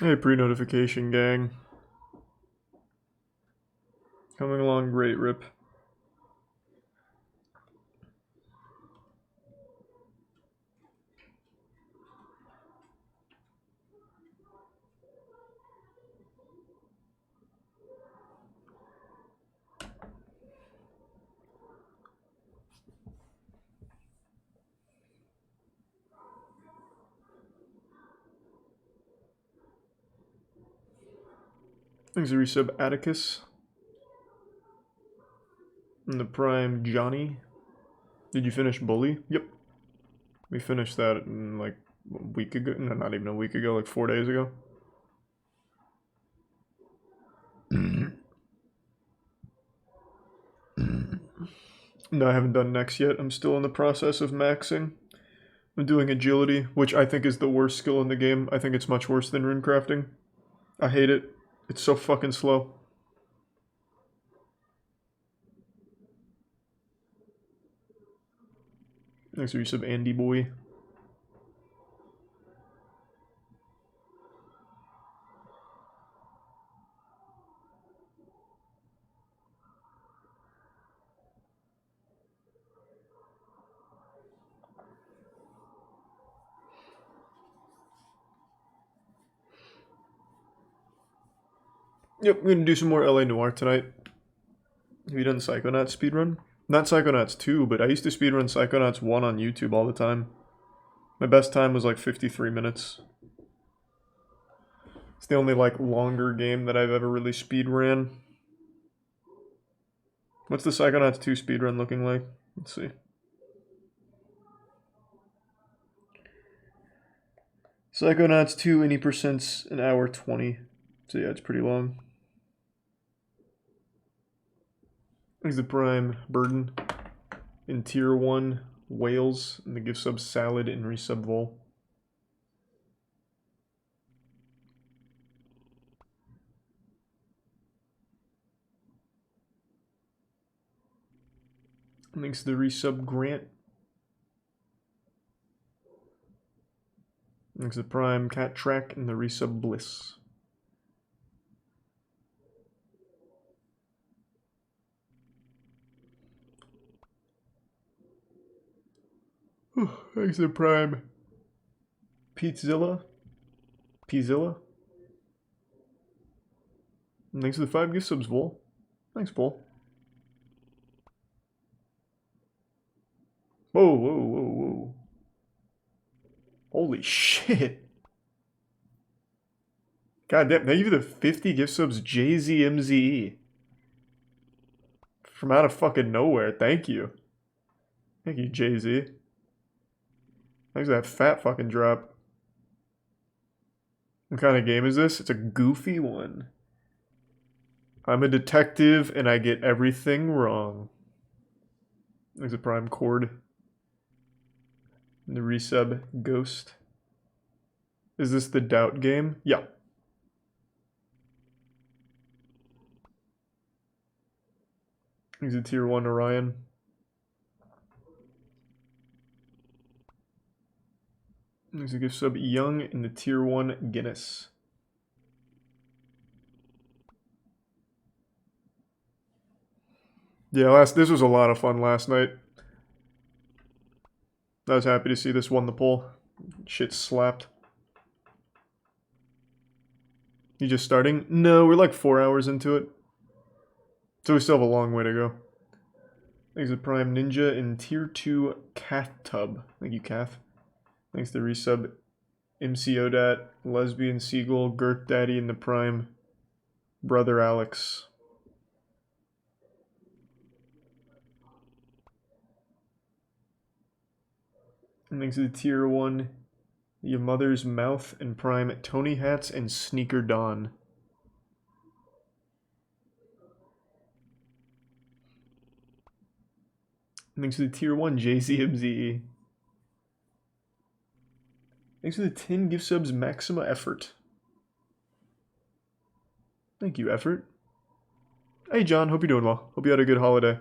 Hey, pre-notification gang. Coming along great, Rip. Thanks to resub Atticus. And the Prime Johnny. Did you finish Bully? Yep. We finished that in like a week ago. No, not even a week ago, like 4 days ago. No, I haven't done next yet. I'm still in the process of maxing. I'm doing agility, which I think is the worst skill in the game. I think it's much worse than runecrafting. I hate it. It's so fucking slow. Thanks for resub Andy Boy. Yep, I'm gonna do some more LA Noire tonight. Have you done Psychonauts speedrun? Not Psychonauts 2, but I used to speedrun Psychonauts 1 on YouTube all the time. My best time was like 53 minutes. It's the only like longer game that I've ever really speedran. What's the Psychonauts 2 speedrun looking like? Let's see. Psychonauts 2 any percents an hour 20. So yeah, it's pretty long. Here's the Prime Burden in Tier 1 Wales and the gift sub Salad and resub Vol. Thanks to the resub Grant. Thanks to the Prime Cat Track and the resub Bliss. Thanks to the Prime Pete'Zilla. Peazilla. And thanks to the 5 gift subs, Vol. Thanks, Vol. Whoa, whoa, whoa, whoa. Holy shit. God damn, thank you for the 50 gift subs, JZMZE. From out of fucking nowhere, thank you. Thank you, Jay-Z. Thanks for that fat fucking drop. What kind of game is this? It's a goofy one. I'm a detective and I get everything wrong. There's a Prime Chord. And the resub Ghost. Is this the Doubt game? Yeah. He's a Tier 1 Orion. There's a gift sub Young in the Tier 1 Guinness. Yeah, this was a lot of fun last night. I was happy to see this won the poll. Shit slapped. You just starting? No, we're like 4 hours into it. So we still have a long way to go. Thanks to Prime Ninja in Tier 2 Cath Tub. Thank you, Cath. Thanks to resub MCOdat, Lesbian Seagull, Gert Daddy, and the Prime Brother Alex. And thanks to the Tier 1 Your Mother's Mouth and Prime Tony Hats and Sneaker Dawn. Thanks to the Tier 1 JZMZE. Thanks for the 10 gift subs, Maxima Effort. Thank you, Effort. Hey, John. Hope you're doing well. Hope you had a good holiday.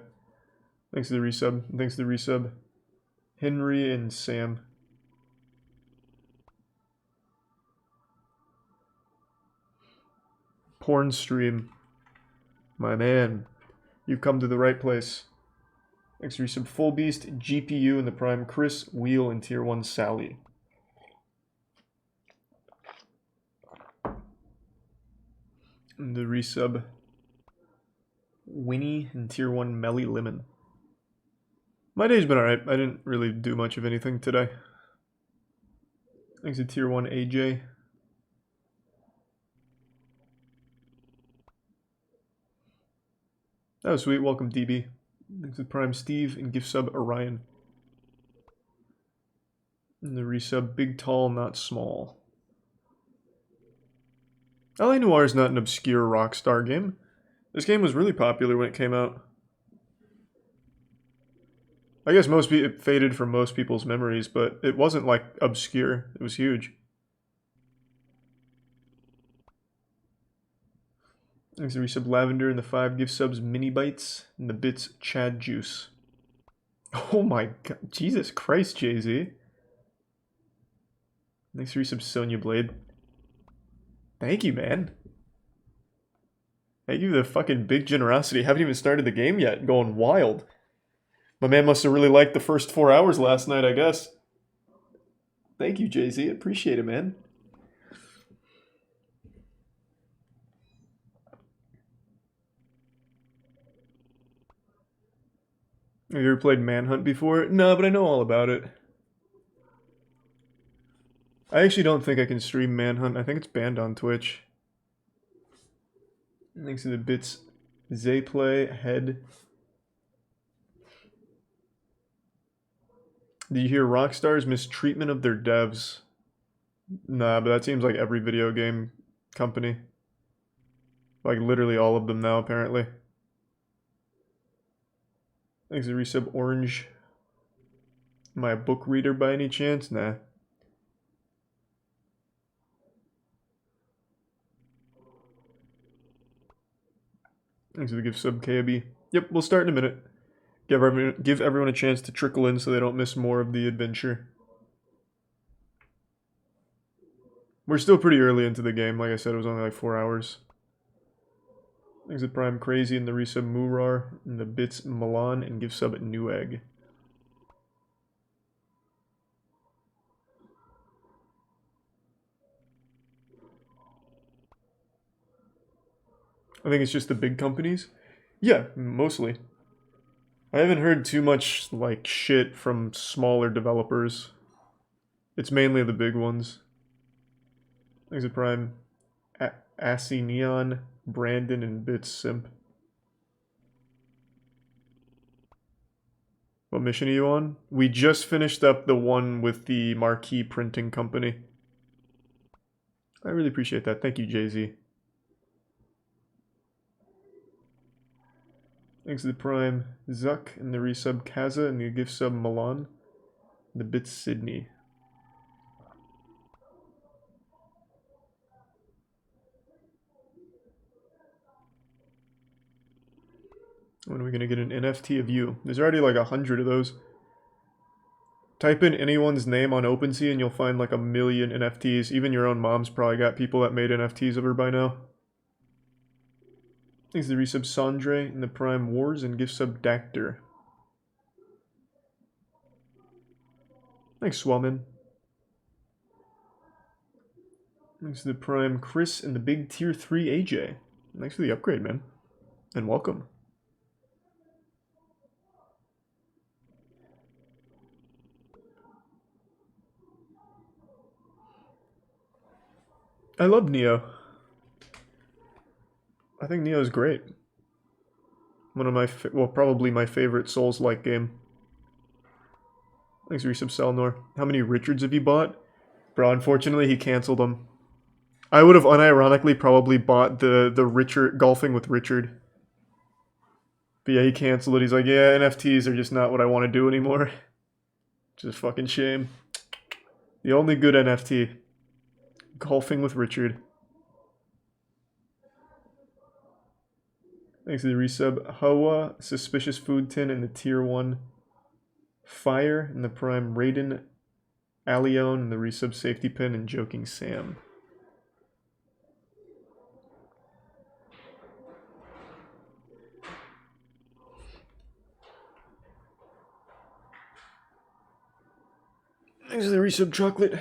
Thanks to the resub. Thanks to the resub. Henry and Sam. Porn stream. My man. You've come to the right place. Thanks for resub Full Beast, GPU, and the Prime Chris, Wheel, and Tier 1 Sally. And the resub Winnie and Tier 1 Melly Lemon. My day's been alright. I didn't really do much of anything today. Thanks to Tier 1 AJ. That was sweet. Welcome, DB. Thanks to Prime Steve and gift sub Orion. And the resub Big Tall Not Small. LA Noire is not an obscure Rockstar game. This game was really popular when it came out. I guess it faded from most people's memories, but it wasn't like obscure. It was huge. Thanks to resub Lavender and the 5 gift subs Mini Bites and the bits Chad Juice. Oh my god. Jesus Christ, Jay-Z. Thanks to resub Sonya Blade. Thank you, man. Thank you for the fucking big generosity. Haven't even started the game yet. Going wild. My man must have really liked the first 4 hours last night, I guess. Thank you, Jay-Z. Appreciate it, man. Have you ever played Manhunt before? No, but I know all about it. I actually don't think I can stream Manhunt. I think it's banned on Twitch. Thanks to the bits Zayplay, Head. Do you hear Rockstar's mistreatment of their devs? Nah, but that seems like every video game company. Like literally all of them now, apparently. Thanks to resub Orange. Am I a book reader by any chance? Nah. Thanks for the gift sub KAB. Yep, we'll start in a minute. Give everyone a chance to trickle in so they don't miss more of the adventure. We're still pretty early into the game. Like I said, it was only like 4 hours. Thanks to Prime Crazy and the resub Murar and the bits Milan and gift sub Newegg. I think it's just the big companies. Yeah, mostly. I haven't heard too much like shit from smaller developers. It's mainly the big ones. Thanks to Prime Assy Neon, Brandon, and Bits Simp. What mission are you on? We just finished up the one with the marquee printing company. I really appreciate that. Thank you, Jay-Z. Thanks to the Prime Zuck and the resub Kaza and the gift sub Milan. And the bits Sydney. When are we gonna get an NFT of you? There's already like 100 of those. Type in anyone's name on OpenSea and you'll find like 1 million NFTs. Even your own mom's probably got people that made NFTs of her by now. Thanks to the resub Sandre and the Prime Wars and gift sub Dactor. Thanks, Swellman. Thanks to the Prime Chris and the big Tier 3 AJ. Thanks for the upgrade, man. And welcome. I love Neo. I think Neo's great. One of my, probably my favorite Souls-like game. Thanks, resub Selnor. How many Richards have you bought? Bro, unfortunately he canceled them. I would have unironically probably bought the Richard Golfing with Richard. But yeah, he canceled it. He's like, yeah, NFTs are just not what I want to do anymore. Which is a fucking shame. The only good NFT. Golfing with Richard. Thanks to the resub Hoa, Suspicious Food Tin, and the Tier 1 Fire, and the Prime Raiden, Alion, and the resub Safety Pin, and Joking Sam. Thanks to the resub chocolate.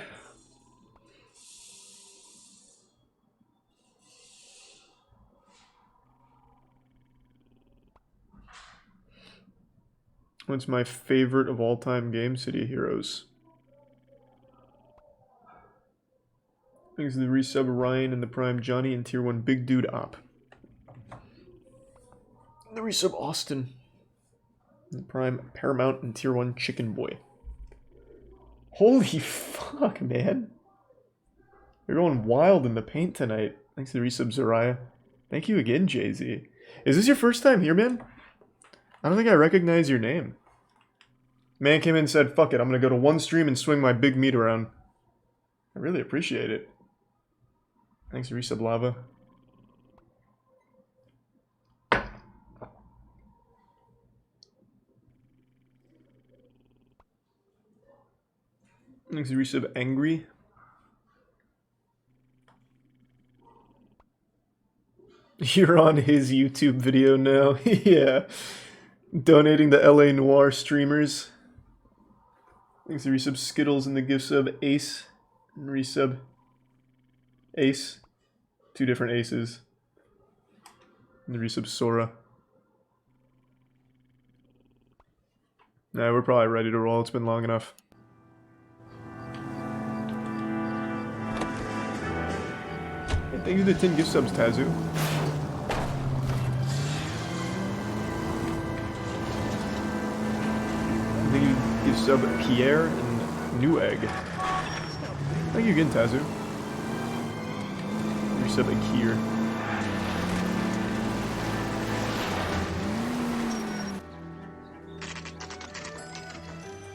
What's my favorite of all time game? City of Heroes. Thanks to the resub Ryan and the Prime Johnny and Tier 1 Big Dude Op. The resub Austin. And the Prime Paramount and Tier 1 Chicken Boy. Holy fuck, man. They're going wild in the paint tonight. Thanks to the resub Zariah. Thank you again, Jay-Z. Is this your first time here, man? I don't think I recognize your name. Man came in and said, fuck it, I'm gonna go to one stream and swing my big meat around. I really appreciate it. Thanks to resub Lava. Thanks to resub Angry. You're on his YouTube video now. Yeah. Donating the LA Noire streamers. Thanks to resub Skittles and the gift sub Ace. And resub Ace. 2 different aces. And the resub Sora. Nah, we're probably ready to roll. It's been long enough. Hey, thank you to the 10 gift subs, Tazu. Thank you gift sub Pierre and New Egg. Thank you again, Tazu. Resub Akir.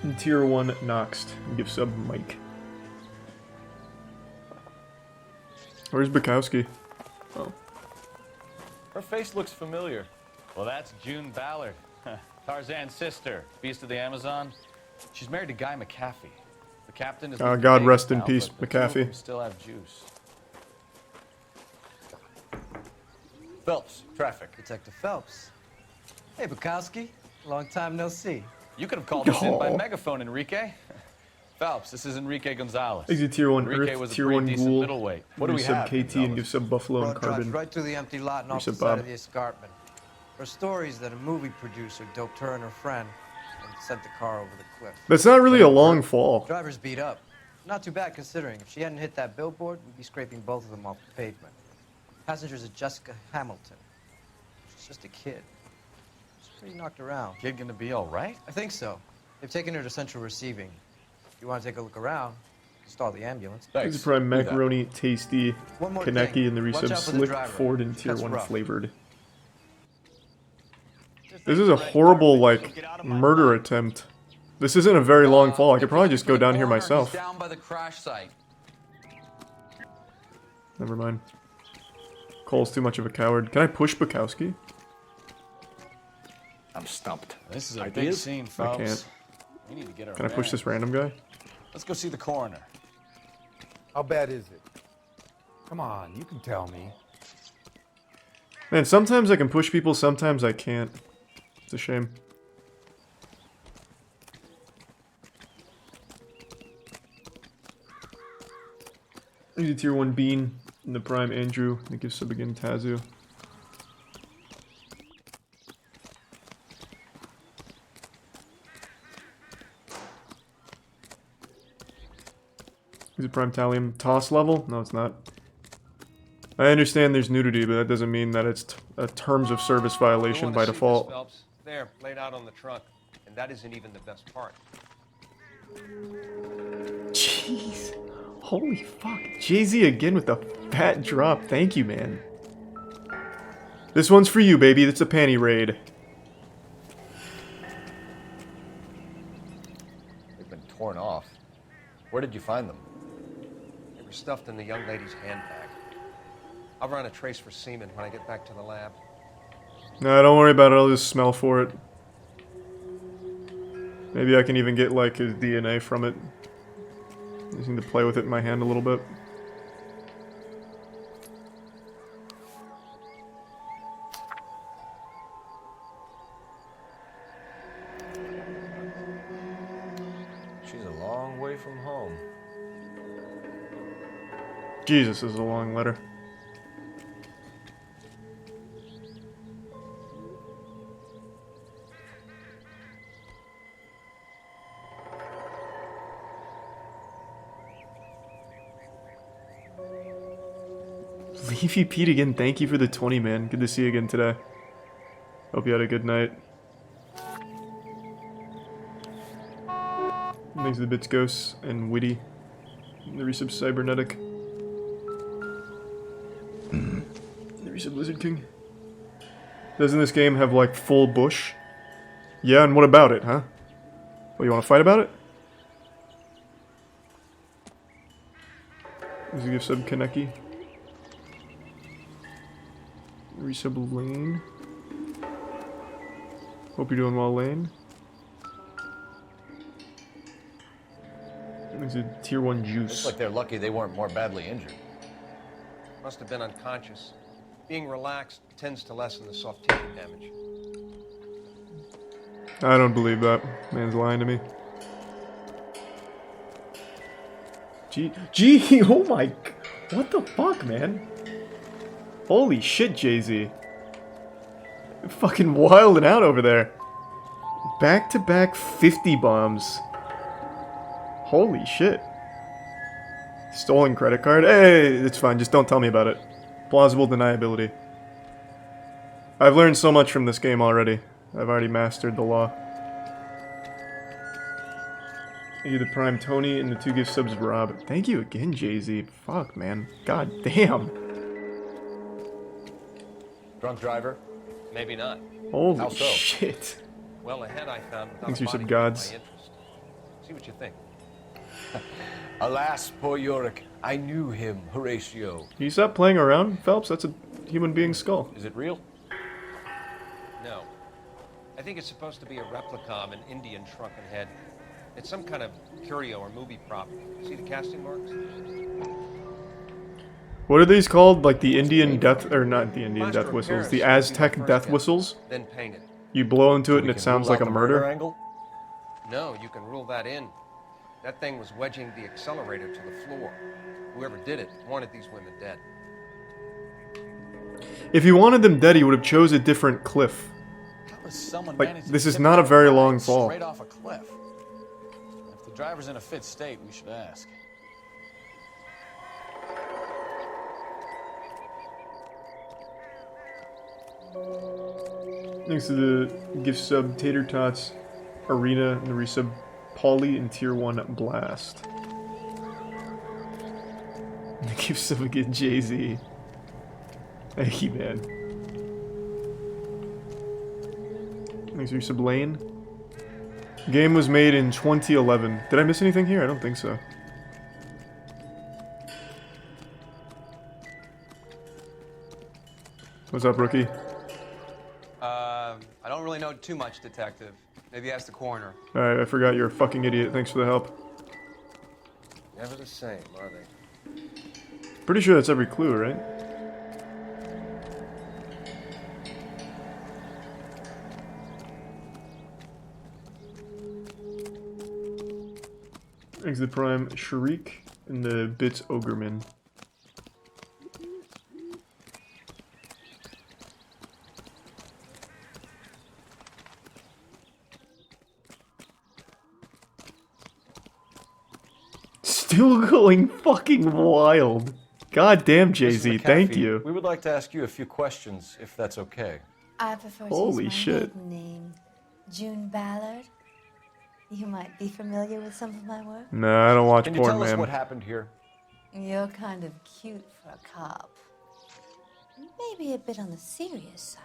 And Tier 1 Noxed. Gift sub Mike. Where's Bukowski? Oh. Her face looks familiar. Well, that's June Ballard. Tarzan's sister, Beast of the Amazon. She's married to Guy McAfee. The captain is... God rest in peace, McAfee. Still have juice. Phelps, traffic. Detective Phelps. Hey, Bukowski. Long time no see. You could have called us in by megaphone, Enrique. Phelps, this is Enrique Gonzalez. Exit Tier 1 Enrique Earth, was a Tier pretty 1 decent Ghoul. middleweight. What do we Resub have? KT and give sub Buffalo and Road drives Carbon. right through the empty lot and off the Resub side Bob. of the escarpment. Her stories that a movie producer doped her and her friend and sent the car over the cliff. That's not really a long fall. Driver's beat up. Not too bad considering. If she hadn't hit that billboard, we'd be scraping both of them off the pavement. Passengers are Jessica Hamilton. She's just a kid. She's pretty knocked around. Kid gonna be all right? I think so. They've taken her to central receiving. If you want to take a look around, install the ambulance. This is Prime Macaroni Tasty One more Kaneki thing. and the Watch resub out for the Slick driver. Ford and Tier That's 1 rough. flavored. This is a horrible, like, murder attempt. This isn't a very long fall. I could probably just go down here myself. Down by the crash site. Never mind. Cole's too much of a coward. Can I push Bukowski? I'm stumped. This is a big Ideas? scene, I Phelps. can't. We need to get our Can I push man. this random guy? Let's go see the coroner. How bad is it? Come on, you can tell me. Man, sometimes I can push people, sometimes I can't. It's a shame. I need a Tier 1 Bean and the Prime Andrew. And the gift sub again, Tazu. Is it Prime Thallium toss level? No, it's not. I understand there's nudity, but that doesn't mean that it's a terms of service violation by default. Phelps. There, laid out on the trunk. And that isn't even the best part. Jeez. Holy fuck. Jay-Z again with the fat drop. Thank you, man. This one's for you, baby. That's a panty raid. They've been torn off. Where did you find them? They were stuffed in the young lady's handbag. I'll run a trace for semen when I get back to the lab. No, don't worry about it. I'll just smell for it. Maybe I can even get, like, his DNA from it. I just need to play with it in my hand a little bit. She's a long way away from home. Jesus, this is a long letter. Leafy Pete again, thank you for the 20, man. Good to see you again today. Hope you had a good night. Thanks to the Bits Ghosts and Witty. The resub Cybernetic. The resub Lizard King. Doesn't this game have like full bush? Yeah, and what about it, huh? Well, you want to fight about it? There's a gift sub Kaneki. Resub Lane. Hope you're doing well, Lane. There's a tier 1 juice. Looks like they're lucky they weren't more badly injured. Must have been unconscious. Being relaxed tends to lessen the soft tissue damage. I don't believe that. Man's lying to me. Gee, oh my, what the fuck, man? Holy shit, Jay-Z. Fucking wilding out over there. Back-to-back 50 bombs. Holy shit. Stolen credit card? Hey, it's fine, just don't tell me about it. Plausible deniability. I've learned so much from this game already. I've already mastered the law. Thank you, the Prime Tony, and the 2 gift subs, Rob. Thank you again, Jay-Z. Fuck, man. God damn. Drunk driver? Maybe not. Holy How so? shit. Well ahead, I found without Thanks a for some body gods. my interest. See what you think. Alas, poor Yorick. I knew him, Horatio. Can you stop playing around, Phelps? That's a human being's skull. Is it real? No. I think it's supposed to be a replica of an Indian shrunken head. It's some kind of curio or movie prop. See the casting marks? What are these called? Like the Indian death, or not the Indian Plaster death of whistles, Paris the would be my Aztec first death guess. whistles? Then painted. You blow into it and We it can sounds rule like out a the murder? angle? No, you can rule that in. That thing was wedging the accelerator to the floor. Whoever did it wanted these women dead. If he wanted them dead, he would have chose a different cliff. How does someone Like, manage to this is tip not a that very ride long fall. Straight off a cliff. If the driver's in a fit state, we should ask. Thanks to the gift sub Tater Tots, Arena, and the resub Pauly and tier 1 Blast. The gift sub again, Jay-Z. Thank you, man. Thanks for resub Lane. Game was made in 2011. Did I miss anything here? I don't think so. What's up, rookie? I don't really know too much, Detective. Maybe ask the coroner. Alright, I forgot you're a fucking idiot. Thanks for the help. Never the same, are they? Pretty sure that's every clue, right? Thanks to the Prime Sharik and the Bits Ogremon. Still going fucking wild. God damn, Jay-Z, Mrs. thank McAfee, you. We would like to ask you a few questions, if that's okay. I prefer Holy to use my shit. maiden name, June Ballard. You might be familiar with some of my work. Nah, I don't watch Can you porn, tell us man. what happened here? You're kind of cute for a cop. Maybe a bit on the serious side.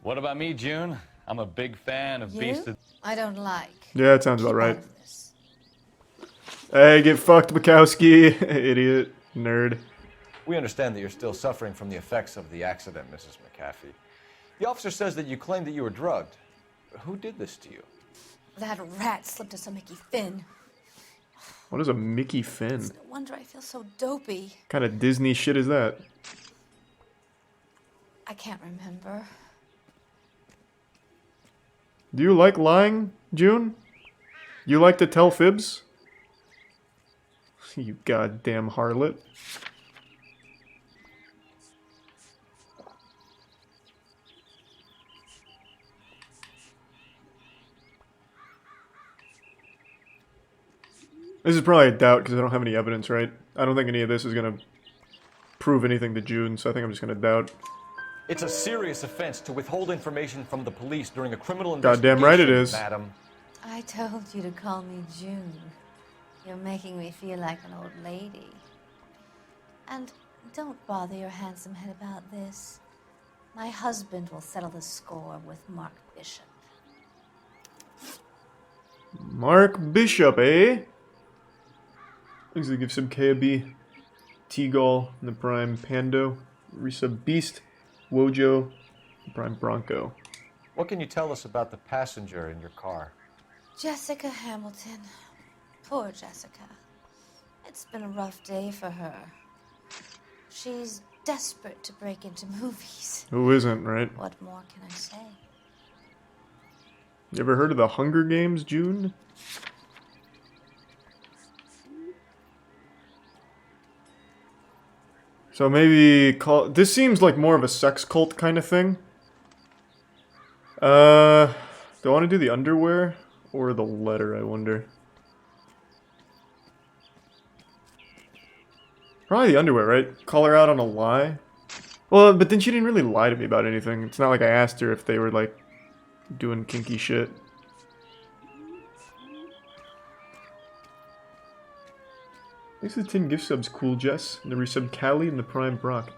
What about me, June? I'm a big fan of Beast You? of... I don't like. Yeah, that sounds about Keep right. out of this. Hey, get fucked, Bukowski. Idiot. Nerd. We understand that you're still suffering from the effects of the accident, Mrs. McAfee. The officer says that you claimed that you were drugged. Who did this to you? That rat slipped us a Mickey Finn. What is a Mickey Finn? No wonder I feel so dopey. What kind of Disney shit is that? I can't remember. Do you like lying, June? You like to tell fibs? You goddamn harlot. This is probably a doubt because I don't have any evidence, right? I don't think any of this is going to prove anything to June, so I think I'm just going to doubt. It's a serious offense to withhold information from the police during a criminal investigation, Goddamn right it is. madam. I told you to call me June. You're making me feel like an old lady. And don't bother your handsome head about this. My husband will settle the score with Mark Bishop. Mark Bishop, eh? Looks like give some KB, T-Gall, and the Prime Pando, resub Beast, Wojo, the Prime Bronco. What can you tell us about the passenger in your car? Jessica Hamilton. Poor Jessica. It's been a rough day for her. She's desperate to break into movies. Who isn't, right? What more can I say? You ever heard of the Hunger Games, June? So maybe call... This seems like more of a sex cult kind of thing. Do I want to do the underwear or the letter, I wonder? Probably the underwear, right? Call her out on a lie? Well, but then she didn't really lie to me about anything. It's not like I asked her if they were, like, doing kinky shit. Thanks for the 10 gift subs, Cool Jess, and the resub Callie, and the Prime Brock.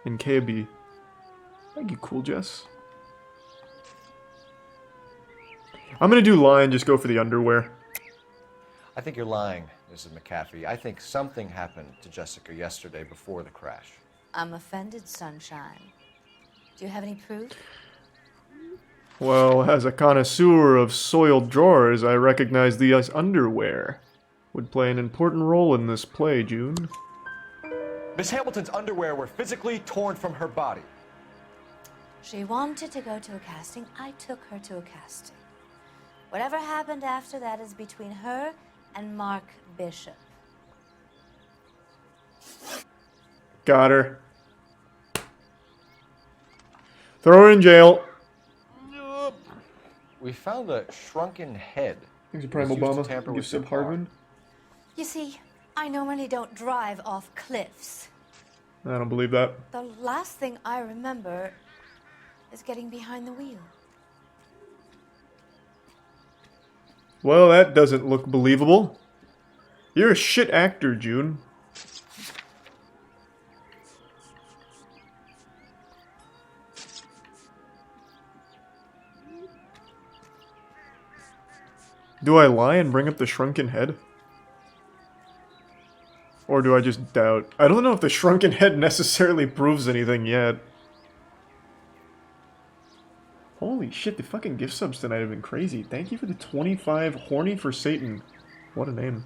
And KB. Thank you, Cool Jess. I'm gonna do lie and just go for the underwear. I think you're lying, Mrs. McAfee. I think something happened to Jessica yesterday before the crash. I'm offended, Sunshine. Do you have any proof? Well, as a connoisseur of soiled drawers, I recognize the underwear would play an important role in this play, June. Miss Hamilton's underwear were physically torn from her body. She wanted to go to a casting. I took her to a casting. Whatever happened after that is between her and Mark Bishop. Got her. Throw her in jail. We found a shrunken head. Thanks to Prime It was used to Obama. tamper Give with your sub car. Hardman. You see, I normally don't drive off cliffs. I don't believe that. The last thing I remember is getting behind the wheel. Well, that doesn't look believable. You're a shit actor, June. Do I lie and bring up the shrunken head? Or do I just doubt? I don't know if the shrunken head necessarily proves anything yet. Holy shit, the fucking gift subs tonight have been crazy. Thank you for the 25 Horny for Satan. What a name.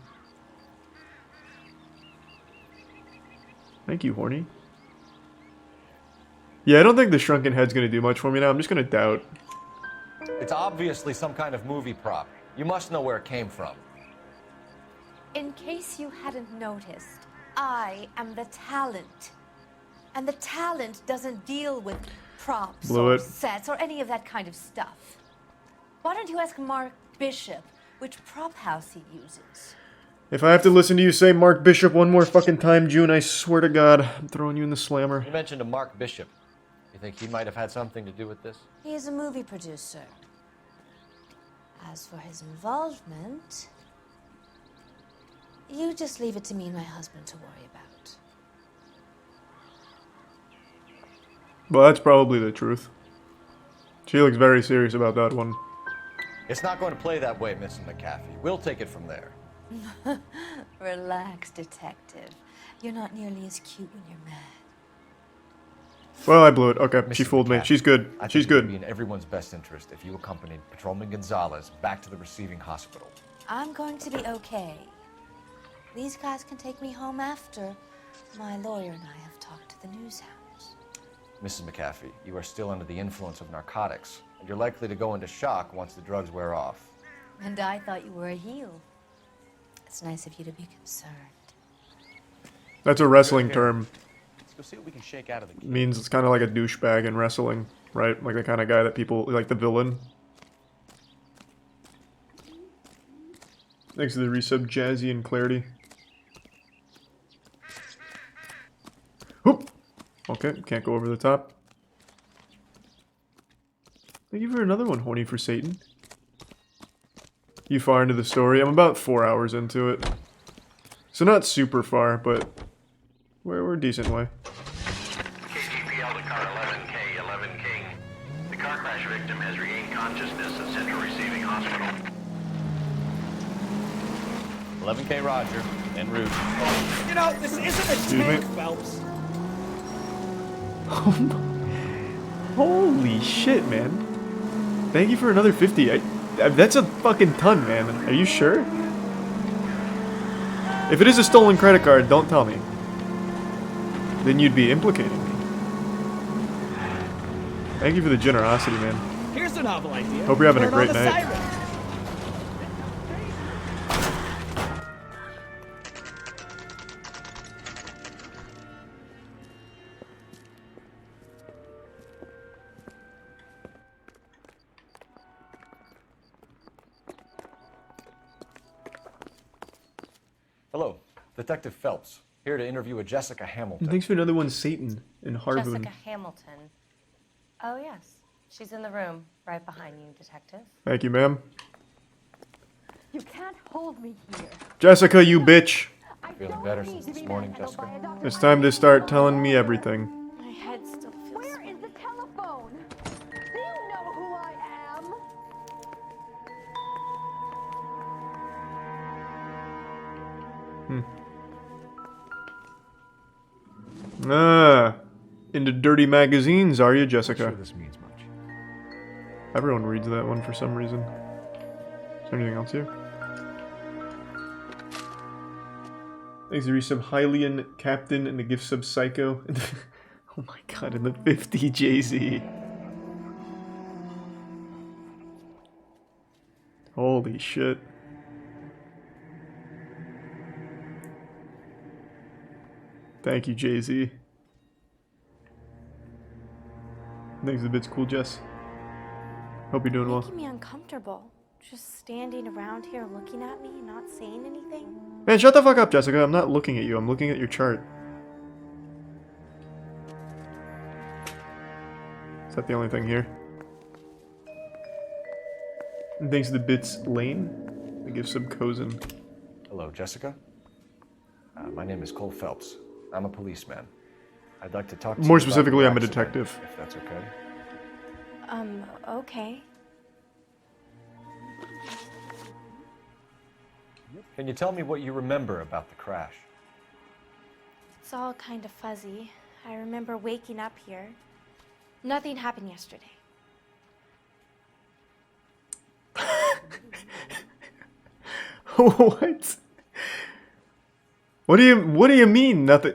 Thank you, Horny. Yeah, I don't think the shrunken head's gonna do much for me now. I'm just gonna doubt. It's obviously some kind of movie prop. You must know where it came from. In case you hadn't noticed, I am the talent. And the talent doesn't deal with props Blew or it. sets or any of that kind of stuff. Why don't you ask Mark Bishop which prop house he uses? If I have to listen to you say Mark Bishop one more fucking time, June, I swear to God, I'm throwing you in the slammer. You mentioned a Mark Bishop. You think he might have had something to do with this? He is a movie producer. As for his involvement, you just leave it to me and my husband to worry about. Well, that's probably the truth. She looks very serious about that one. It's not going to play that way, Mrs. McAfee. We'll take it from there. Relax, detective. You're not nearly as cute when you're mad. Well, I blew it. Okay, she Mr. fooled me. McAfee, She's good. I think She's it would good. be in everyone's best interest if you accompanied Patrolman Gonzalez back to the receiving hospital. I'm going to be okay. These guys can take me home after my lawyer and I have talked to the news hounds. Mrs. McAfee, you are still under the influence of narcotics, and you're likely to go into shock once the drugs wear off. And I thought you were a heel. It's nice of you to be concerned. That's a wrestling term. Let's go see what we can shake out of the kid. Means it's kind of like a douchebag in wrestling, right? Like the kind of guy that people like, the villain. Thanks to the resub, Jazzy and Clarity. Whoop! Okay, can't go over the top. Thank you for another one, Horny for Satan. You far into the story? I'm about 4 hours into it. So not super far, but we're a decent way. KGPL to car 11K, 11 King. The car crash victim has regained consciousness at Central Receiving Hospital. 11K Roger, en route. You know, this isn't a tank, Phelps. Holy shit, man. Thank you for another 50. That's a fucking ton, man. Are you sure? If it is a stolen credit card, don't tell me. Then you'd be implicating me. Thank you for the generosity, man. Here's a novel idea. Hope you're having a Turn on great the night. siren. Hello, Detective Phelps, here to interview a Jessica Hamilton. Thanks for another one, Satan and Harpoon. Jessica Hamilton. Oh, yes. She's in the room, right behind you, Detective. Thank you, ma'am. You can't hold me here. Jessica, you bitch. Feeling better since this morning, Jessica? It's time to start telling me everything. My head still feels... Where is the telephone? Do you know who I am? Ah, into dirty magazines, are you, Jessica? Sure this means much. Everyone reads that one for some reason. Is there anything else here? Thanks to resub Hylian, Captain, and the gift sub Psycho. Oh my god, and the 50 Jay-Z. Holy shit. Thank you, Jay-Z. Thanks, the bit's cool, Jess. Hope you're doing well. Making me uncomfortable. Just standing around here looking at me, not saying anything. Man, shut the fuck up, Jessica. I'm not looking at you. I'm looking at your chart. Is that the only thing here? And thanks to the bits, Lane. I give sub Cozen. Hello, Jessica. My name is Cole Phelps. I'm a policeman. I'd like to talk to you More about specifically, your I'm a accident, detective. If that's okay. Okay. Can you tell me what you remember about the crash? It's all kind of fuzzy. I remember waking up here. Nothing happened yesterday. What? What do you mean nothing?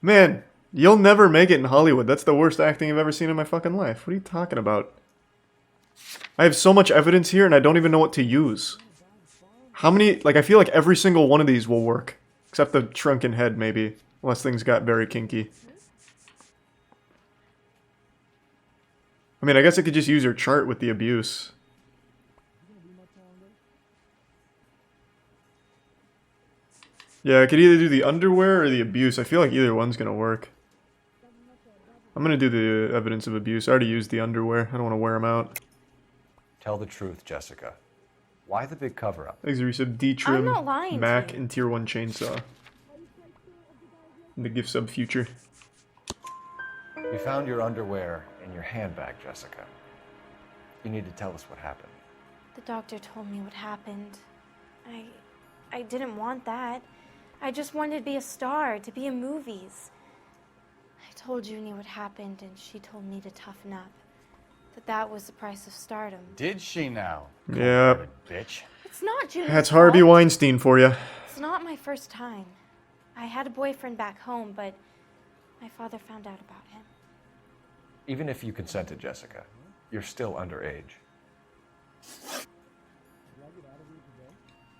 Man, you'll never make it in Hollywood. That's the worst acting I've ever seen in my fucking life. What are you talking about? I have so much evidence here and I don't even know what to use. How many, like, I feel like every single one of these will work. Except the shrunken head, maybe. Unless things got very kinky. I mean, I guess I could just use your chart with the abuse. Yeah, I could either do the underwear or the abuse. I feel like either one's gonna work. I'm gonna do the evidence of abuse. I already used the underwear. I don't want to wear them out. Tell the truth, Jessica. Why the big cover-up? Thanks, resub D I'm Trim, not lying to Mac, you. and Tier 1 Chainsaw. And the gift sub Future. You found your underwear in your handbag, Jessica. You need to tell us what happened. The doctor told me what happened. I didn't want that. I just wanted to be a star, to be in movies. I told Junie what happened, and she told me to toughen up. That was the price of stardom. Did she now? Yeah. Bitch. It's not Junie's That's Harvey fault. Weinstein for you. It's not my first time. I had a boyfriend back home, but my father found out about him. Even if you consented, Jessica, you're still underage.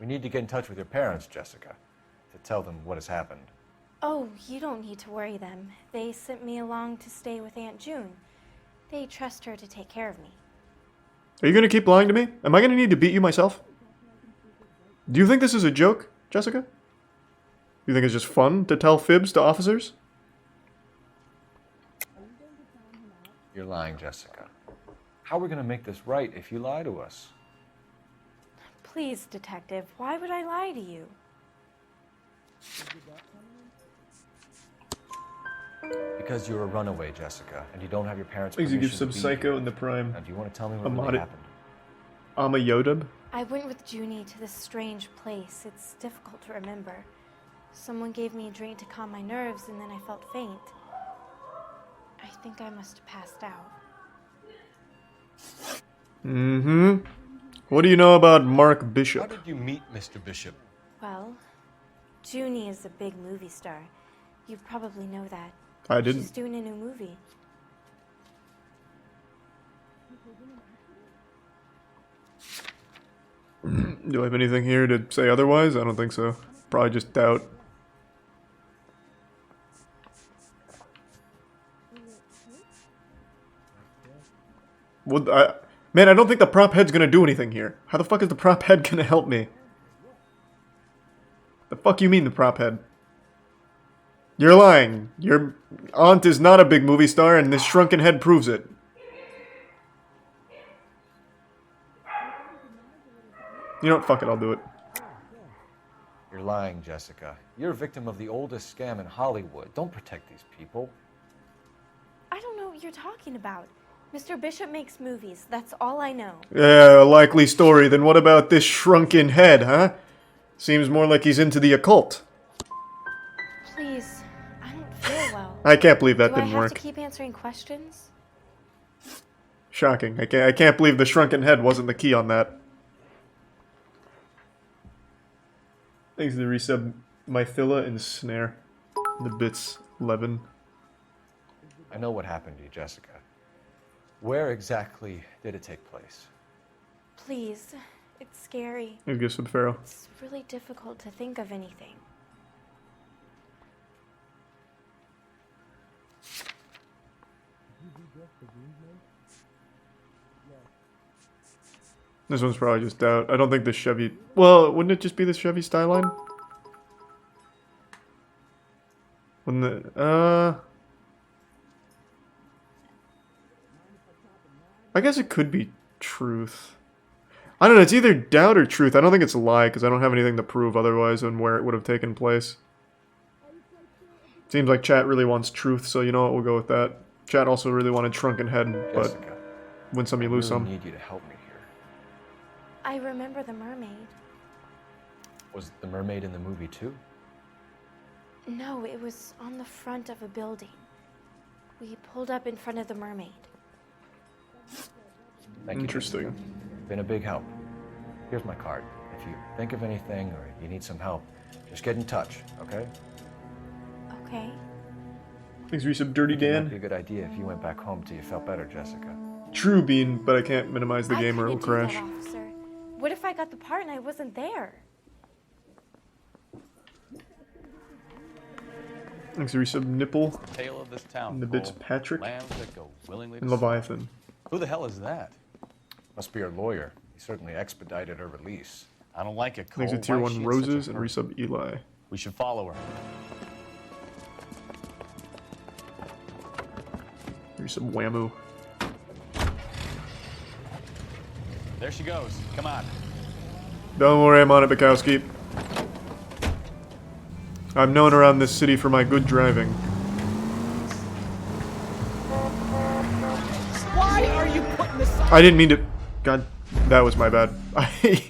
We need to get in touch with your parents, Jessica, to tell them what has happened. Oh, you don't need to worry them. They sent me along to stay with Aunt June. They trust her to take care of me. Are you gonna keep lying to me? Am I gonna need to beat you myself? Do you think this is a joke, Jessica? You think it's just fun to tell fibs to officers? You're lying, Jessica. How are we gonna make this right if you lie to us? Please, Detective, why would I lie to you? Because you're a runaway, Jessica, and you don't have your parents' Please, you permission give some to be psycho here. in the prime. Now, do you want to tell me what Amada- really happened? I'm a Yodab. I went with Junie to this strange place. It's difficult to remember. Someone gave me a drink to calm my nerves, and then I felt faint. I think I must have passed out. Mm-hmm. What do you know about Mark How Bishop? did you meet Mr. Bishop? Well, Junie is a big movie star. You probably know that. I didn't. She's doing a new movie. Do I have anything here to say otherwise? I don't think so. Probably just doubt. Man, I don't think the prop head's gonna do anything here. How the fuck is the prop head gonna help me? The fuck you mean, the prop head? You're lying. Your aunt is not a big movie star, and this shrunken head proves it. You know what? Fuck it, I'll do it. You're lying, Jessica. You're a victim of the oldest scam in Hollywood. Don't protect these people. I don't know what you're talking about. Mr. Bishop makes movies. That's all I know. Yeah, a likely story. Then what about this shrunken head, huh? Seems more like he's into the occult. Please, I don't feel well. I can't believe that Do didn't I have work. to keep answering questions? Shocking. I can't believe the shrunken head wasn't the key on that. Thanks to the resub, Mythilla and Snare. The bits 11. I know what happened to you, Jessica. Where exactly did it take place? Please, it's scary. Maybe give some Pharaoh. It's really difficult to think of anything. This one's probably just doubt. I don't think the Chevy... Well, wouldn't it just be the Chevy Skyline? Wouldn't the... I guess it could be truth. I don't know, it's either doubt or truth. I don't think it's a lie, because I don't have anything to prove otherwise on where it would have taken place. Seems like chat really wants truth, so you know what, we'll go with that. Chat also really wanted shrunken head, but Jessica, win some, you lose I really some. need you to help me here. I remember the mermaid. Was the mermaid in the movie too? No, it was on the front of a building. We pulled up in front of the mermaid. Thank you, Interesting. Jessica. Been a big help. Here's my card. If you think of anything or you need some help, just get in touch, okay? Okay. Thanks, resub, Dirty It might Dan. be a good idea if you went back home till you felt better, Jessica. True, Bean, but I can't minimize the I game or it'll couldn't do crash. that, officer. What if I got the part and I wasn't there? Thanks, resub, Nipple. Tale of this town. And the bits Cole. Patrick. Lambs that go willingly to And slaughter. Leviathan. Who the hell is that? Must be her lawyer. He certainly expedited her release. I don't like it, Cole. Thanks to Tier Why is 1 she in Roses such a and hurry? resub Eli. We should follow her. Resub Whammoo. There she goes. Come on. Don't worry, I'm on it, Bukowski. I'm known around this city for my good driving. Why are you putting this on? I didn't mean to... God, that was my bad. I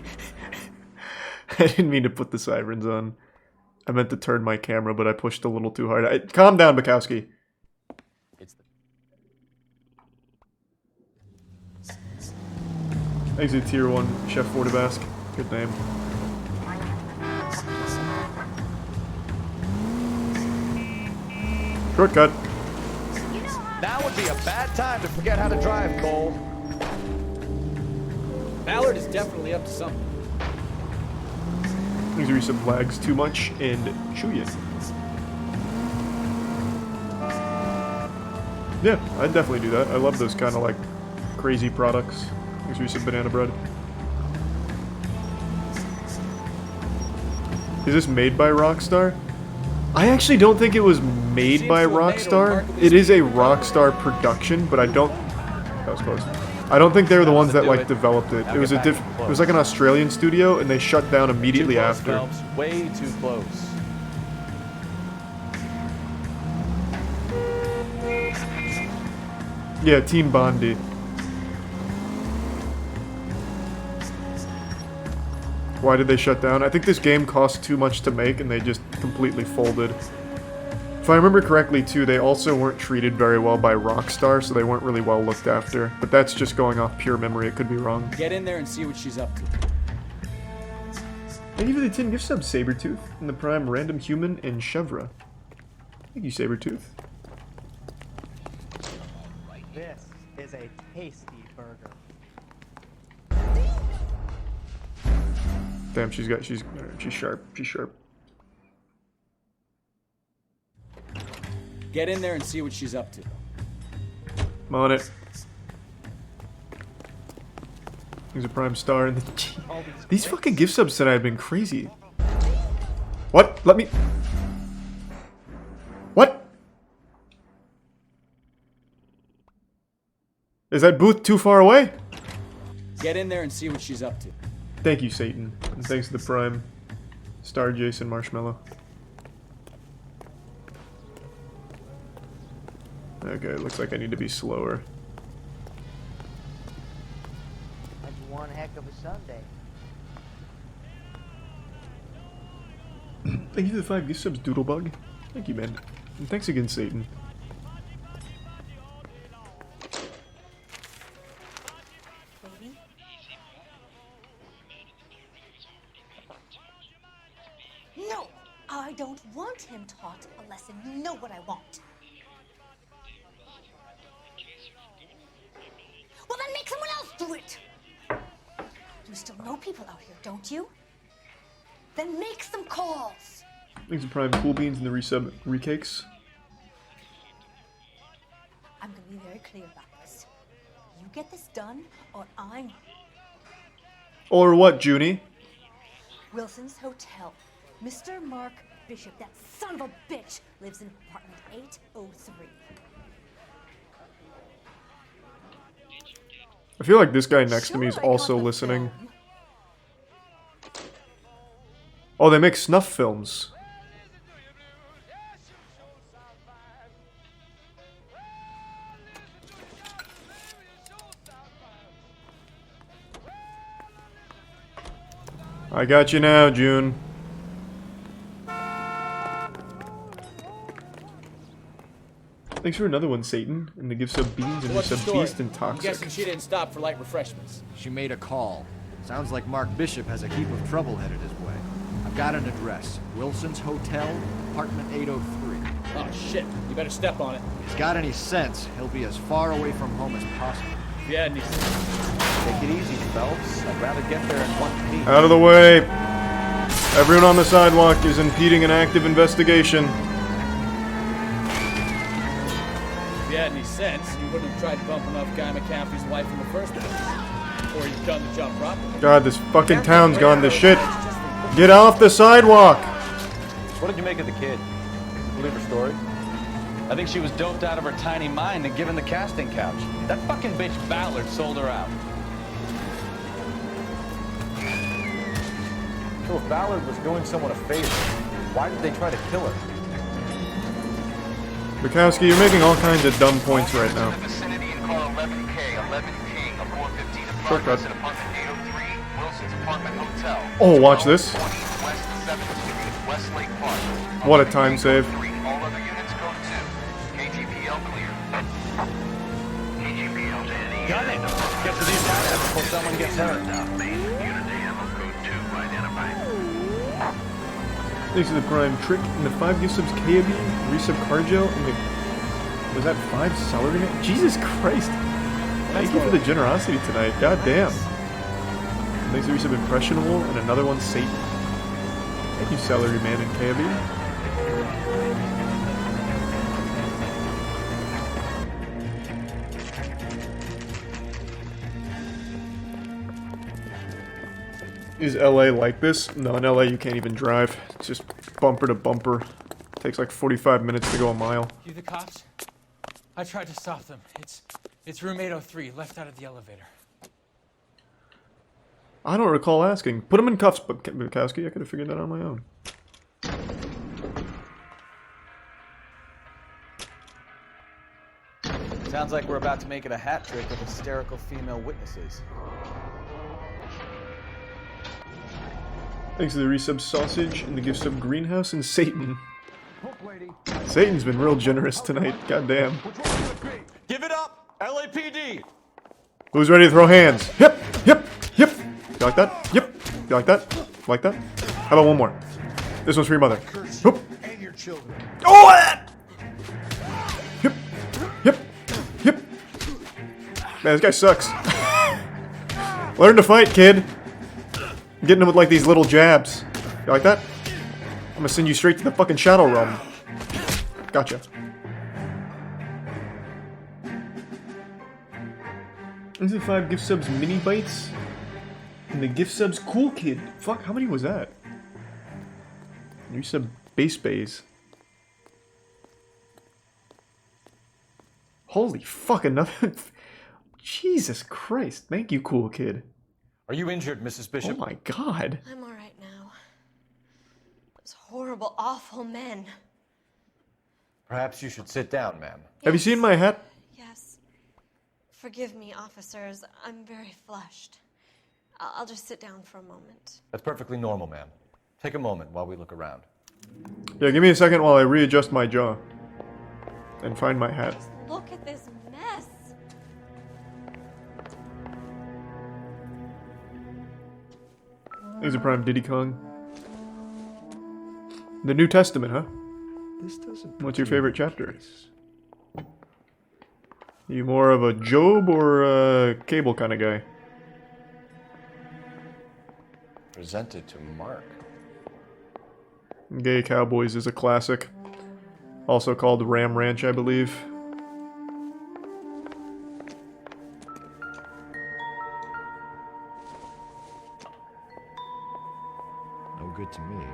didn't mean to put the sirens on. I meant to turn my camera, but I pushed a little too hard. Calm down, Bukowski. It's the Exit Tier 1, Chef Fortabask. Good name. Shortcut. Now would be a bad time to forget how to drive, Cole. Ballard is definitely up to something. Thanks for resub lags too much and Chuyin. Yeah, I'd definitely do that. I love those kind of like crazy products. Thanks for resub banana bread. Is this made by Rockstar? I actually don't think it was made by Rockstar. It is a Rockstar production, but I don't... That was close. I don't think they were the ones that like developed it. It was it was like an Australian studio, and they shut down immediately after. Phelps, way too close. Yeah, Team Bondi. Why did they shut down? I think this game cost too much to make and they just completely folded. If I remember correctly too, they also weren't treated very well by Rockstar, so they weren't really well looked after. But that's just going off pure memory, it could be wrong. Get in there and see what she's up to. Thank you for the 10 gift subs, Sabretooth, and the Prime Random Human and Chevra. Thank you, Sabretooth. This is a tasty burger. Damn, she's sharp. She's sharp. Get in there and see what she's up to. I'm on it. He's a prime star in the... These fucking gift subs tonight have been crazy. What? Let me... What? Is that booth too far away? Get in there and see what she's up to. Thank you, Satan. And thanks to the Prime Star Jason Marshmallow. Okay, it looks like I need to be slower. That's one heck of a Sunday. Thank you for the 5 gift subs, Doodlebug. Thank you, man. And thanks again, Satan. No, I don't want him taught a lesson. You know what I want. Well, then make someone else do it. You still know people out here, don't you? Then make some calls. Thanks to Prime Cool Beans and the resub Recakes. I'm gonna be very clear about this. You get this done, or I'm... Or what, Junie? Wilson's Hotel. Mr. Mark Bishop, that son of a bitch, lives in apartment 803. I feel like this guy next to me is also listening. Oh, they make snuff films. I got you now, June. Thanks for another one, Satan. And the gift sub beans and What's the sub story? beast and I'm toxic. guessing she didn't stop for light refreshments. She made a call. Sounds like Mark Bishop has a heap of trouble headed his way. I've got an address. Wilson's Hotel, apartment 803. Oh shit, you better step on it. If he's got any sense, he'll be as far away from home as possible. If you had any... Take it easy, Phelps. I'd rather get there in one piece. Out of the way! Everyone on the sidewalk is impeding an active investigation. If you had any sense, you wouldn't have tried bumping off Guy McCaffrey's wife in the first place. Or you've done the job properly. God, this fucking town's gone to shit. Get off the sidewalk! What did you make of the kid? Believe her story? I think she was doped out of her tiny mind and given the casting couch. That fucking bitch Ballard sold her out. So if Ballard was doing someone a favor, why did they try to kill her? Bukowski, you're making all kinds of dumb points right now. Shortcut. Oh, watch this. What a time save. Got it! Get to these houses before someone gets hurt. Thanks to the Prime Trick and the 5 gift subs KAB, resub Cargel, and the... Was that 5 celery? Jesus Christ! Thank you for the generosity tonight, god damn. Thanks to resub Impressionable, and another one Satan. Thank you, Salaryman and KV. Is LA like this? No, in LA you can't even drive. It's just bumper to bumper. Takes like 45 minutes to go a mile. You the cops? I tried to stop them. It's room 803, left out of the elevator. I don't recall asking. Put him in cuffs, Bukowski. I could have figured that out on my own. Sounds like we're about to make it a hat trick of hysterical female witnesses. Thanks to the resub sausage and the gift sub greenhouse and Satan. Satan's been real generous tonight. Goddamn. Give it up, LAPD. Who's ready to throw hands? Yep, yep, yep. You like that? Yep. You like that? Like that? How about one more? This one's for your mother. Whoop. And your children. Oh! Yep, yep, yep. Man, this guy sucks. Learn to fight, kid. I'm getting him with like these little jabs. You like that? I'm gonna send you straight to the fucking Shadow Realm. Gotcha. These are 5 gift subs mini bites. And the gift subs cool kid. Fuck, how many was that? You sub base bays. Holy fuck, another. Jesus Christ. Thank you, cool kid. Are you injured, Mrs. Bishop? Oh my god. I'm alright now. Those horrible, awful men. Perhaps you should sit down, ma'am. Have you seen my hat? Yes. Forgive me, officers. I'm very flushed. I'll just sit down for a moment. That's perfectly normal, ma'am. Take a moment while we look around. Yeah, give me a second while I readjust my jaw. And find my hat. Just look at this mess. These are Prime Diddy Kong. The New Testament, huh? This doesn't. What's your favorite chapter? You more of a Job or a Cable kind of guy? Presented to Mark. Gay Cowboys is a classic. Also called Ram Ranch, I believe. No good to me.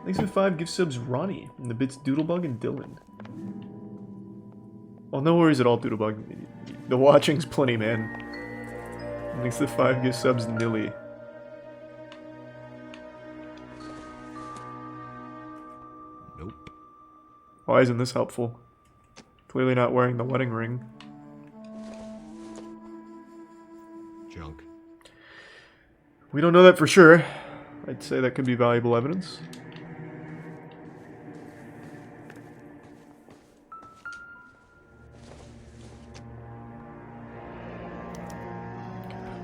Thanks for 5 gift subs, Ronnie. And the bits Doodlebug and Dylan. Well, no worries at all, Doodlebug. The watching's plenty, man. Thanks for 5 gift subs, Nilly. Nope. Why isn't this helpful? Clearly not wearing the wedding ring. Junk. We don't know that for sure. I'd say that could be valuable evidence.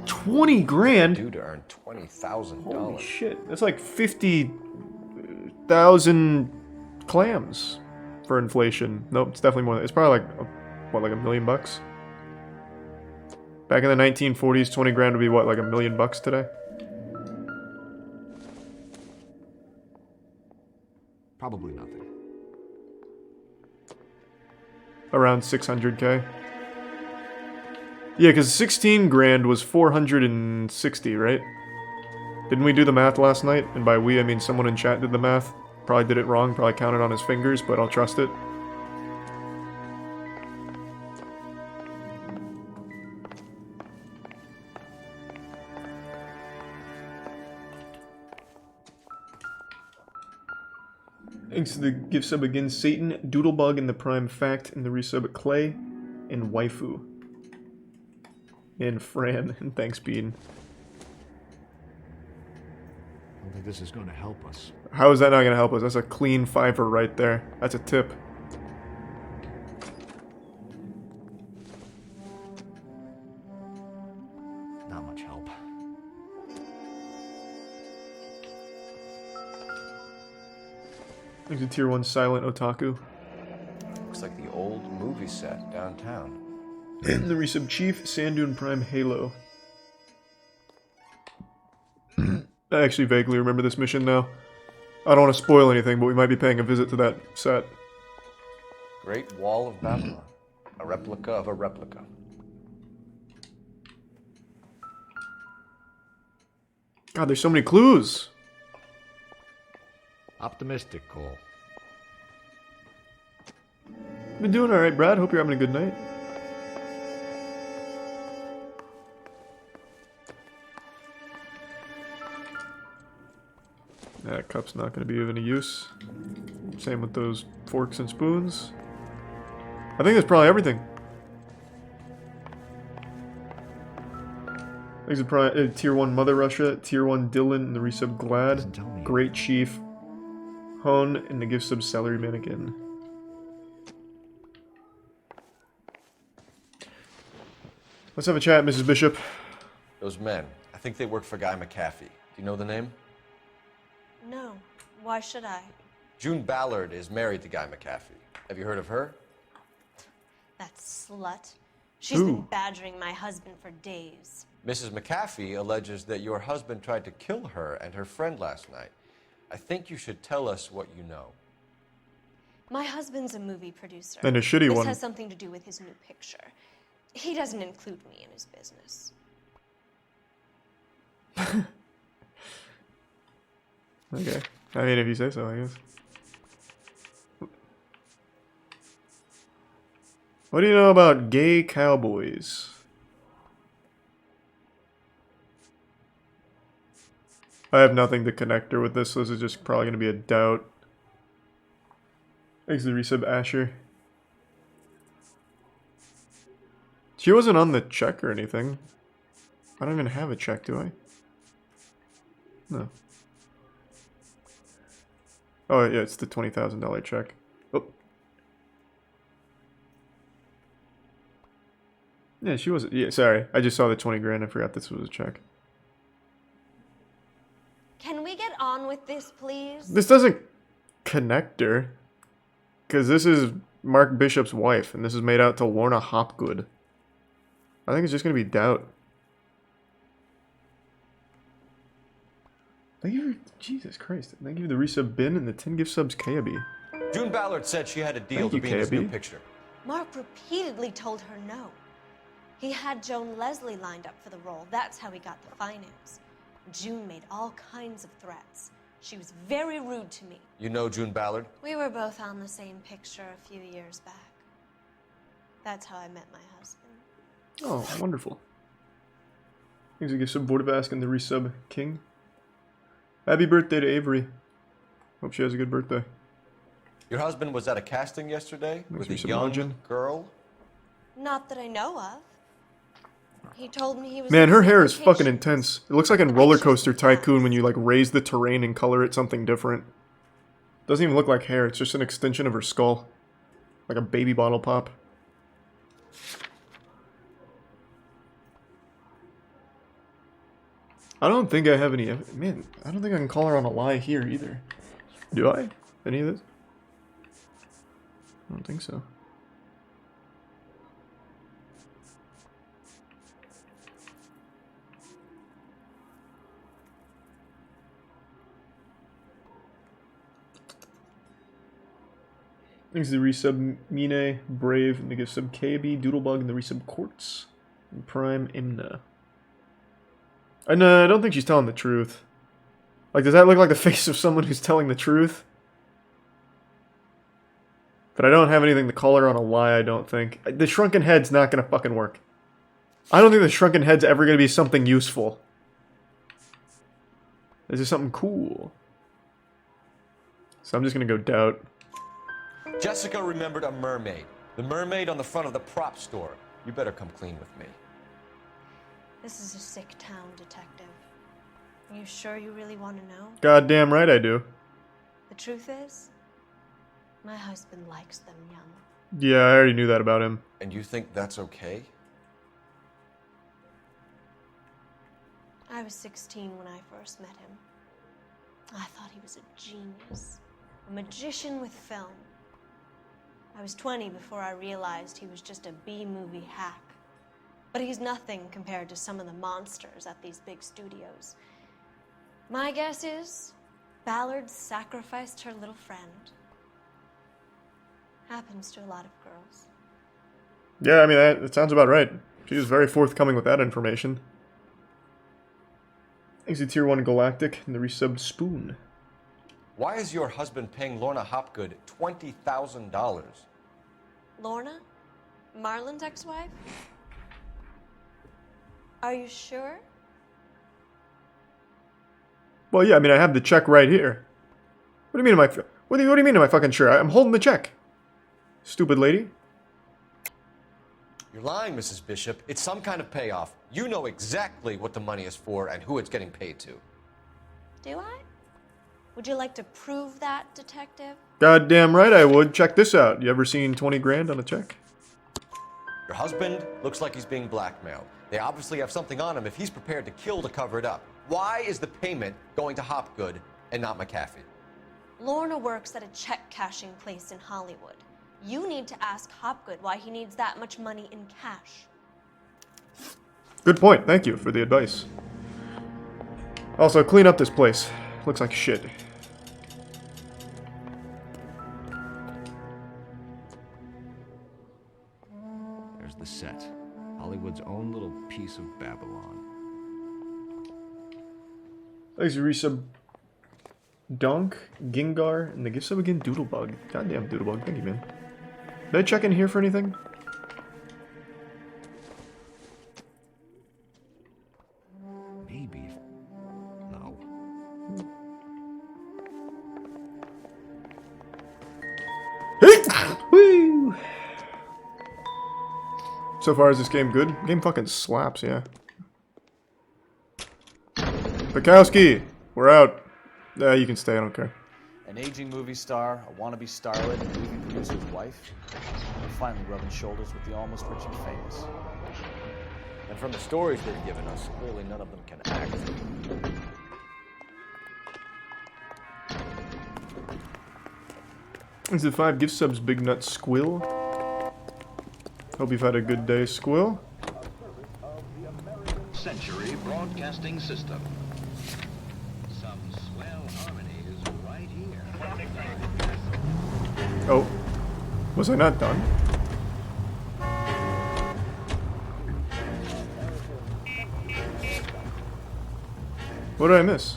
$20 grand? Due to earn $20,000. Holy shit. That's like 50,000 clams for inflation. Nope, it's definitely more. It's probably like, what, like $1 million bucks? Back in the 1940s, 20 grand would be what, like $1 million bucks today? Probably nothing. Around 600k. Yeah, because 16 grand was 460, right? Didn't we do the math last night? And by we, I mean someone in chat did the math. Probably did it wrong, probably counted on his fingers, but I'll trust it. Thanks to the gift sub again, Satan, Doodlebug, and the Prime Fact, and the resub Clay, and Waifu. And Fran, and thanks, Bean. I don't think this is going to help us. How is that not going to help us? That's a clean $5 right there. That's a tip. Not much help. There's a tier 1 silent otaku. Looks like the old movie set downtown. And the resub Chief, Sand Dune Prime Halo. I actually vaguely remember this mission now. I don't want to spoil anything, but we might be paying a visit to that set. Great Wall of Babylon. A replica of a replica. God, there's so many clues. Optimistic, Cole. Been doing alright, Brad. Hope you're having a good night. That cup's not going to be of any use. Same with those forks and spoons. I think that's probably everything. These are probably Tier 1 Mother Russia, Tier 1 Dylan, and the resub Glad, Great Chief, Hone, and the gift sub Celery Mannequin. Let's have a chat, Mrs. Bishop. Those men, I think they work for Guy McAfee. Do you know the name? No. Why should I? June Ballard is married to Guy McAfee. Have you heard of her? That slut. She's Ooh. been badgering my husband for days. Mrs. McAfee alleges that your husband tried to kill her and her friend last night. I think you should tell us what you know. My husband's a movie producer. And a shitty this one. This has something to do with his new picture. He doesn't include me in his business. Okay. I mean, if you say so, I guess. What do you know about gay cowboys? I have nothing to connect her with this, so this is just probably going to be a doubt. Thanks to the resub, Asher. She wasn't on the check or anything. I don't even have a check, do I? No. Oh, yeah, it's the $20,000 check. Oh. Yeah, she wasn't. Yeah, sorry. I just saw the 20 grand. I forgot this was a check. Can we get on with this, please? This doesn't connect her. Because this is Mark Bishop's wife, and this is made out to Lorna Hopgood. I think it's just going to be doubt. Thank you for... Jesus Christ. Thank you for the resub bin and the 10 gift subs, KB. June Ballard said she had a deal Thank to you, be in this new KB. picture. Mark repeatedly told her no. He had Joan Leslie lined up for the role. That's how he got the finance. June made all kinds of threats. She was very rude to me. You know June Ballard? We were both on the same picture a few years back. That's how I met my husband. Oh, wonderful. Thanks for gift sub, Board of Ask, and the resub, King. Happy birthday to Avery. Hope she has a good birthday. Your husband was at a casting yesterday Thanks with a for young margin. girl? Not that I know of. He told me he was... Man, on her hair is vacation. fucking intense. It looks like in Roller Coaster Tycoon when you like raise the terrain and color it something different. Doesn't even look like hair, it's just an extension of her skull. Like a baby bottle pop. I don't think I have any... Man, I don't think I can call her on a lie here either. Do I? Any of this? I don't think so. Thanks to the resub Mine, Brave, and the gift sub KB, Doodlebug, and the resub Quartz, and Prime Imna. I don't think she's telling the truth. Like, does that look like the face of someone who's telling the truth? But I don't have anything to call her on a lie, I don't think. The shrunken head's not gonna fucking work. I don't think the shrunken head's ever gonna be something useful. This is something cool. So I'm just gonna go doubt. Jessica remembered a mermaid. The mermaid on the front of the prop store. You better come clean with me. This is a sick town, Detective. Are you sure you really want to know? Goddamn right I do. The truth is, my husband likes them young. Yeah, I already knew that about him. And you think that's okay? I was 16 when I first met him. I thought he was a genius, a magician with film. I was 20 before I realized he was just a B-movie hack. But he's nothing compared to some of the monsters at these big studios. My guess is Ballard sacrificed her little friend. Happens to a lot of girls. Yeah, I mean, that sounds about right. She was very forthcoming with that information. Thanks to Tier 1 Galactic and the resubbed Spoon. Why is your husband paying Lorna Hopgood $20,000? Lorna? Marlon's ex-wife? Are you sure? Well, yeah, I mean, I have the check right here. What do you mean, what do you mean, am I fucking sure? I'm holding the check. Stupid lady. You're lying, Mrs. Bishop. It's some kind of payoff. You know exactly what the money is for and who it's getting paid to. Do I? Would you like to prove that, Detective? Goddamn right I would. Check this out. You ever seen 20 grand on a check? Your husband looks like he's being blackmailed. They obviously have something on him if he's prepared to kill to cover it up. Why is the payment going to Hopgood and not McAfee? Lorna works at a check cashing place in Hollywood. You need to ask Hopgood why he needs that much money in cash. Good point. Thank you for the advice. Also, clean up this place. Looks like shit. There's the set. Hollywood's own little piece of Babylon. Thanks for resub Donk, Gengar, and the gift sub again, Doodlebug. Goddamn Doodlebug, thank you, man. Did I check in here for anything? Maybe. No. Woo! So far, is this game good? Game fucking slaps, yeah. Bukowski, we're out. You can stay, I don't care. An aging movie star, a wannabe starlet, and movie producer's wife. We're finally rubbing shoulders with the almost rich and famous. And from the stories they've given us, clearly none of them can act. Is it 5 gift subs, Big Nut Squill? Hope you've had a good day, Squill. Century Broadcasting System. Some swell harmonies right here. Oh. Was I not done? What did I miss?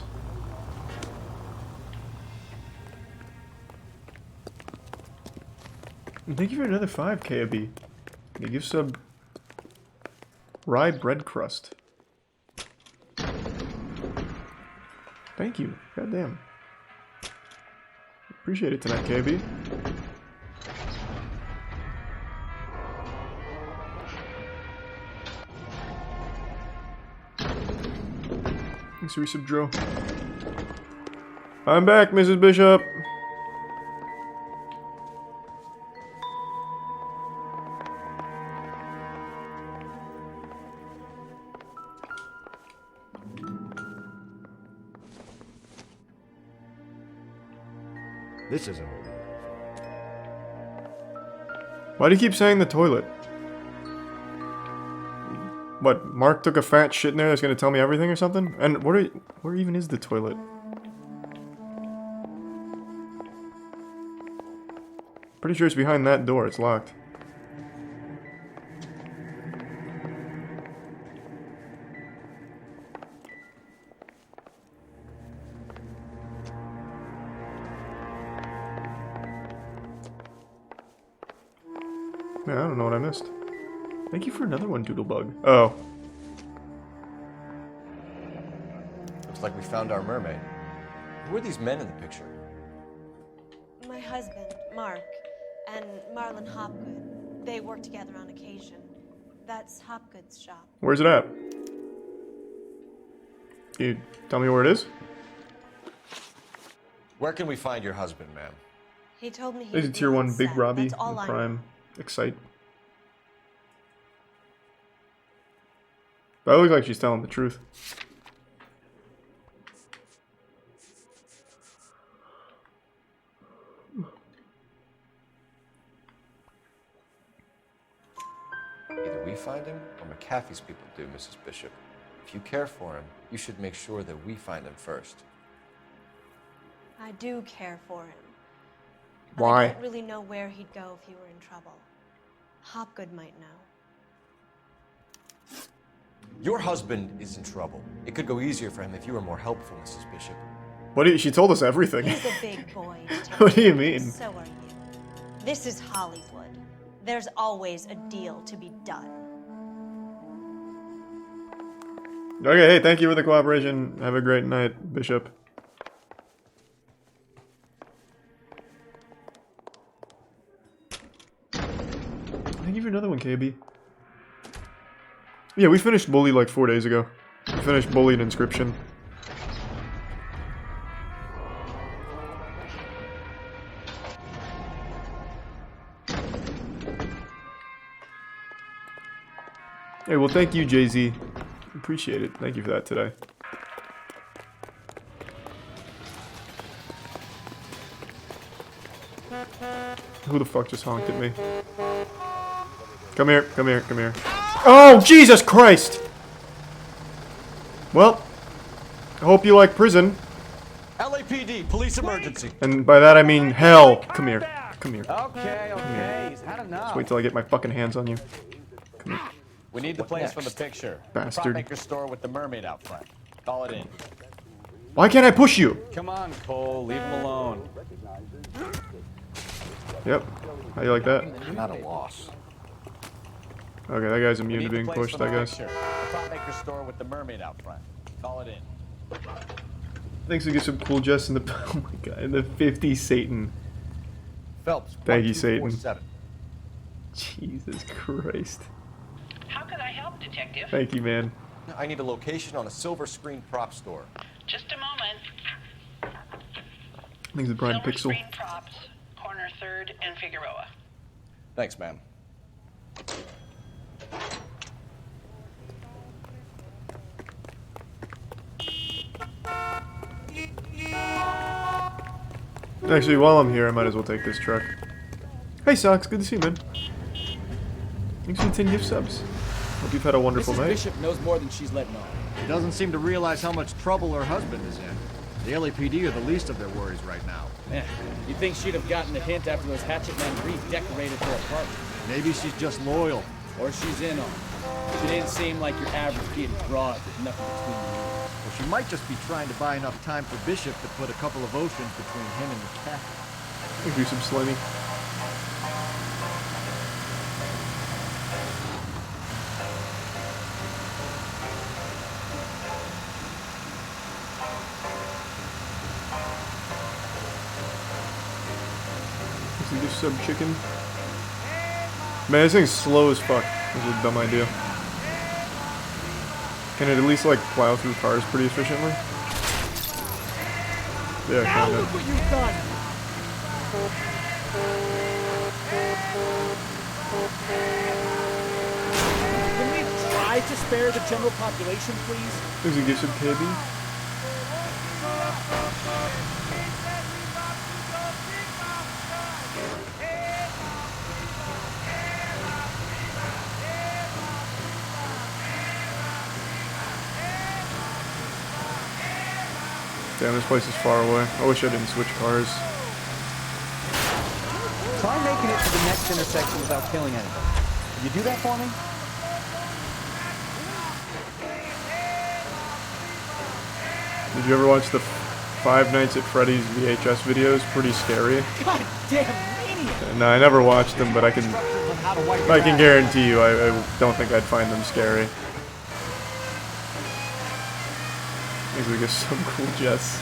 Thank you for another 5, KAB. The gift sub rye bread crust. Thank you. Goddamn. Appreciate it tonight, KB. Thanks for resub, Dro. I'm back, Mrs. Bishop. This is a movie. Why do you keep saying the toilet? What, Mark took a fat shit in there that's gonna tell me everything or something? And where even is the toilet? Pretty sure it's behind that door, it's locked. Yeah, I don't know what I missed. Thank you for another one, Doodlebug. Oh. Looks like we found our mermaid. Who are these men in the picture? My husband, Mark, and Marlon Hopgood. They work together on occasion. That's Hopgood's shop. Where's it at? Can you tell me where it is? Where can we find your husband, ma'am? He told me he There's a would be tier 1 on Big set. Robbie That's all and I Prime know. Excite. That looks like she's telling the truth. Either we find him or McAfee's people do, Mrs. Bishop. If you care for him, you should make sure that we find him first. I do care for him. But Why? I don't really know where he'd go if he were in trouble. Hopgood might know. Your husband is in trouble. It could go easier for him if you were more helpful, Mrs. Bishop. What do you, she told us everything. He's a big boy. What do you mean? So are you. This is Hollywood. There's always a deal to be done. Okay, hey, thank you for the cooperation. Have a great night, Bishop. Thank you for another one, KB. Yeah, we finished Bully like 4 days ago. We finished Bully and Inscription. Hey, well, thank you, Jay-Z. Appreciate it. Thank you for that today. Who the fuck just honked at me? Come here, come here, come here. Oh, Jesus Christ! Well, I hope you like prison. LAPD, police emergency. And by that I mean hell. Come here. Come here. Okay, okay. he's had enough. Just wait till I get my fucking hands on you. Come here. We need the place for the picture. Bastard. The prop maker store with the mermaid out front. Call it in. Why can't I push you? Come on, Cole. Leave him alone. Yep. How you like that? I'm at a loss. Okay, that guy's We immune need to the being place pushed, for I the guess. picture. The prop maker store with the mermaid out front. Call it in. Thanks to get some cool Jess in the oh my god, in the 50 Satan. Phelps. Thank you, Satan. 1247. Jesus Christ. How can I help, Detective? Thank you, man. I need a location on a silver screen prop store. Just a moment. Thanks to Brian Silver Pixel. Screen Props, corner 3rd and Figueroa. Thanks, ma'am. Actually, while I'm here, I might as well take this truck. Hey, Socks. Good to see you, man. Thanks for the 10 gift subs. Hope you've had a wonderful Mrs. night. Bishop knows more than she's letting on. She doesn't seem to realize how much trouble her husband is in. The LAPD are the least of their worries right now. Yeah, you'd think she'd have gotten the hint after those hatchet men redecorated her apartment. Maybe she's just loyal. Or she's in on it. She didn't seem like your average bearded broad with nothing between the ears. Well, she might just be trying to buy enough time for Bishop to put a couple of oceans between him and the cat. Do some slimmy. Do some chicken. Man, this thing's slow as fuck. This is a dumb idea. Can it at least like plow through cars pretty efficiently? Yeah, Now kinda. look what you've done! Can we try to spare the general population, please? There's a gift of KB. Damn, this place is far away. I wish I didn't switch cars. Try making it to the next intersection without killing anyone. Can you do that for me? Did you ever watch the Five Nights at Freddy's VHS videos? Pretty scary. God damn maniac! No, I never watched them, but I can guarantee you I don't think I'd find them scary. Maybe we get some cool jets.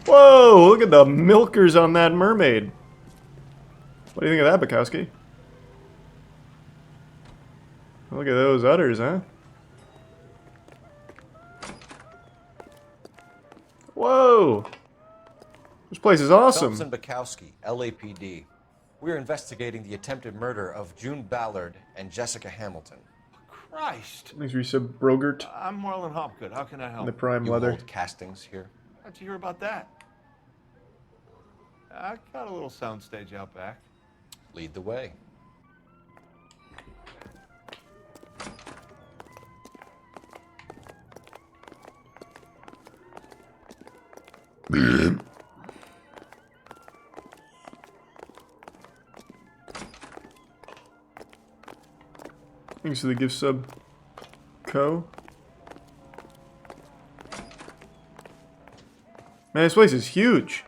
Whoa! Look at the milkers on that mermaid. What do you think of that, Bukowski? Look at those udders, huh? Whoa! This place is awesome. Phelps and Bukowski, LAPD. We're investigating the attempted murder of June Ballard and Jessica Hamilton. Christ. Thanks for you said Brogert. I'm Marlon Hopgood. How can I help? The prime You leather. hold castings here. How'd you hear about that? I got a little soundstage out back. Lead the way. Thanks to the gift sub. Co. Man, this place is huge.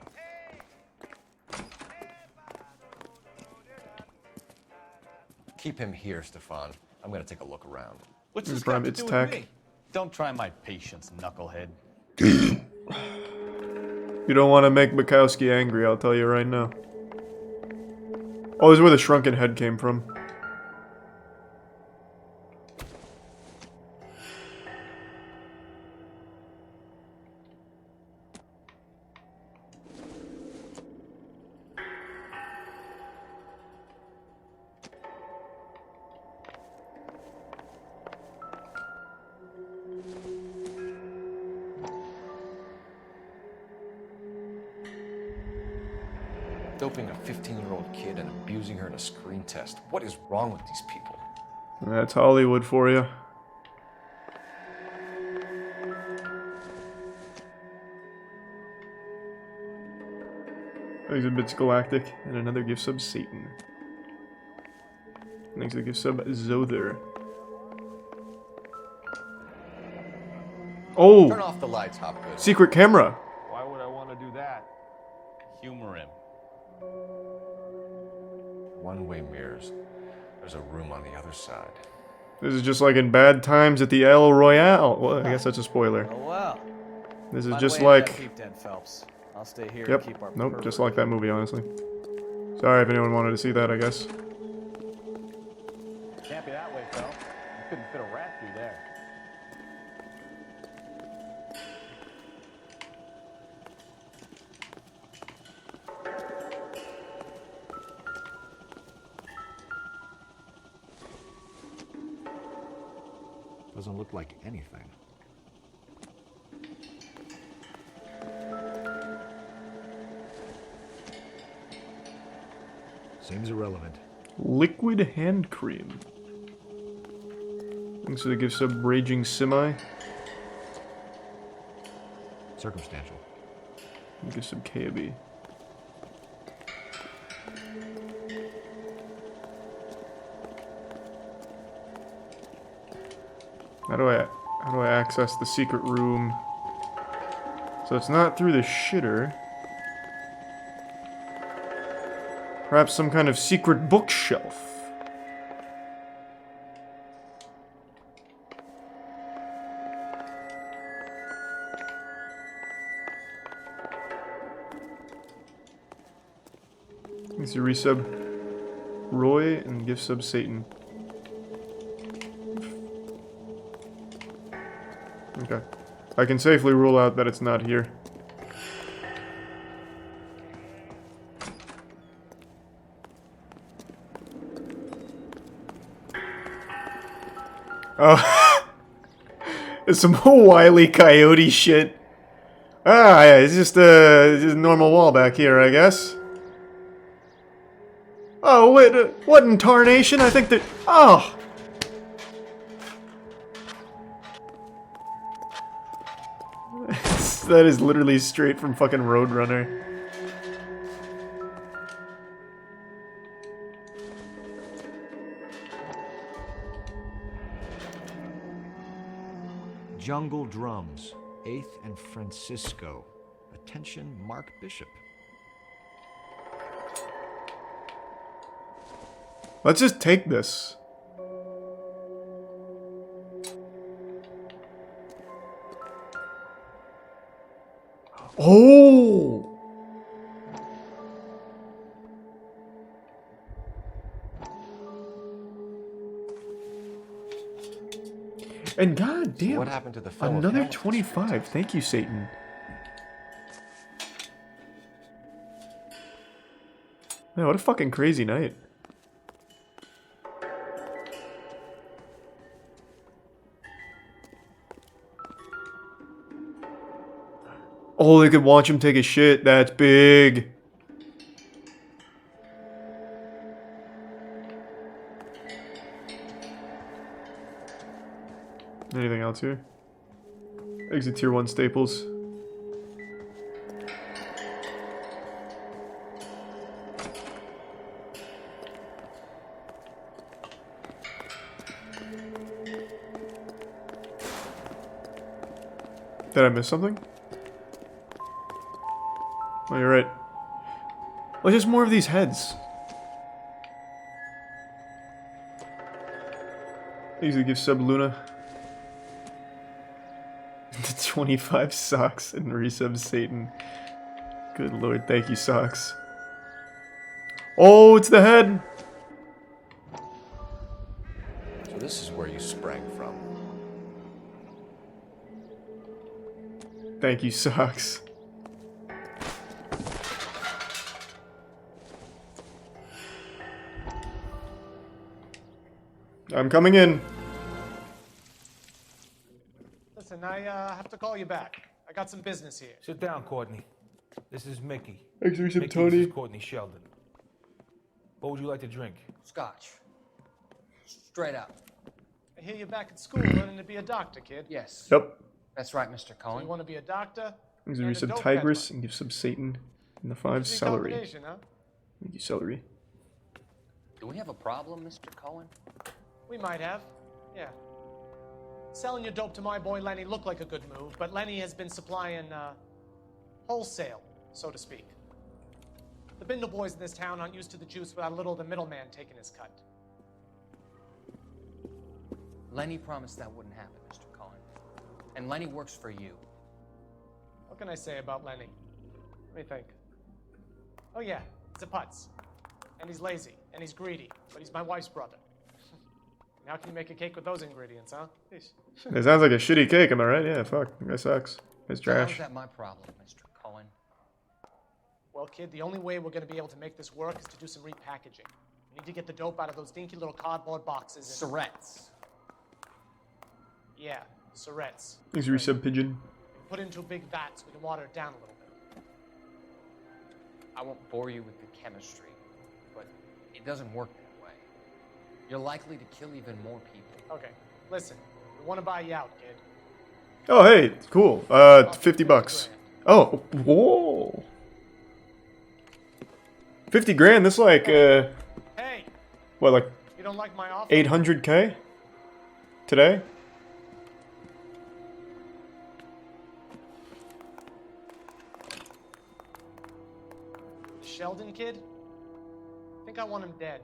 Keep him here, Stefan. I'm gonna take a look around. What's This this is prime, got to it's do tech. with me? Don't try my patience, knucklehead. You don't want to make Bukowski angry, I'll tell you right now. Oh, this is where the shrunken head came from. Doping a 15-year-old kid and abusing her in a screen test. What is wrong with these people? That's Hollywood for you. Exhibits Galactic and another gift sub Satan. Thanks to the gift sub Zother. Oh! Turn off the lights, Hopgood. Secret camera! Why would I want to do that? Humor him. One-way mirrors. There's a room on the other side. This is just like in Bad Times at the El Royale. Well, I guess that's a spoiler. Oh, wow. This is Find a just way into that like... peep den, Phelps. I'll stay here and Yep. keep our Nope, just pervert like that movie, honestly. Sorry if anyone wanted to see that, I guess. Can't be that way, Phil. You couldn't fit a rat through there. Doesn't look like anything. Seems irrelevant. Liquid hand cream. Thanks to the gift sub Raging Semi. Circumstantial. Gift sub KAB. How do I access the secret room? So it's not through the shitter. Perhaps some kind of secret bookshelf. Thanks to resub Roy and gift sub Satan. Okay. I can safely rule out that it's not here. Oh. It's some Wile E. Coyote shit. Ah, yeah, it's just a normal wall back here, I guess. Oh, wait, what in tarnation? I think that... Oh! That is literally straight from fucking Roadrunner. Jungle Drums, 8th and Francisco. Attention, Mark Bishop. Let's just take this. Oh! And goddamn, What happened to the film of another Hamilton? 25. Thank you, Satan. Man, what a fucking crazy night. Oh, they could watch him take a shit. That's big. Anything else here? Exit tier 1 staples. Did I miss something? Oh, you're right. Well, just more of these heads. Easily give sub Luna. The 25 socks and resub Satan. Good lord, thank you, socks. Oh, it's the head! So this is where you sprang from. Thank you, socks. I'm coming in. Listen, I have to call you back. I got some business here. Sit down, Courtney. This is Mickey. Thanks for some Mickey, Tony. This is Courtney Sheldon. What would you like to drink? Scotch. Straight up. I hear you're back at school learning to be a doctor, kid. Yes. Yep. That's right, Mr. So Cohen. you want to be a doctor? Thanks and for a sub dope Tigress and give sub Satan and the 5 Interesting celery. combination, huh? Thank you, celery. Do we have a problem, Mr. Cohen? We might have. Yeah. Selling your dope to my boy Lenny looked like a good move, but Lenny has been supplying, wholesale, so to speak. The Bindle boys in this town aren't used to the juice without a little of the middleman taking his cut. Lenny promised that wouldn't happen, Mr. Cohen. And Lenny works for you. What can I say about Lenny? Let me think. Oh yeah, he's a putz. And he's lazy, and he's greedy, but he's my wife's brother. And how can you make a cake with those ingredients, huh? Jeez. It sounds like a shitty cake, am I right? Yeah, fuck. That guy sucks. It's So how's trash. that my problem, Mr. Cohen? Well, kid, the only way we're going to be able to make this work is to do some repackaging. We need to get the dope out of those dinky little cardboard boxes and... Surrettes. Yeah, Surrettes. Thanks for sub Pigeon. Put it into a big vat so we can water it down a little bit. I won't bore you with the chemistry, but it doesn't work that way. You're likely to kill even more people. Okay, listen. We want to buy you out, kid. Oh, hey, cool. 50 bucks. Oh, whoa. 50 grand, that's like, Hey! what, like You don't like my offer? 800K? Today? The Sheldon kid? I think I want him dead.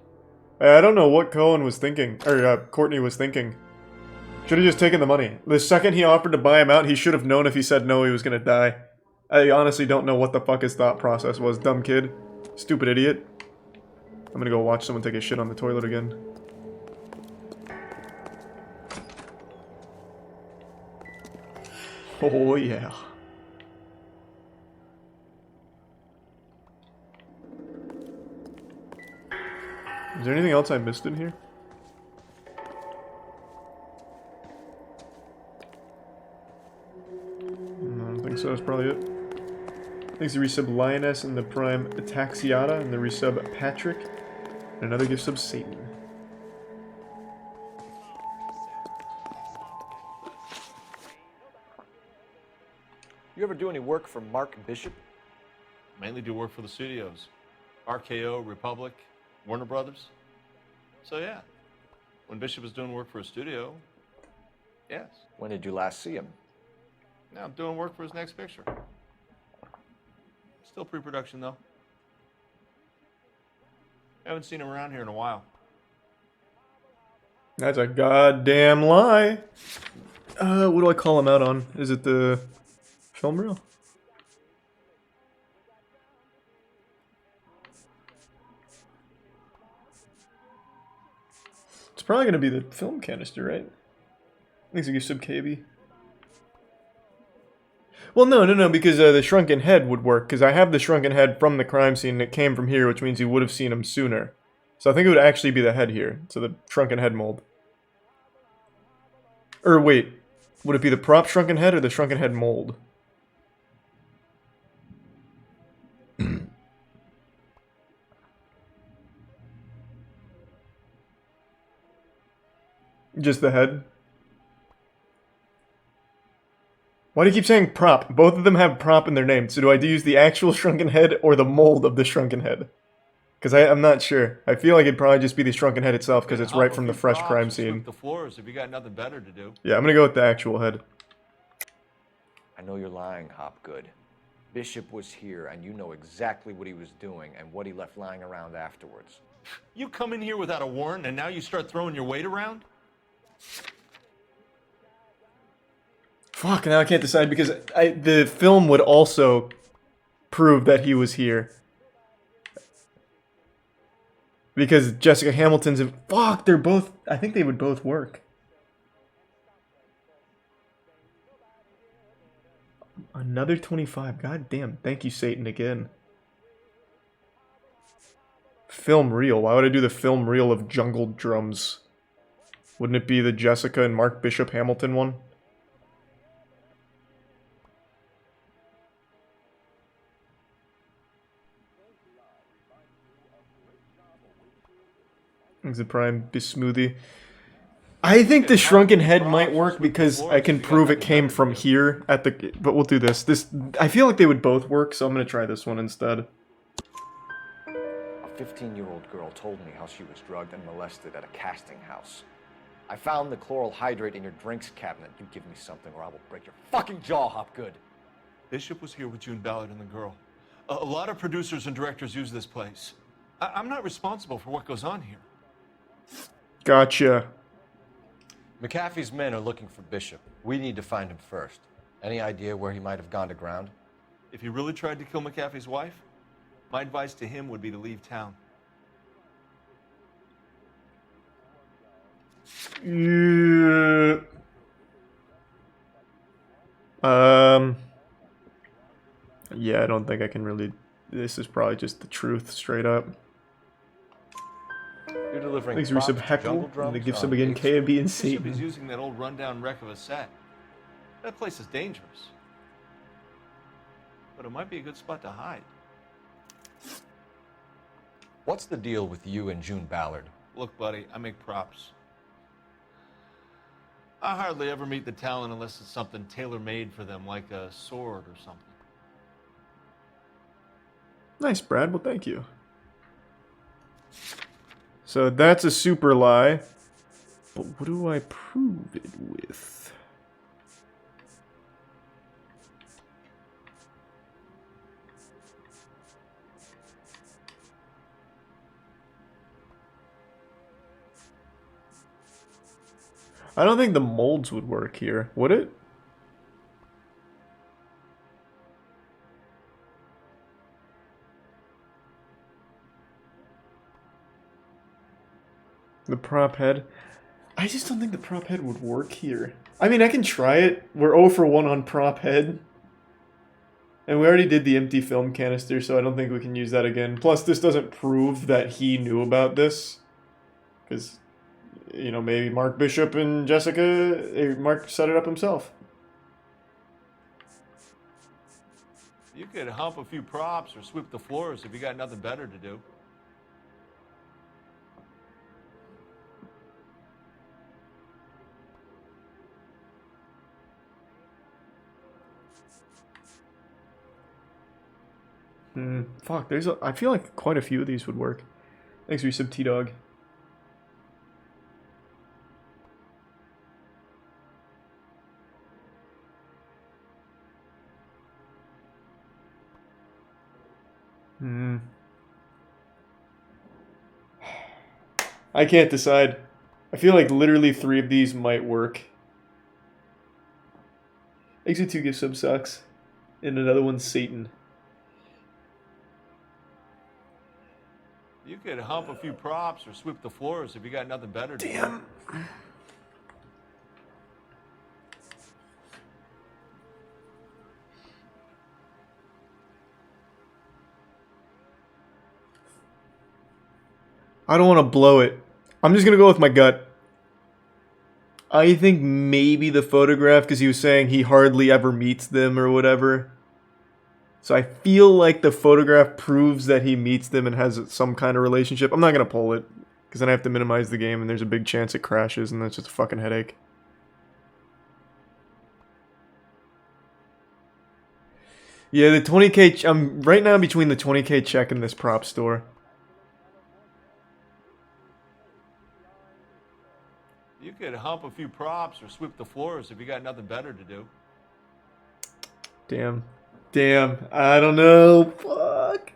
I don't know what Cohen was thinking, or Courtney was thinking. Should have just taken the money. The second he offered to buy him out, he should have known if he said no he was gonna die. I honestly don't know what the fuck his thought process was, dumb kid. Stupid idiot. I'm gonna go watch someone take a shit on the toilet again. Oh yeah. Is there anything else I missed in here? No, I don't think so. That's probably it. Thanks to resub Lioness and the Prime Ataxiata and the resub Patrick. And another gift sub Satan. You ever do any work for Mark Bishop? Mainly do work for the studios. RKO, Republic, Warner Brothers. So yeah, when Bishop was doing work for a studio, yes. When did you last see him? Now I'm doing work for his next picture. Still pre-production though. Haven't seen him around here in a while. That's a goddamn lie. What do I call him out on? Is it the film reel? It's probably gonna be the film canister, right? Thanks to you, sub KB. Well, no, because the shrunken head would work, because I have the shrunken head from the crime scene, and it came from here, which means you would have seen him sooner. So I think it would actually be the head here, so the shrunken head mold. Or wait, would it be the prop shrunken head or the shrunken head mold? Just the head? Why do you keep saying prop? Both of them have prop in their name. So do I use the actual shrunken head or the mold of the shrunken head? Because I'm not sure. I feel like it'd probably just be the shrunken head itself because it's right from the fresh crime scene. The floors if you got nothing better to do. Yeah, I'm gonna go with the actual head. I know you're lying, Hopgood. Bishop was here, and you know exactly what he was doing and what he left lying around afterwards. You come in here without a warrant, and now you start throwing your weight around? Fuck, now I can't decide because the film would also prove that he was here. Because Jessica Hamilton's... Fuck, they're both... I think they would both work. Another 25. God damn. Thank you, Satan, again. Film reel. Why would I do the film reel of Jungle Drums? Wouldn't it be the Jessica and Mark Bishop Hamilton one? The prime smoothie. I think the shrunken head might work because I can prove it came from here at the. But we'll do this. I feel like they would both work, so I'm gonna try this one instead. A 15-year-old girl told me how she was drugged and molested at a casting house. I found the chloral hydrate in your drinks cabinet. You give me something or I will break your fucking jaw, Hopgood. Bishop was here with June Ballard and the girl. A lot of producers and directors use this place. I'm not responsible for what goes on here. Gotcha. McAfee's men are looking for Bishop. We need to find him first. Any idea where he might have gone to ground? If he really tried to kill McAfee's wife, my advice to him would be to leave town. Yeah, I don't think I can really... This is probably just the truth, straight up. You're delivering Thanks for some heckle, and the gifts up again, KMB and Satan. Bishop is using that old rundown wreck of a set. That place is dangerous. But it might be a good spot to hide. What's the deal with you and June Ballard? Look, buddy, I make props. I hardly ever meet the talent unless it's something tailor-made for them, like a sword or something. Nice, Brad. Well, thank you. So that's a super lie. But what do I prove it with? I don't think the molds would work here, would it? The prop head. I just don't think the prop head would work here. I mean, I can try it. We're 0 for 1 on prop head. And we already did the empty film canister, so I don't think we can use that again. Plus, this doesn't prove that he knew about this. Because, you know, maybe Mark Bishop and Jessica, Mark set it up himself. You could hump a few props or sweep the floors if you got nothing better to do. Fuck, I feel like quite a few of these would work. Thanks for your sub, T-Dog. I can't decide. I feel like literally 3 of these might work. Exit 2 gift sub sucks. And another one's Satan. You could hump a few props or sweep the floors if you got nothing better to do. I don't want to blow it. I'm just going to go with my gut. I think maybe the photograph, because he was saying he hardly ever meets them or whatever. So I feel like the photograph proves that he meets them and has some kind of relationship. I'm not going to pull it, because then I have to minimize the game, and there's a big chance it crashes, and that's just a fucking headache. Yeah, the 20K. I'm right now between the 20K check and this prop store. You could hump a few props or sweep the floors if you got nothing better to do. Damn. I don't know. Fuck.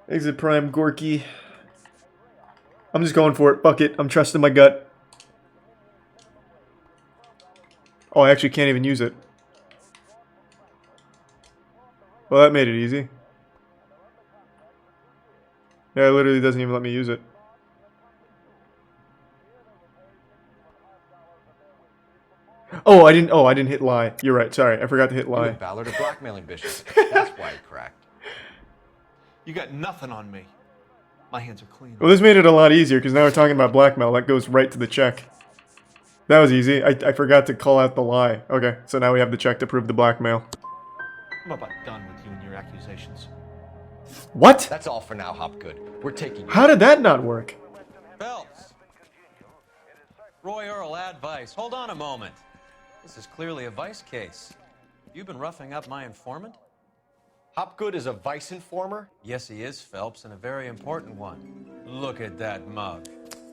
Exit Prime Gorky. I'm just going for it. Fuck it. I'm trusting my gut. Oh, I actually can't even use it. Well, that made it easy. Yeah, it literally doesn't even let me use it. Oh, I didn't hit lie. You're right. Sorry, I forgot to hit You lie. and Ballard are blackmailing Bishop. That's why he cracked. You got nothing on me. My hands are clean. Well, this made it a lot easier because now we're talking about blackmail. That goes right to the check. That was easy. I forgot to call out the lie. Okay, so now we have the check to prove the blackmail. I'm about done with you and your accusations. What? That's all for now, Hopgood. We're taking you. How did that not work? Phelps. Roy Earl, advice. Hold on a moment. This is clearly a vice case. You've been roughing up my informant? Hopgood is a vice informer? Yes, he is, Phelps, and a very important one. Look at that mug.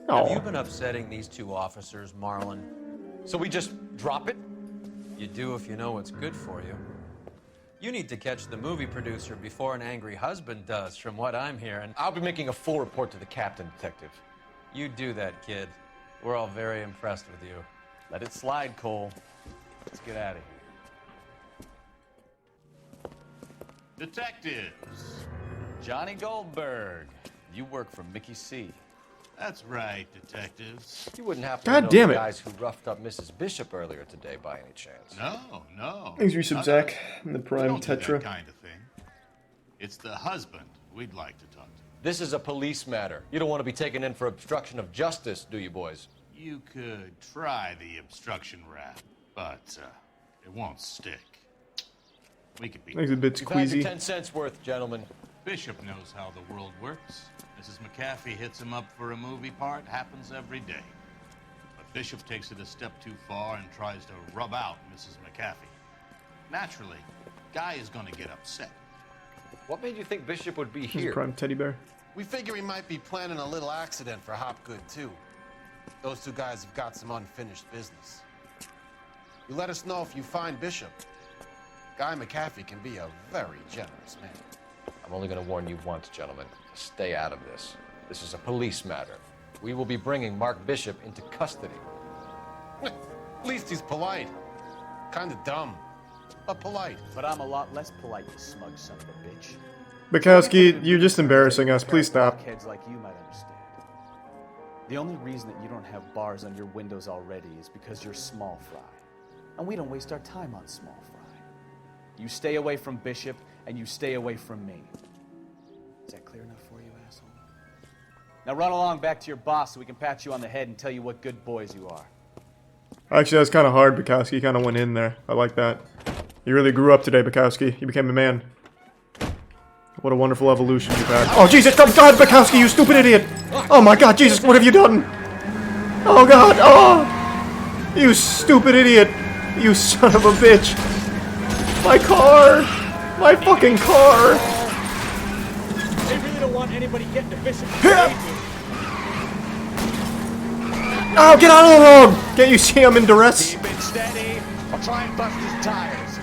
Oh. Have you been upsetting these two officers, Marlon? So we just drop it? You do if you know what's good for you. You need to catch the movie producer before an angry husband does, from what I'm hearing. I'll be making a full report to the captain, Detective. You do that, kid. We're all very impressed with you. Let it slide, Cole. Let's get out of here. Detectives. Johnny Goldberg. You work for Mickey C. That's right, detectives. You wouldn't happen God to know damn the it. guys who roughed up Mrs. Bishop earlier today by any chance? No. Thanks, Resub Zach. And the We Prime don't do Tetra. that kind of thing. It's the husband we'd like to talk to. This is a police matter. You don't want to be taken in for obstruction of justice, do you, boys? You could try the obstruction rap, but it won't stick. We could be. Thanks a bit You've had your squeezy. 10 cents worth, gentlemen. Bishop knows how the world works. Mrs. McAfee hits him up for a movie part. Happens every day. But Bishop takes it a step too far and tries to rub out Mrs. McAfee. Naturally, Guy is going to get upset. What made you think Bishop would be This is here? Prime Teddy Bear. We figure he might be planning a little accident for Hopgood, too. Those two guys have got some unfinished business. You let us know if you find Bishop. Guy McAfee can be a very generous man. I'm only going to warn you once, gentlemen. Stay out of this. This is a police matter. We will be bringing Mark Bishop into custody. At least he's polite. Kind of dumb, but polite. But I'm a lot less polite, you smug son of a bitch. Bukowski, you're just embarrassing us. Please stop. Blockheads like you might understand. The only reason that you don't have bars on your windows already is because you're small fry. And we don't waste our time on small fry. You stay away from Bishop, and you stay away from me. Is that clear enough for you, asshole? Now run along back to your boss so we can pat you on the head and tell you what good boys you are. Actually, that's kind of hard. Bukowski kind of went in there. I like that. You really grew up today, Bukowski. You became a man. What a wonderful evolution you've had. Oh, Jesus! Oh, God, Bukowski, you stupid idiot! Oh, my God, Jesus, what have you done? Oh, God! Oh! You stupid idiot! You son of a bitch! My car! My fucking car! They really don't want anybody getting to Bishop. Oh, get out of the road! Can't you see I'm in duress? Keep it steady. I'll try and bust his tires.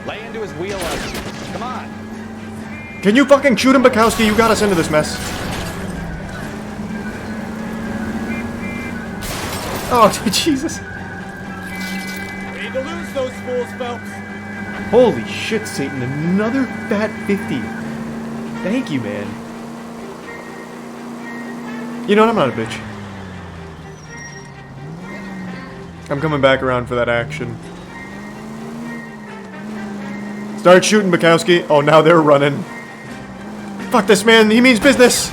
Lay into his wheel arches. Come on. Can you fucking shoot him, Bukowski? You got us into this mess. Oh, Jesus. We need to lose those fools, Phelps. Holy shit, Satan. Another fat 50. Thank you, man. You know what? I'm not a bitch. I'm coming back around for that action. Start shooting, Bukowski. Oh, now they're running. Fuck this man. He means business.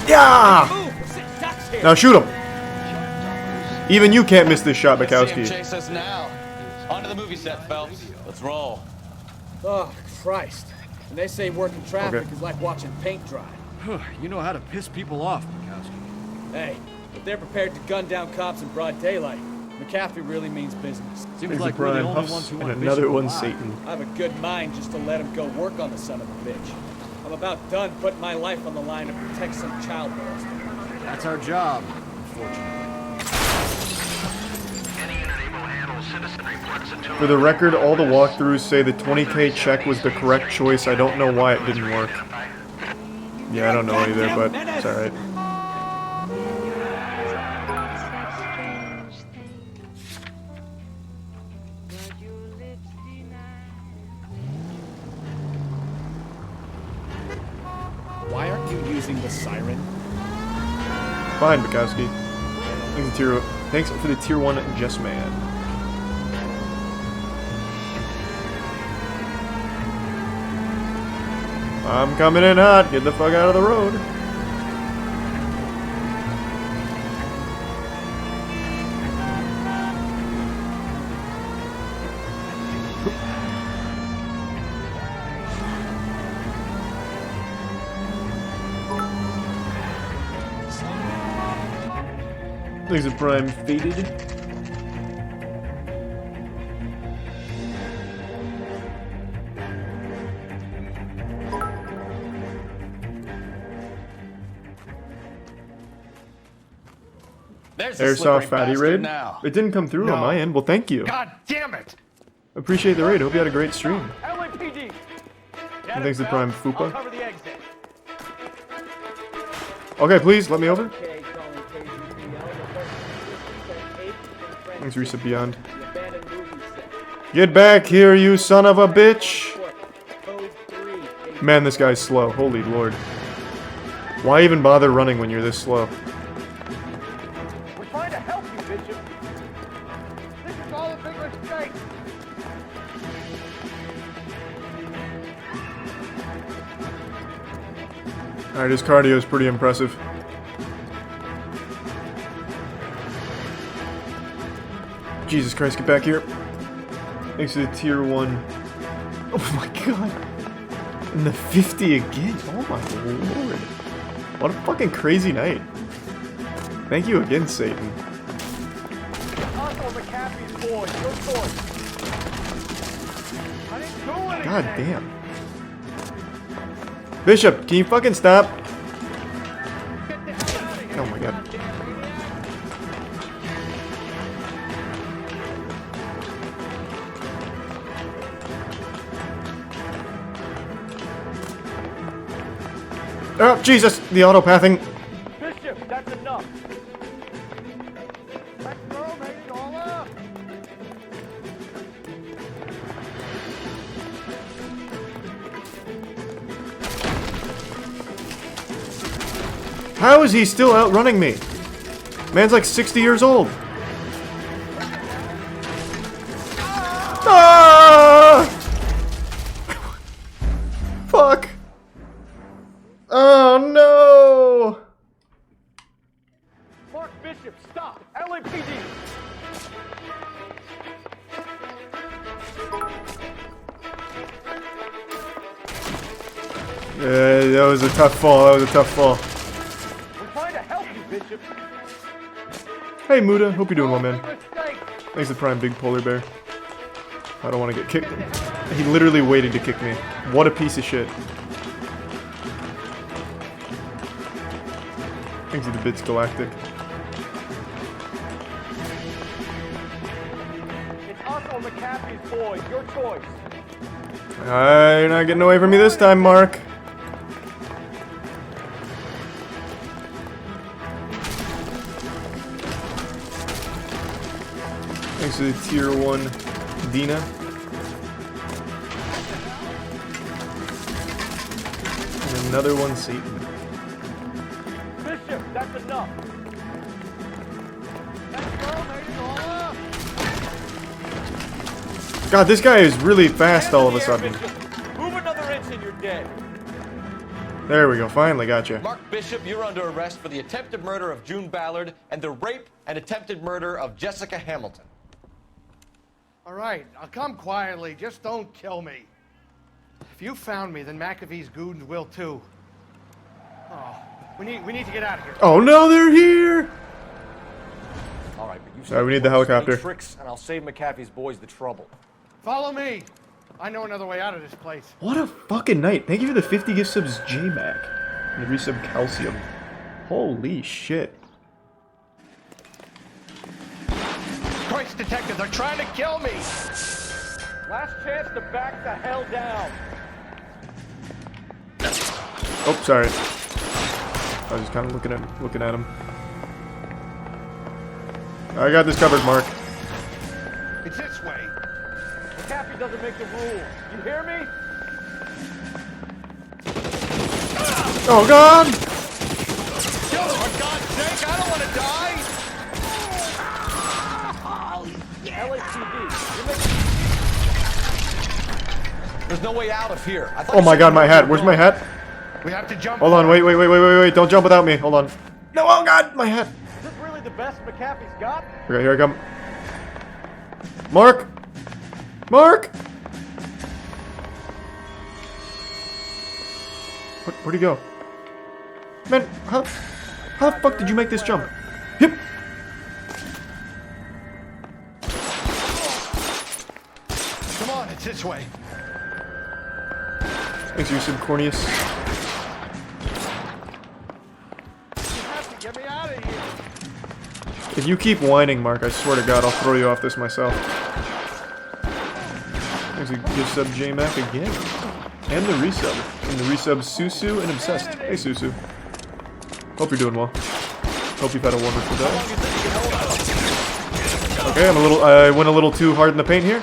Yeah! Now shoot him. Even you can't miss this shot, Bukowski. Chase us now. On to the movie set, Phelps. Let's roll. Oh, Christ. And they say working traffic is like watching paint dry. You know how to piss people off, Bukowski. Hey, if they're prepared to gun down cops in broad daylight, McAfee really means business. Seems like we're the only ones who want and another one, Satan. I have a good mind just to let him go work on the son of a bitch. I'm about done putting my life on the line to protect some child molester. That's our job, unfortunately. For the record, all the walkthroughs say the 20K check was the correct choice. I don't know why it didn't work. Yeah, I don't know either, but it's alright. Why aren't you using the siren? Fine, Bukowski. Thanks for the tier 1 Just Man. I'm coming in hot. Get the fuck out of the road. Thanks to Prime Faded. Airsoft Fatty raid? It didn't come through on my end. Well, thank you. God damn it! Appreciate the raid. Hope you had a great stream. LAPD! And thanks to Prime Fupa. Okay, please, let me over. Thanks, Reset Beyond. Get back here, you son of a bitch! Man, this guy's slow. Holy lord. Why even bother running when you're this slow? We're trying to help you, Bishop. This is all a big mistake. Alright, his cardio is pretty impressive. Jesus Christ, get back here. Thanks to the tier 1. Oh my god. And the 50 again. Oh my lord. What a fucking crazy night. Thank you again, Satan. God damn. Bishop, can you fucking stop? Oh my god. Oh, Jesus! The auto-pathing. Bishop, that's enough. That girl made it all up. How is he still outrunning me? Man's like 60 years old. Ah! Fuck. Oh no! Mark Bishop, stop! LAPD! Yeah, that was a tough fall. That was a tough fall. We're trying to help you, Bishop. Hey Muda, hope you're doing well, man. Thanks to Prime Big Polar Bear. I don't want to get kicked. He literally waited to kick me. What a piece of shit. Thanks to the Bits Galactic. It's us or McAfee's boys. Your choice. You're not getting away from me this time, Mark. Thanks to the tier 1 Dina. And another one, Satan. Bishop, that's enough. That girl made it all up. God, this guy is really fast all of a sudden. Move another inch and you're dead. There we go, finally gotcha. Mark Bishop, you're under arrest for the attempted murder of June Ballard and the rape and attempted murder of Jessica Hamilton. All right, I'll come quietly. Just don't kill me. If you found me, then McAfee's goons will too. Oh, We need to get out of here. Oh no, they're here! All right, but you Alright, we need the helicopter. tricks, and I'll save McAfee's boys the trouble. Follow me. I know another way out of this place. What a fucking night. Thank you for the 50 gift subs, J-Mac. And the resub Calcium. Holy shit. Christ, detective, they're trying to kill me. Last chance to back the hell down. Oh, sorry. I was just kind of looking at him. I got this covered, Mark. It's this way. McAfee doesn't make the rules. You hear me? Oh god! Yo, for God's sake, I don't want to die. LAPD. There's no way out of here. I thought Oh my god, my hat. Where's my hat? We have to jump. Hold on, wait. Don't jump without me. Hold on. No, oh god, my hat. Is this really the best McAfee's got? Okay, here I come. Mark! Mark! Where'd he go? Man, how the fuck did you make this jump? Yep. Come on, it's this way. Thanks, you Cornelius. You have to get me out of here. If you keep whining, Mark, I swear to God, I'll throw you off this myself. There's a gift sub J-Mac again. And the resub. And the resub Susu and Obsessed. Hey, Susu. Hope you're doing well. Hope you've had a wonderful day. Okay, I went a little too hard in the paint here.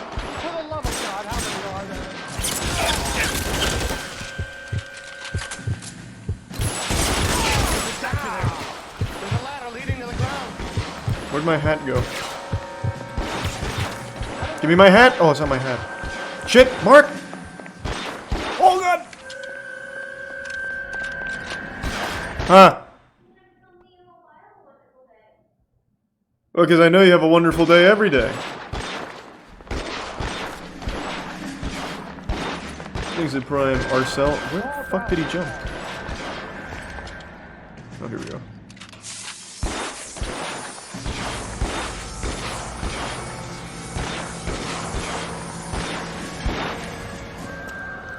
Where'd my hat go? Give me my hat! Oh, it's not my hat. Shit! Mark! Oh god! Huh. Well, because I know you have a wonderful day every day. Things at Prime Arcel. Where the fuck did he jump? Oh, here we go.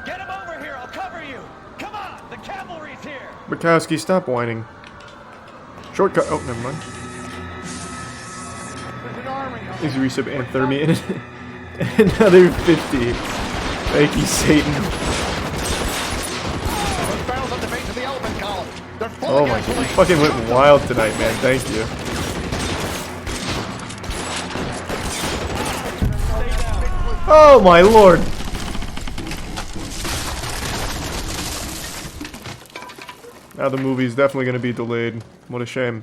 Get him over here, I'll cover you. Come on, the cavalry's here. Bukowski, stop whining. Shortcut. Oh, never mind. Is resub Anthermia in it? Another 50. Thank you, Satan. Those barrels at the base of the elephant column. They're full Oh of my god, you gasoline. fucking went wild tonight, man. Thank you. Oh my lord. Now the movie's definitely gonna be delayed. What a shame.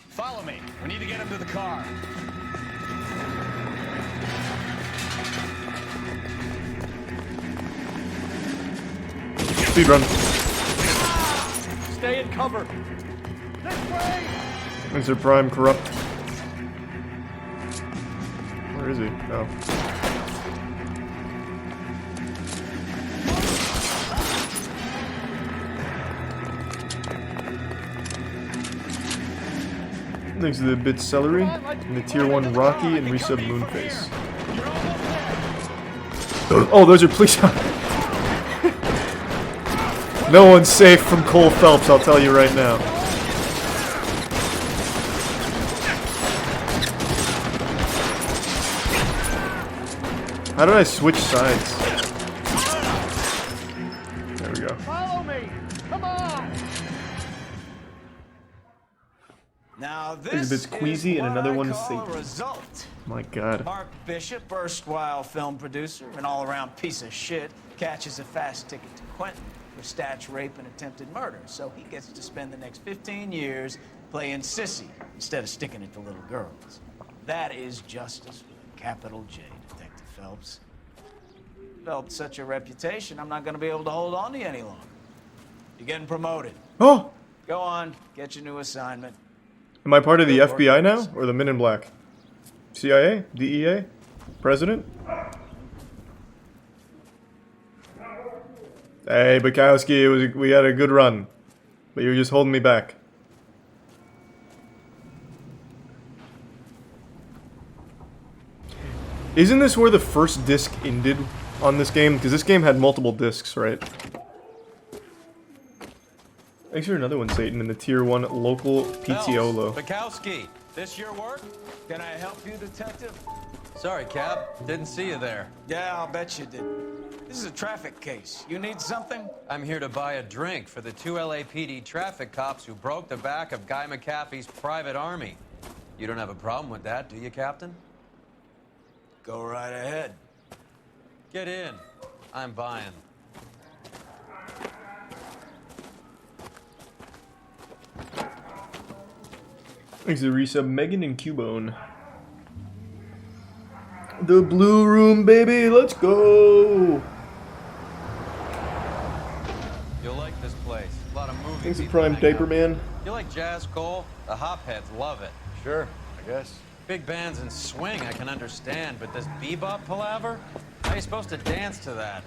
Follow me. We need to get him to the car. Speed run. Stay in cover. This way. Mr. Prime corrupt. Where is he? Oh. Thanks to the bit celery and the tier 1 Rocky and resub Moonface. Oh, those are police. No one's safe from Cole Phelps, I'll tell you right now. How did I switch sides? There we go. Follow me. Come on. Now There's this a bit queasy and another one call Satan. a result. My god. Mark Bishop, erstwhile film producer and all-around piece of shit, catches a fast ticket to Quentin for statch rape and attempted murder, so he gets to spend the next 15 years playing sissy instead of sticking it to little girls. That is justice with a capital J, Detective Phelps. Developed such a reputation, I'm not going to be able to hold on to you any longer. You're getting promoted. Oh! Go on, get your new assignment. Am I part of the FBI now? Or the Men in Black? CIA? DEA? President? Hey, Bukowski, we had a good run. But you're just holding me back. Isn't this where the first disc ended on this game? Because this game had multiple discs, right? Thanks for another one, Satan, in the Tier 1 local PTO low. Bukowski, this your work? Can I help you, Detective? Sorry, Cap. Didn't see you there. Yeah, I'll bet you did. This is a traffic case. You need something? I'm here to buy a drink for the 2 LAPD traffic cops who broke the back of Guy McAfee's private army. You don't have a problem with that, do you, Captain? Go right ahead. Get in. I'm buying. Thanks to resub Megan and Cubone. The Blue Room, baby, let's go! You'll like this place. A lot of movies. Thanks to Prime Diaper Man. You like jazz, Cole? The hopheads love it. Sure, I guess. Big bands and swing I can understand, but this bebop palaver? How are you supposed to dance to that?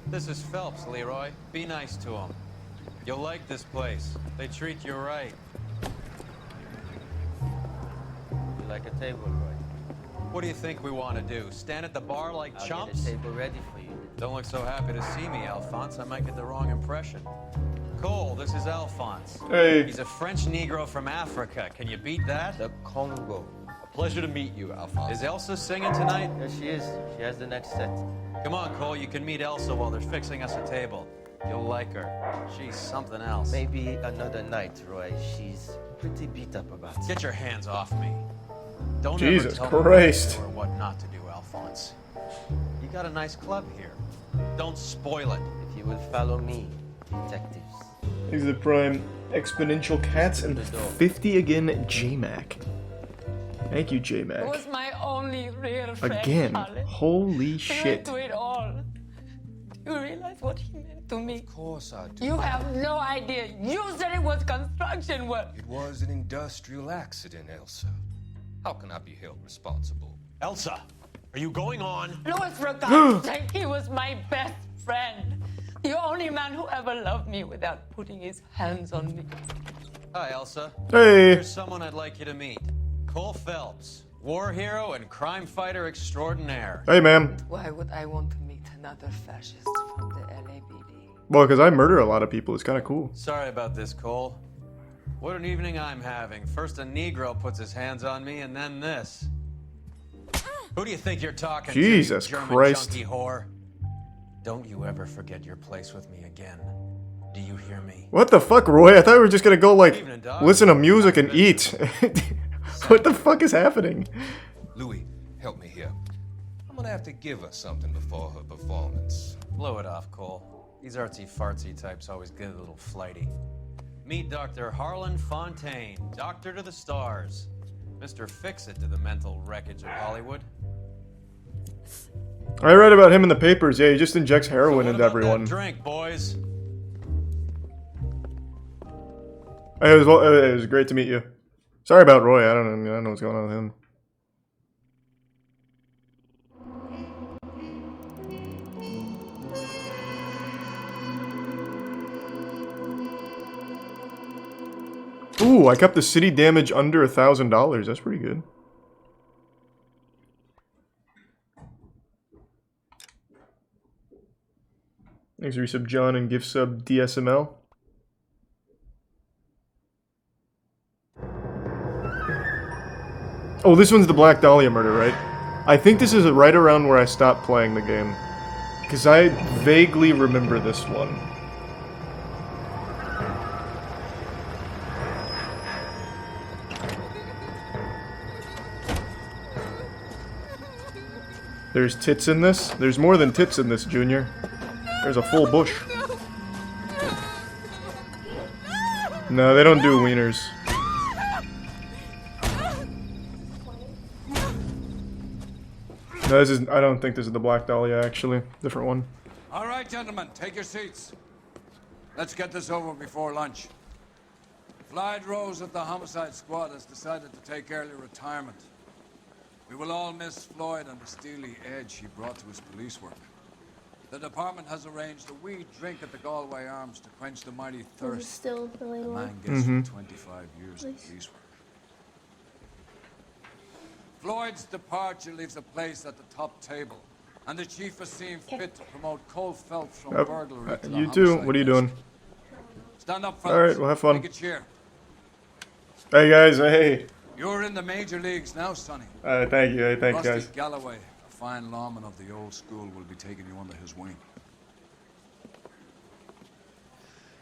This is Phelps, Leroy. Be nice to him. You'll like this place. They treat you right. You like a table, Roy? What do you think we want to do? Stand at the bar like I'll chumps? get a table ready for you. Don't look so happy to see me, Alphonse. I might get the wrong impression. Cole, this is Alphonse. Hey. He's a French Negro from Africa. Can you beat that? The Congo. A pleasure to meet you, Alphonse. Is Elsa singing tonight? Yes, she is. She has the next set. Come on, Cole. You can meet Elsa while they're fixing us a table. You'll like her. She's something else. Maybe another night, Roy. She's pretty beat up about it. Get your hands off me. Don't Jesus ever tell Christ. me what to do or what not to do, Alphonse. You got a nice club here. Don't spoil it. If you will follow me, detectives. Thanks to the Prime Exponential Cats and 50 again, J-Mac. Thank you, It J-Mac. was my only real friend, Again, Charlie. holy He shit. went through it all. Do you realize what he meant to me? Of course I do. You have no idea. You said it was construction work. It was an industrial accident, Elsa. How can I be held responsible? Elsa, are you going on? Louis, for God's sake, he was my best friend. The only man who ever loved me without putting his hands on me. Hi, Elsa. Hey. Here's someone I'd like you to meet. Cole Phelps, war hero and crime fighter extraordinaire. Hey, ma'am. Why would I want to meet another fascist from the LAPD? Well, because I murder a lot of people. It's kind of cool. Sorry about this, Cole. What an evening I'm having. First a Negro puts his hands on me, and then this. Who do you think you're talking Jesus to, you German Christ. junkie whore? Don't you ever forget your place with me again. Do you hear me? What the fuck, Roy? I thought we were just gonna go, like, Evening, dog. listen to music and eat. What the fuck is happening? Louis, help me here. I'm gonna have to give her something before her performance. Blow it off, Cole. These artsy-fartsy types always get a little flighty. Meet Dr. Harlan Fontaine, doctor to the stars. Mr. Fix-It to the mental wreckage of Hollywood. I read about him in the papers. Yeah, he just injects heroin What into about everyone. that drink, boys? Hey, it was great to meet you. Sorry about Roy. I don't know what's going on with him. Ooh, I kept the city damage under $1,000. That's pretty good. Thanks for resub, John, and gift sub DSML. Oh, this one's the Black Dahlia murder, right? I think this is right around where I stopped playing the game. Because I vaguely remember this one. There's tits in this? There's more than tits in this, Junior. There's a full bush. No, they don't do wieners. No, this is. I don't think this is the Black Dahlia, actually. Different one. All right, gentlemen, take your seats. Let's get this over before lunch. Clyde Rose of the Homicide Squad has decided to take early retirement. We will all miss Floyd and the steely edge he brought to his police work. The department has arranged a wee drink at the Galway Arms to quench the mighty thirst. Still really A low. man gets from 25 years of police work. Floyd's departure leaves a place at the top table, and the chief has seen fit to promote Cole Phelps from burglary to the You too. homicide What are you desk. doing? Stand up, All right, fellas. well, have fun. Take a cheer. Hey guys, hey. You're in the major leagues now, Sonny. Thank you, hey, thanks Rusty guys. Galloway, a fine lawman of the old school, will be taking you under his wing.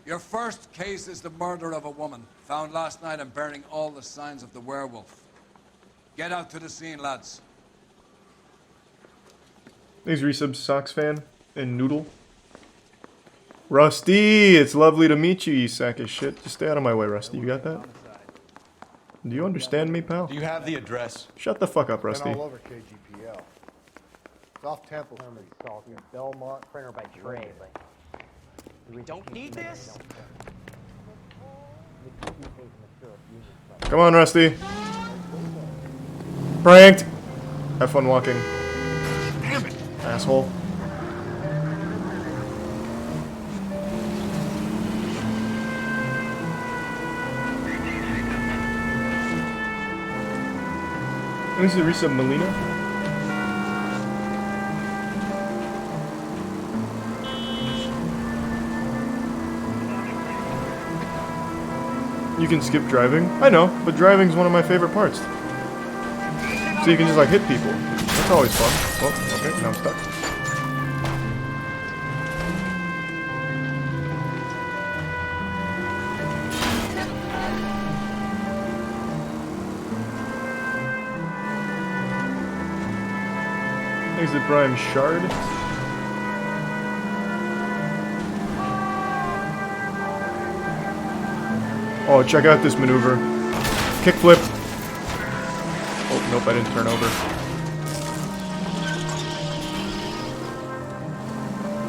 Your first case is the murder of a woman, found last night and bearing all the signs of the werewolf. Get out to the scene, lads. Thanks, Resub Sox fan and Noodle. Rusty, it's lovely to meet you, you sack of shit. Just stay out of my way, Rusty. You got that? Do you understand me, pal? Do you have the address? Shut the fuck up, Rusty. Been all over KGPL. It's off Temple Street. Belmont, printer by trade. We don't need this. Come on, Rusty. Pranked. Have fun walking. Damn it. Asshole. This is Risa Molina. You can skip driving. I know, but driving's one of my favorite parts. So you can just like hit people. That's always fun. Oh, okay, now I'm stuck. Thanks to Brian Shard. Oh, check out this maneuver. Kickflip. Oh, nope, I didn't turn over.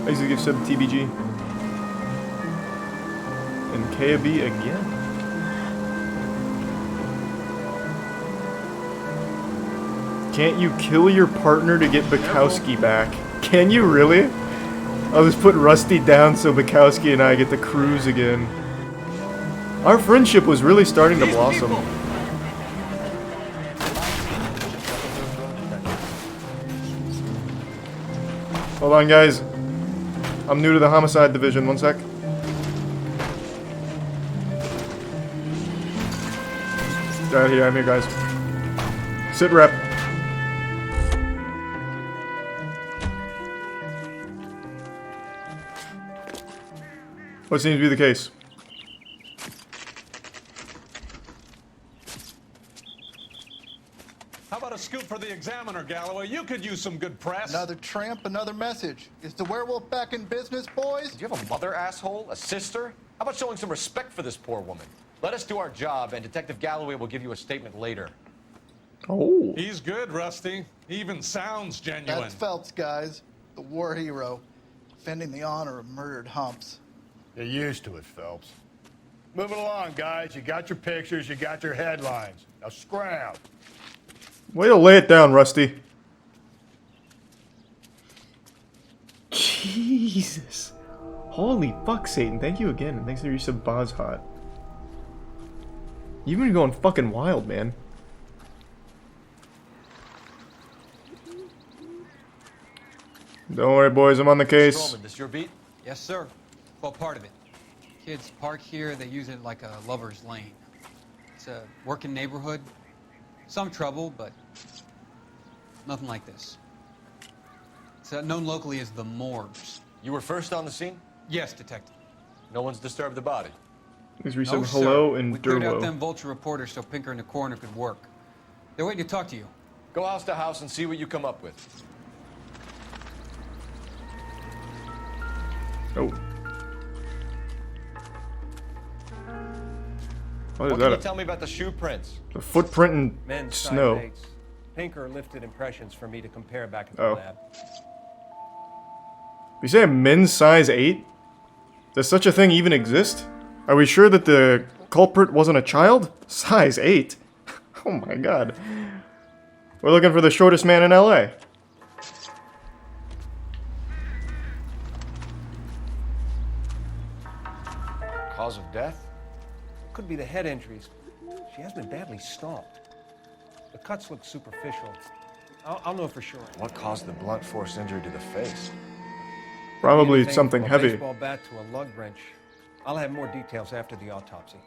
Thanks to give sub TBG. And KAB again. Can't you kill your partner to get Bukowski back? Can you really? I'll just put Rusty down so Bukowski and I get to cruise again. Our friendship was really starting to blossom. Hold on, guys. I'm new to the homicide division. One sec. Right here, I'm here, guys. Sit rep. What seems to be the case? How about a scoop for the Examiner, Galloway? You could use some good press. Another tramp, another message. Is the werewolf back in business, boys? Do you have a mother, asshole? A sister? How about showing some respect for this poor woman? Let us do our job, and Detective Galloway will give you a statement later. Oh. He's good, Rusty. He even sounds genuine. That's Phelps, guys. The war hero. Defending the honor of murdered humps. You're used to it, Phelps. Moving along, guys. You got your pictures, you got your headlines. Now scram. Way to lay it down, Rusty. Jesus. Holy fuck, Satan. Thank you again. And thanks for your sub Boz Hot. You've been going fucking wild, man. Don't worry, boys. I'm on the case. Roman, this your beat? Yes, sir. Well, part of it. Kids park here, they use it like a lover's lane. It's a working neighborhood. Some trouble, but nothing like this. It's known locally as the Morgues. You were first on the scene? Yes, detective. No one's disturbed the body? Please read No, some sir. hello and We cleared out Durwo. them vulture reporters so Pinker and the coroner could work. They're waiting to talk to you. Go house to house and see what you come up with. Oh. What is What that? can you tell me about the shoe prints? A footprint in Men's snow. size 8s. Pinker lifted impressions for me to compare back at the Oh. lab. You say a men's size 8? Does such a thing even exist? Are we sure that the culprit wasn't a child? Size 8? Oh my god. We're looking for the shortest man in LA. Could be the head injuries. She has been badly stalked. The cuts look superficial. I'll know for sure. What caused the blunt force injury to the face? Probably Anything something from a heavy. baseball bat to a lug wrench. I'll have more details after the autopsy.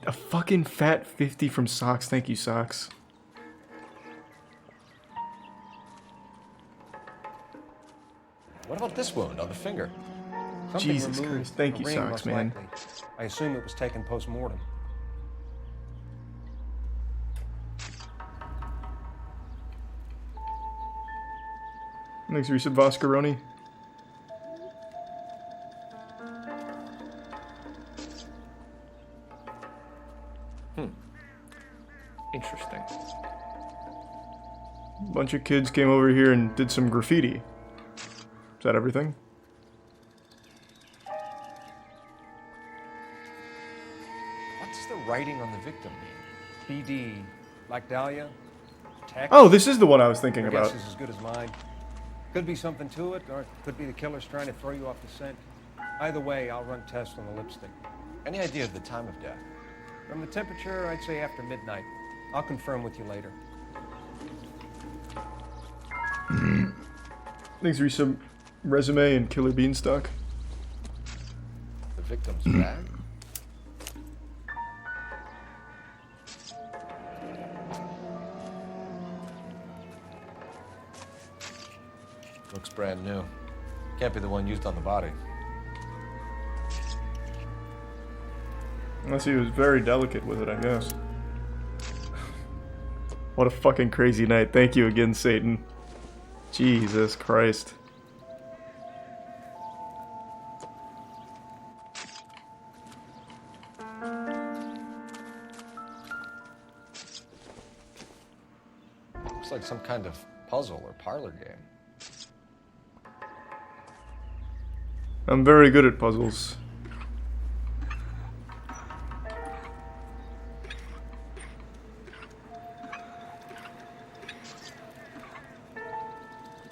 A fucking fat 50 from Socks. Thank you, Socks. What about this wound on the finger? Something Jesus removed, Christ. Thank a you, ring, Socks, most man. likely. I assume it was taken post-mortem. Thanks, Risa Voscaroni. Interesting. A bunch of kids came over here and did some graffiti. Is that everything? What does the writing on the victim mean? BD, like Dahlia? Text? Oh, this is the one I was thinking Your about. guess is as good as mine. Could be something to it, or it could be the killer's trying to throw you off the scent. Either way, I'll run tests on the lipstick. Any idea of the time of death? From the temperature, I'd say after midnight. I'll confirm with you later. Thanks, Risa. Resume and Killer Beanstalk. The victim's bag? Looks brand new. Can't be the one used on the body. Unless he was very delicate with it, I guess. What a fucking crazy night. Thank you again, Satan. Jesus Christ. Looks like some kind of puzzle or parlor game. I'm very good at puzzles.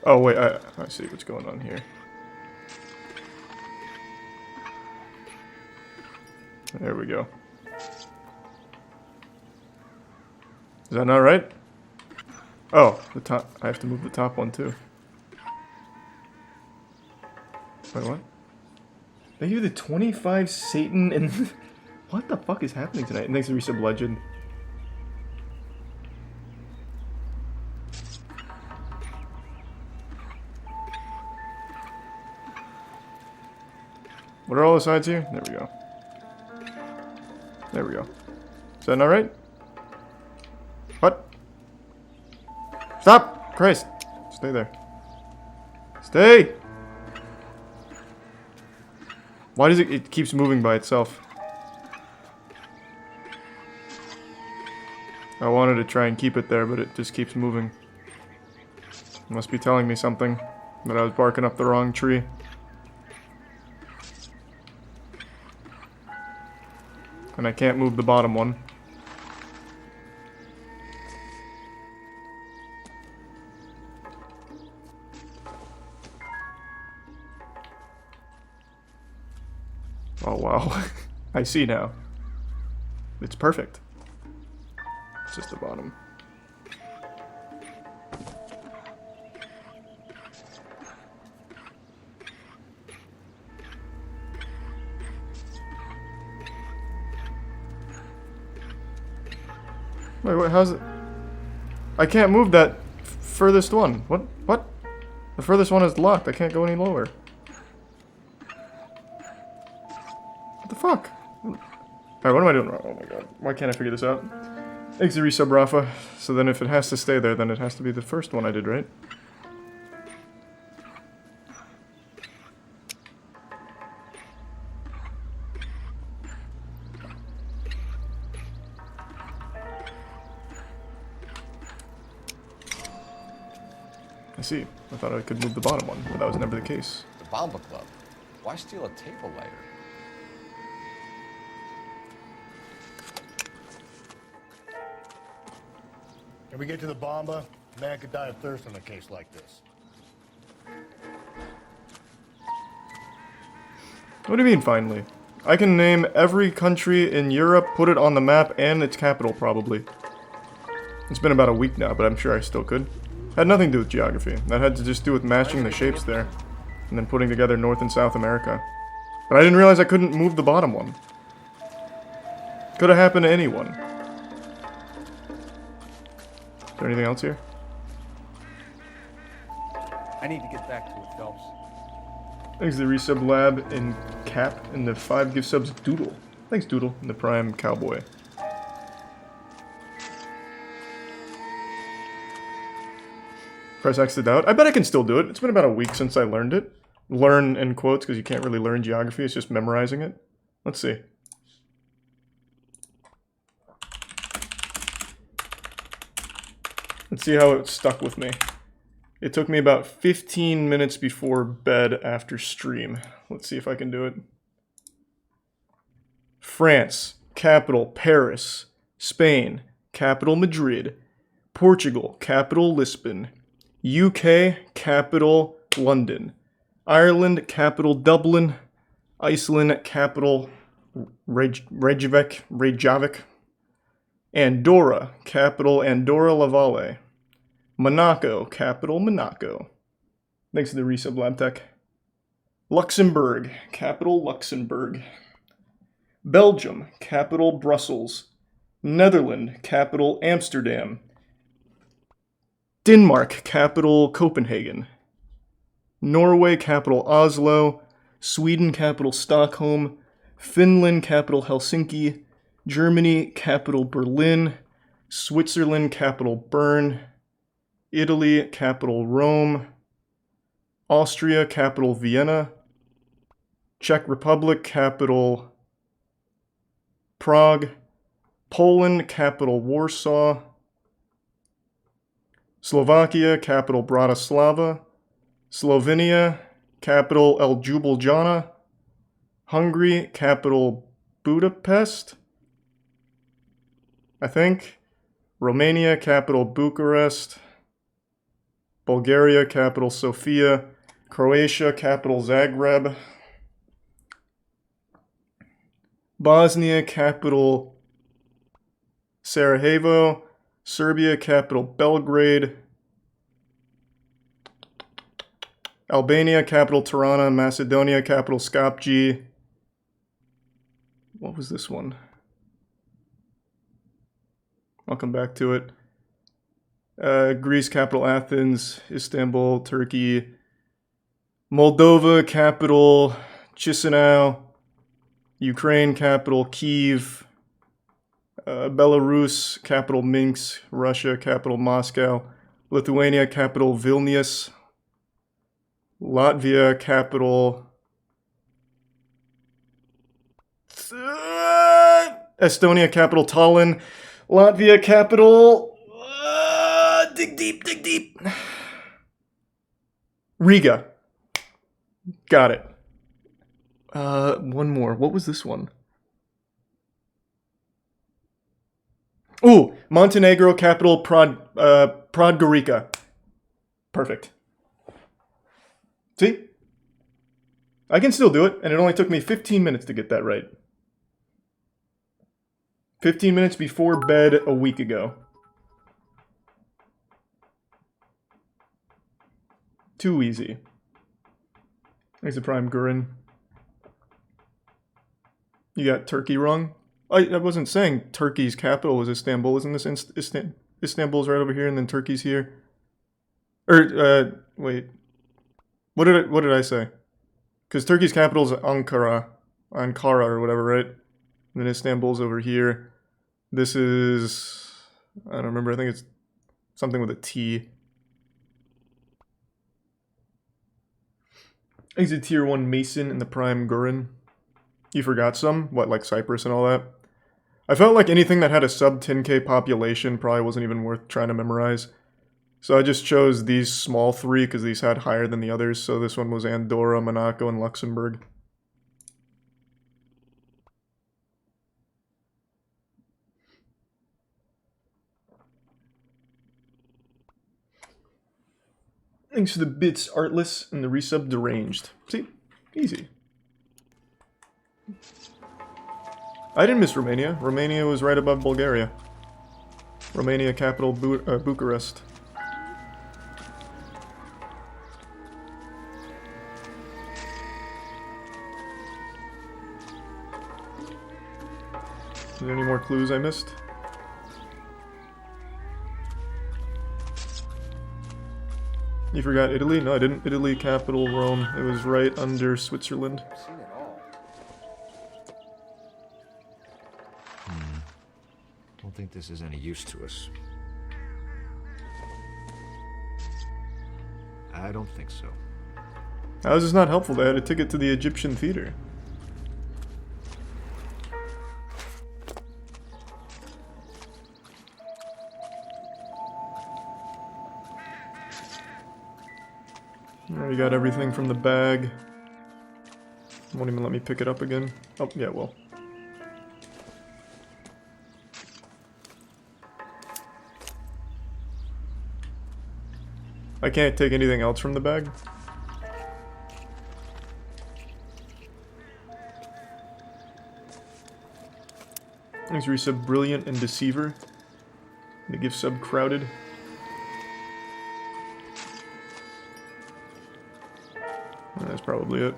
Oh wait, I see what's going on here. There we go. Is that not right? Oh, the top. I have to move the top one too. Wait, what? They give the 25 Satan and what the fuck is happening tonight? Thanks to Resub Legend. What are all the sides here? There we go. There we go. Is that not right? What? Stop! Christ! Stay there. Stay! Why does it keeps moving by itself? I wanted to try and keep it there, but it just keeps moving. It must be telling me something. That I was barking up the wrong tree. And I can't move the bottom one. Oh wow. I see now. It's perfect. It's just the bottom. Wait, what? How's it? I can't move that furthest one. What? What? The furthest one is locked. I can't go any lower. What the fuck? Alright, what am I doing wrong? Oh my god. Why can't I figure this out? Thanks to resub Rafa. So then if it has to stay there, then it has to be the first one I did, right? I see. I thought I could move the bottom one, but that was never the case. The Bomba Club. Why steal a table lighter? Can we get to the Bomba? A man could die of thirst in a case like this. What do you mean, finally? I can name every country in Europe, put it on the map, and its capital, probably. It's been about a week now, but I'm sure I still could. Had nothing to do with geography. That had to just do with matching the shapes there. And then putting together North and South America. But I didn't realize I couldn't move the bottom one. Could have happened to anyone. Is there anything else here? I need to get back to it, Phelps. Thanks to the resub lab in Cap and the 5 gift subs Doodle. Thanks Doodle and the Prime Cowboy. Press X to doubt. I bet I can still do it. It's been about a week since I learned it. Learn in quotes because you can't really learn geography. It's just memorizing it. Let's see. Let's see how it stuck with me. It took me about 15 minutes before bed after stream. Let's see if I can do it. France, capital Paris. Spain, capital Madrid. Portugal, capital Lisbon. UK, capital London. Ireland, capital Dublin. Iceland, capital Reykjavik. Andorra, capital Andorra la Valle. Monaco, capital Monaco. Thanks to the resub lab tech. Luxembourg, capital Luxembourg. Belgium, capital Brussels. Netherlands, capital Amsterdam. Denmark, capital Copenhagen. Norway, capital Oslo. Sweden, capital Stockholm. Finland, capital Helsinki. Germany, capital Berlin. Switzerland, capital Bern. Italy, capital Rome. Austria, capital Vienna. Czech Republic, capital Prague. Poland, capital Warsaw. Slovakia, capital Bratislava. Slovenia, capital Ljubljana. Hungary, capital Budapest, I think. Romania, capital Bucharest. Bulgaria, capital Sofia. Croatia, capital Zagreb. Bosnia, capital Sarajevo. Serbia, capital Belgrade. Albania, capital Tirana. Macedonia, capital Skopje. What was this one? I'll come back to it. Greece, capital Athens. Istanbul, Turkey. Moldova, capital Chisinau. Ukraine, capital Kyiv. Belarus, capital Minsk. Russia, capital Moscow. Lithuania, capital Vilnius. Latvia, capital Estonia, capital Tallinn. Latvia, capital dig deep. Riga. Got it. One more. What was this one? Ooh, Montenegro, capital Podgorica. Perfect. See? I can still do it, and it only took me 15 minutes to get that right. 15 minutes before bed a week ago. Too easy. Thanks to Prime Gurin. You got Turkey wrong? I wasn't saying Turkey's capital was Istanbul. Isn't this Istanbul's right over here and then Turkey's here? Wait. What did I say? Because Turkey's capital is Ankara or whatever, right? And then Istanbul's over here. This is, I don't remember. I think it's something with a T. Exit tier 1 Mason in the Prime Gurin. You forgot some? What, like Cyprus and all that? I felt like anything that had a sub 10k population probably wasn't even worth trying to memorize. So I just chose these small 3 because these had higher than the others. So this one was Andorra, Monaco, and Luxembourg. Thanks to the bits Artless and the resub Deranged. See? Easy. I didn't miss Romania. Romania was right above Bulgaria. Romania capital Bucharest. Is there any more clues I missed? You forgot Italy? No, I didn't. Italy, capital, Rome. It was right under Switzerland. I've seen it all. Don't think this is any use to us. I don't think so. How is this not helpful? They had a ticket to the Egyptian theater. Already got everything from the bag. Won't even let me pick it up again. Oh, yeah, well. I can't take anything else from the bag. Thanks, resub Brilliant and Deceiver. The gift sub Crowded. That's probably it.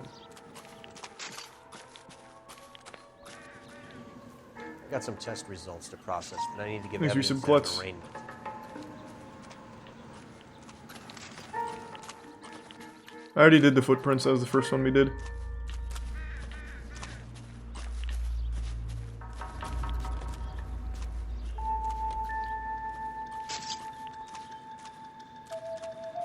I got some test results to process, but I need to give Thanks, evidence resub of Klutz. arraignment. I already did the footprints. That was the first one we did.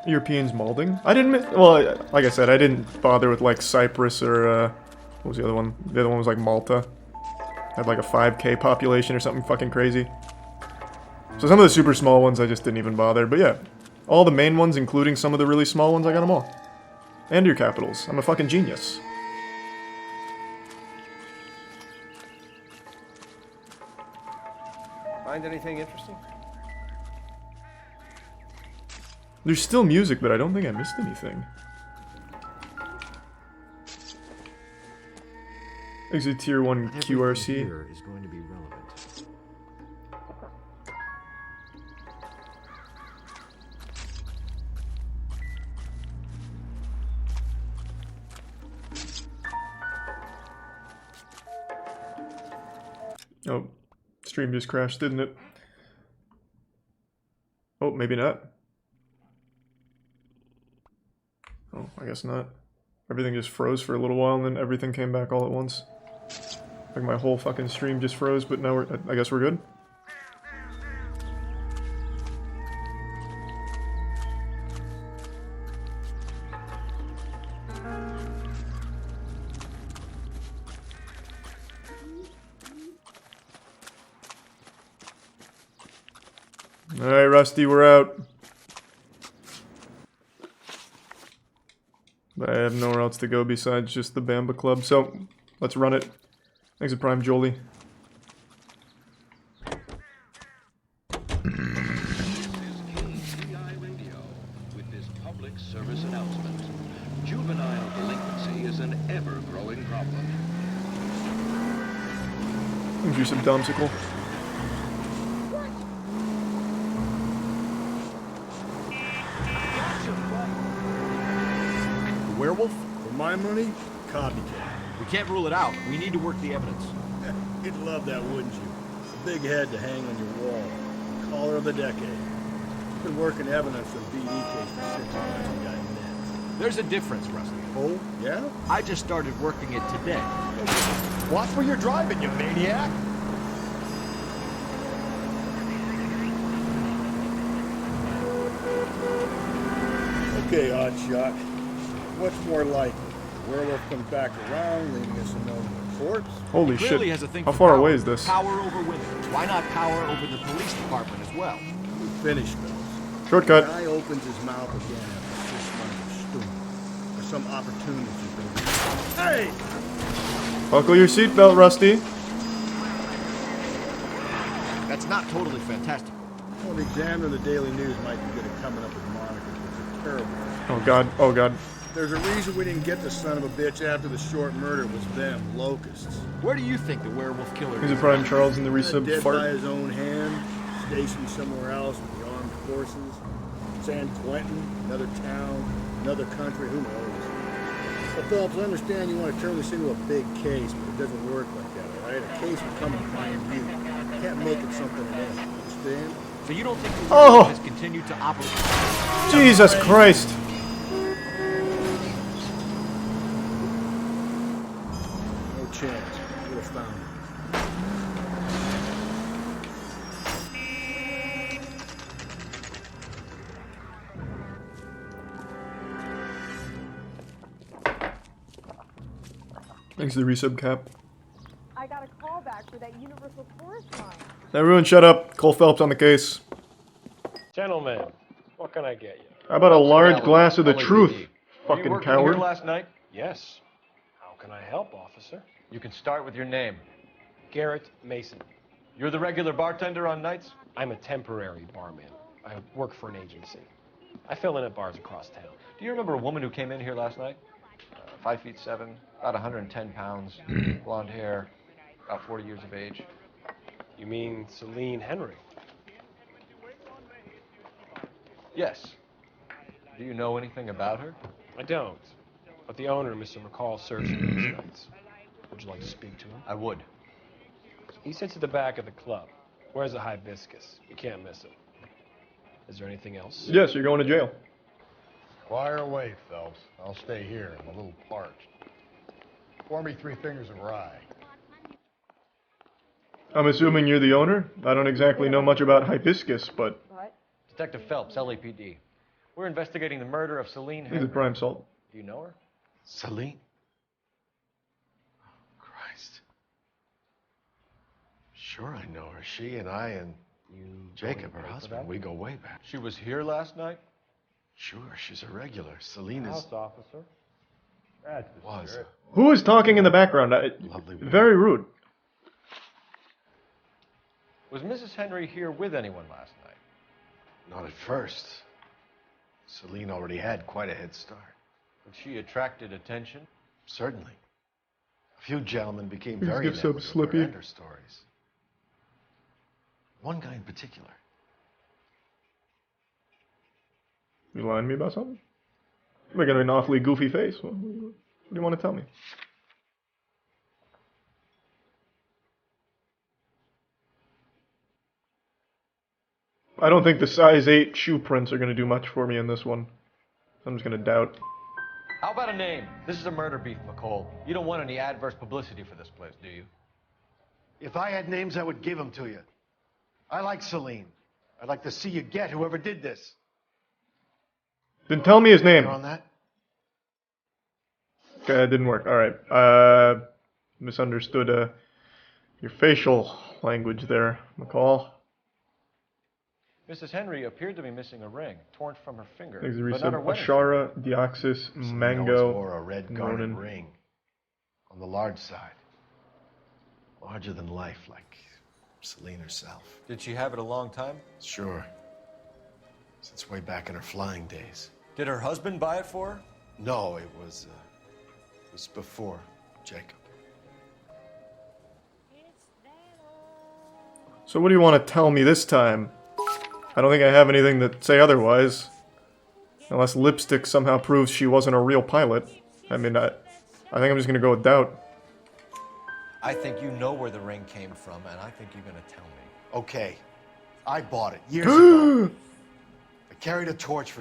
Europeans malding? I didn't well, like I said, I didn't bother with like Cyprus or what was the other one? The other one was like Malta. Had like a 5K population or something fucking crazy. So some of the super small ones I just didn't even bother, but yeah. All the main ones, including some of the really small ones, I got them all. And your capitals. I'm a fucking genius. Find anything interesting? There's still music, but I don't think I missed anything. Exit tier 1 QRC. Here is going to be relevant. Oh, stream just crashed, didn't it? Oh, maybe not. Oh, I guess not. Everything just froze for a little while and then everything came back all at once. Like my whole fucking stream just froze, but now I guess we're good. Alright, Rusty, we're out. But I have nowhere else to go besides just the Bamba Club, so let's run it. Thanks for Prime, Jolie. With this public service announcement, juvenile delinquency is an ever-growing problem. Thanks for some Domsicle. Werewolf? For my money, copycat. We can't rule it out. We need to work the evidence. You'd love that, wouldn't you? A big head to hang on your wall. Caller of the decade. Been working evidence for the BD case for 6 months and got nits. There's a difference, Rusty. Oh, yeah? I just started working it today. Watch where you're driving, you maniac! Okay, Oddshot. What's more likely? The werewolf comes back around, leaving us a known corpse? Holy He clearly shit. has a thing How for far power. away is this? Power over women. Why not power over the police department as well? Finished, fellas. Shortcut. The guy opens his mouth again after 6 months of stewing. There's some opportunities been. Hey! Buckle your seatbelt, Rusty. That's not totally fantastic. Well, the Examiner and the Daily News might be good at coming up with monikers, which are terrible. Oh god, oh god. There's a reason we didn't get the son of a bitch after the short murder was them, locusts. Where do you think the werewolf killer He's is? a Prime Charles in the resub Dead fart. by his own hand, stationed somewhere else with the armed forces. San Quentin, another town, another country, who knows? Well, Phelps, I understand you want to turn this into a big case, but it doesn't work like that, all right? A case will come and find you. You can't make it something it ain't. Understand? So you don't think the Oh! werewolf has continued to operate? Jesus Christ! No chance. Would have found him. Thanks to the resub cap. I got a call back for that Universal Forest line. Everyone shut up. Cole Phelps on the case. Gentlemen, what can I get you? How about a large Galloway, glass of the LAPD. truth, Were you fucking working coward? here last night? Yes. How can I help, officer? You can start with your name. Garrett Mason. You're the regular bartender on nights? I'm a temporary barman. I work for an agency. I fill in at bars across town. Do you remember a woman who came in here last night? 5'7", about 110 pounds, blonde hair, about 40 years of age. You mean Celine Henry? Yes. Do you know anything about her? I don't. But the owner, Mr. McCall, serves me these nights. Would you like to speak to him? I would. He sits at the back of the club. Wears a hibiscus. You can't miss him. Is there anything else? Yes, you're going to jail. Fire away, Phelps. I'll stay here. I'm a little parched. Pour me 3 fingers of rye. I'm assuming you're the owner? I don't exactly know much about hibiscus, but... Detective Phelps, LAPD. We're investigating the murder of Celine He's Henry. a Prime Salt. Do you know her? Celine? Oh, Christ. Sure I know her. She and I and Jacob, her husband, we go way back. She was here last night? Sure, she's a regular. Celine is... House officer. That's the Was. spirit. Who is talking in the background? Lovely woman. Very rude. Was Mrs. Henry here with anyone last night? Not at first. Celine already had quite a head start. But she attracted attention? Certainly. A few gentlemen became These very gifts so enamored with slippy. her and her stories. One guy in particular. You lying to me about something? You're making an awfully goofy face. What do you want to tell me? I don't think the size 8 shoe prints are going to do much for me in this one. I'm just going to doubt. How about a name? This is a murder beef, McCall. You don't want any adverse publicity for this place, do you? If I had names, I would give them to you. I like Celine. I'd like to see you get whoever did this. Then tell me his name. You're on that? Okay, that didn't work. Alright. Misunderstood your facial language there, McCall. Mrs. Henry appeared to be missing a ring, torn from her finger. Thanks to but not her resub. wedding Ashara, Deoxys, Celine Mango, always wore a red garnet Nonin. ring. On the large side. Larger than life, like Celine herself. Did she have it a long time? Sure. Since way back in her flying days. Did her husband buy it for her? No, it was before Jacob. So what do you want to tell me this time? I don't think I have anything to say otherwise. Unless lipstick somehow proves she wasn't a real pilot. I mean, I think I'm just going to go with doubt. I think you know where the ring came from, and I think you're going to tell me. Okay. I bought it years ago. I carried a torch for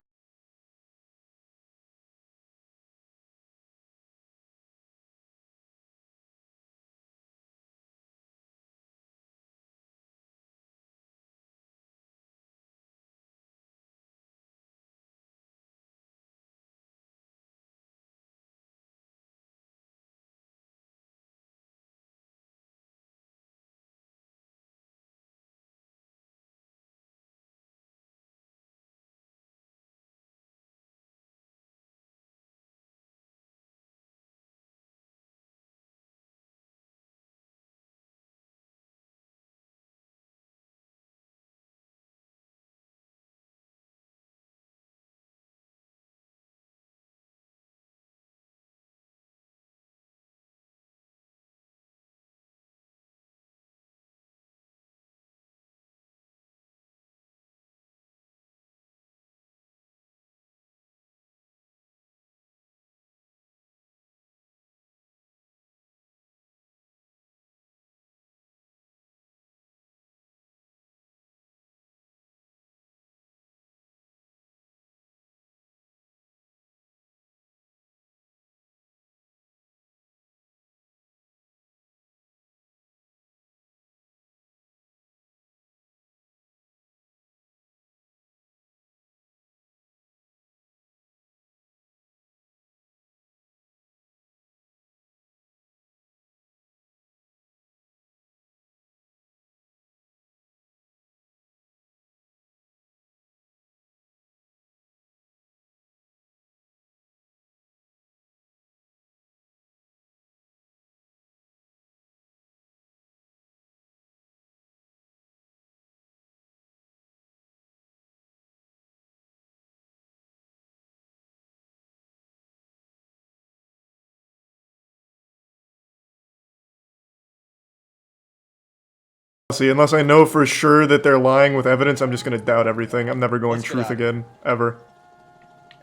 See, unless I know for sure that they're lying with evidence, I'm just gonna doubt everything. I'm never going truth again, ever.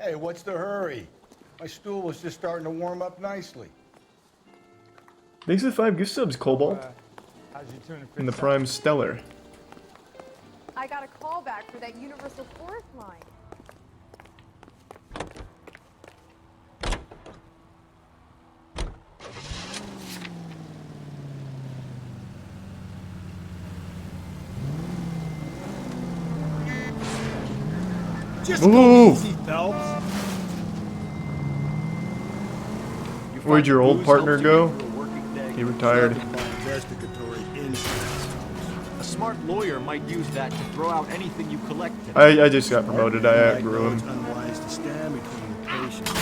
Hey, what's the hurry? My stool was just starting to warm up nicely. Thanks for the 5 gift subs, Cobalt. In the Prime Stellar. I got a call back for that Universal Forest line. Just go easy, Phelps. Where'd your old partner go? He retired. Investigatory a smart lawyer might use that to throw out anything you collect. I just got promoted. I outgrew him. It's unwise to stand between patients.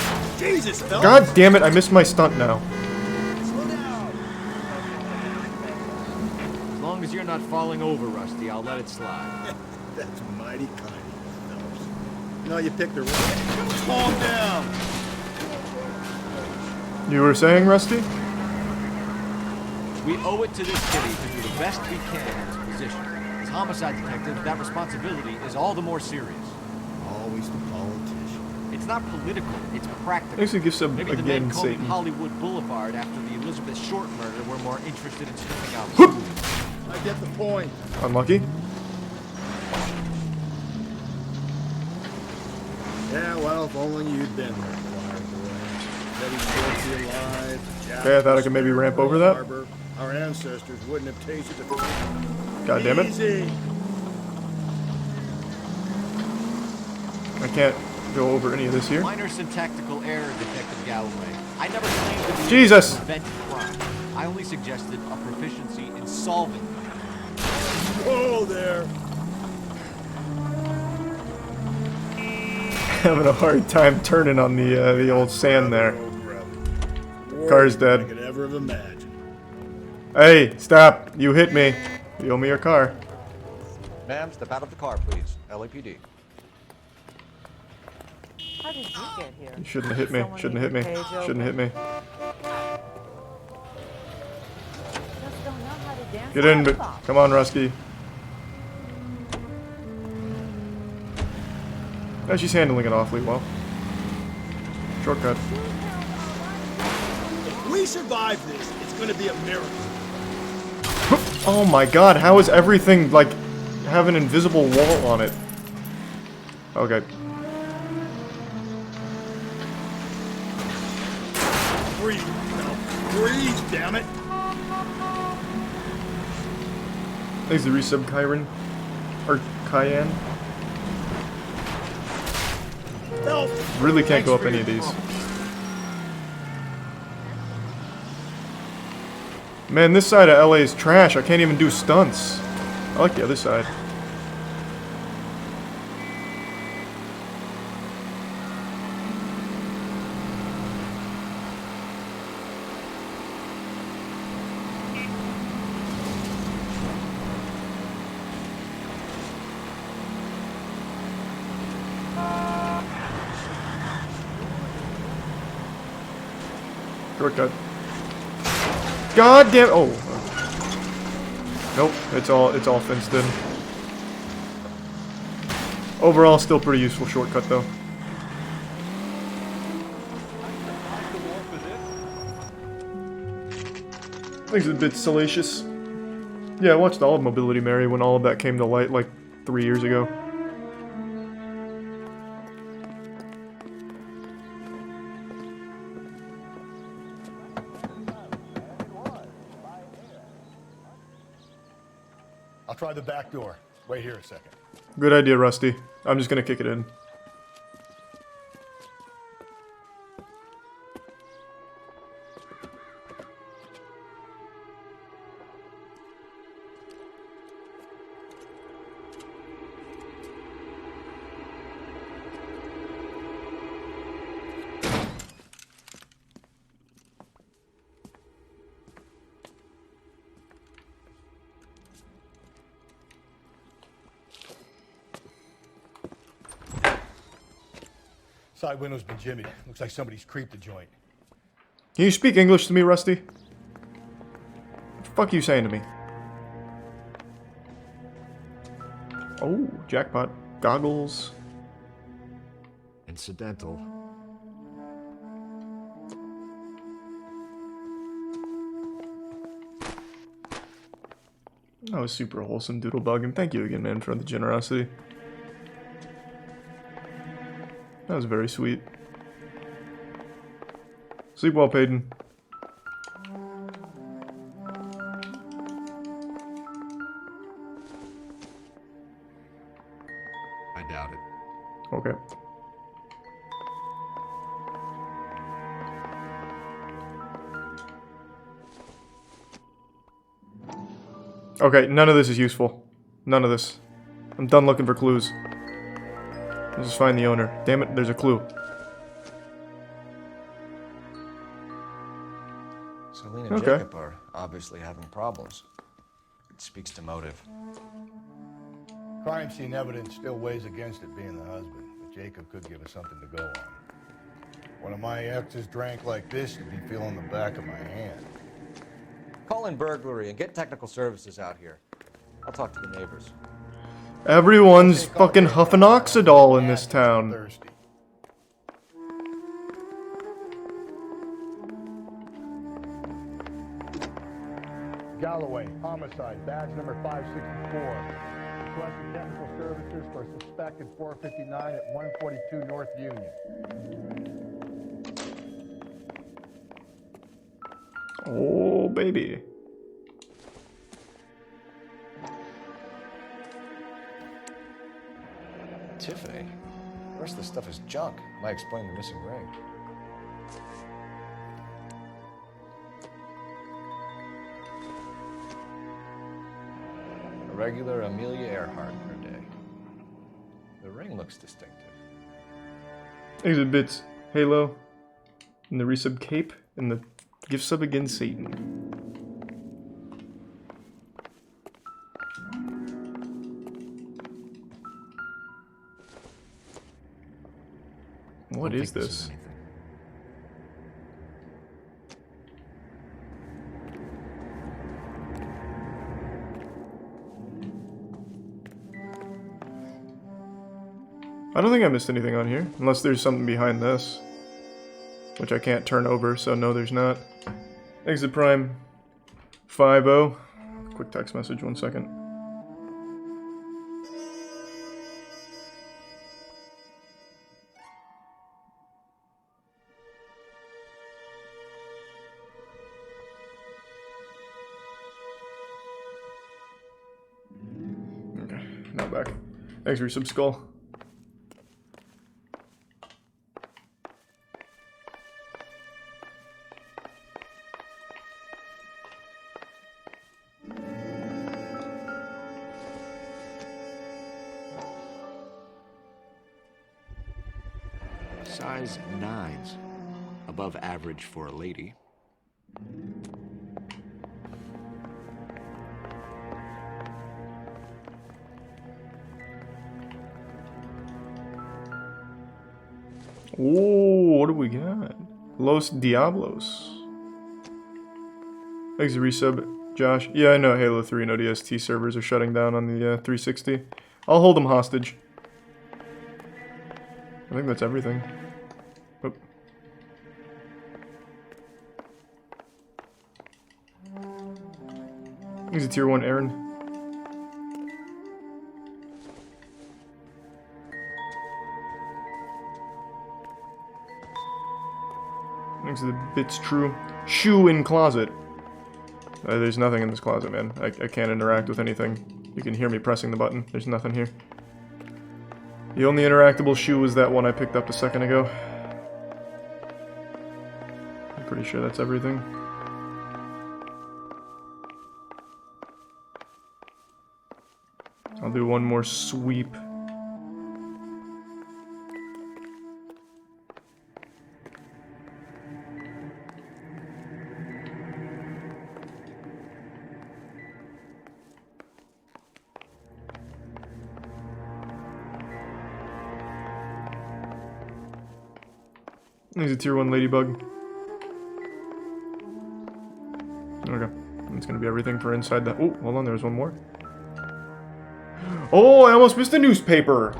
Jesus, Phelps. God damn it! I missed my stunt now. As long as you're not falling over, Rusty, I'll let it slide. That's mighty kind of you, Phelps. No, you picked the right. Calm down. You were saying, Rusty? We owe it to this city to do the best we can in this position. As homicide detective, that responsibility is all the more serious. Always the politician. It's not political, it's practical. Thanks for gift sub Maybe the again, men combing Satan. Hollywood Boulevard after the Elizabeth Short murder were more interested in sniffing out. I get the point. Unlucky. Yeah, well, if only you'd been there, choir boy. Betty Guilty alive. Okay, I thought I could maybe ramp over that. Harbor. Our ancestors wouldn't have tasted the God damn it. Easy. I can't go over any of this here. Minor syntactical error, Detective Galloway. I never claimed to be Jesus! able to prevent crime. I only suggested a proficiency in solving them. Oh, there. Having a hard time turning on the old sand there. Car's dead. I could ever have imagined. Hey, stop! You hit me. You owe me your car. Ma'am, step out of the car, please. LAPD. How did you get here? You shouldn't have hit me. Shouldn't have hit me. Shouldn't have hit me. Just don't know how to dance. Get in, but come on, Rusky. No, she's handling it awfully well. Shortcut. If we survive this, it's going to be a miracle. Oh my god, how is everything, like, have an invisible wall on it? Okay. Breathe. No, breathe, damn it. Thanks to resub Kyron. Or Cayenne. No. Really can't go up any of these. Man, this side of LA is trash. I can't even do stunts. I like the other side. Shortcut. God damn! Oh, nope. It's all fenced in. Overall, still pretty useful shortcut though. Things a bit salacious. Yeah, I watched all of Mobility Mary when all of that came to light like 3 years ago. I'll try the back door. Wait here a second. Good idea, Rusty. I'm just gonna kick it in. Side window's been jimmied. Looks like somebody's creeped the joint. Can you speak English to me, Rusty? What the fuck are you saying to me? Oh, jackpot. Goggles. Incidental. That was super wholesome, Doodlebug, and thank you again, man, for the generosity. That was very sweet. Sleep well, Peyton. I doubt it. Okay. Okay, none of this is useful. None of this. I'm done looking for clues. Let's just find the owner. Damn it, there's a clue. Celine and Okay. Jacob are obviously having problems. It speaks to motive. Crime scene evidence still weighs against it being the husband, but Jacob could give us something to go on. One of my exes drank like this, you'd be feeling the back of my hand. Call in burglary and get technical services out here. I'll talk to the neighbors. Everyone's fucking huffing Oxidol in this town. Thirsty. Galloway, homicide, badge number 564. Requesting technical services for a suspected 459 at 142 North Union. Oh, baby. Tiffany? The rest of the stuff is junk. Might explain the missing ring. A regular Amelia Earhart per day. The ring looks distinctive. Exhibits Halo, and the resub cape, and the gift sub again Satan. What is this? I don't think I missed anything on here, unless there's something behind this, which I can't turn over, so no, there's not. Exit Prime 50. Quick text message, 1 second. Okay, now back. Thanks for sub skull. Size 9s. Above average for a lady. Ooh, what do we got? Los Diablos. Thanks for resub, Josh. Yeah, I know Halo 3 and ODST servers are shutting down on the 360. I'll hold them hostage. I think that's everything. Oop. He's a tier 1 Aaron. Thanks to the bits true. Shoe in closet. There's nothing in this closet, man. I can't interact with anything. You can hear me pressing the button. There's nothing here. The only interactable shoe was that one I picked up a second ago. I'm pretty sure that's everything. I'll do one more sweep. He's a tier 1 ladybug. Okay. That's gonna be everything for inside that. Oh, hold on, there's one more. Oh, I almost missed a newspaper.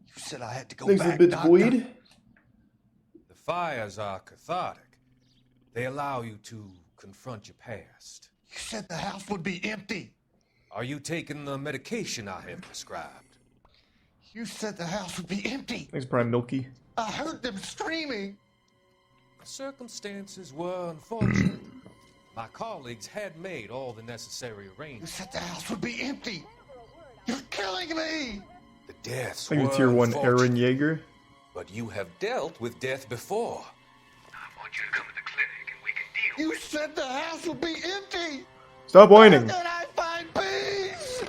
You said I had to go Thanks back, a bit Doctor. void. The fires are cathartic. They allow you to confront your past. You said the house would be empty. Are you taking the medication I have prescribed? You said the house would be empty. Thanks, Prime Milky. I heard them screaming. The circumstances were unfortunate. My colleagues had made all the necessary You arrangements. said the house would be empty. You're killing me. The deaths Thank you, were Tier 1 unfortunate, Aaron Yeager. but you have dealt with death before. I want you to come to the clinic and we can deal. You said the house would be empty. Stop whining. How can I find peace?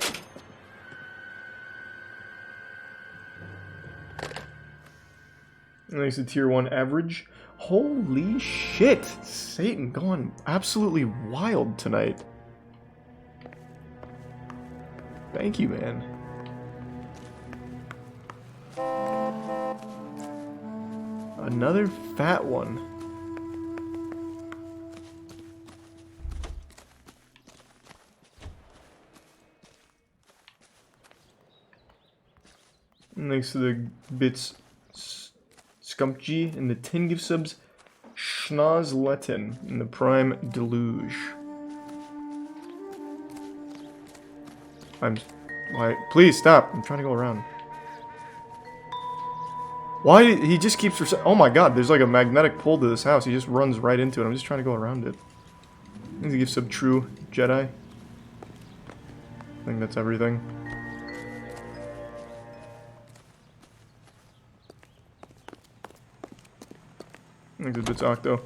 Thanks to Tier 1 Average. Holy shit! Satan going absolutely wild tonight. Thank you, man. Another fat one. Next to the bits Scumpg in the 10 gift subs, Schnozletin in the Prime Deluge. Why? Please stop! I'm trying to go around. Why? He just keeps. Oh my god! There's like a magnetic pull to this house. He just runs right into it. I'm just trying to go around it. He's a gift sub True Jedi. I think that's everything. I think it's Octo.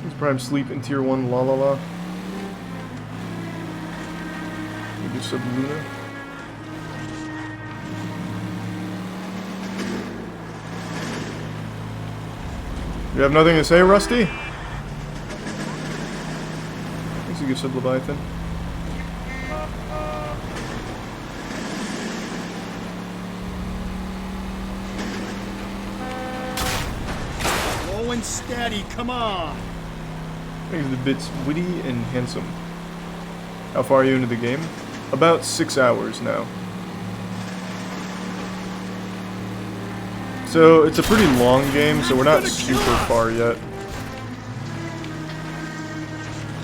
It's Prime Sleep in Tier 1 La La La. Maybe Sub Luna. You have nothing to say, Rusty? Thanks a good Sub Leviathan. And steady, come on! Thanks the bits witty and handsome. How far are you into the game? About 6 hours now. So it's a pretty long game, so we're not super far yet.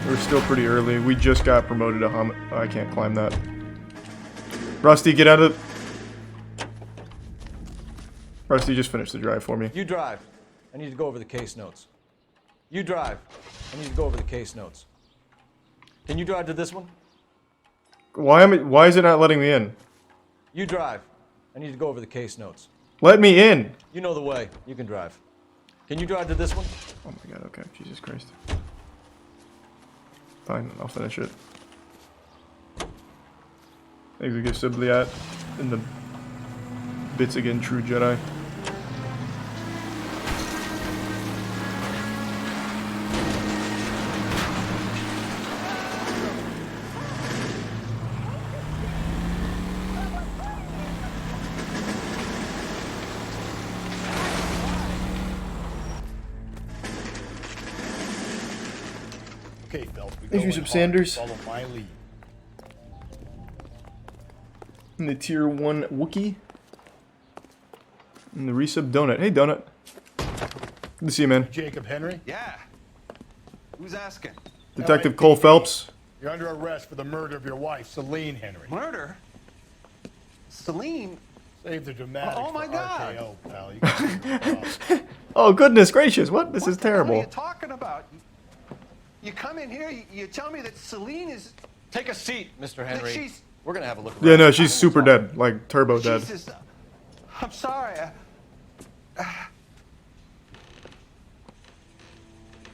We're still pretty early. We just got promoted to oh, I can't climb that. Rusty, get out of the... Rusty, just finish the drive for me. You drive. I need to go over the case notes. You drive. I need to go over the case notes. Can you drive to this one? Why is it not letting me in? You drive. I need to go over the case notes. Let me in! You know the way. You can drive. Can you drive to this one? Oh my god, okay. Jesus Christ. Fine, I'll finish it. Thanks to give Sibliat in the bits again, True Jedi. Okay, Phelps, we Thank you, go in Sub Sanders. hard. Follow my lead. In the Tier 1 Wookiee. And the resub Donut. Hey, Donut. Good to see you, man. Jacob Henry? Yeah. Who's asking? Detective Cole Phelps. You're under arrest for the murder of your wife, Celine Henry. Murder? Celine? Save the dramatics Oh my for God. RKO, pal. You got Oh, goodness gracious. What? This is What terrible. are you talking about? You come in here, you tell me that Celine is... Take a seat, Mr. Henry. She's... We're gonna have a look around. Yeah, no, she's super dead. Like, turbo dead. Jesus. I'm sorry.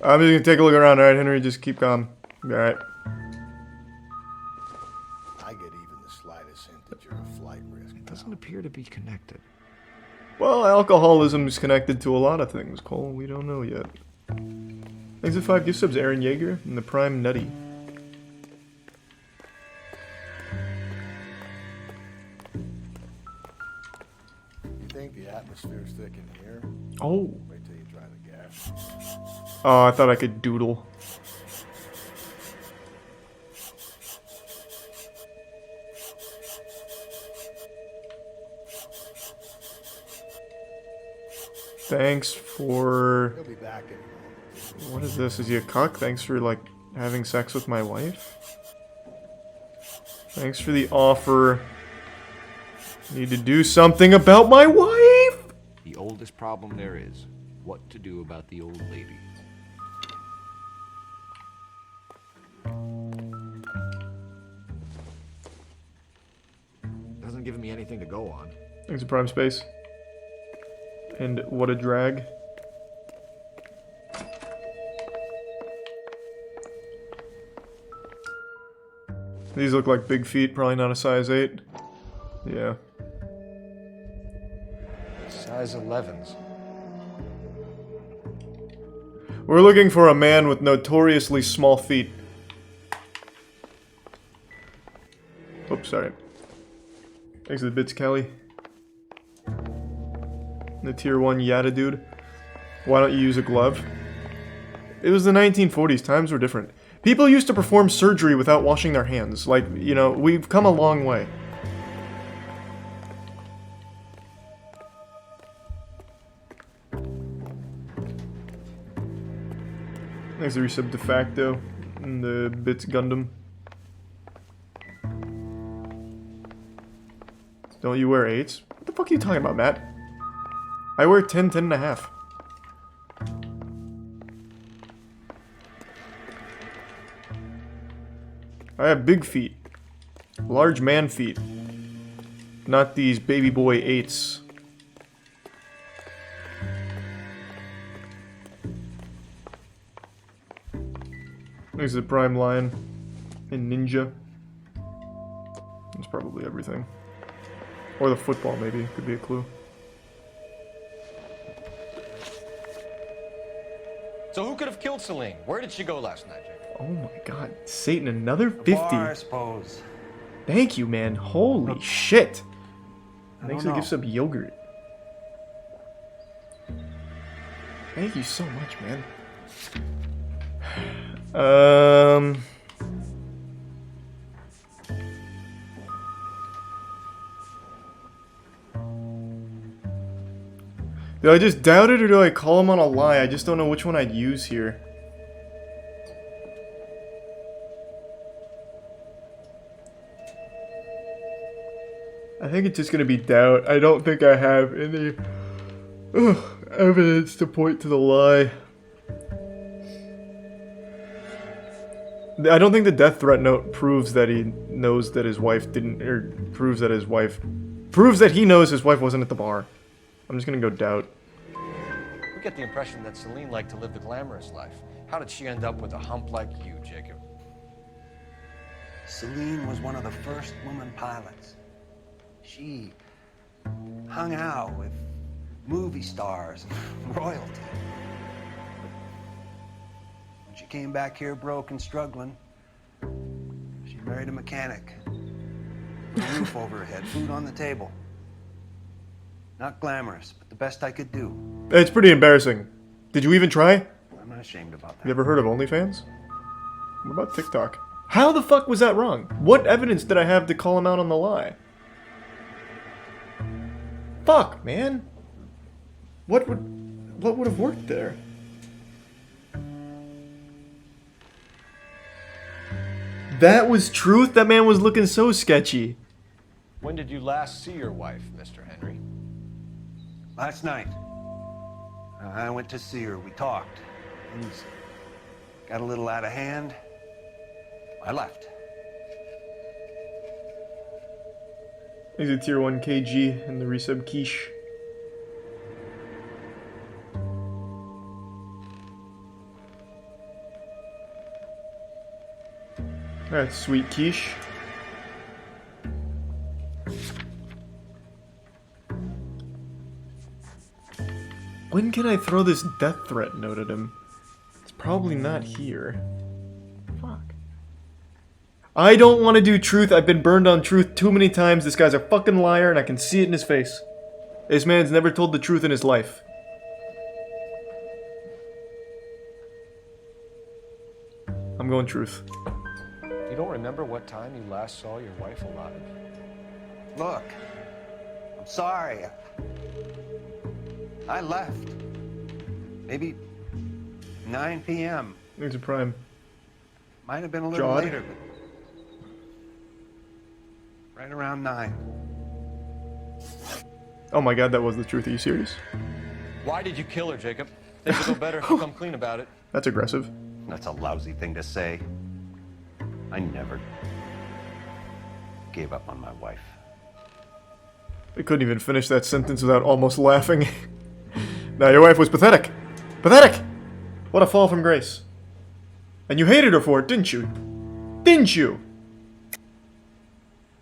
I'm just gonna take a look around, alright, Henry? Just keep calm. Alright. I get even the slightest hint that you're a flight risk. It doesn't appear to be connected. Well, alcoholism is connected to a lot of things, Cole. We don't know yet. Thanks for 5 gift subs, Aaron Yeager, and the Prime Nutty. atmosphere's thick in here. Oh. Wait till you try the gas. Oh, I thought I could doodle. Thanks for... He'll be back in a moment. What is this? Is he a cuck? Thanks for, like, having sex with my wife? Thanks for the offer. Need to do something about my wife! The oldest problem there is, what to do about the old lady. Doesn't give me anything to go on. Thanks for prime space. And what a drag. These look like big feet, probably not a size 8. Yeah. Size 11s. We're looking for a man with notoriously small feet. Oops, sorry. Thanks for the bits, Kelly. The tier 1 Yada dude. Why don't you use a glove? It was the 1940s, times were different. People used to perform surgery without washing their hands. Like, you know, we've come a long way. Thanks to resub de facto and the bits Gundam. Don't you wear 8s? What the fuck are you talking about, Matt? I wear 10, 10 and a half. I have big feet. Large man feet. Not these baby boy 8s. There's the Prime Lion and Ninja. That's probably everything. Or the football, maybe. Could be a clue. So who could have killed Celine? Where did she go last night, Jacob? Oh my god. Satan, another 50. Bar, I suppose. Thank you, man. Holy shit. Thanks for the know. gift sub yogurt. Thank you so much, man. Do I just doubt it or do I call him on a lie? I just don't know which one I'd use here. I think it's just gonna be doubt. I don't think I have any evidence to point to the lie. I don't think the death threat note proves that he knows that his wife didn't, or proves that he knows his wife wasn't at the bar. I'm just gonna go doubt. We get the impression that Celine liked to live the glamorous life. How did she end up with a hump like you, Jacob? Celine was one of the first woman pilots. She hung out with movie stars and royalty. When she came back here broke and struggling, she married a mechanic. A roof over her head, food on the table. Not glamorous, but the best I could do. It's pretty embarrassing. Did you even try? I'm not ashamed about that. You ever heard of OnlyFans? What about TikTok? How the fuck was that wrong? What evidence did I have to call him out on the lie? Fuck, man. What would have worked there? That was truth? That man was looking so sketchy. When did you last see your wife, Mr. Henry? Last night. I went to see her. We talked. Things got a little out of hand. I left. He's a tier 1 KG and the resub quiche. That's sweet quiche. When can I throw this death threat note at him? It's probably not here. Fuck. I don't want to do truth. I've been burned on truth too many times. This guy's a fucking liar and I can see it in his face. This man's never told the truth in his life. I'm going truth. You don't remember what time you last saw your wife alive? Look, I'm sorry. I left. Maybe 9 p.m. There's a prime. Might have been a little Jawed. later, but right around 9. Oh my god, that was the truth. Are you serious? Why did you kill her, Jacob? Things will go better if you come clean about it. That's aggressive. That's a lousy thing to say. I never gave up on my wife. I couldn't even finish that sentence without almost laughing. Now, your wife was pathetic. Pathetic! What a fall from grace. And you hated her for it, didn't you? Didn't you?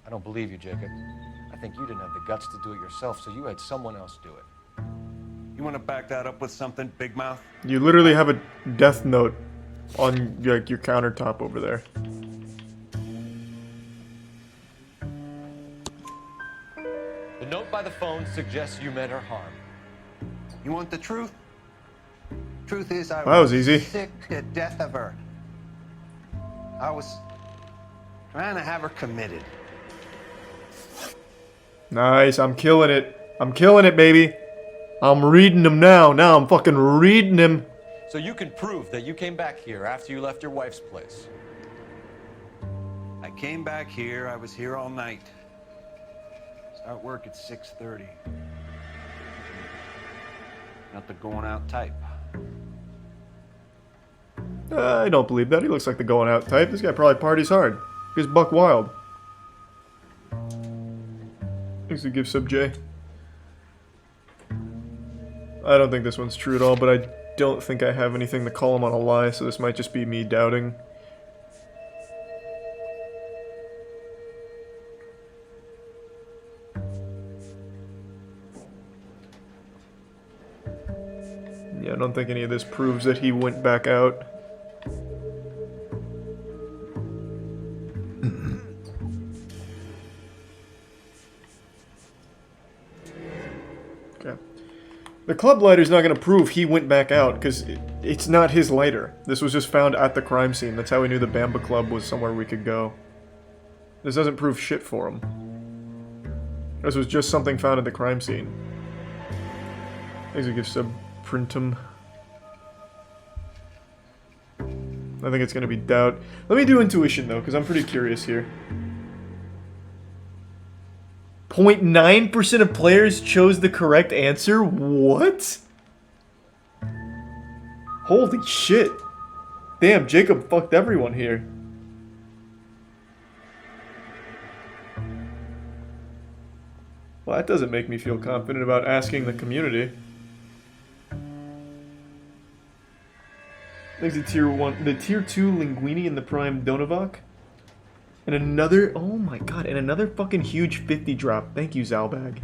I don't believe you, Jacob. I think you didn't have the guts to do it yourself, so you had someone else do it. You want to back that up with something, Big Mouth? You literally have a death note on like your countertop over there. The note by the phone suggests you meant her harm. You want the truth? Truth is, I That was easy. sick to death of her. I was trying to have her committed. Nice, I'm killing it. I'm killing it, baby. I'm reading him now. Now I'm fucking reading him. So you can prove that you came back here after you left your wife's place. I came back here. I was here all night. Start work at 6:30. Not the going out type. I don't believe that. He looks like the going out type. This guy probably parties hard. He's buck wild. Thanks to give sub J. I don't think this one's true at all, but I don't think I have anything to call him on a lie, so this might just be me doubting. Yeah, I don't think any of this proves that he went back out. Okay. The club lighter's not going to prove he went back out, because it's not his lighter. This was just found at the crime scene. That's how we knew the Bamba Club was somewhere we could go. This doesn't prove shit for him. This was just something found at the crime scene. Thanks to give sub Printum. I think it's going to be doubt. Let me do intuition, though, because I'm pretty curious here. 0.9% of players chose the correct answer? What? Holy shit. Damn, Jacob fucked everyone here. Well, that doesn't make me feel confident about asking the community. There's the tier 1, the tier 2 Linguini and the prime Donovac. And another, oh my god, and another fucking huge 50 drop. Thank you, Zalbag.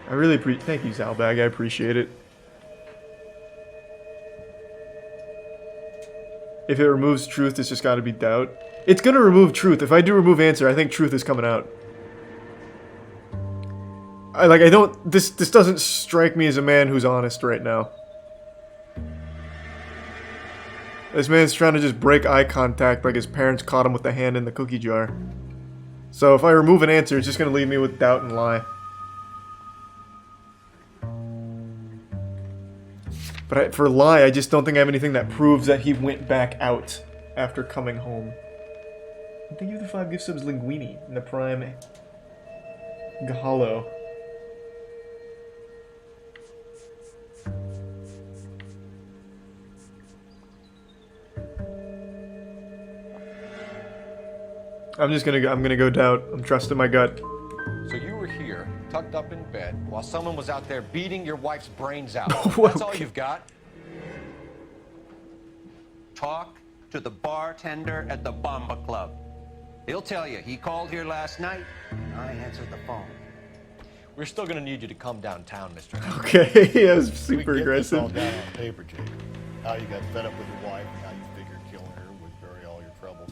I really thank you, Zalbag, I appreciate it. If it removes truth, it's just gotta be doubt. It's gonna remove truth. If I do remove answer, I think truth is coming out. This doesn't strike me as a man who's honest right now. This man's trying to just break eye contact like his parents caught him with the hand in the cookie jar. So if I remove an answer, it's just going to leave me with doubt and lie. But for lie, I just don't think I have anything that proves that he went back out after coming home. Thank you for the 5 gift subs, Linguini, and the prime Gahalo. I'm gonna go doubt. I'm trusting my gut. So you were here, tucked up in bed, while someone was out there beating your wife's brains out. Okay. That's all you've got? Talk to the bartender at the Bamba Club. He'll tell you he called here last night, and I answered the phone. We're still gonna need you to come downtown, Mr. Okay, yeah, it was super we get this all aggressive. down on paper, Jacob. How you got fed up with your wife and how you figured killing her would bury all your troubles.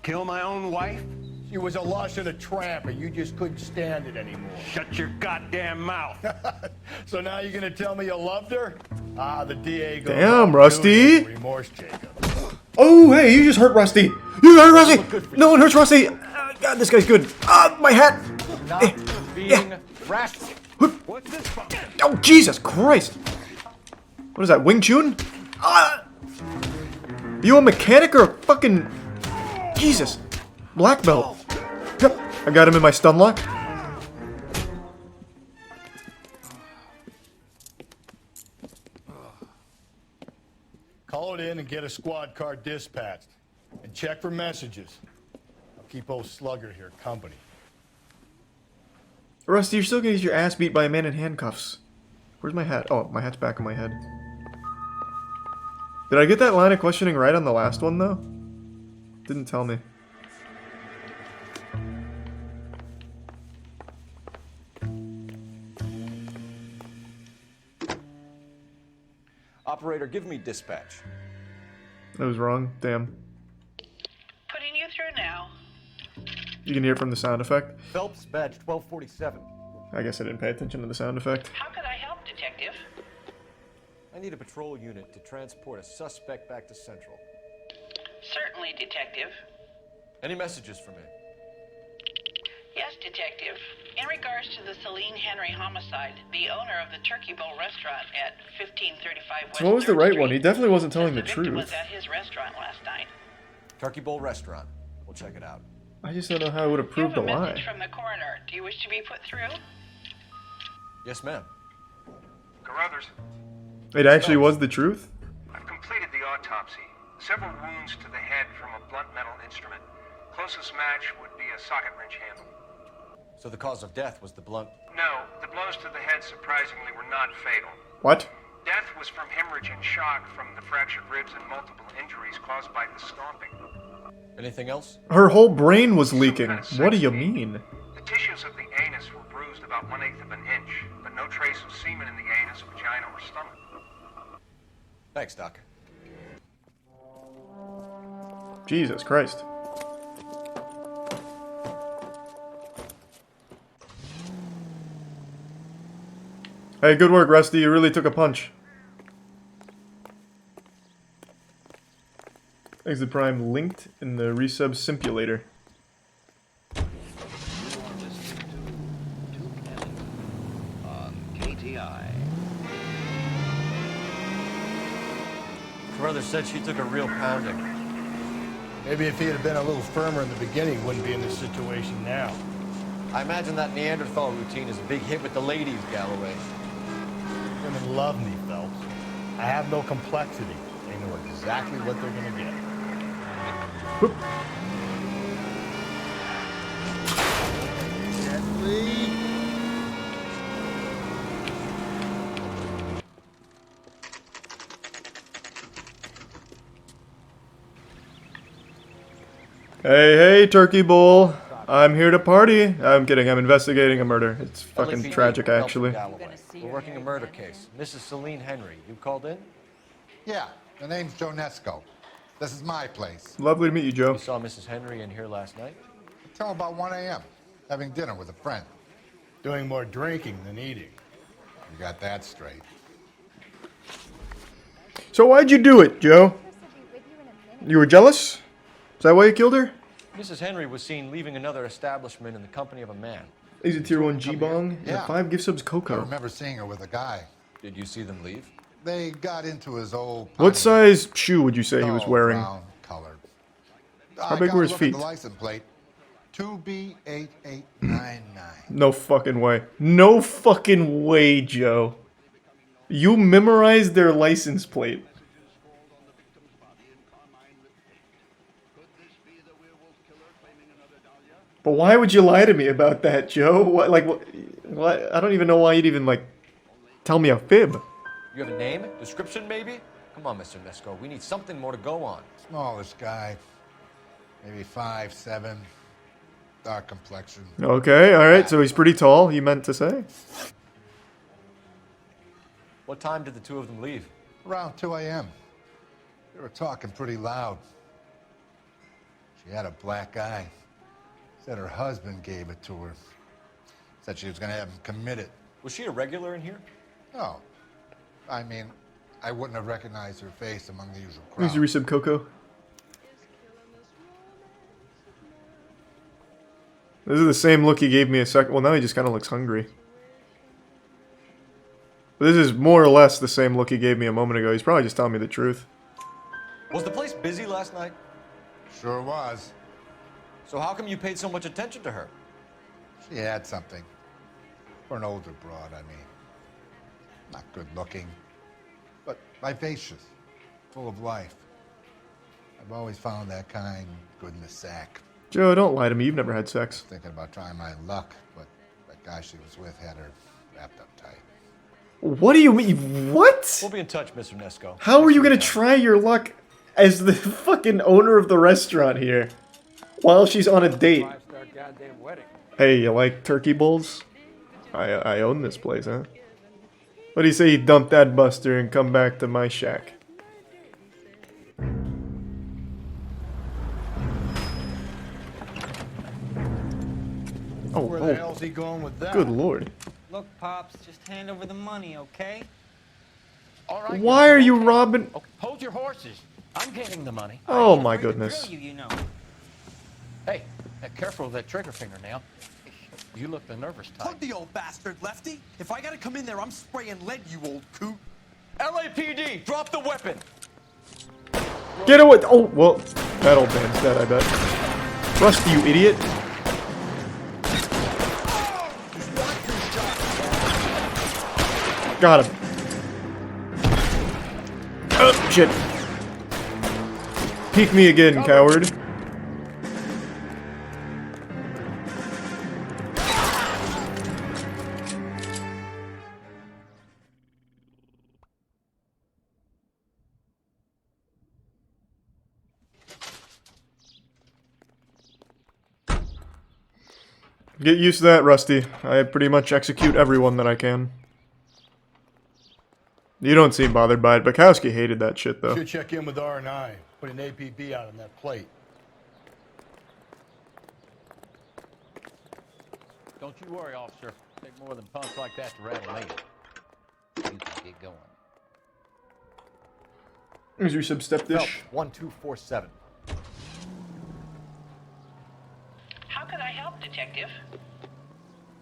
Kill my own wife? She was a lush and a tramp, and you just couldn't stand it anymore. Shut your goddamn mouth. So now you're gonna tell me you loved her? Ah, the DA goes Damn, on Rusty. doing remorse, Jacob. Oh, hey, you just hurt Rusty. You hurt Rusty. No one hurts Rusty. God, this guy's good. My hat. Not being rash. What's this for? Oh, Jesus Christ. What is that, Wing Chun? You a mechanic or a fucking... Jesus. Black belt. Yep, I got him in my stun lock. Call it in and get a squad car dispatched. And check for messages. I'll keep old Slugger here company. Rusty, you're still gonna get your ass beat by a man in handcuffs. Where's my hat? Oh, my hat's back on my head. Did I get that line of questioning right on the last one, though? Didn't tell me. Operator, give me dispatch. I was wrong. Damn. Putting you through now. You can hear it from the sound effect. Phelps, badge 1247. I guess I didn't pay attention to the sound effect. How could I help, Detective? I need a patrol unit to transport a suspect back to Central. Certainly, Detective. Any messages for me? Yes, Detective. In regards to the Celine Henry homicide, the owner of the Turkey Bowl restaurant at 1535 West So what was the 3rd right Street one? He definitely wasn't telling the says victim was truth. at his restaurant last night. Turkey Bowl restaurant. We'll check it out. I just don't know how I would have You have proved a a message lie. from the coroner. Do you wish to be put through? Yes, ma'am. Carruthers, It actually was the truth? I've completed the autopsy. Several wounds to the head from a blunt metal instrument. Closest match would be a socket wrench handle. So the cause of death was the blunt... No, the blows to the head surprisingly were not fatal. What? Death was from hemorrhage and shock from the fractured ribs and multiple injuries caused by the stomping. Anything else? Her whole brain was leaking. What do you mean? The tissues of the anus were bruised about 1/8 of an inch, but no trace of semen in the anus, vagina, or stomach. Thanks, Doc. Jesus Christ. Hey, good work, Rusty. You really took a punch. Exit Prime linked in the resub simulator. On KTI. Carruthers said she took a real pounding. Maybe if he had been a little firmer in the beginning, wouldn't be in this situation now. I imagine that Neanderthal routine is a big hit with the ladies, Galloway. Women love me, Phelps. I have no complexity. They know exactly what they're gonna get. Whoop. Gently. Hey, Turkey Bowl. I'm here to party. I'm kidding. I'm investigating a murder. It's fucking LAPD, tragic, Phelps actually. and Galloway. We're working a murder case. Mrs. Celine Henry, you called in? Yeah, the name's Joe Nesco. This is my place. Lovely to meet you, Joe. You saw Mrs. Henry in here last night? Till about 1 a.m., having dinner with a friend. Doing more drinking than eating. You got that straight. So why'd you do it, Joe? You were jealous? Is that why you killed her? Mrs. Henry was seen leaving another establishment in the company of a man. He's a tier 1 G-bong. Yeah. 5 gift subs I Coco. remember seeing her with a guy. Did you see them leave? They got into his old... What size shoe would you say he was dull wearing? brown colored. How big were his feet? The license plate. 2B8899. No fucking way. No fucking way, Joe. You memorized their license plate. But why would you lie to me about that, Joe? What, like, what? I don't even know why you'd even, like, tell me a fib. You have a name? Description, maybe? Come on, Mr. Nesco. We need something more to go on. Smallish guy. Maybe 5'7". Dark complexion. Okay, alright, so he's pretty tall, he meant to say. What time did the two of them leave? Around 2 a.m. They were talking pretty loud. She had a black eye. Said her husband gave it to her. Said she was gonna have him committed. Was she a regular in here? No. I mean, I wouldn't have recognized her face among the usual crowd. Needs to resub Coco. This is the same look he gave me a second. Well, now he just kind of looks hungry. But this is more or less the same look he gave me a moment ago. He's probably just telling me the truth. Was the place busy last night? Sure was. So how come you paid so much attention to her? She had something. For an older broad, I mean. Not good looking, but vivacious, full of life. I've always found that kind good in the sack. Joe, don't lie to me. You've never had sex. Thinking about trying my luck, but that guy she was with had her wrapped up tight. What do you mean? What? We'll be in touch, Mr. Nesco. How are you gonna try your luck as the fucking owner of the restaurant here while she's on a date? Hey, you like turkey bowls? I own this place, huh? What do you say you dump that buster and come back to my shack? Oh, Where the hell's he going with that? Good lord. Look, Pops, just hand over the money, okay? All right. Why are you robbing? Oh, hold your horses. I'm getting the money. Oh my goodness. You know. Hey, careful with that trigger fingernail. You look the nervous type. Plug the old bastard, Lefty. If I gotta come in there, I'm spraying lead, you old coot. LAPD, drop the weapon. Get away! Oh, well, that old man's dead, I bet. Rusty, you idiot. Got him. Oh, shit. Peek me again, coward. Get used to that, Rusty. I pretty much execute everyone that I can. You don't seem bothered by it. Bukowski hated that shit, though. Should check in with R&I. Put an APB out on that plate. Don't you worry, officer. Take more than punch like that to rattle me. You can get going. Here's your sub-step dish. 1247. How can I help, Detective?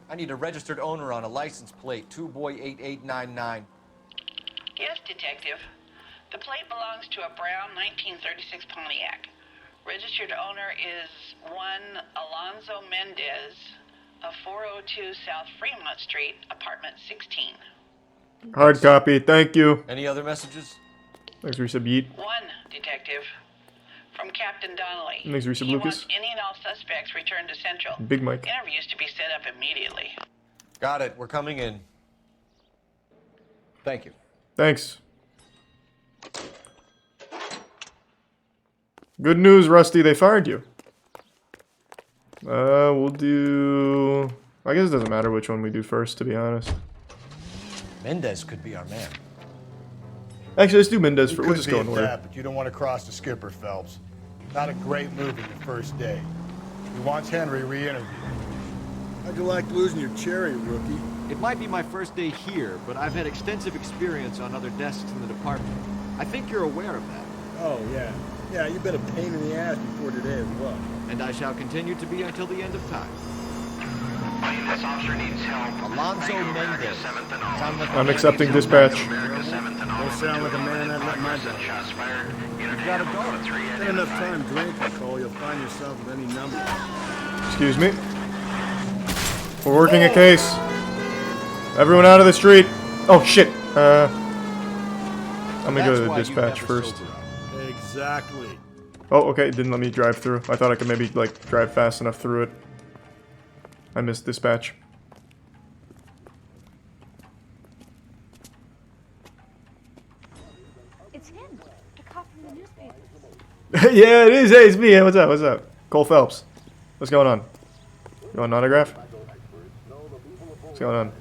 I need a registered owner on a license plate, 2boy8899. Yes, Detective. The plate belongs to a brown 1936 Pontiac. Registered owner is one Alonzo Mendez of 402 South Fremont Street, apartment 16. Hard copy, thank you. Any other messages? Thanks, Resub Yeet. One, Detective. From Captain Donnelly. Thanks, Resub He Lucas. wants any and all suspects returned to Central. Big Mike. Interviews to be set up immediately. Got it. We're coming in. Thank you. Thanks. Good news, Rusty. They fired you. We'll do... I guess it doesn't matter which one we do first, to be honest. Mendez could be our man. Actually, let's do Mendez first. We'll Could just be go at in order. that, but you don't want to cross the skipper, Phelps. Not a great move in your first day. He wants Henry re-interviewed. How'd you like losing your cherry, rookie? It might be my first day here, but I've had extensive experience on other desks in the department. I think you're aware of that. Oh, yeah. Yeah, you've been a pain in the ass before today as well. And I shall continue to be until the end of time. This officer needs help. Alonzo Mendez. I'm accepting dispatch. Don't sound like a man I'd let my dog. You've got a dog. Get enough time drinking, Cole. You'll find yourself with any number. Excuse me. We're working a case. Everyone out of the street. Oh, shit. I'm gonna go to the dispatch first. Exactly. Oh, okay. It didn't let me drive through. I thought I could maybe, like, drive fast enough through it. I missed dispatch. It's him. The cop from the newspaper. Yeah, it is. Hey, it's me. Hey, what's up? What's up? Cole Phelps. What's going on? You want an autograph? What's going on?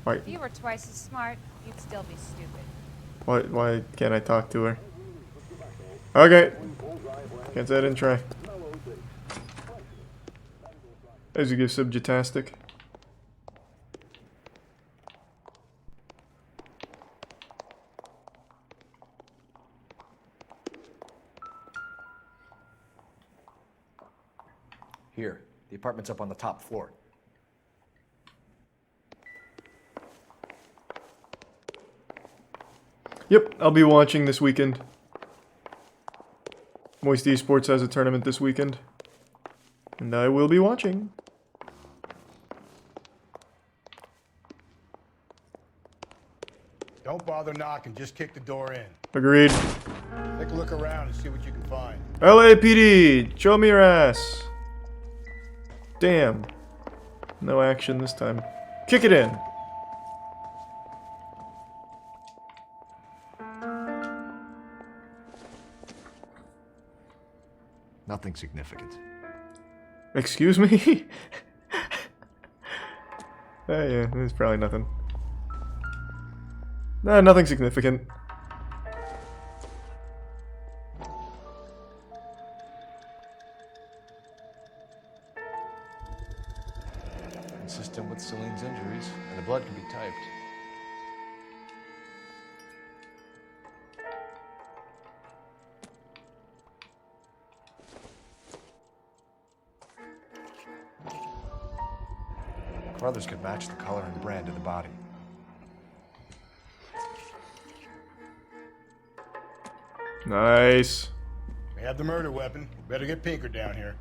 Why? If you were twice as smart, you'd still be stupid. Why can't I talk to her? Okay. Can't say I didn't try. As you give subjutastic. Here, the apartment's up on the top floor. Yep, I'll be watching this weekend. Moist Esports has a tournament this weekend. And I will be watching. Don't bother knocking, just kick the door in. Agreed. Take a look around and see what you can find. LAPD, show me your ass. Damn. No action this time. Kick it in. Nothing significant. Excuse me? Yeah, there's probably nothing. Nah, nothing significant. Consistent with Celine's injuries, and the blood can be typed. Brothers could match the color and brand of the body. Nice. We have the murder weapon. Better get Pinker down here.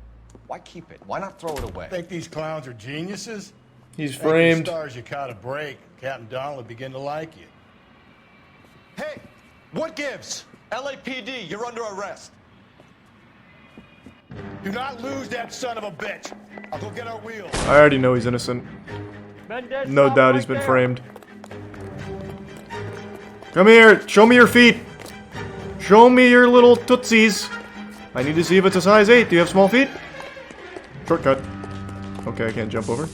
Why keep it? Why not throw it away? Think these clowns are geniuses? He's Think framed. these stars you caught a break. Captain Donald will begin to like you. Hey, what gives? LAPD, you're under arrest. Do not lose that son of a bitch. I'll go get our wheels. I already know he's innocent. No doubt he's been framed. Come here, show me your feet. Show me your little tootsies. I need to see if it's a size 8. Do you have small feet? Shortcut. Okay, I can't jump over. You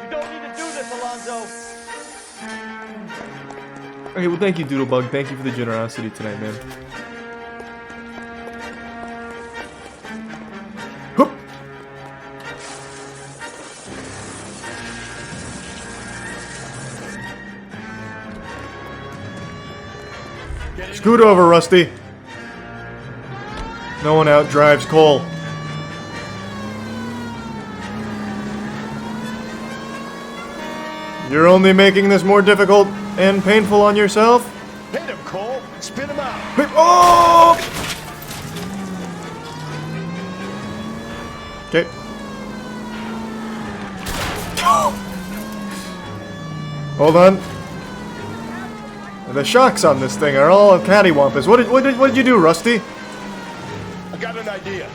don't need to do this, Alonzo. Okay, well thank you, Doodlebug. Thank you for the generosity tonight, man. Hoop. Scoot over, Rusty. No one outdrives Cole. You're only making this more difficult and painful on yourself. Hit him, Cole. Spin him out. Oh! Okay. Hold on. The shocks on this thing are all cattywampus. What did you do, Rusty? I got an idea.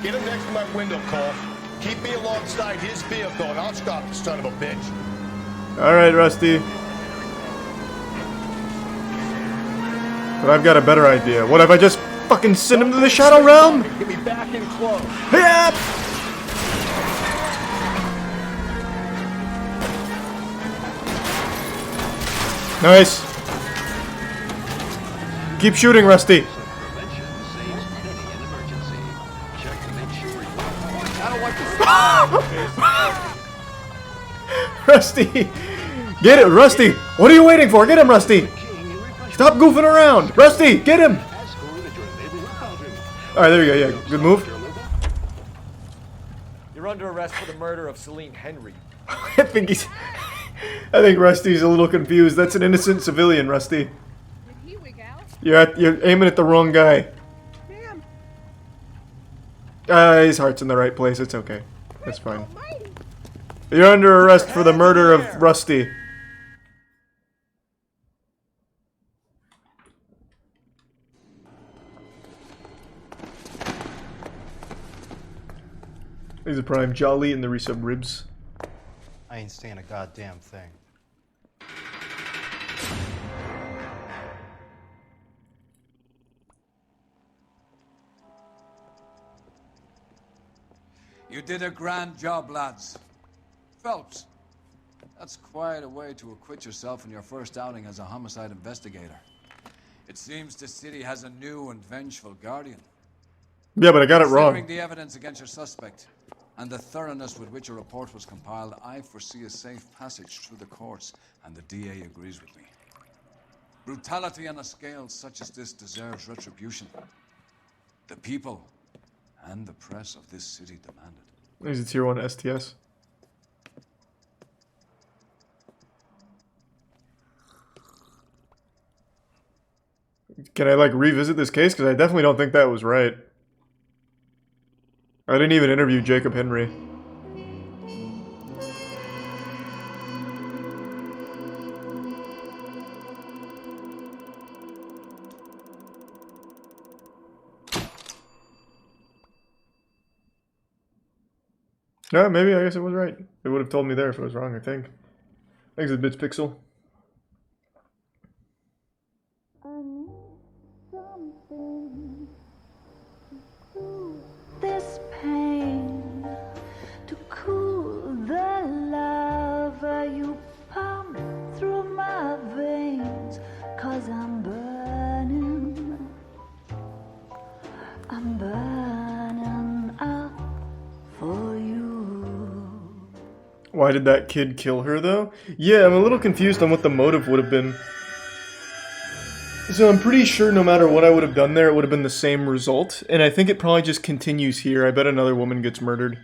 Get him next to my window, Cole. Keep me alongside his vehicle, and I'll stop the son of a bitch. All right, Rusty. But I've got a better idea. What if I just fucking send him to the Shadow Realm? Get me back in close. Yep. Nice. Keep shooting, Rusty. Rusty! Get it, Rusty! What are you waiting for? Get him, Rusty! Stop goofing around! Rusty, get him! Alright, there you go, yeah. Good move. You're under arrest for the murder of Celine Henry. I think Rusty's a little confused. That's an innocent civilian, Rusty. You're aiming at the wrong guy. His heart's in the right place. It's okay. That's fine. You're under arrest for the murder of Rusty. He's a prime jolly in the resub ribs. I ain't saying a goddamn thing. You did a grand job, lads. Phelps, that's quite a way to acquit yourself in your first outing as a homicide investigator. It seems the city has a new and vengeful guardian. Yeah, but I got it wrong. Considering the evidence against your suspect and the thoroughness with which a report was compiled, I foresee a safe passage through the courts, and the DA agrees with me. Brutality on a scale such as this deserves retribution. The people and the press of this city demand it. There's a tier 1 STS. Can I like revisit this case? Because I definitely don't think that was right. I didn't even interview Jacob Henry. No, maybe I guess it was right. It would have told me there if it was wrong, I think. Thanks, Bits Pixel. This pain to cool the lava you pump through my veins, 'cause I'm burning up for you. Why did that kid kill her though? Yeah, I'm a little confused on what the motive would have been. So I'm pretty sure no matter what I would have done there, it would have been the same result. And I think it probably just continues here. I bet another woman gets murdered.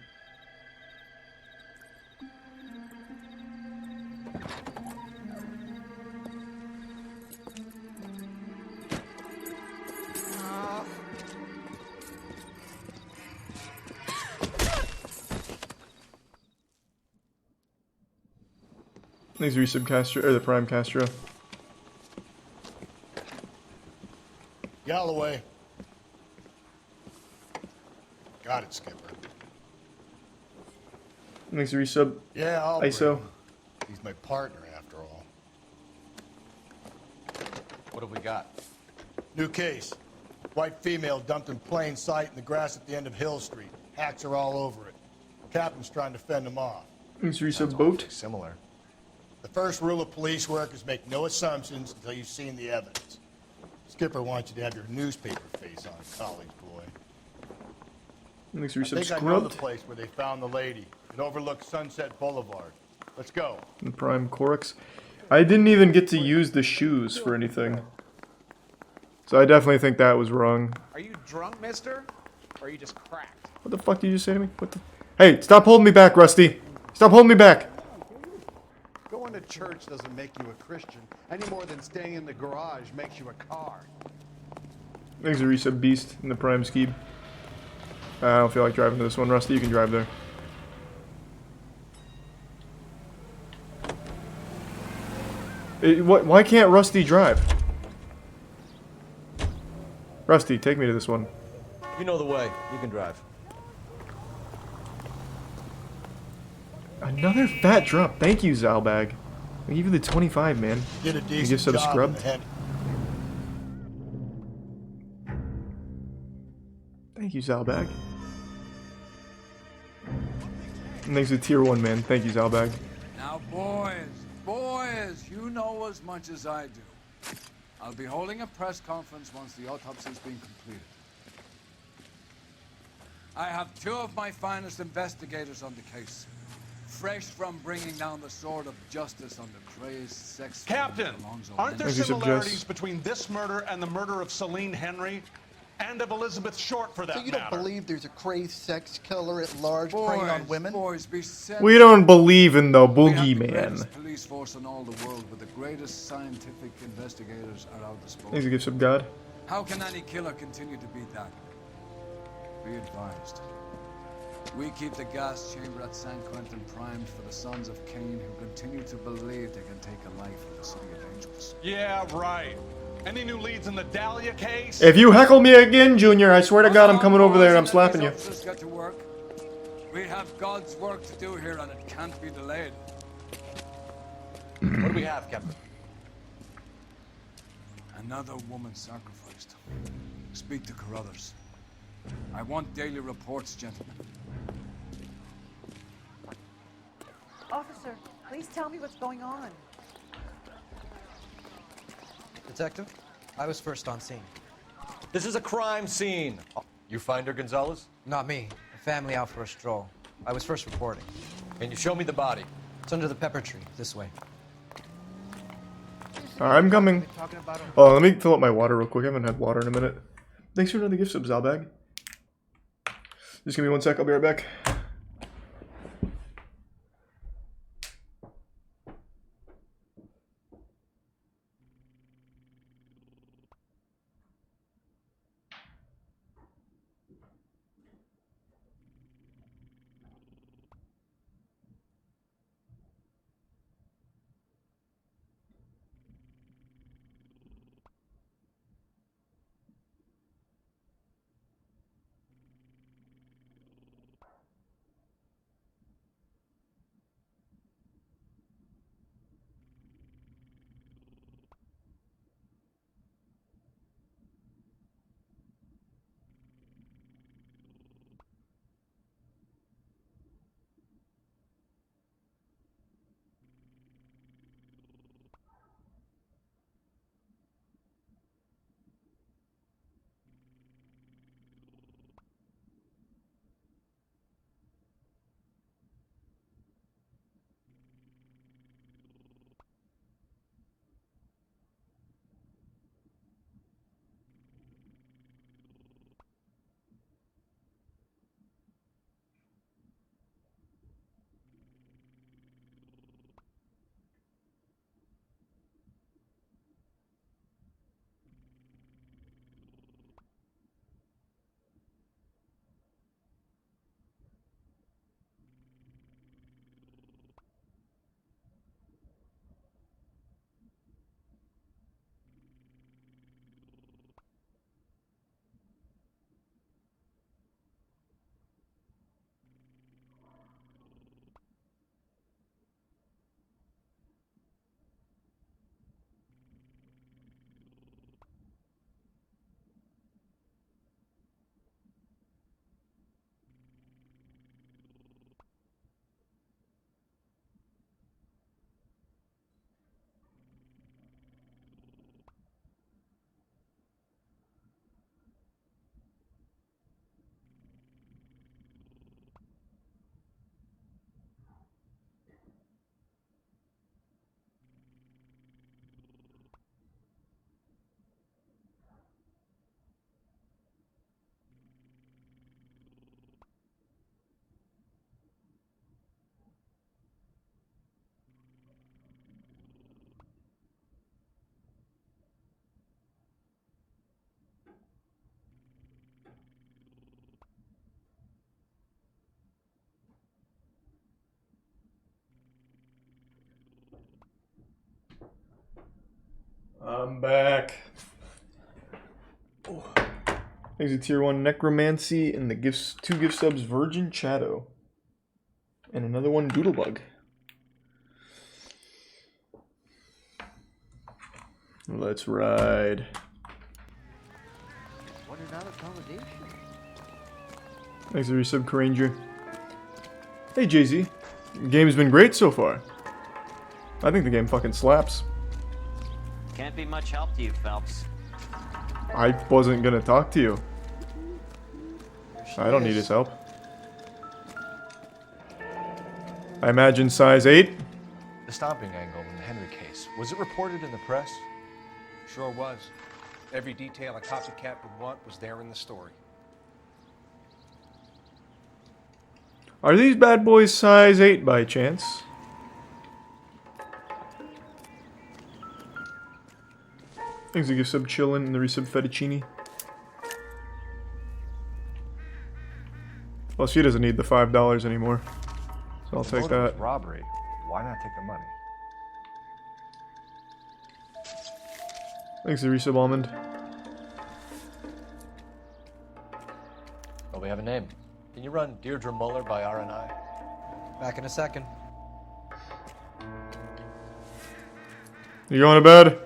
Thanks, Resub Castro, or the Prime Castro. Galloway. Got it, Skipper. Thanks, Resub. Yeah, I'll ISO. bring him. He's my partner, after all. What have we got? New case. White female dumped in plain sight in the grass at the end of Hill Street. Hacks are all over it. Captain's trying to fend them off. Thanks, Resub Boat. Similar. The first rule of police work is make no assumptions until you've seen the evidence. Skipper wants you to have your newspaper face on, college boy. Thanks, I Resub think I know the Scrubbed. place where they found the lady. It overlooks Sunset Boulevard. Let's go. And Prime Corix. I didn't even get to use the shoes for anything. So I definitely think that was wrong. Are you drunk, mister? Or are you just cracked? What the fuck did you just say to me? What the? Hey, stop holding me back, Rusty. Stop holding me back. Going to church doesn't make you a Christian, any more than staying in the garage makes you a car. Thanks, a Resub Beast in the Prime Skeeb. I don't feel like driving to this one, Rusty. You can drive there. Why can't Rusty drive? Rusty, take me to this one. You know the way. You can drive. Another fat drop. Thank you, Zalbag. I give you the 25, man. Did a You decent just sort of job scrubbed. in the head. Thank you, Zalbag. And thanks to Tier 1, man. Thank you, Zalbag. Now, boys, you know as much as I do. I'll be holding a press conference once the autopsy's been completed. I have two of my finest investigators on the case. Fresh from bringing down the sword of justice on the crazed sex... Captain, aren't there As you similarities suggest. between this murder and the murder of Celine Henry? And of Elizabeth Short, for that So you don't matter? believe there's a crazed sex killer at large preying on women? Boys, be sent We don't believe in the We have the boogeyman. greatest police force in all the world, with the greatest scientific investigators at our disposal. Thanks, Gifts of God. How can any killer continue to beat that? Be advised. We keep the gas chamber at San Quentin primed for the sons of Cain who continue to believe they can take a life in the city of angels. Yeah, right. Any new leads in the Dahlia case? If you heckle me again, Junior, I swear to God I'm coming over there and I'm slapping you. Officers get to work. We have God's work to do here, and it can't be delayed. What do we have, Captain? Another woman sacrificed. Speak to Carruthers. I want daily reports, gentlemen. Officer, please tell me what's going on. Detective, I was first on scene. This is a crime scene. You find her, Gonzalez? Not me. A family out for a stroll. I was first reporting. Can you show me the body? It's under the pepper tree. This way. I'm coming. Oh, let me fill up my water real quick. I haven't had water in a minute. Thanks for another gift sub, Zalbag. Just give me 1 sec. I'll be right back. I'm back. Oh. Thanks to tier 1 Necromancy and the gifts, 2 gift subs Virgin Shadow. And another one Doodlebug. Let's ride. What an accommodation. Thanks to resub Ranger. Hey Jay-Z. The game's been great so far. I think the game fucking slaps. Can't be much help to you, Phelps. I wasn't gonna talk to you. I don't need his help. I imagine size 8? The stomping angle in the Henry case. Was it reported in the press? Sure was. Every detail a copycat would want was there in the story. Are these bad boys size 8 by chance? Thanks to give sub chillin' and the resub fettuccine. Well, she doesn't need the $5 anymore, so I'll take that. Robbery. Why not take the money? Thanks to resub almond. Oh, we have a name. Can you run Deirdre Muller by R&I? Back in a second. You going to bed?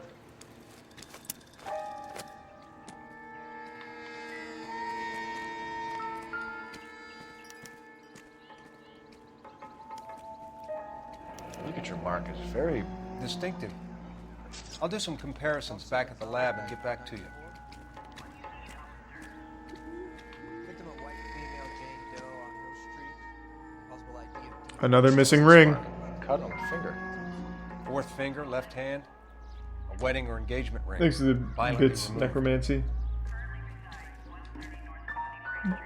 Look at your mark. It's very Distinctive. I'll do some comparisons back at the lab and get back to you. Another missing ring. Cut on the finger. Fourth finger, left hand. A wedding or engagement ring. Thanks to the Violently bits, removed. necromancy.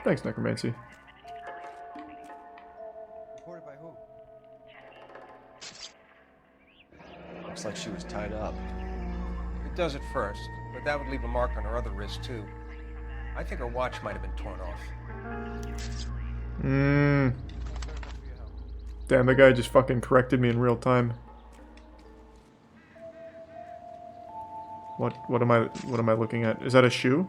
Thanks, necromancy. Reported by who? Looks like she was tied up. It does at first, but that would leave a mark on her other wrist, too. I think her watch might have been torn off. Damn, that guy just fucking corrected me in real time. What am I looking at? Is that a shoe?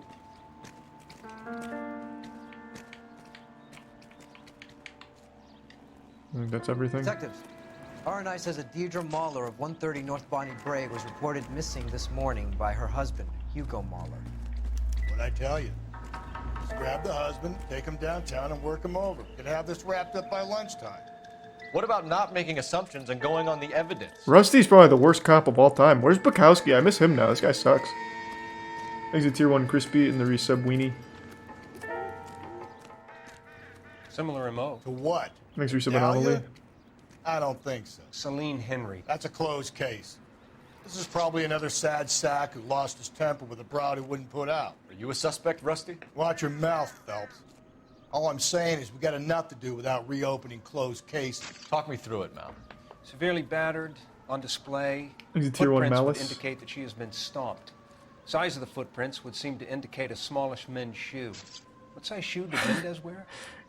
I think that's everything. Detectives, RNI says that Deirdre Mahler of 130 North Bonnie Brae was reported missing this morning by her husband, Hugo Mahler. What'd I tell you? Just grab the husband, take him downtown, and work him over. Could have this wrapped up by lunchtime. What about not making assumptions and going on the evidence? Rusty's probably the worst cop of all time. Where's Bukowski? I miss him now. This guy sucks. Thanks to Tier 1 Crispy and the resub weenie. Similar MO. To what? Thanks for resub Dahlia? anomaly. I don't think so. Celine Henry. That's a closed case. This is probably another sad sack who lost his temper with a broad who wouldn't put out. Are you a suspect, Rusty? Watch your mouth, Phelps. All I'm saying is we got enough to do without reopening closed cases. Talk me through it, Mal. Severely battered, on display. He's a Tier 1 Footprints would malice. indicate that she has been stomped. Size of the footprints would seem to indicate a smallish men's shoe. What size shoe did Mendez wear?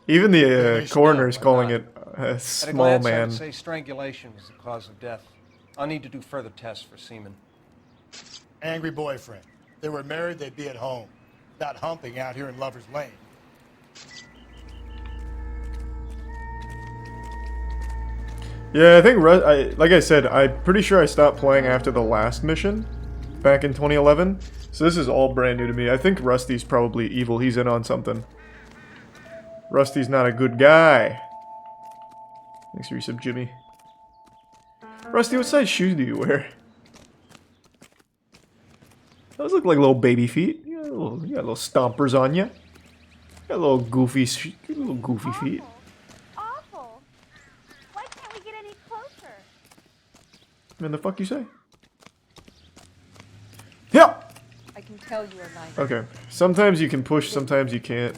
Even the coroner's calling it a At a small glance, I man. would say strangulation was the cause of death. I'll need to do further tests for semen. Angry boyfriend. If they were married, they'd be at home. Not humping out here in Lover's Lane. Yeah, I think, like I said, I'm pretty sure I stopped playing after the last mission back in 2011. So this is all brand new to me. I think Rusty's probably evil. He's in on something. Rusty's not a good guy. Thanks for resub, Jimmy. Rusty, what size shoes do you wear? Those look like little baby feet. You got little stompers on you. You got little goofy feet. Awful. Why can't we get any closer? Man, the fuck you say? Yeah. I can tell you are lying. Okay. Sometimes you can push, sometimes you can't.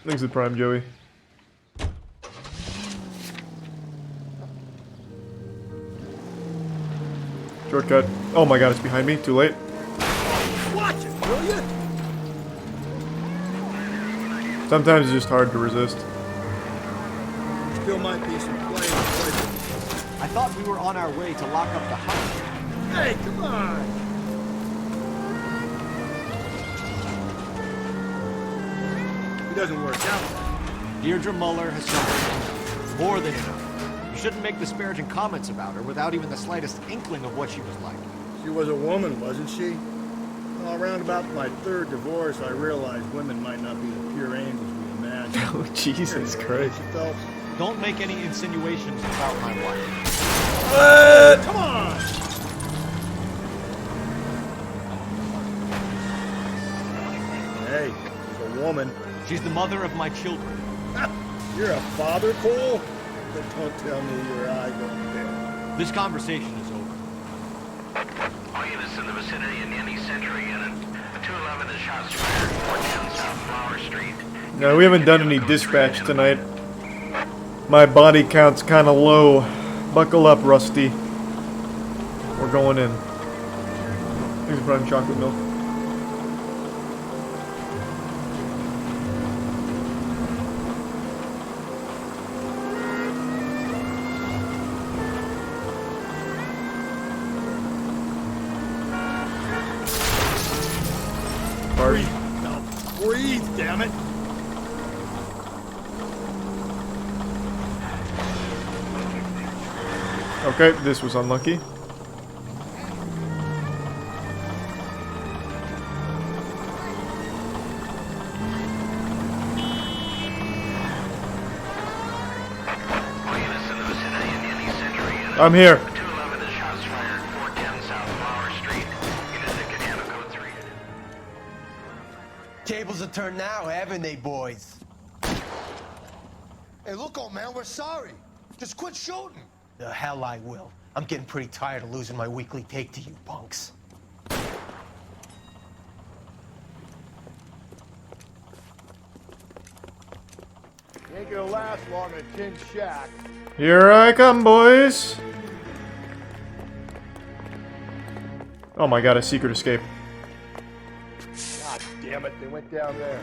Thanks for the prime, Joey. Shortcut. Oh my god, it's behind me. Too late. Watch it, will you? Sometimes it's just hard to resist. Still might be some play in the place. I thought we were on our way to lock up the house. Hey, come on! It doesn't work out. Deirdre Muller has suffered more than enough. You shouldn't make disparaging comments about her without even the slightest inkling of what she was like. She was a woman, wasn't she? Well, around about my third divorce, I realized women might not be the pure angels we imagine. Oh, Jesus Christ. Phelps. Don't make any insinuations about my wife. What? Come on! Hey, she's a woman. She's the mother of my children. You're a father, Cole? But don't tell me your eyes don't there. This conversation is over. All units in the vicinity in any Century unit. 211 is shots fired, 410 South Flower Street. No, we haven't done any dispatch tonight. My body count's kind of low. Buckle up, Rusty. We're going in. Thanks for prime chocolate milk. Breathe. No, breathe, damn it. Okay, this was unlucky. I'm here. 211 is shots fired, 410 South Flower Street. Units in command of code 3. Tables are turned now. Now haven't they, boys? Hey, look, old man, we're sorry. Just quit shooting. The hell I will. I'm getting pretty tired of losing my weekly take to you punks. You ain't gonna last long in a tin shack. Here I come, boys. Oh my god, a secret escape. God damn it, they went down there.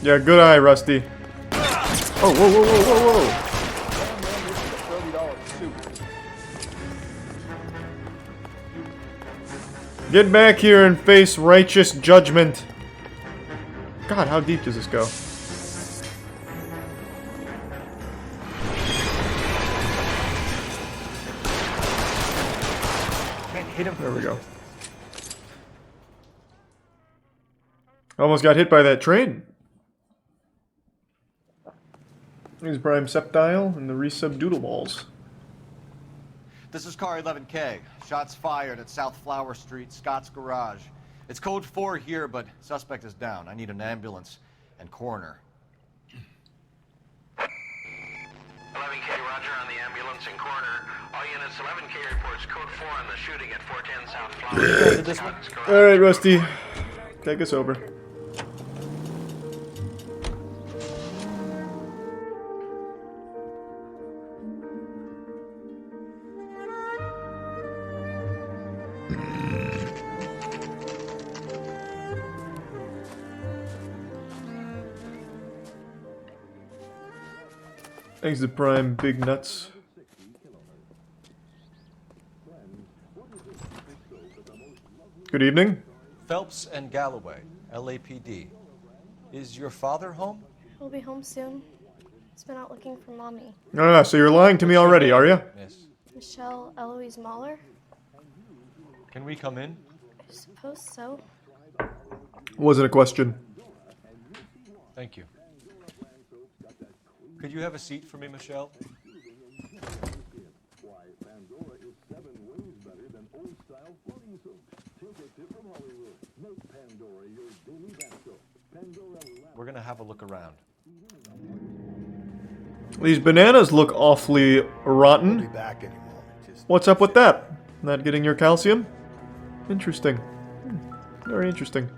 Yeah, good eye, Rusty. Oh, whoa, whoa, whoa, whoa, whoa. Get back here and face righteous judgment. God, how deep does this go? Hit him. There we go. Almost got hit by that train. Here's Prime Septile and the resub doodle balls. This is car 11K. Shots fired at South Flower Street, Scott's Garage. It's code 4 here, but suspect is down. I need an ambulance and coroner. 11K, roger on the ambulance and coroner. All units, 11K reports code 4 on the shooting at 410 South Flower Street. Alright, Rusty. Take us over. Thanks to Prime Big Nuts. Good evening. Phelps and Galloway, LAPD. Is your father home? He'll be home soon. He's been out looking for Mommy. Ah, so you're lying to me already, are you? Miss. Michelle Eloise Mahler? Can we come in? I suppose so. Wasn't a question. Thank you. Could you have a seat for me, Michelle? We're gonna have a look around. These bananas look awfully rotten. What's up with that? Not getting your calcium? Interesting. Very interesting.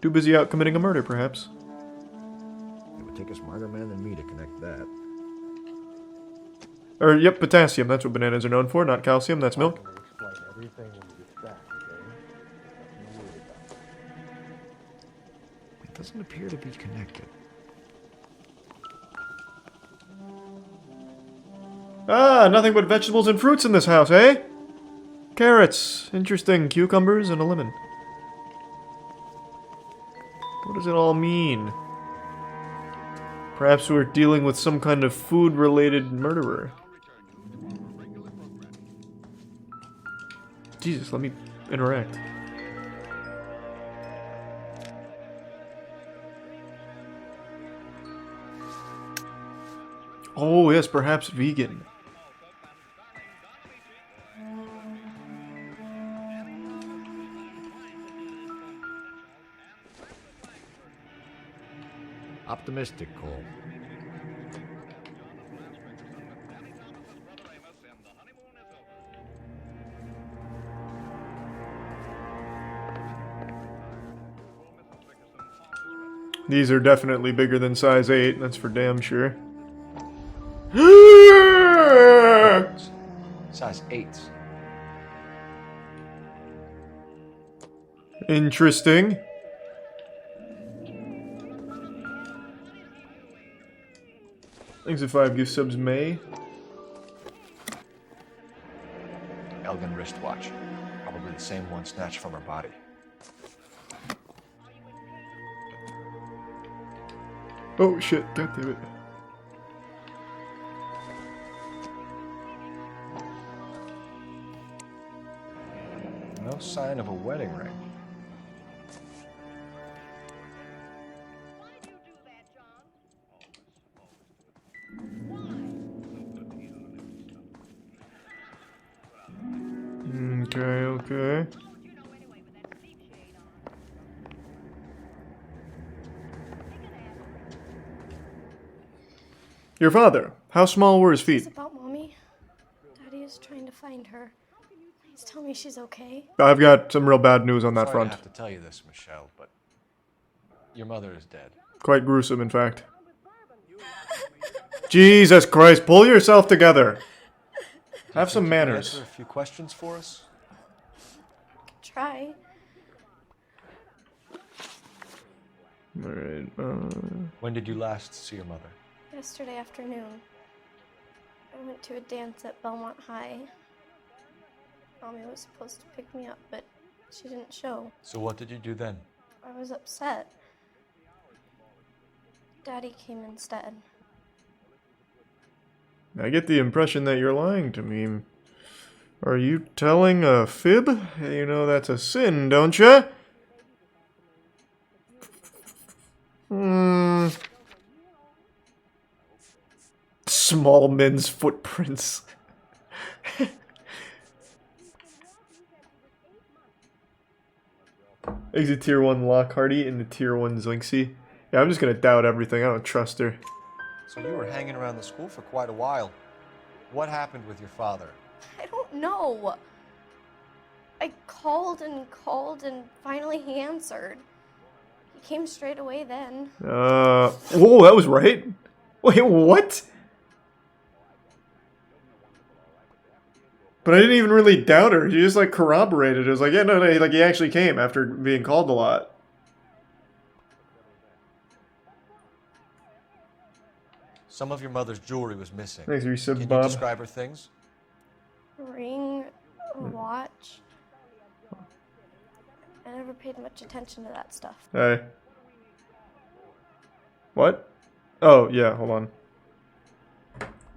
Too busy out committing a murder, perhaps. It would take a smarter man than me to connect that. Or, yep, potassium. That's what bananas are known for, not calcium. That's milk. It doesn't appear to be connected. Ah, nothing but vegetables and fruits in this house, eh? Carrots. Interesting. Cucumbers and a lemon. What does it all mean? Perhaps we're dealing with some kind of food-related murderer. Jesus, let me interact. Oh, yes, perhaps vegan. Optimistic, Cole. These are definitely bigger than size 8, that's for damn sure. Size 8s. Interesting. Thanks for 5 gift subs, May. Elgin wristwatch. Probably the same one snatched from her body. Oh shit, god damn it. No sign of a wedding ring. Okay. Your father. How small were his Is feet? this about Mommy? Daddy is trying to find her. Please tell me she's okay. I've got some real bad news on that Sorry front. to have to tell you this, Michelle, but your mother is dead. Quite gruesome, in fact. Jesus Christ, pull yourself together. Have some manners. Answer a few questions for us? Try. Alright, When did you last see your mother? Yesterday afternoon, I went to a dance at Belmont High. Mommy was supposed to pick me up, but she didn't show. So what did you do then? I was upset. Daddy came instead. I get the impression that you're lying to me. Are you telling a fib? You know that's a sin, don't you? Small men's footprints. Exit tier 1 Lockharty into tier 1 Zinksy. Yeah, I'm just gonna doubt everything. I don't trust her. So you were hanging around the school for quite a while. What happened with your father? I don't know. I called and finally he answered. He came straight away then. Whoa, that was right. Wait, what? But I didn't even really doubt her. She just like corroborated. It was like, yeah, no, like he actually came after being called a lot. Some of your mother's jewelry was missing. Thanks, Resub Can you Bob. describe her things? A ring, a watch. I never paid much attention to that stuff. Hey. What? Oh, yeah, hold on.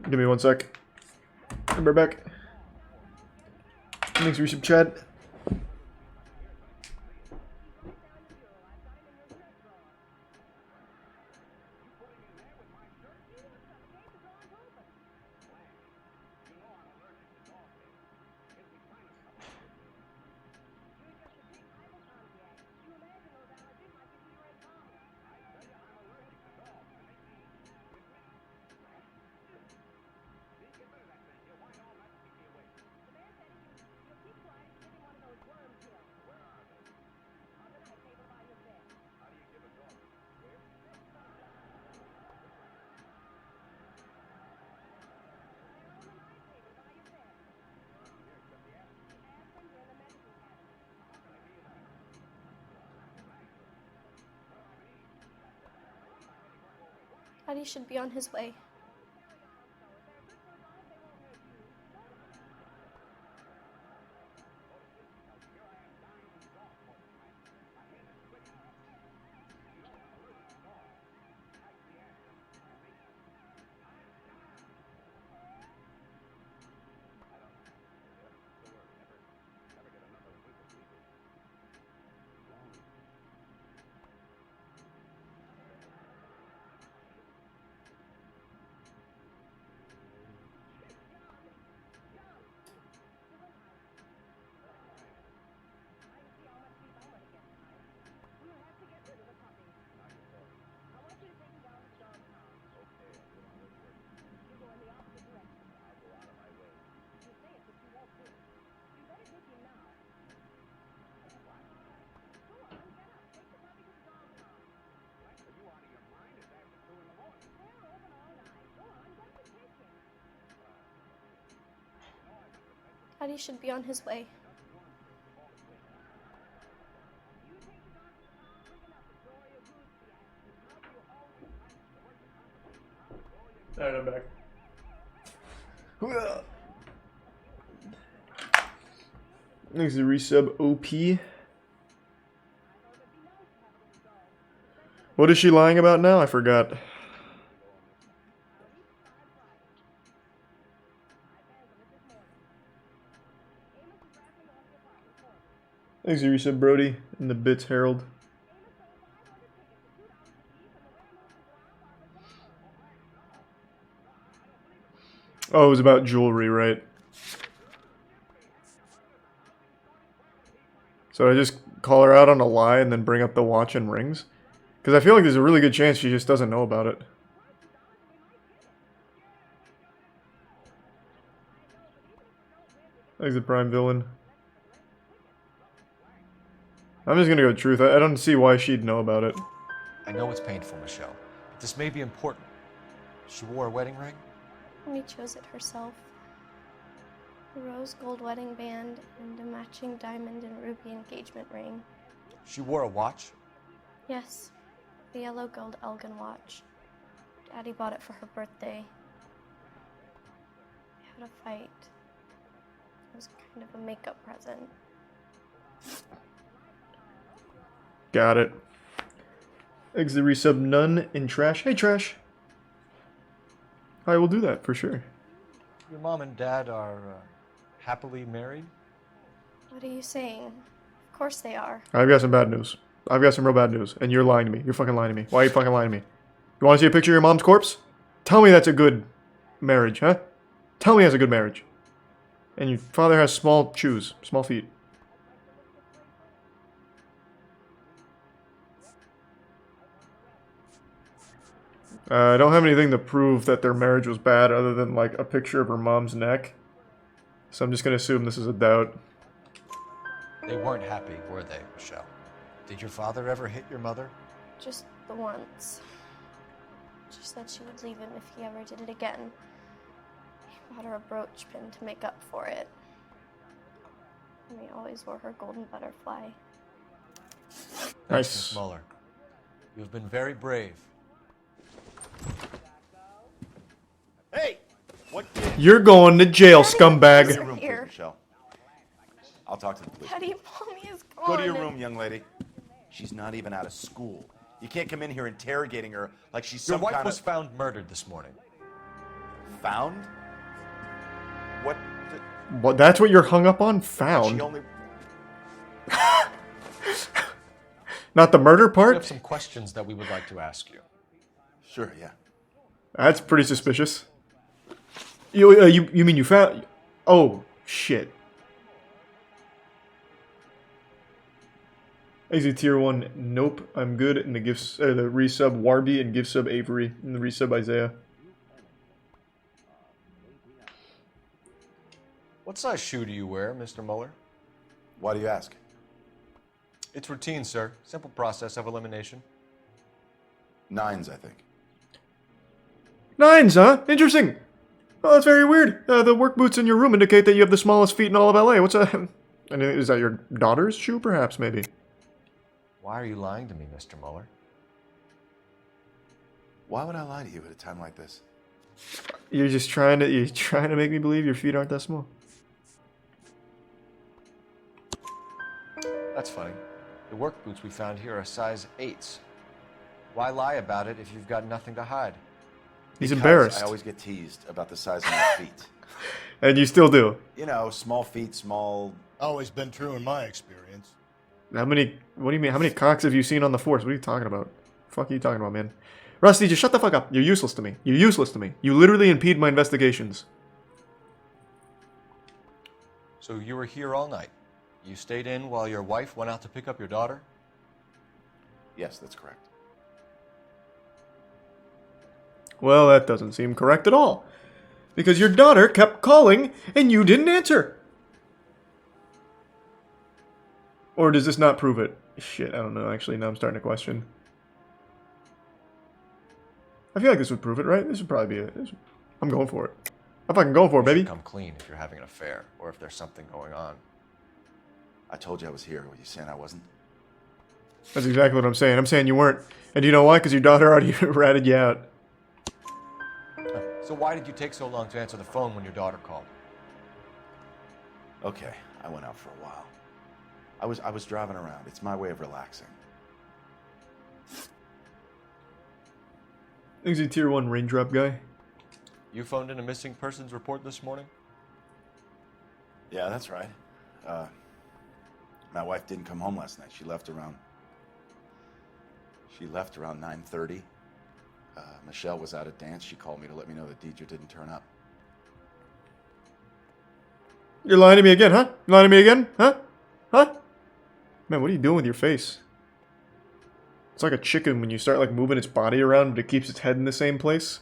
Give me 1 sec. I'll be right back. Thanks, Resub Chad. Daddy should be on his way. Daddy should be on his way. Alright, I'm back. Thanks to resub OP. What is she lying about now? I forgot. Thanks to resub Brody and the Bits Herald. Oh, it was about jewelry, right? So I just call her out on a lie and then bring up the watch and rings? Because I feel like there's a really good chance she just doesn't know about it. Exit prime villain. I'm just gonna go truth. I don't see why she'd know about it. I know it's painful, Michelle, but this may be important. She wore a wedding ring? Amy chose it herself. A rose gold wedding band and a matching diamond and ruby engagement ring. She wore a watch? Yes, the yellow gold Elgin watch. Daddy bought it for her birthday. We had a fight. It was kind of a makeup present. Got it. Exit resub none in trash. Hey, trash. I will do that for sure. Your mom and dad are happily married? What are you saying? Of course they are. I've got some bad news. I've got some real bad news. And you're lying to me. You're fucking lying to me. Why are you fucking lying to me? You want to see a picture of your mom's corpse? Tell me that's a good marriage, huh? Tell me that's a good marriage. And your father has small shoes, small feet. I don't have anything to prove that their marriage was bad other than, like, a picture of her mom's neck. So I'm just going to assume this is a doubt. They weren't happy, were they, Michelle? Did your father ever hit your mother? Just the once. She said she would leave him if he ever did it again. He bought her a brooch pin to make up for it. And he always wore her golden butterfly. Thanks, Miss Muller. You've been very brave. Hey! What? You're going to jail, scumbag. Go to your room, please, Michelle. I'll talk to the police. Daddy, Mommy is gone. Go to your room, young lady. She's not even out of school. You can't come in here interrogating her like she's Your some wife kind was of... found murdered this morning. Found? What? What? That's what you're hung up on? Found. She only... Not the murder We part? have some questions that we would like to ask you. Sure, yeah. That's pretty suspicious. You mean you found... Oh, shit. Exit tier 1, nope, I'm good. And the gifts, the resub Warby and gift sub Avery. And the resub Isaiah. What size shoe do you wear, Mr. Muller? Why do you ask? It's routine, sir. Simple process of elimination. 9s, I think. 9s, huh? Interesting. Oh, that's very weird. The work boots in your room indicate that you have the smallest feet in all of LA. What's a... And is that your daughter's shoe, perhaps, maybe? Why are you lying to me, Mr. Muller? Why would I lie to you at a time like this? You're trying to make me believe your feet aren't that small. That's funny. The work boots we found here are size 8s. Why lie about it if you've got nothing to hide? He's Because embarrassed. I always get teased about the size of my feet. And you still do. You know, small feet, small... Always been true in my experience. What do you mean? How many cocks have you seen on the force? What are you talking about? The fuck are you talking about, man? Rusty, just shut the fuck up. You're useless to me. You're useless to me. You literally impede my investigations. So you were here all night. You stayed in while your wife went out to pick up your daughter? Yes, that's correct. Well, that doesn't seem correct at all. Because your daughter kept calling and you didn't answer. Or does this not prove it? Shit, I don't know. Actually, now I'm starting to question. I feel like this would prove it, right? This would probably be it. I'm going for it. I'm fucking going for it, baby. Come clean if you're having an affair or if there's something going on. I told you I was here. Were you saying I wasn't? That's exactly what I'm saying. I'm saying you weren't. And do you know why? Because your daughter already ratted you out. So why did you take so long to answer the phone when your daughter called? Okay, I went out for a while. I was driving around. It's my way of relaxing. Is he tier 1 raindrop guy? You phoned in a missing persons report this morning? Yeah, that's right. My wife didn't come home last night. She left around 9:30. Michelle was at a dance. She called me to let me know that Deidre didn't turn up. You're lying to me again, huh? You lying to me again? Huh? Huh? Man, what are you doing with your face? It's like a chicken when you start like moving its body around, but it keeps its head in the same place.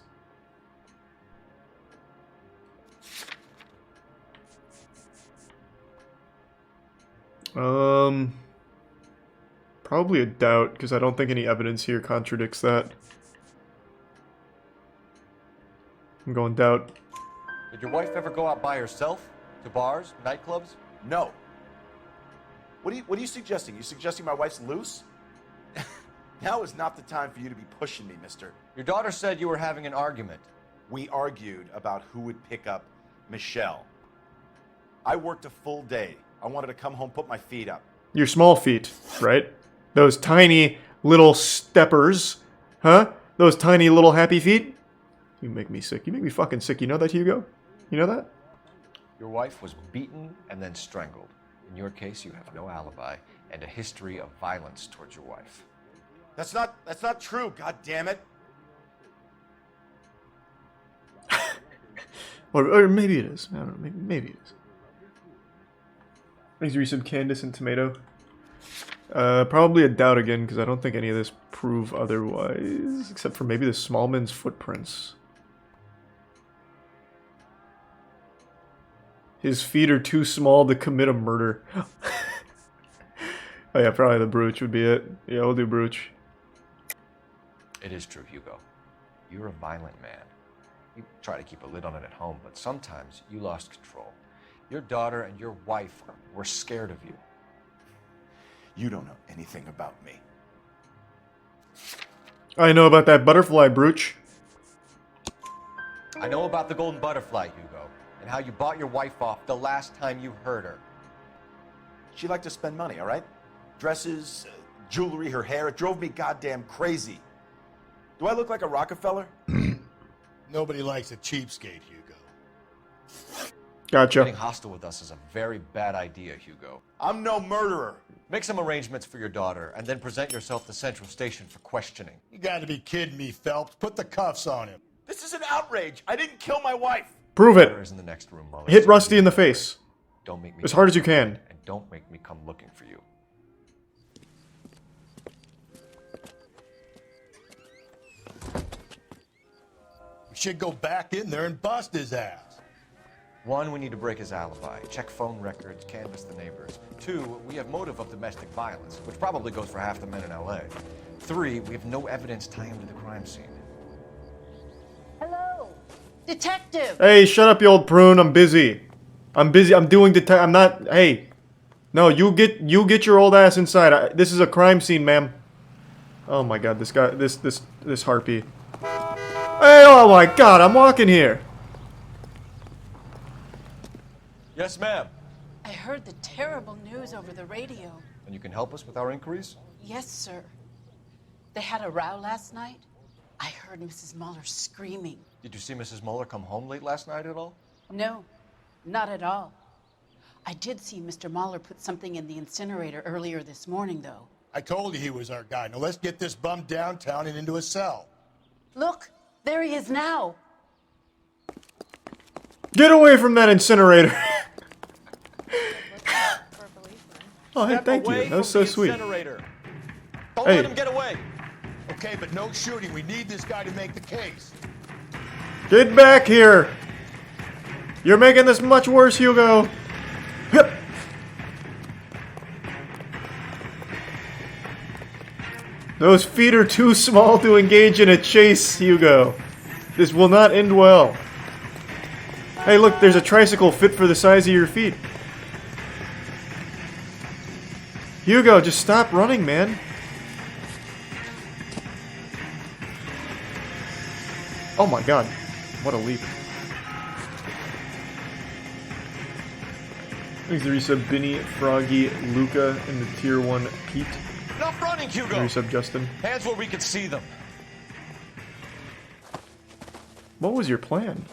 Probably a doubt, because I don't think any evidence here contradicts that. I'm going doubt. Did your wife ever go out by herself? To bars, nightclubs? No. What are you suggesting? You suggesting my wife's loose? Now is not the time for you to be pushing me, mister. Your daughter said you were having an argument. We argued about who would pick up Michelle. I worked a full day. I wanted to come home, put my feet up. Your small feet, right? Those tiny little steppers. Huh? Those tiny little happy feet? You make me sick. You make me fucking sick. You know that, Hugo? You know that? Your wife was beaten and then strangled. In your case, you have no alibi and a history of violence towards your wife. That's not true, god damn it. Or maybe it is. I don't know. Maybe it is. Thanks for some Candace and tomato. Probably a doubt again, because I don't think any of this prove otherwise, except for maybe the Smallman's footprints. His feet are too small to commit a murder. Oh yeah, probably the brooch would be it. Yeah, we'll do brooch. It is true, Hugo. You're a violent man. You try to keep a lid on it at home, but sometimes you lost control. Your daughter and your wife were scared of you. You don't know anything about me. I know about that butterfly brooch. I know about the golden butterfly, Hugo, and how you bought your wife off the last time you heard her. She liked to spend money, all right? Dresses, jewelry, her hair. It drove me goddamn crazy. Do I look like a Rockefeller? Nobody likes a cheapskate, Hugo. Gotcha. Getting hostile with us is a very bad idea, Hugo. I'm no murderer. Make some arrangements for your daughter, and then present yourself to Central Station for questioning. You gotta be kidding me, Phelps. Put the cuffs on him. This is an outrage. I didn't kill my wife. Prove it. In the next room, Molly. Hit Rusty in the face. Don't make me as hard as you can. And don't make me come looking for you. We should go back in there and bust his ass. 1, we need to break his alibi, check phone records, canvass the neighbors. 2, we have motive of domestic violence, which probably goes for half the men in LA. 3, we have no evidence tying him to the crime scene. Hello, detective. Hey, shut up, you old prune. I'm busy. I'm doing I'm not. Hey, no, you get your old ass inside. This is a crime scene, ma'am. Oh my god, this guy, this harpy. Hey, oh my god, I'm walking here. Yes, ma'am. I heard the terrible news over the radio. And you can help us with our inquiries? Yes, sir. They had a row last night. I heard Mrs. Muller screaming. Did you see Mrs. Muller come home late last night at all? No, not at all. I did see Mr. Muller put something in the incinerator earlier this morning, though. I told you he was our guy. Now let's get this bum downtown and into a cell. Look, there he is now. Get away from that incinerator. Oh, hey, thank you. That was so sweet. Don't Hey. let him get away. Okay, but no shooting. We need this guy to make the case. Get back here. You're making this much worse, Hugo. Yep. Those feet are too small to engage in a chase, Hugo. This will not end well. Hey, look, there's a tricycle fit for the size of your feet. Hugo, just stop running, man. Oh my god. What a leap. Thanks to resub Binny, Froggy, Luca, and the tier 1 Pete. Enough running, Hugo! Resub Justin. Hands where we can see them. What was your plan?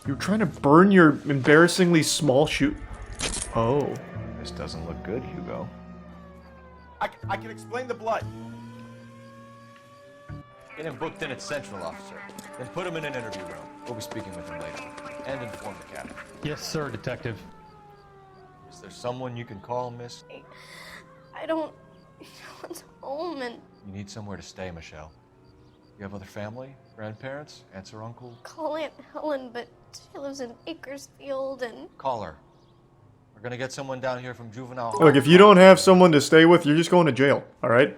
You're trying to burn your embarrassingly small shoe. Oh. This doesn't look good, Hugo. I can explain the blood. Get him booked in at Central, officer. Then put him in an interview room. We'll be speaking with him later. And inform the captain. Yes, sir, detective. Is there someone you can call, miss? I don't want home and... You need somewhere to stay, Michelle. You have other family? Grandparents? Aunts or uncles? Call Aunt Helen, but she lives in Bakersfield and... Call her. We're gonna get someone down here from juvenile hall. Look, if you don't have someone to stay with, you're just going to jail, alright?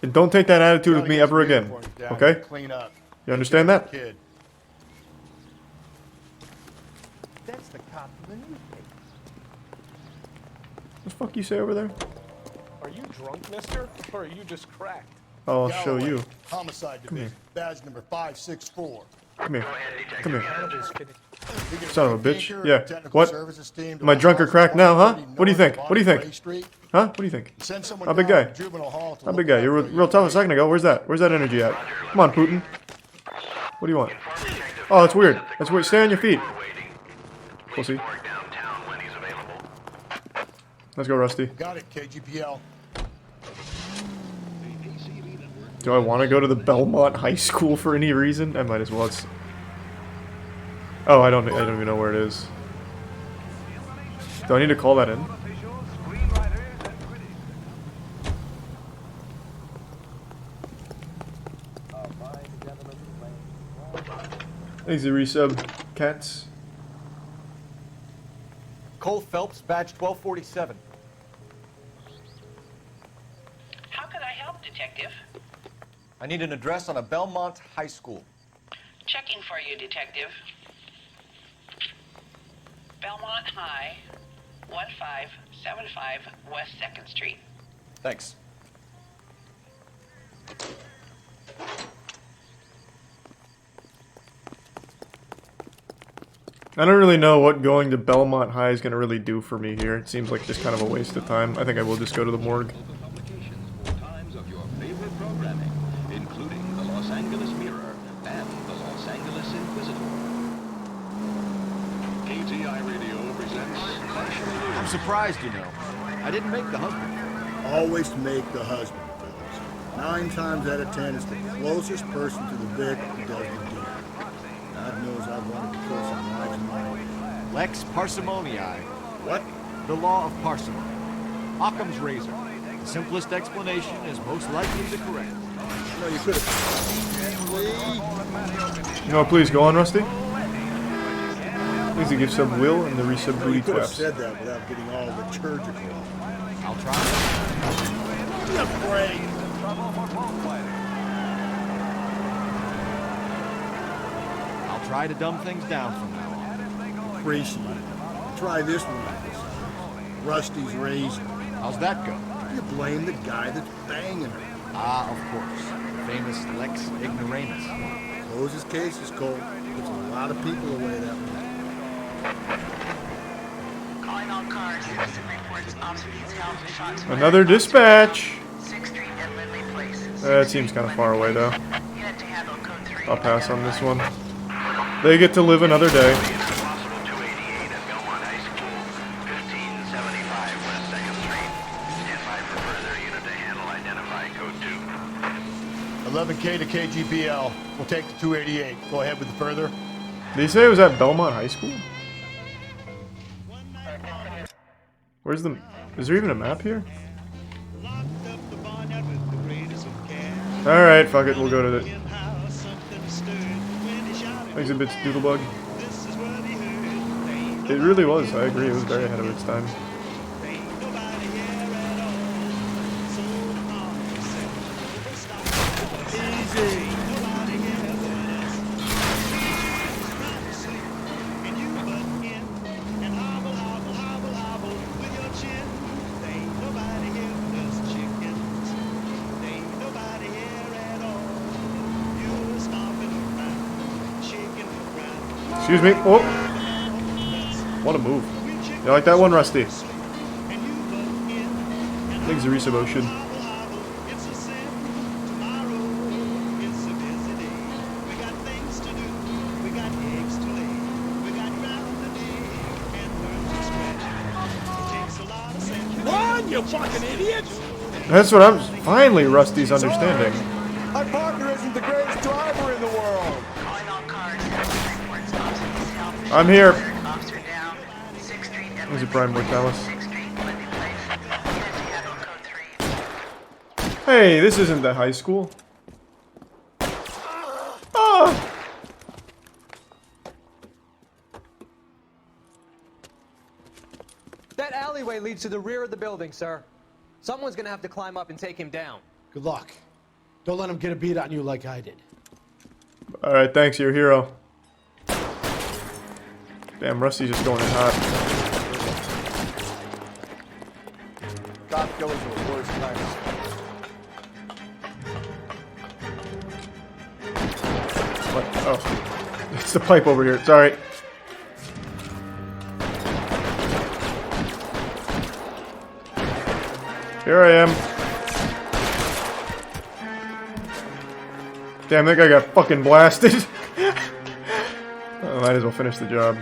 And don't take that attitude with me ever again, okay? Clean up. You understand that? Kid. That's the cop from the newspaper. What the fuck you say over there? Are you drunk, mister? Or are you just cracked? Oh, I'll show you. Homicide Come Division, badge number 564. Come here. Come here. We get Son of a bitch. Tinker, Yeah. technical What? services team to Am I drunk or cracked now, huh? What do you think? North What do you think? Bonnie Street. Huh? What do you think? Send someone How big down guy? to juvenile hall to How look big guy? You were after real tough a second ago. Where's that? Where's that energy at? Come on, Putin. What do you want? Oh, that's weird. That's weird. Stay on your feet. Pussy. Let's go, Rusty. Got it, KGPL. Do I want to go to the Belmont High School for any reason? I might as well. It's... Oh, I don't even know where it is. Do I need to call that in? Thanks, the resub, cats. Cole Phelps, badge 1247. How can I help, Detective? I need an address on a Belmont High School. Checking for you, Detective. Belmont High, 1575 West 2nd Street. Thanks. I don't really know what going to Belmont High is going to really do for me here. It seems like just kind of a waste of time. I think I will just go to the morgue. Times of your favorite programming, including the Los Angeles Mirror and the Los Angeles Inquisitor. KTI Radio presents Partially News. I'm surprised, you know. I didn't make the husband. Always make the husband, fellas. 9 times out of 10, it's the closest person to the victim who does the deed. God knows I've wanted to kill some lives in my life. Lex parsimonii. What? The law of parsimony. Occam's razor. The simplest explanation is most likely the correct. No, you could have. No, please go on, Rusty. Please give sub Will and the resub No, booty you could have claps. said that without getting all liturgical. I'll try. You're great. I'll try to dumb things down from now on. Appreciate it. Try this one. Rusty's razor. How's that go? You blame the guy that's banging her. Ah, of course. Famous Lex ignoramus. Closes cases, Cole. Puts a lot of people away that way. Calling all cars. Citizen reports officer needs help. Shots fired. Another dispatch. 6th Street and Lindley Place. That seems kind of far away, though. Head to handle code 3. I'll pass on this one. They get to live another day. Possible 288 at Belmont High School, 1575 West 2nd Street. Stand by for further unit to handle. Identify code 2. 11K to KGPL. We'll take the 288. Go ahead with the further. Did he say it was at Belmont High School? Where's the... Is there even a map here? Alright, fuck it, we'll go to the... Exhibits Doodlebug. It really was, I agree, it was very ahead of its time. Excuse me. Oh! What a move. You like that one, Rusty? Thanks, Zarisa Ocean. Run, you fucking idiot! That's what I'm... Finally, Rusty's understanding. My partner isn't the greatest driver in the world. I'm here. There's a Prime Mortalis. Hey, this isn't the high school. Ah! That alleyway leads to the rear of the building, sir. Someone's gonna have to climb up and take him down. Good luck. Don't let him get a beat on you like I did. Alright, thanks, you're a hero. Damn, Rusty's just going in hot. Cop killers are the worst kind of What? Oh. It's the pipe over here. Sorry. Here I am. Damn, that guy got fucking blasted. I might as well finish the job.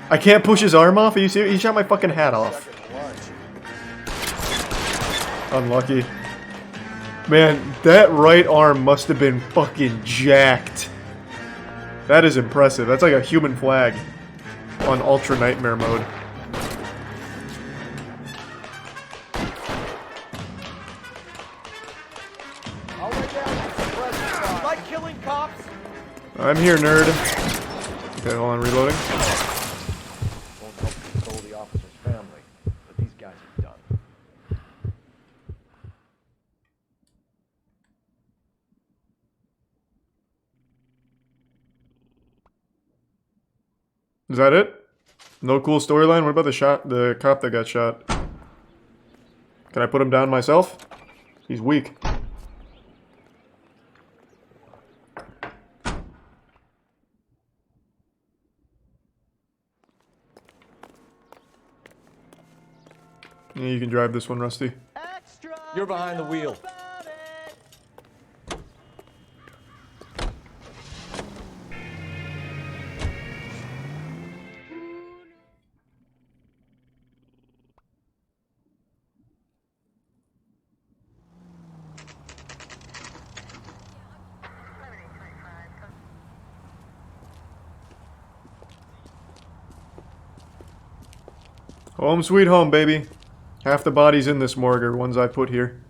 I can't push his arm off? Are you serious? He shot my fucking hat off. Unlucky. Man, that right arm must have been fucking jacked. That is impressive. That's like a human flag on Ultra Nightmare mode. like killing cops. I'm here, nerd. Okay, hold on, reloading. Won't help control the officer's family, but these guys are done. Is that it? No cool storyline? What about the cop that got shot? Can I put him down myself? He's weak. Yeah, you can drive this one, Rusty. You're behind the wheel. Home sweet home, baby. Half the bodies in this morgue are ones I put here.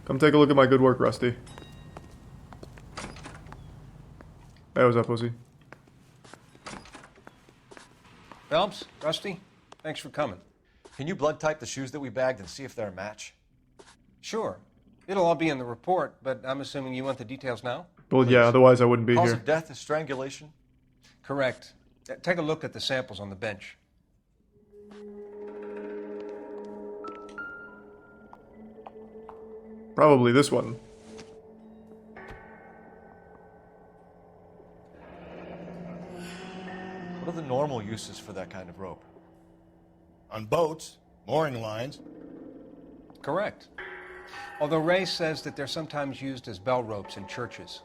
Come take a look at my good work, Rusty. Hey, what's up, pussy? Phelps, Rusty, thanks for coming. Can you blood type the shoes that we bagged and see if they're a match? Sure. It'll all be in the report, but I'm assuming you want the details now? Well, yeah, otherwise I wouldn't be Cause here. of death is strangulation? Correct. Take a look at the samples on the bench. Probably this one. What are the normal uses for that kind of rope? On boats, mooring lines. Correct. Although Ray says that they're sometimes used as bell ropes in churches.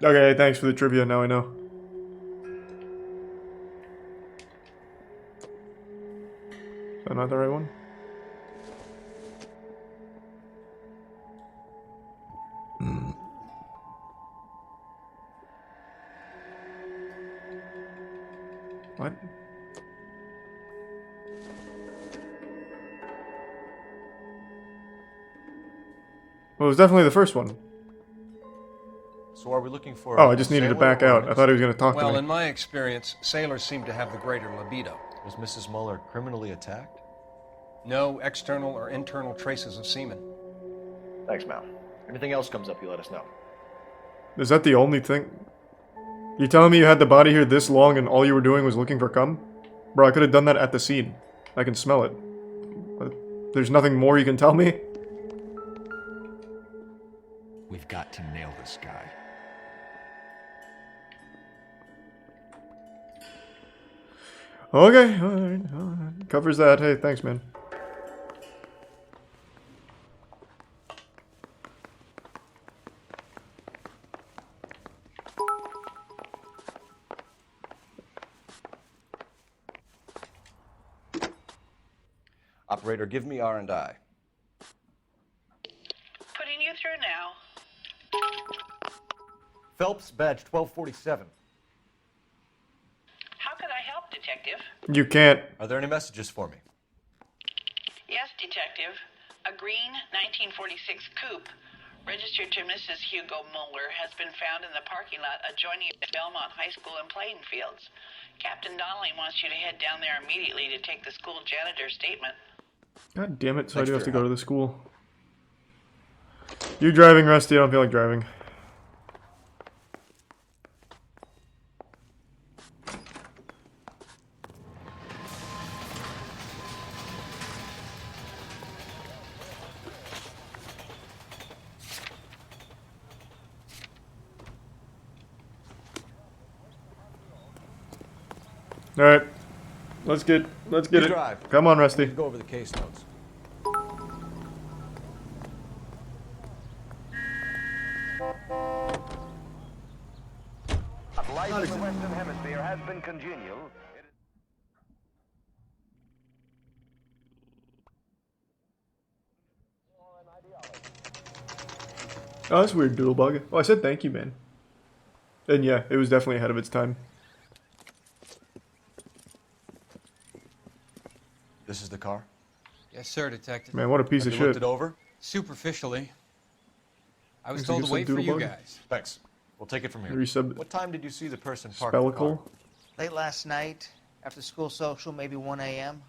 Okay, thanks for the trivia, now I know. Is that not the right one? What? Well, it was definitely the first one. So are we looking for Oh, I just needed to back out. I thought he was going to talk to me. Well, in my experience, sailors seem to have the greater libido. Was Mrs. Muller criminally attacked? No external or internal traces of semen. Thanks, Mal. Anything else comes up, you let us know. Is that the only thing? You telling me you had the body here this long and all you were doing was looking for cum? Bro, I could have done that at the scene. I can smell it. But there's nothing more you can tell me? We've got to nail this guy. Okay, alright. Covers that. Hey, thanks, man. Operator, give me R&I. Putting you through now. Phelps, badge 1247. How can I help, Detective? You can't. Are there any messages for me? Yes, Detective. A green 1946 coupe, registered to Mrs. Hugo Muller, has been found in the parking lot adjoining Belmont High School and playing fields. Captain Donnelly wants you to head down there immediately to take the school janitor's statement. God damn it, so I do have to go to the school. You driving, Rusty? I don't feel like driving. All right, let's get it. Drive. Come on, Rusty. Go over the case notes. Life in the Western Hemisphere has been congenial. Oh, that's weird, Doodlebug. Oh, I said thank you, man. And yeah, it was definitely ahead of its time. This is the car? Yes, sir, Detective. Man, what a piece Have of you shit. looked it over? Superficially. I was Is it told just to wait a for you Doodlebug? guys. Thanks. We'll take it from here. Resub- What time did you see the person park the Spellicle. car? Late last night, after school social, maybe 1 a.m.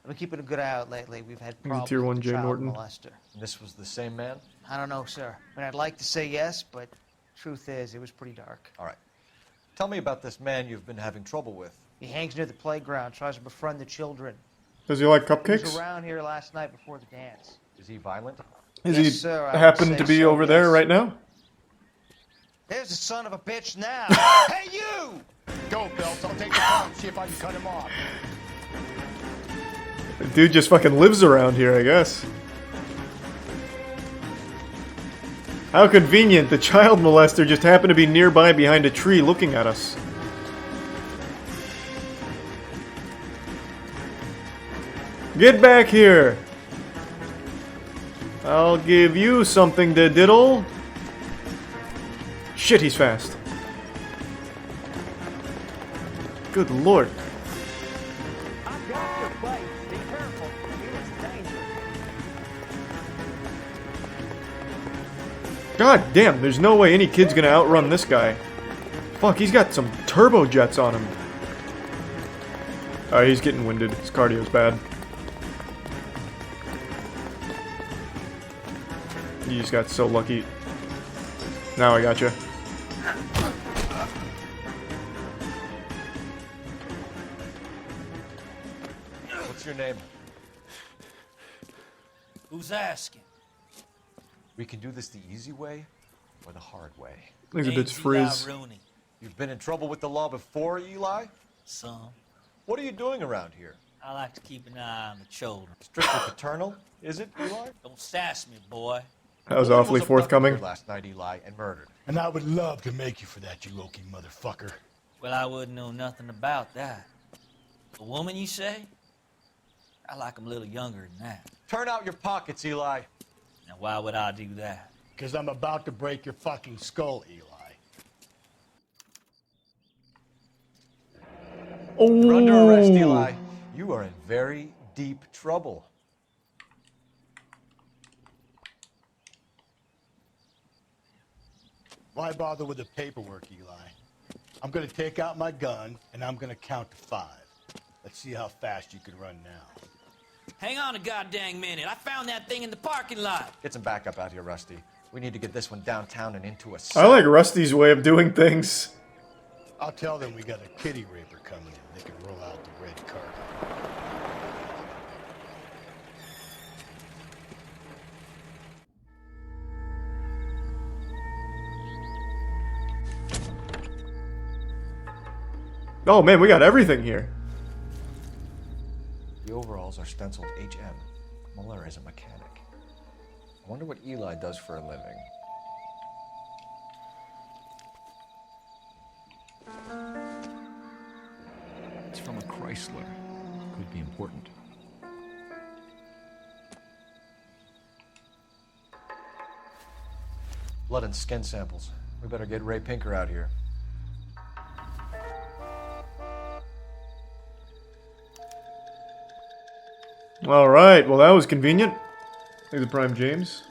I've been keeping a good eye out lately. We've had problems Tier 1 with J. the child Norton. molester. And this was the same man? I don't know, sir. I mean, I'd like to say yes, but truth is, it was pretty dark. All right. Tell me about this man you've been having trouble with. He hangs near the playground, tries to befriend the children. Does he like He cupcakes? was around here last night before the dance. Is he violent? Is Yes, he sir, I would happen say to be so, over there yes. right now? There's the son of a bitch now. Hey, you! Go, Belt. I'll take the phone, see if I can cut him off. The dude just fucking lives around here, I guess. How convenient. The child molester just happened to be nearby behind a tree looking at us. Get back here! I'll give you something to diddle. Shit, he's fast. Good lord. I've got your place. Be careful. It's dangerous. God damn, there's no way any kid's gonna outrun this guy. Fuck, he's got some turbo jets on him. Oh, he's getting winded. His cardio's bad. You just got so lucky. Now I gotcha. What's your name? Who's asking? We can do this the easy way or the hard way. Exhibits frizz. Rooney. You've been in trouble with the law before, Eli? Some. What are you doing around here? I like to keep an eye on the children. Strictly paternal, is it, Eli? Don't sass me, boy. That was awfully forthcoming. Last night, Eli, and murdered. And I would love to make you for that, you low-key motherfucker. Well, I wouldn't know nothing about that. A woman, you say? I like 'em a little younger than that. Turn out your pockets, Eli. Now, why would I do that? Because I'm about to break your fucking skull, Eli. You're under arrest, Eli. You are in very deep trouble. Why bother with the paperwork, Eli? I'm gonna take out my gun, and I'm gonna count to 5. Let's see how fast you can run now. Hang on a goddamn minute. I found that thing in the parking lot. Get some backup out here, Rusty. We need to get this one downtown and into a I cell. like Rusty's way of doing things. I'll tell them we got a kitty raper coming in. They can roll out the red carpet. Oh man, we got everything here. The overalls are stenciled HM. Muller is a mechanic. I wonder what Eli does for a living. It's from a Chrysler. Could be important. Blood and skin samples. We better get Ray Pinker out here. Alright, well that was convenient. There's the Prime James.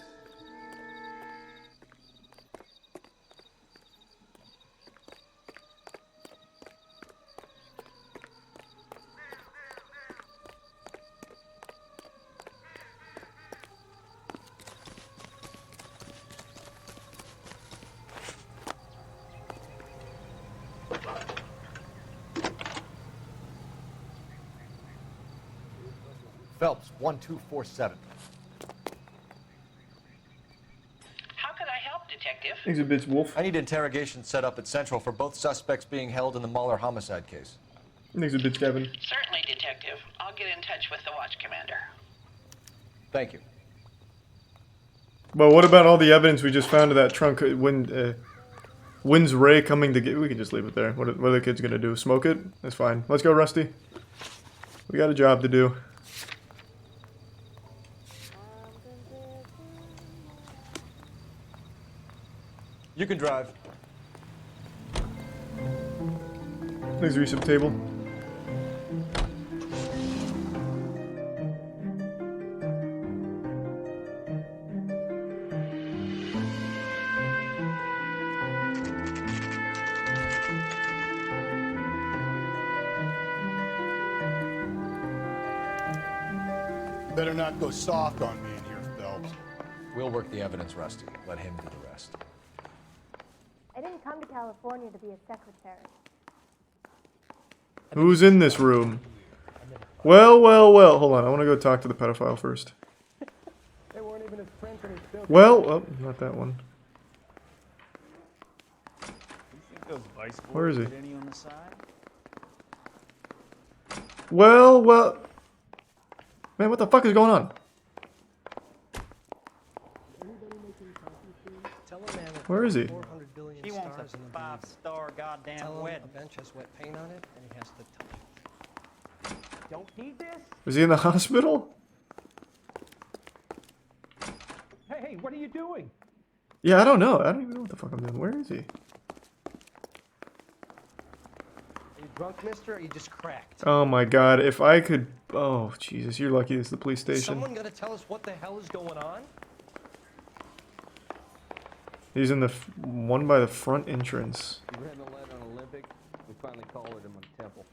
Phelps, 1247. How could I help, Detective? Exhibits Wolf. I need interrogation set up at Central for both suspects being held in the Muller homicide case. Exhibits Kevin. Certainly, Detective. I'll get in touch with the watch commander. Thank you. But what about all the evidence we just found in that trunk? When's Ray coming to get... We can just leave it there. What are the kids gonna do? Smoke it? That's fine. Let's go, Rusty. We got a job to do. You can drive. There's the receipt table. Better not go soft on me in here, Phelps. We'll work the evidence, Rusty. Let him do the rest. I didn't come to California to be a secretary. Who's in this room? Well, well, well. Hold on. I want to go talk to the pedophile first. They weren't even his friends and he's still... Well, oh, not that one. Where is he? Well, well. Man, what the fuck is going on? Where is he? He wants a 5-star goddamn wedding. A bench has wet paint on it, and he has to touch it. Don't need this? Is he in the hospital? Hey, what are you doing? Yeah, I don't know. I don't even know what the fuck I'm doing. Where is he? Are you drunk, mister, or are you just cracked? Oh my god, if I could... Oh, Jesus, you're lucky it's the police station. Someone gotta tell us what the hell is going on? He's in the one by the front entrance. You read the letter on Olympic? We finally collared him on Temple.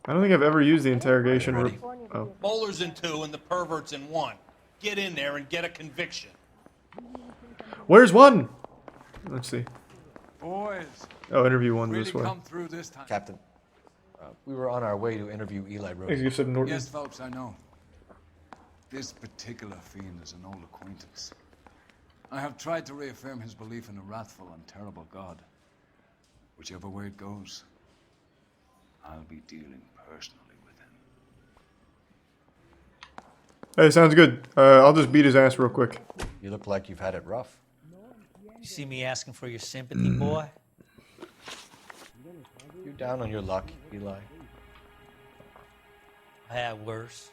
I don't think I've ever used the interrogation room. Oh. Bowler's in 2 and the pervert's in 1. Get in there and get a conviction. Where's 1? Let's see. Boys. Oh, interview 1 really this way. Come through this time. Captain, we were on our way to interview Eli Roden. Yes, Phelps, I know. This particular fiend is an old acquaintance. I have tried to reaffirm his belief in a wrathful and terrible God. Whichever way it goes, I'll be dealing personally with him. Hey, sounds good. I'll just beat his ass real quick. You look like you've had it rough. You see me asking for your sympathy, boy? You down on your luck, Eli? I had worse.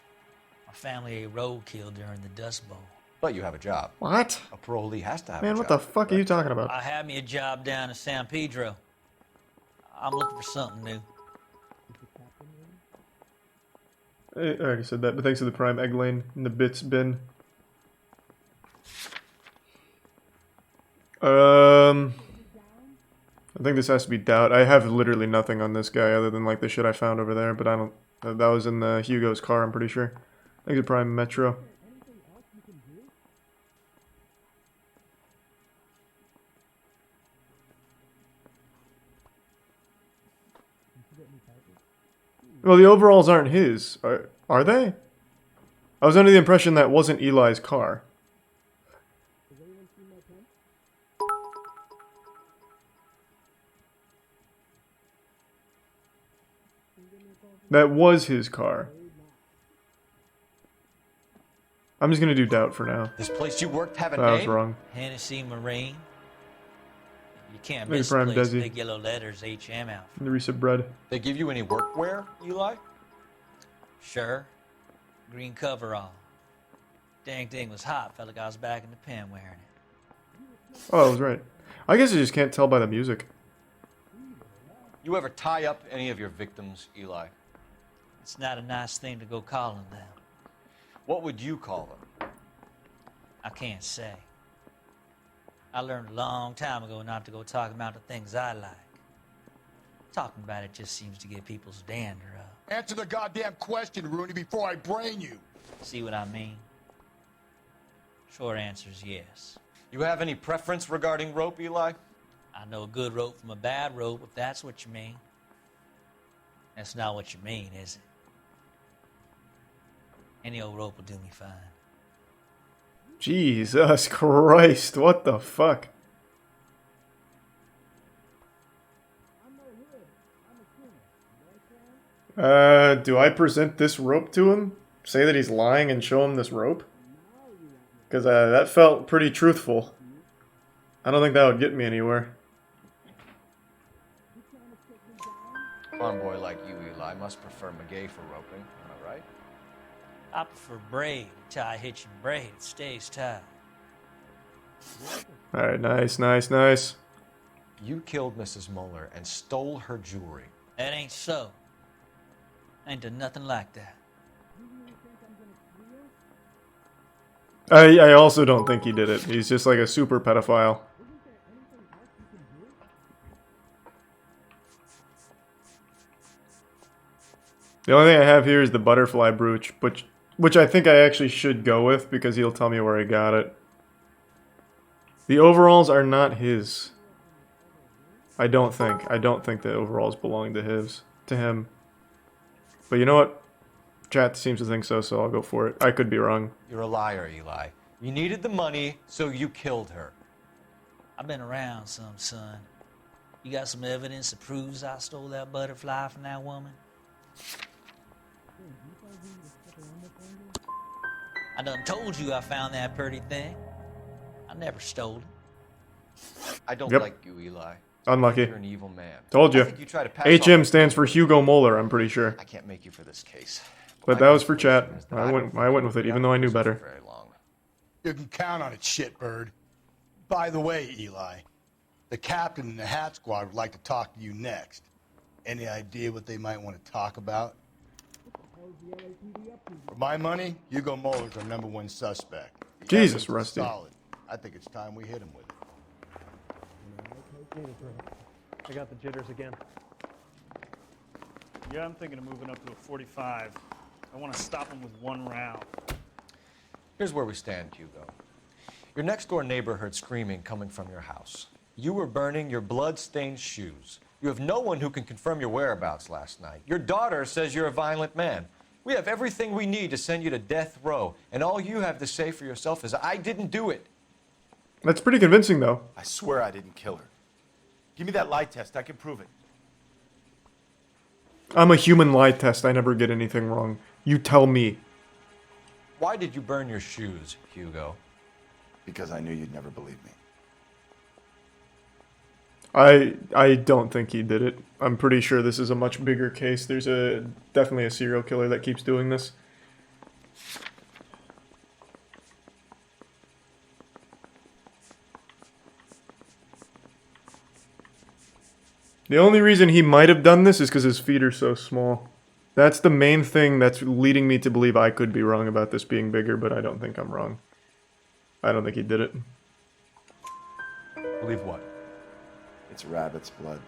My family ate roadkill during the Dust Bowl. But you have a job. What? A parolee has to have Man, a job. what the fuck are you talking about? I had me a job down in San Pedro. I'm looking for something new. I already said that, but thanks to the Prime Egg Lane in the bits bin. I think this has to be Doubt. I have literally nothing on this guy other than like the shit I found over there, but I don't... That was in the Hugo's car, I'm pretty sure. Thanks to Prime Metro. Well, the overalls aren't his. Are they? I was under the impression that wasn't Eli's car. That was his car. I'm just gonna do Doubt for now. This place you worked have a name? I was wrong. Hennessy Marine. You can't Maybe miss Prime the place, Desi. big yellow letters, HM out. The recent bread. They give you any workwear, Eli? Sure. Green coverall. Dang thing was hot. Felt like I was back in the pen wearing it. Oh, I was right. I guess I just can't tell by the music. You ever tie up any of your victims, Eli? It's not a nice thing to go calling them. What would you call them? I can't say. I learned a long time ago not to go talking about the things I like. Talking about it just seems to get people's dander up. Answer the goddamn question, Rooney, before I brain you. See what I mean? Short answer is yes. You have any preference regarding rope, Eli? I know a good rope from a bad rope, if that's what you mean. That's not what you mean, is it? Any old rope will do me fine. Jesus Christ, what the fuck? Do I present this rope to him? Say that he's lying and show him this rope? Because that felt pretty truthful. I don't think that would get me anywhere. Farm boy like you, Eli, must prefer McGay for roping, am I right? I prefer braid. Tie hitch and braid. It stays tied. Alright, nice, nice, nice. You killed Mrs. Muller and stole her jewelry. That ain't so. Ain't done nothing like that. I also don't think he did it. He's just like a super pedophile. The only thing I have here is the butterfly brooch, which I think I actually should go with because he'll tell me where I got it. The overalls are not his. I don't think the overalls belong to him. But you know what? Chat seems to think so, so I'll go for it. I could be wrong. You're a liar, Eli. You needed the money, so you killed her. I've been around some, son. You got some evidence that proves I stole that butterfly from that woman? I done told you I found that pretty thing. I never stole it. I don't Yep. like you, Eli. Unlucky. You're an evil man. Told you. I think you try to pass HM off- stands for Hugo Muller, I'm pretty sure. I can't make you for this case. But that was for chat. I went with it, even though I knew better. You can count on it, shitbird. By the way, Eli, the captain and the hat squad would like to talk to you next. Any idea what they might want to talk about? For my money, Hugo Muller's our #1 suspect. The Jesus, evidence is Rusty. Solid. I think it's time we hit him with it. I got the jitters again. Yeah, I'm thinking of moving up to a 45. I want to stop him with one round. Here's where we stand, Hugo. Your next-door neighbor heard screaming coming from your house. You were burning your blood-stained shoes. You have no one who can confirm your whereabouts last night. Your daughter says you're a violent man. We have everything we need to send you to death row, and all you have to say for yourself is, I didn't do it. That's pretty convincing, though. I swear I didn't kill her. Give me that lie test. I can prove it. I'm a human lie test. I never get anything wrong. You tell me. Why did you burn your shoes, Hugo? Because I knew you'd never believe me. I don't think he did it. I'm pretty sure this is a much bigger case. There's definitely a serial killer that keeps doing this. The only reason he might have done this is because his feet are so small. That's the main thing that's leading me to believe I could be wrong about this being bigger, but I don't think I'm wrong. I don't think he did it. Believe what? It's rabbit's blood.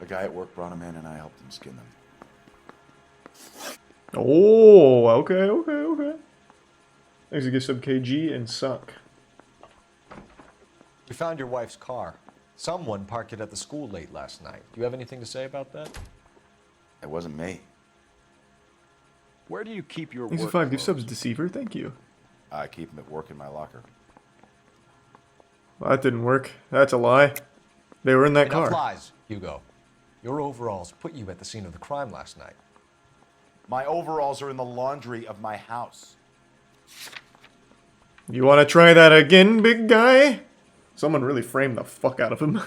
A guy at work brought him in and I helped him skin them. Oh, okay. Thanks to get sub KG and suck. We found your wife's car. Someone parked it at the school late last night. Do you have anything to say about that? It wasn't me. Where do you keep your Thanks for 5 gift subs, Deceiver. Thank you. I keep them at work in my locker. Well, that didn't work. That's a lie. They were in that Enough car. lies, Hugo. Your overalls put you at the scene of the crime last night. My overalls are in the laundry of my house. You want to try that again, big guy? Someone really framed the fuck out of him.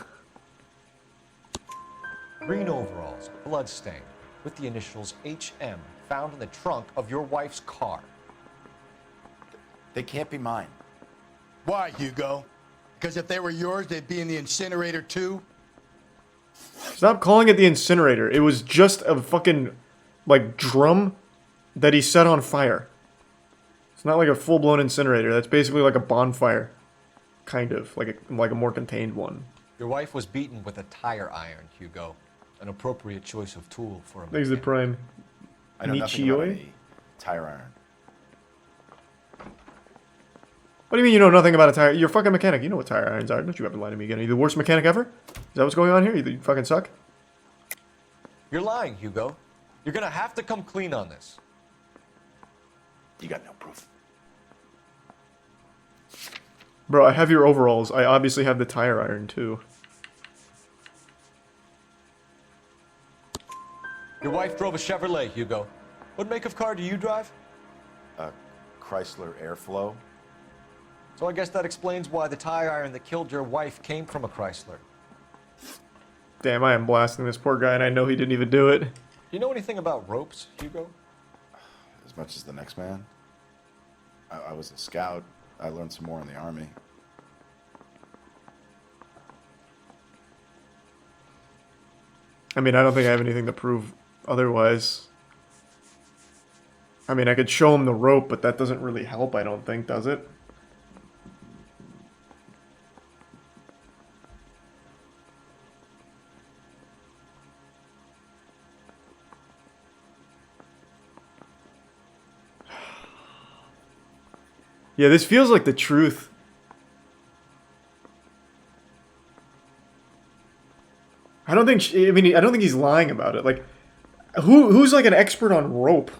Green overalls, bloodstained, with the initials HM found in the trunk of your wife's car. They can't be mine. Why, Hugo? Because if they were yours, they'd be in the incinerator too? Stop calling it the incinerator. It was just a fucking, like, drum that he set on fire. It's not like a full-blown incinerator. That's basically like a bonfire. Kind of. Like a more contained one. Your wife was beaten with a tire iron, Hugo. An appropriate choice of tool for a Thanks to Prime. I know nothing about any tire iron. What do you mean you know nothing about a tire? You're a fucking mechanic. You know what tire irons are. Don't you ever lie to me again. Are you the worst mechanic ever? Is that what's going on here? You fucking suck? You're lying, Hugo. You're gonna have to come clean on this. You got no proof. Bro, I have your overalls. I obviously have the tire iron, too. Your wife drove a Chevrolet, Hugo. What make of car do you drive? A Chrysler Airflow. So I guess that explains why the tire iron that killed your wife came from a Chrysler. Damn, I am blasting this poor guy, and I know he didn't even do it. Do you know anything about ropes, Hugo? As much as the next man. I was a scout. I learned some more in the Army. I mean, I don't think I have anything to prove otherwise. I mean, I could show him the rope, but that doesn't really help, I don't think, does it? Yeah, this feels like the truth. I don't think he's lying about it. Like, who's like an expert on rope,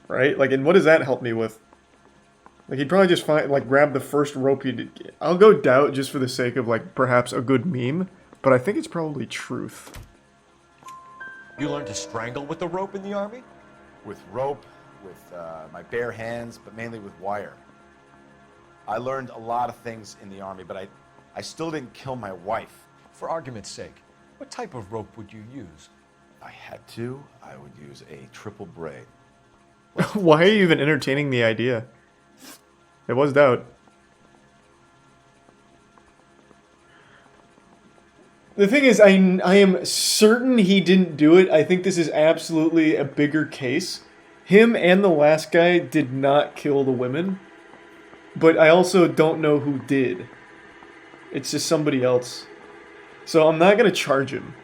right? Like, and what does that help me with? Like, he'd probably just grab the first rope he'd... I'll go doubt just for the sake of, like, perhaps a good meme, but I think it's probably truth. You learned to strangle with the rope in the Army? With rope, with my bare hands, but mainly with wire. I learned a lot of things in the Army, but I still didn't kill my wife. For argument's sake, what type of rope would you use? If I had to, I would use a triple braid. Why are you even entertaining the idea? It was doubt. The thing is, I am certain he didn't do it. I think this is absolutely a bigger case. Him and the last guy did not kill the women. But I also don't know who did. It's just somebody else. So I'm not going to charge him.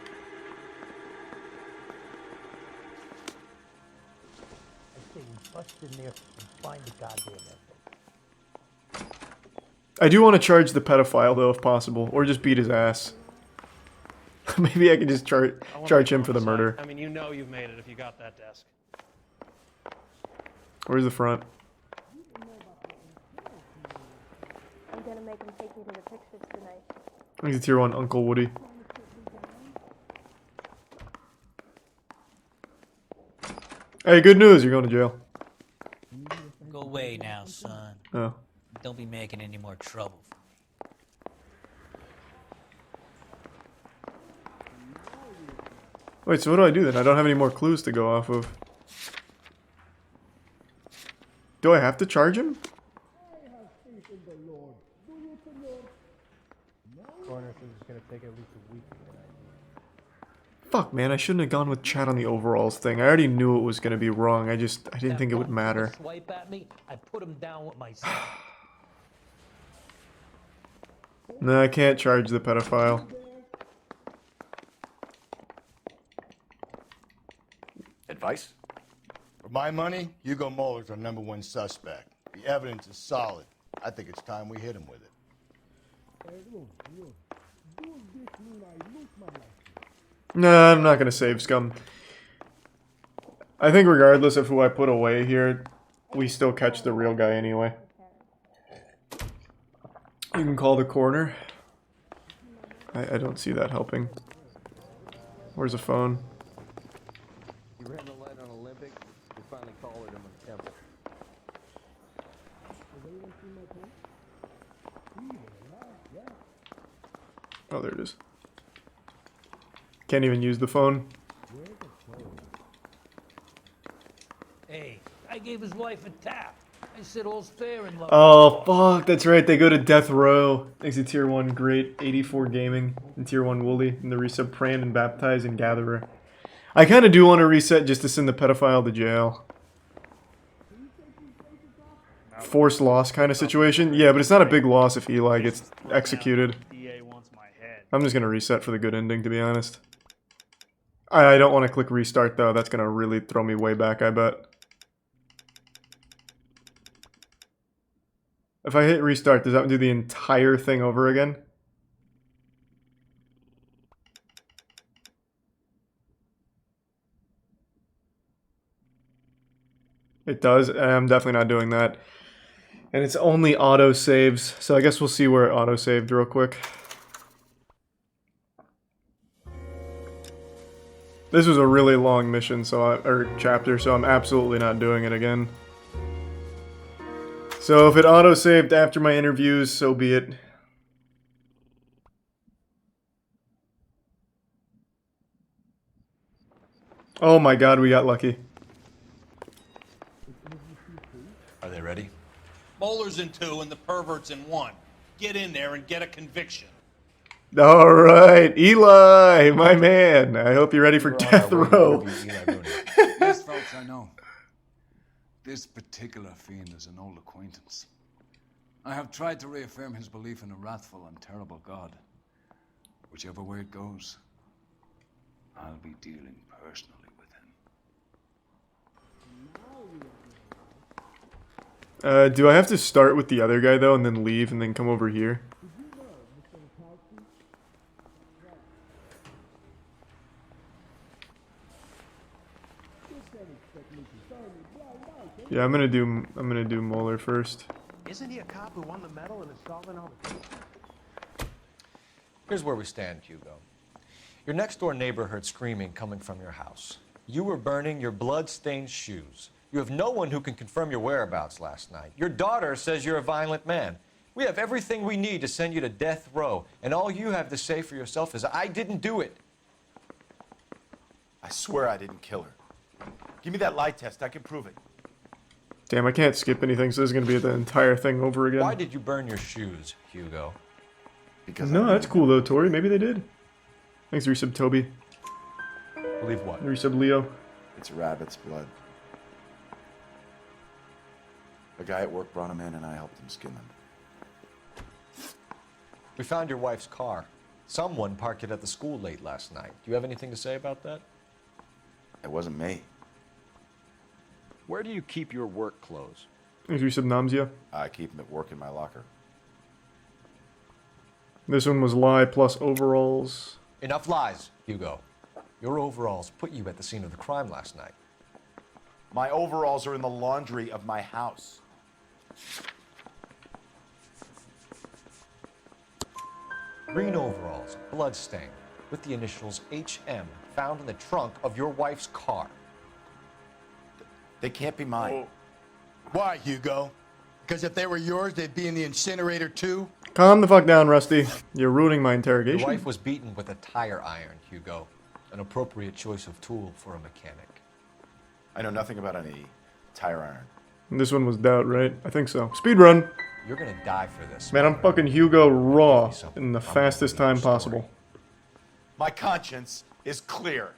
I say we bust in there and find the goddamn evidence. I do want to charge the pedophile, though, if possible. Or just beat his ass. Maybe I can just charge him for the murder. I mean, you know you've made it if you got that desk. Where's the front? I'm gonna make him take me to the pictures tonight. I think it's tier 1 Uncle Woody. Hey, good news, you're going to jail. Go away now, son. Oh. Don't be making any more trouble for me. Wait, so what do I do then? I don't have any more clues to go off of. Do I have to charge him? Coroner says it's gonna take at least a week to get an idea. Fuck, man, I shouldn't have gone with chat on the overalls thing. I already knew it was going to be wrong. I didn't think it would matter. Swipe at me, I put him down with my No, I can't charge the pedophile. Advice? For my money, Hugo Muller's our #1 suspect. The evidence is solid. I think it's time we hit him with it. No, I'm not going to save scum. I think regardless of who I put away here, we still catch the real guy anyway. You can call the coroner. I don't see that helping. Where's the phone? You ran the light on Olympic. We finally collared him on Temple. Oh, there it is. Can't even use the phone. Hey, I gave his wife a tap. I said all's fair in love. Oh, fuck, that's right. They go to death row. Thanks to tier 1 great 84 gaming and tier 1 Wooly and the resub Pran and Baptize and Gatherer. I kind of do want to reset just to send the pedophile to jail. forced loss kind of situation. Yeah, but it's not a big loss if Eli gets executed. I'm just gonna reset for the good ending, to be honest. I don't want to click restart though. That's gonna really throw me way back, I bet. If I hit restart, does that do the entire thing over again? It does. I'm definitely not doing that. And it's only auto saves, so I guess we'll see where it auto saved real quick. This was a really long mission, or chapter, so I'm absolutely not doing it again. So if it auto saved after my interviews, so be it. Oh my god, we got lucky. Are they ready? Moeller's in 2 and the pervert's in 1. Get in there and get a conviction. All right, Eli, my man. I hope you're ready for death row. Yes, folks, I know. This particular fiend is an old acquaintance. I have tried to reaffirm his belief in a wrathful and terrible God. Whichever way it goes, I'll be dealing personally with him. Do I have to start with the other guy, though, and then leave, and then come over here? Yeah, I'm gonna do Moeller first. Isn't he a cop who won the medal and is solving all the cases? Here's where we stand, Hugo. Your next-door neighbor heard screaming coming from your house. You were burning your blood-stained shoes. You have no one who can confirm your whereabouts last night. Your daughter says you're a violent man. We have everything we need to send you to death row, and all you have to say for yourself is, I didn't do it. I swear I didn't kill her. Give me that lie test. I can prove it. Damn, I can't skip anything, so this is gonna be the entire thing over again. Why did you burn your shoes, Hugo? Because no, that's cool though, Tori. Maybe they did. Thanks, resub Toby. Believe what? Resub Leo. It's rabbit's blood. A guy at work brought him in, and I helped him skin them. We found your wife's car. Someone parked it at the school late last night. Do you have anything to say about that? It wasn't me. Where do you keep your work clothes? Thanks, resub Namzia. I keep them at work in my locker. This one was lie plus overalls. Enough lies, Hugo. Your overalls put you at the scene of the crime last night. My overalls are in the laundry of my house. Green overalls, bloodstained, with the initials HM found in the trunk of your wife's car. They can't be mine. Why, Hugo? Because if they were yours, they'd be in the incinerator too? Calm the fuck down, Rusty. You're ruining my interrogation. Your wife was beaten with a tire iron, Hugo. An appropriate choice of tool for a mechanic. I know nothing about any tire iron. And this one was doubt, right? I think so. Speedrun. You're gonna die for this. Man, I'm fucking Hugo raw in the fastest time possible. My conscience is clear.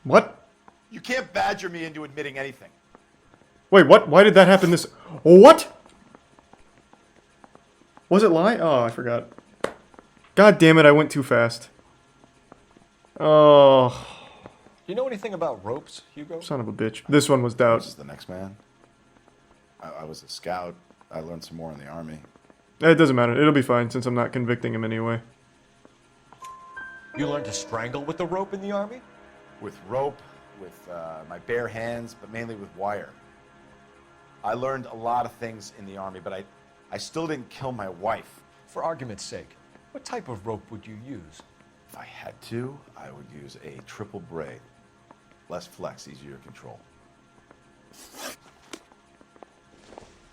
What? You can't badger me into admitting anything. Wait, what? Why did that happen this... What? Was it lie? Oh, I forgot. God damn it, I went too fast. Oh. Do you know anything about ropes, Hugo? Son of a bitch. This one was doubt. This is the next man. I was a scout. I learned some more in the army. It doesn't matter. It'll be fine since I'm not convicting him anyway. You learned to strangle with the rope in the army? With rope, with my bare hands, but mainly with wire. I learned a lot of things in the army, but I still didn't kill my wife. For argument's sake, what type of rope would you use? If I had to, I would use a triple braid. Less flex, easier to control.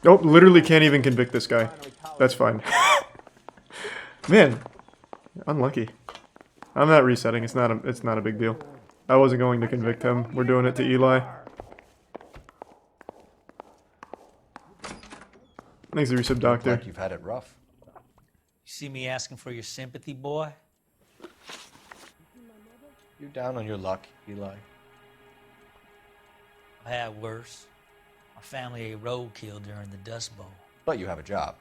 Nope, literally can't even convict this guy. That's fine. Man, unlucky. I'm not resetting. It's not a big deal. I wasn't going to convict him. We're doing it to Eli. Thanks, the resub doctor. Like you've had it rough. You see me asking for your sympathy, boy? You're down on your luck, Eli. I had worse. My family ate roadkill during the Dust Bowl. But you have a job.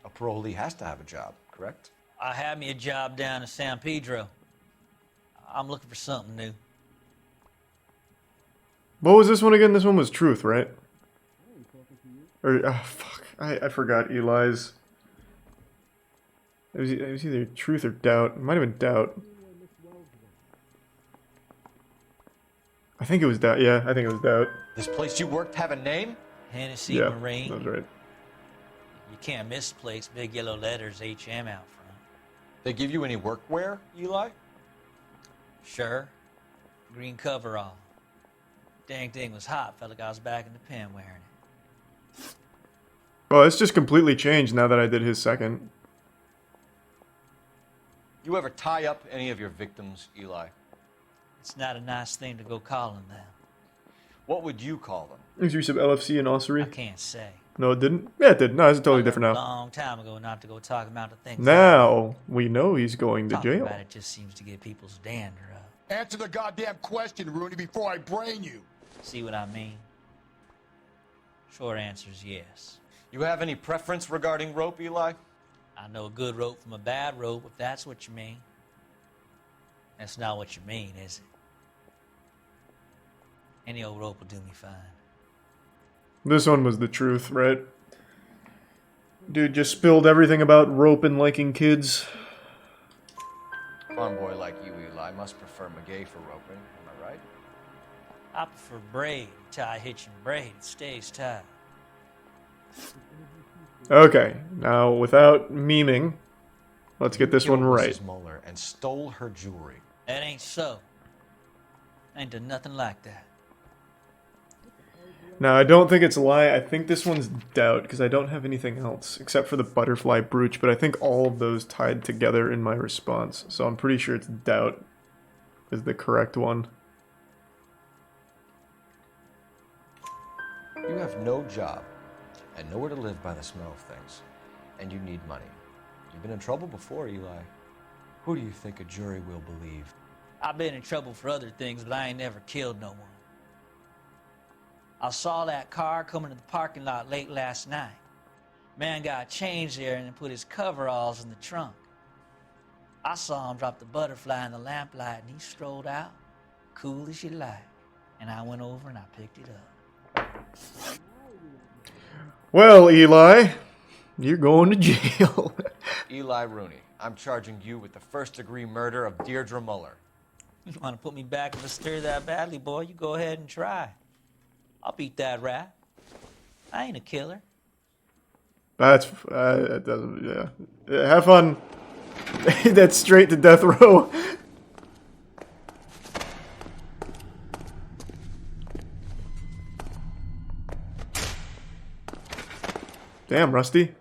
A parolee has to have a job, correct? I had me a job down in San Pedro. I'm looking for something new. What was this one again? This one was Truth, right? Or, fuck. I forgot Eli's. It was either Truth or Doubt. It might have been Doubt. I think it was Doubt. Yeah, I think it was Doubt. This place you worked have a name? Hennessy Yeah, Marine. that's right. You can't misplace big yellow letters HM out front. They give you any workwear, Eli? Sure. Green coverall. Dang thing was hot. Felt like I was back in the pen wearing it. Well, it's just completely changed now that I did his second. You ever tie up any of your victims, Eli? It's not a nice thing to go calling them. What would you call them? There's use of LFC and ossuary. I can't say. No, it didn't? Yeah, it did. No, it's totally different A now. long time ago not to go talking about the things. Now, we know he's going to Talking jail. about it just seems to get people's dander up. Answer the goddamn question, Rooney, before I brain you. See what I mean? Short answer is yes. You have any preference regarding rope, Eli? I know a good rope from a bad rope, if that's what you mean. That's not what you mean, is it? Any old rope will do me fine. This one was the truth, right? Dude just spilled everything about rope and liking kids. Farm boy like you, Eli, must prefer McGay for roping. Am I right? I prefer braid. Tie hitching braid. It stays tight. Okay, now without memeing, let's get this You one killed right. Mrs. Moeller and stole her jewelry. That ain't so. I ain't done nothing like that. Now, I don't think it's a lie. I think this one's Doubt, because I don't have anything else, except for the butterfly brooch, but I think all of those tied together in my response. So I'm pretty sure it's Doubt is the correct one. You have no job and nowhere to live by the smell of things, and you need money. You've been in trouble before, Eli. Who do you think a jury will believe? I've been in trouble for other things, but I ain't never killed no one. I saw that car coming to the parking lot late last night. Man got changed there and then put his coveralls in the trunk. I saw him drop the butterfly in the lamplight, and he strolled out, cool as you like. And I went over and I picked it up. Well, Eli, you're going to jail. Eli Rooney, I'm charging you with the first-degree murder of Deirdre Muller. You want to put me back in the stir that badly, boy? You go ahead and try. I'll beat that rat. I ain't a killer. That's, that doesn't, yeah. Have fun. That's straight to death row. Damn, Rusty.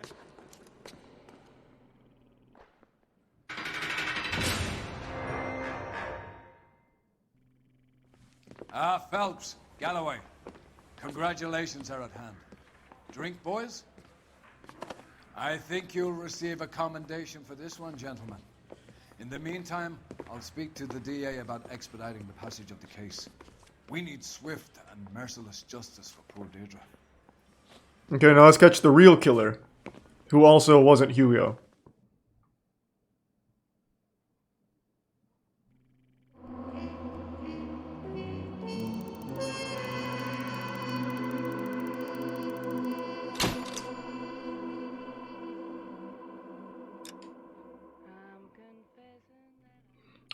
Phelps, Galloway. Congratulations are at hand. Drink, boys? I think you'll receive a commendation for this one, gentlemen. In the meantime, I'll speak to the DA about expediting the passage of the case. We need swift and merciless justice for poor Deirdre. Okay, now let's catch the real killer, who also wasn't Hugo.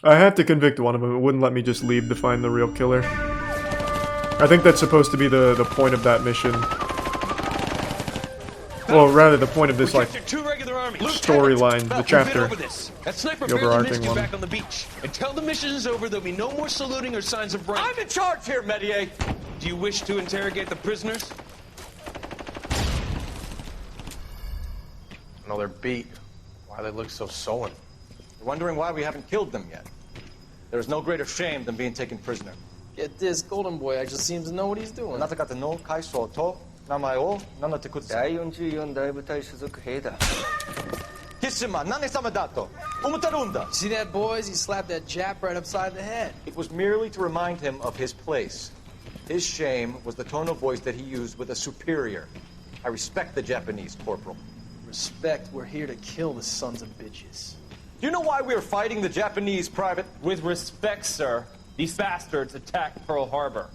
I had to convict one of them. It wouldn't let me just leave to find the real killer. I think that's supposed to be the point of that mission. Well, rather the point of this, like, storyline, the chapter. That sniper The barely overarching missed you one. back on the beach. Until the mission is over, there'll be no more saluting or signs of rank. I'm in charge here, Medier! Do you wish to interrogate the prisoners? No, they're beat. Why they look so sullen? You're wondering why we haven't killed them yet. There's no greater shame than being taken prisoner. Get this, Golden Boy actually seems to know what he's doing. なぜかとの階層と名前を名乗ってください。第44大部隊所属兵だ。キスマ何様だと思ってるんだ。 See that, boys? He slapped that Jap right upside the head. It was merely to remind him of his place. His shame was the tone of voice that he used with a superior. I respect the Japanese, Corporal. Respect, we're here to kill the sons of bitches. Do you know why we are fighting the Japanese, Private? With respect, sir, these bastards attacked Pearl Harbor.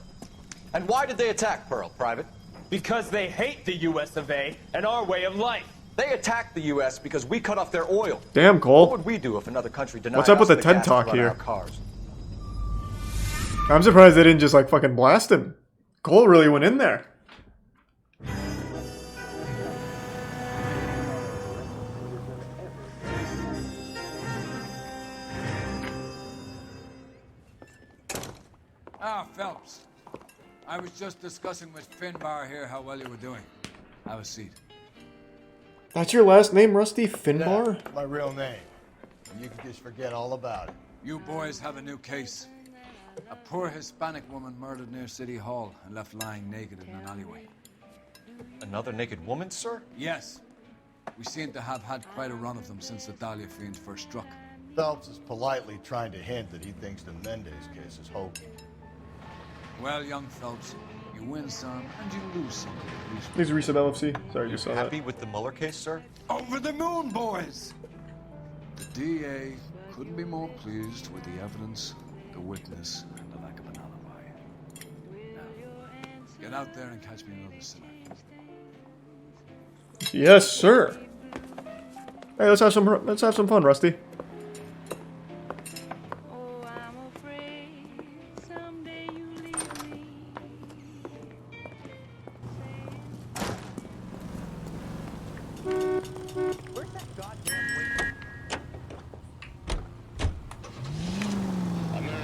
And why did they attack Pearl, Private? Because they hate the US of A and our way of life. They attacked the U.S. because we cut off their oil. Damn, Cole. What would we do if another country denied What's up with us the TED gas to Talk run here? our cars? I'm surprised they didn't just like fucking blast him. Cole really went in there. Ah, Phelps. I was just discussing with Finbar here how well you were doing. Have a seat. That's your last name, Rusty? Finbar? Yeah, my real name. And you can just forget all about it. You boys have a new case. A poor Hispanic woman murdered near City Hall and left lying naked in an alleyway. Another naked woman, sir? Yes. We seem to have had quite a run of them since the Dahlia fiends first struck. Phelps is politely trying to hint that he thinks the Mendez case is hokey. Well, young Phelps, you win some and you lose some. Thanks, Resub LFC. Sorry, you saw Happy that. with the Mueller case, sir? Over the moon, boys! The DA couldn't be more pleased with the evidence, the witness, and the lack of an alibi. Now, get out there and catch me another sinner. Yes, sir. Hey, let's have some fun, Rusty.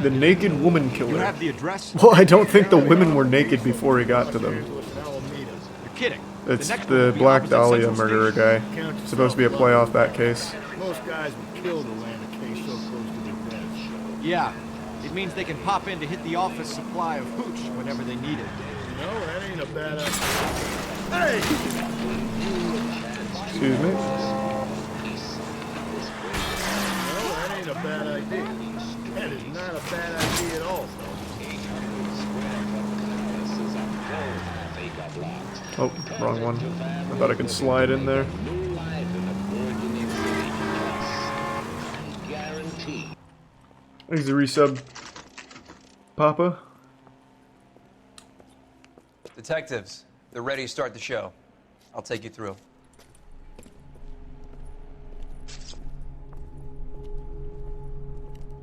The naked woman killer. You have the address? Well, I don't think the women were naked before he got to them. You're kidding. It's the Black Dahlia murderer guy. It's supposed to be a play off that case. Most guys would kill to land a case so close to their beds. Yeah. It means they can pop in to hit the office supply of hooch whenever they need it. No, that ain't a bad idea. Hey! Excuse me? No, that ain't a bad idea. That is not a bad idea at all, Oh, wrong one. I thought I could slide in there. Thanks the resub, Papa. Detectives, they're ready to start the show. I'll take you through.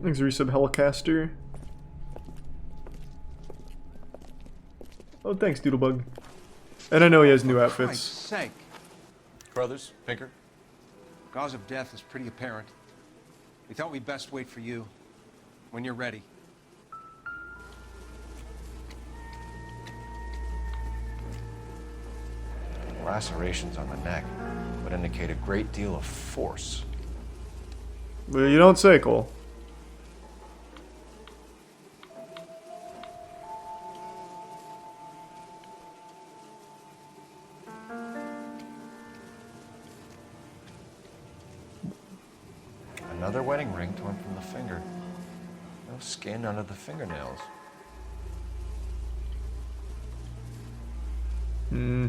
Thanks resub, Helicaster. Oh, thanks, Doodlebug. And I know he has new outfits. Christ's sake. Brothers, Pinker? Cause of death is pretty apparent. We thought we'd best wait for you. When you're ready. Lacerations on the neck would indicate a great deal of force. Well, you don't say, Cole. Another wedding ring torn from the finger. No skin under the fingernails. Hmm.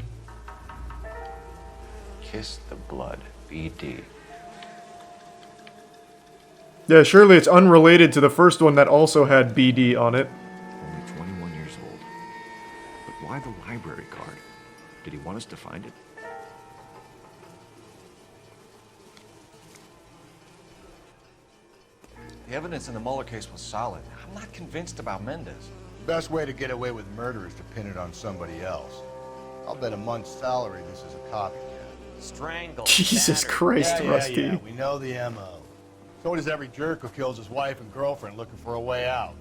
Kiss the blood, BD. Yeah, surely it's unrelated to the first one that also had BD on it. Only 21 years old. But why the library card? Did he want us to find it? The evidence in the Mueller case was solid. I'm not convinced about Mendez. The best way to get away with murder is to pin it on somebody else. I'll bet a month's salary this is a copycat. Strangle. Jesus Christ, Rusty. Yeah, we know the MO. So does every jerk who kills his wife and girlfriend looking for a way out.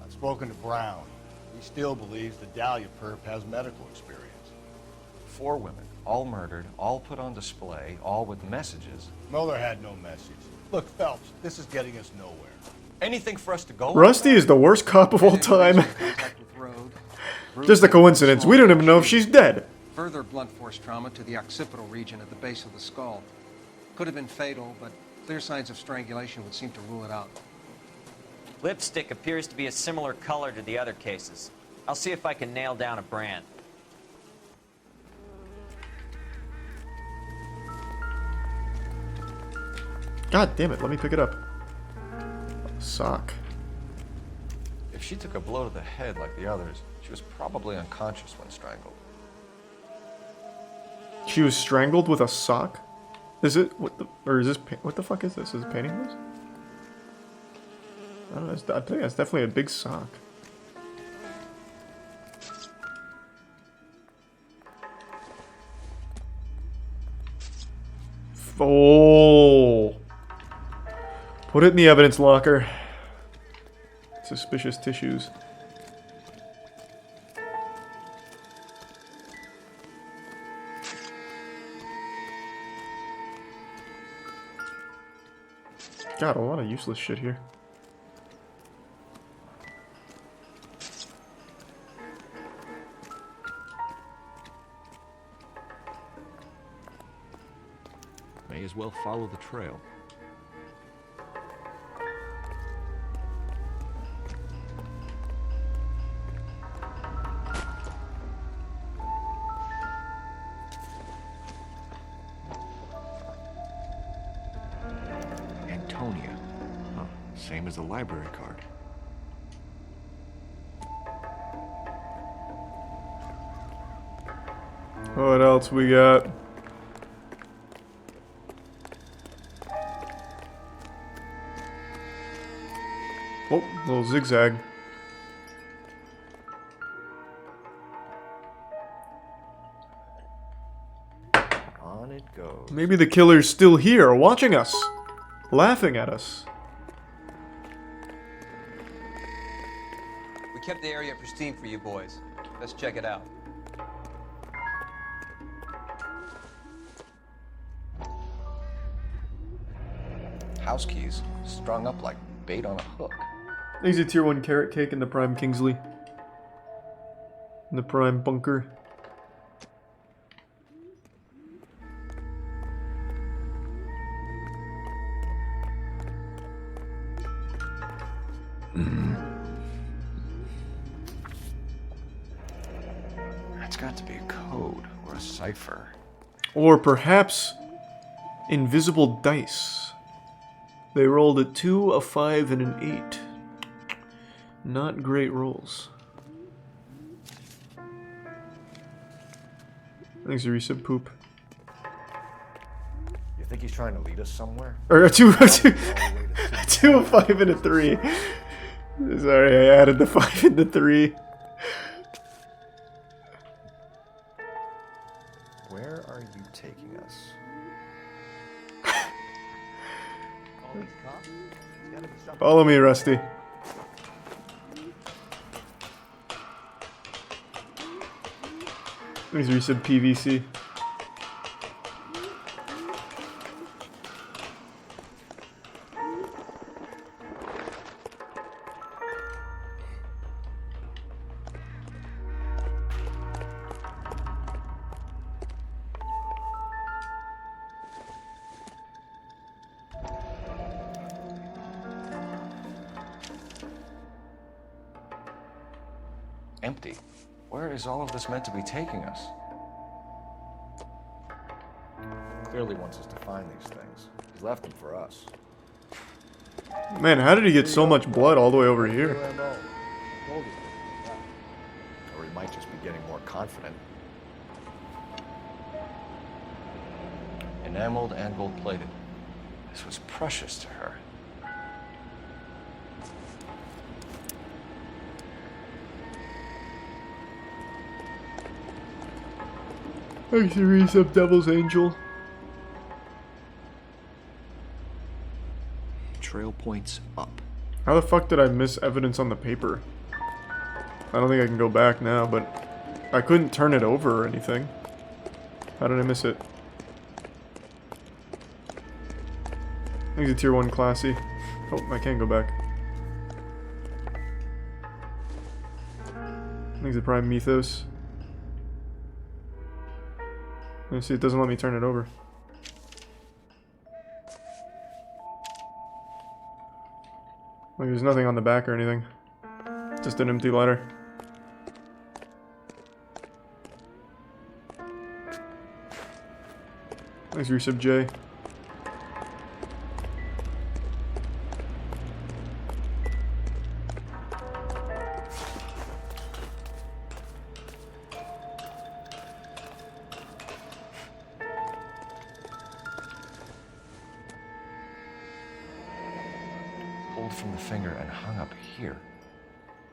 I've spoken to Brown. He still believes the Dahlia perp has medical experience. 4 women, all murdered, all put on display, all with messages. Mueller had no message. Look, Phelps, this is getting us nowhere. Anything for us to go Rusty is the worst cop of all time. Just a coincidence. We don't even know if she's dead. Further blunt force trauma to the occipital region at the base of the skull. Could have been fatal, but clear signs of strangulation would seem to rule it out. Lipstick appears to be a similar color to the other cases. I'll see if I can nail down a brand. God damn it, let me pick it up. Sock. If she took a blow to the head like the others, she was probably unconscious when strangled. She was strangled with a sock? Is it, what the, or is this, what the fuck is this? Is it painting this? I don't know, I think that's definitely a big sock. Oh. Put it in the evidence locker. Suspicious tissues. God, a lot of useless shit here. May as well follow the trail. Antonia. Huh, same as the library card. What else we got? Oh, little zigzag. On it goes. Maybe the killer's still here, watching us, laughing at us. We kept the area pristine for you boys. Let's check it out. House keys strung up like bait on a hook. There's a tier 1 carrot cake in the prime Kingsley. In the prime bunker. That's got to be a code or a cipher. Or perhaps invisible dice. They rolled a 2, a 5, and an 8. Not great rolls. Thanks, Arisa. Poop. You think he's trying to lead us somewhere? Or a 2, a 2, a 5, and a 3. Sorry, I added the 5 and the 3. Where are you taking us? Follow me, Rusty. Thanks, Arisa. PVC. Empty. Where is all of this meant to be taking us? Clearly wants us to find these things. He's left them for us. Man, how did he get so much blood all the way over here? Or he might just be getting more confident. Enameled and gold-plated. This was precious to her. Thanks, Arisa. Devil's Angel. Trail points up. How the fuck did I miss evidence on the paper? I don't think I can go back now, but I couldn't turn it over or anything. How did I miss it? I think it's a tier 1 classy. Oh, I can't go back. I think it's a prime mythos. Let's see, it doesn't let me turn it over. Like, there's nothing on the back or anything. Just an empty letter. Thanks, Resub J. Pulled from the finger and hung up here.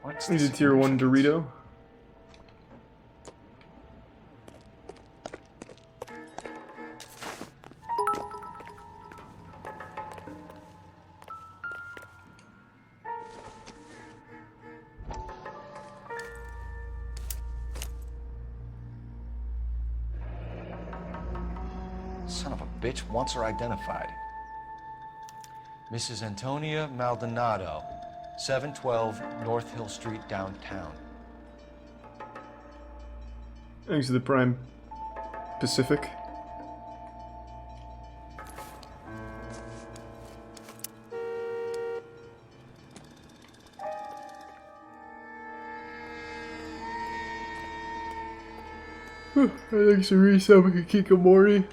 What's He's a the tier 1 Dorito. Son of a bitch wants her identified. Mrs. Antonia Maldonado, 712 North Hill Street, downtown. Thanks to the Prime Pacific. Thanks to Resub and Kikamori.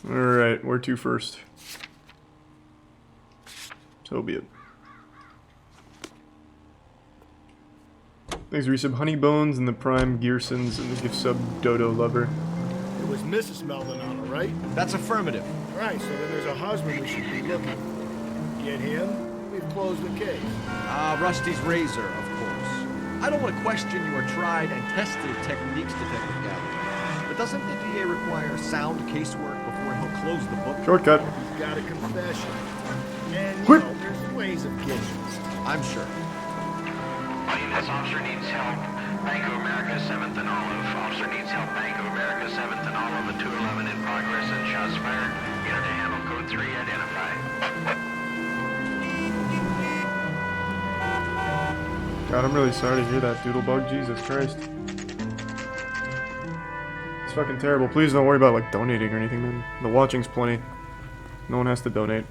Alright, where to first? So be it. Thanks, Resub Honey Bones and the Prime Gearsons and the gift sub Dodo Lover. It was Mrs. Maldonado, right? That's affirmative. Right, so then there's a husband we should be looking for. Get him, we've closed the case. Rusty's razor, of course. I don't want to question your tried and tested techniques, Detective Gallagher. But doesn't the DA require sound casework before he'll close the book? Shortcut. He's got a confession. And, you know, there's ways of getting it. I'm sure. This officer needs help. Bank of America, 7th and Olive. Officer needs help. Bank of America, 7th and Olive. A 211 in progress and shots fired. Get her to handle code 3 identified. God, I'm really sorry to hear that, Doodlebug. Jesus Christ. It's fucking terrible. Please don't worry about, like, donating or anything, man. The watching's plenty. No one has to donate.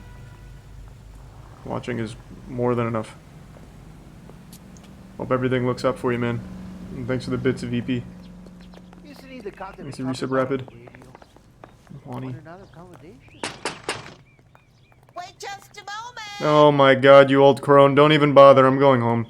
Watching is more than enough. Hope everything looks up for you, man. And thanks for the bits of EP. Thanks to Resub Rapid. Wani. Wait just a moment. Oh my god, you old crone. Don't even bother. I'm going home.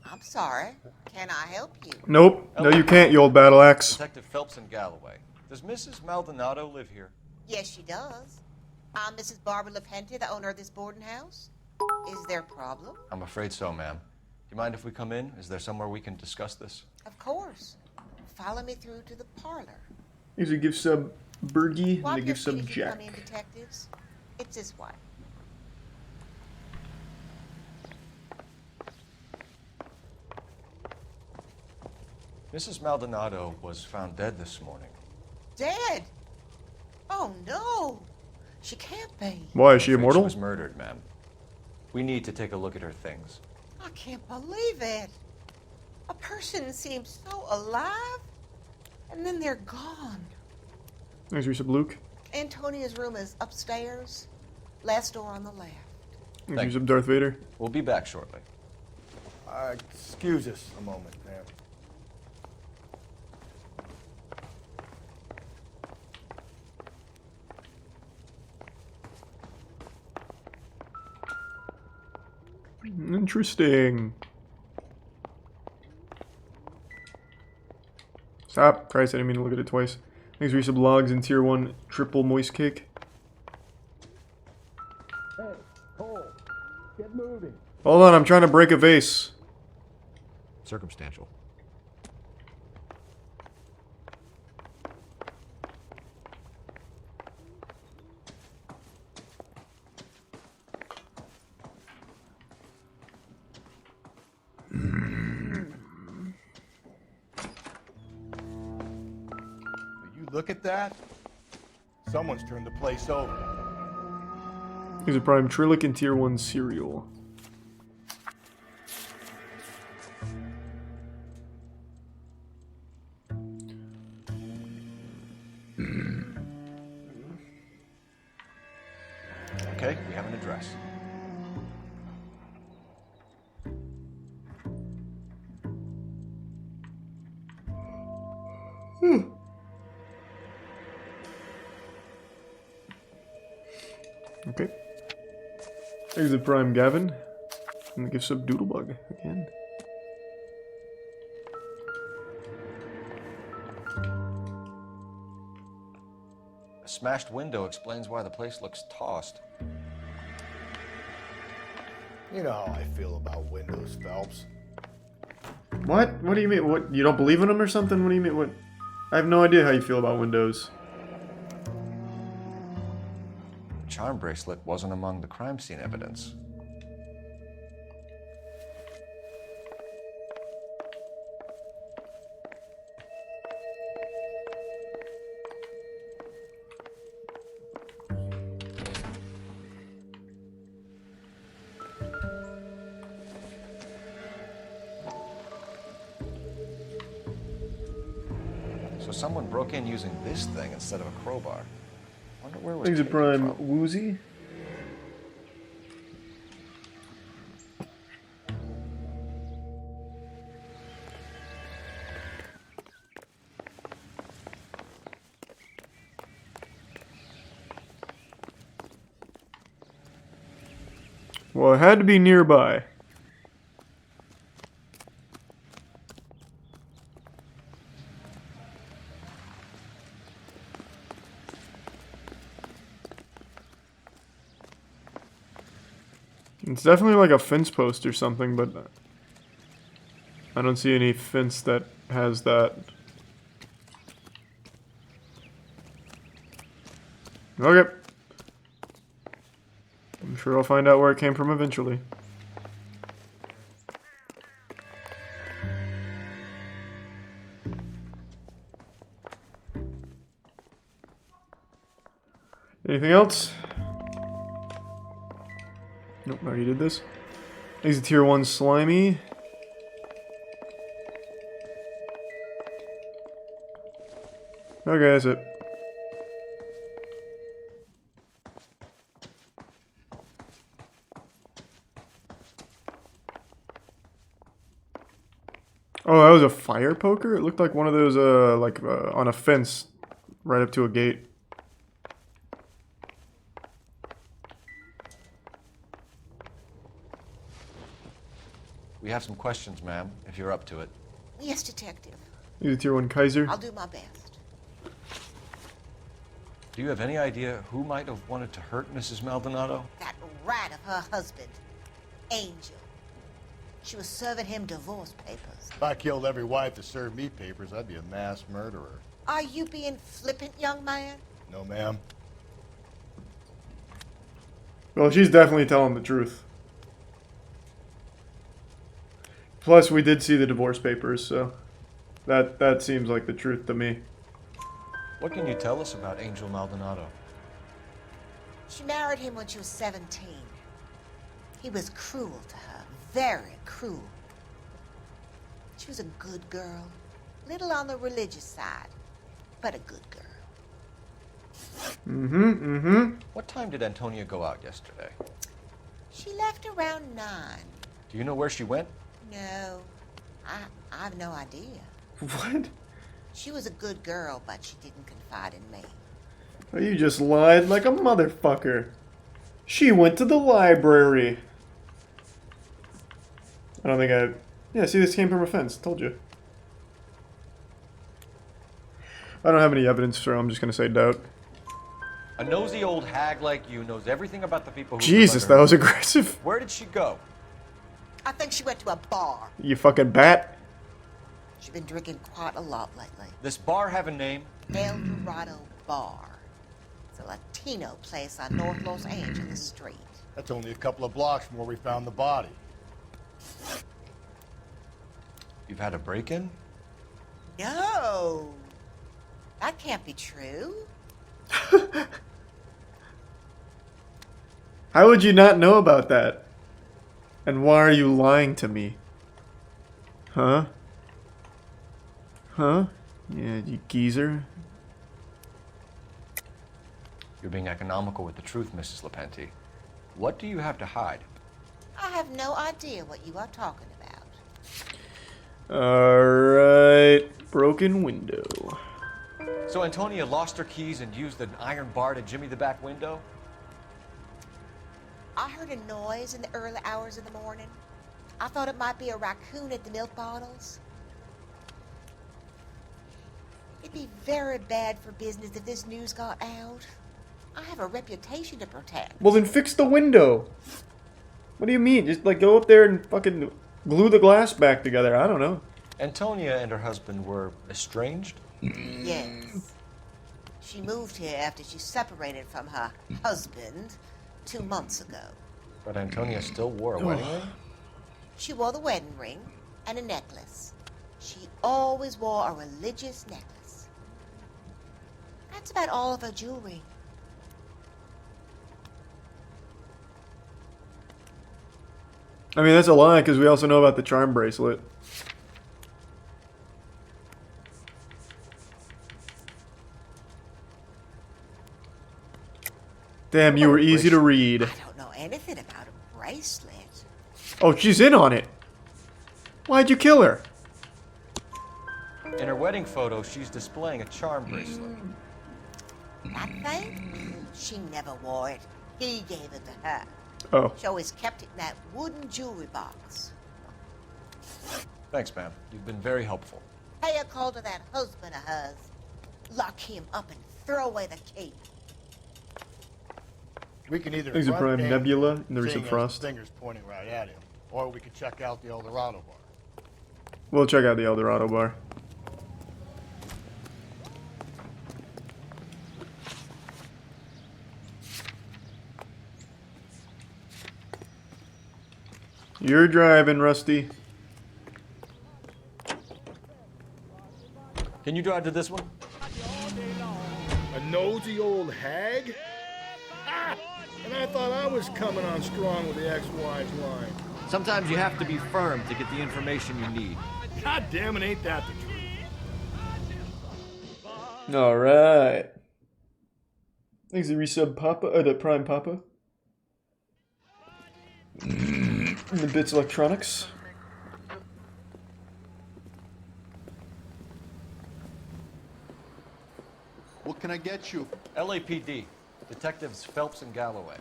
I'm sorry. Can I help you? Nope. No, you can't, you old battle axe. Detective Phelps in Galloway. Does Mrs. Maldonado live here? Yes, she does. I'm Mrs. Barbara LaPente, the owner of this boarding house. Is there a problem? I'm afraid so, ma'am. Do you mind if we come in? Is there somewhere we can discuss this? Of course. Follow me through to the parlor. Here's a gift sub Bergie and Wipe a your gift feet sub as you Jack. come in, detectives. It's this way. Mrs. Maldonado was found dead this morning. Dead? Oh, no. She can't be. Why, is she I'm afraid immortal? She was murdered, ma'am. We need to take a look at her things. I can't believe it. A person seems so alive, and then they're gone. Thanks, Resub Luke. Antonia's room is upstairs, last door on the left. Thanks, Resub Darth Vader. We'll be back shortly. Excuse us a moment, ma'am. Interesting. Stop. Christ, I didn't mean to look at it twice. Thanks, Resub Logs and Tier 1 Triple Moist Cake. Hey, Cole, get moving. Hold on, I'm trying to break a vase. Circumstantial. Look at that. Someone's turned the place over. Here's a Prime Trillic and Tier 1 cereal. Okay, we have an address. Okay. Exit Prime Gavin. And the gifts of Doodlebug again. A smashed window explains why the place looks tossed. You know how I feel about windows, Phelps. What? What do you mean? What? You don't believe in them or something? What do you mean? What? I have no idea how you feel about windows. The charm bracelet wasn't among the crime scene evidence. So someone broke in using this thing instead of a crowbar. Wonder where it was Exit taken Prime from. Woozy. Well, it had to be nearby. It's definitely like a fence post or something, but I don't see any fence that has that. Okay. I'm sure I'll find out where it came from eventually. Anything else? Nope, I already did this. Exit Tier 1 Slimy. Okay, that's it. Oh, that was a fire poker? It looked like one of those, on a fence right up to a gate. We have some questions, ma'am, if you're up to it. Yes, Detective. Exit Tier 1 Kaiser. I'll do my best. Do you have any idea who might have wanted to hurt Mrs. Maldonado? That rat of her husband, Angel. She was serving him divorce papers. If I killed every wife that served me papers, I'd be a mass murderer. Are you being flippant, young man? No, ma'am. Well, she's definitely telling the truth. Plus, we did see the divorce papers, so that seems like the truth to me. What can you tell us about Angel Maldonado? She married him when she was 17. He was cruel to her, very cruel. She was a good girl, little on the religious side, but a good girl. What time did Antonia go out yesterday? She left around 9. Do you know where she went? No, I have no idea. What? She was a good girl, but she didn't confide in me. Oh, you just lied like a motherfucker. She went to the library. I don't think I... Yeah, see, this came from a fence. Told you. I don't have any evidence, so I'm just going to say doubt. A nosy old hag like you knows everything about the people who... Jesus, that was aggressive. Where did she go? I think she went to a bar. You fucking bat. She's been drinking quite a lot lately. This bar have a name? El Dorado Bar. It's a Latino place on North Los Angeles Street. That's only a couple of blocks from where we found the body. You've had a break-in? No. That can't be true. How would you not know about that? And why are you lying to me? Huh? Huh? Yeah, you geezer. You're being economical with the truth, Mrs. Lepenti. What do you have to hide? I have no idea what you are talking about. Alright. Broken window. So Antonia lost her keys and used an iron bar to jimmy the back window? I heard a noise in the early hours of the morning. I thought it might be a raccoon at the milk bottles. It'd be very bad for business if this news got out. I have a reputation to protect. Well, then fix the window. What do you mean? Just, like, go up there and fucking glue the glass back together. I don't know. Antonia and her husband were estranged? Yes. She moved here after she separated from her husband 2 months ago. But Antonia still wore a wedding ring? She wore the wedding ring and a necklace. She always wore a religious necklace. That's about all of her jewelry. I mean, that's a lie, because we also know about the charm bracelet. Damn, you were easy to read. I don't know anything about a bracelet. Oh, she's in on it. Why'd you kill her? In her wedding photo, she's displaying a charm bracelet. That thing? She never wore it. He gave it to her. Oh. She always kept it in that wooden jewelry box. Thanks, ma'am. You've been very helpful. Pay a call to that husband of hers. Lock him up and throw away the key. We can either These are run Prime in, Nebula and the seeing recent as Frost. the finger's pointing right at him, or we could check out the El Dorado bar. We'll check out the El Dorado bar. You're driving, Rusty. Can you drive to this one? A nosy old hag? Ah! And I thought I was coming on strong with the ex-wife line. Sometimes you have to be firm to get the information you need. God damn it, ain't that the truth? Alright. Thanks to resub Papa, the Prime Papa. And the Bits Electronics. What can I get you? LAPD. Detectives Phelps and Galloway.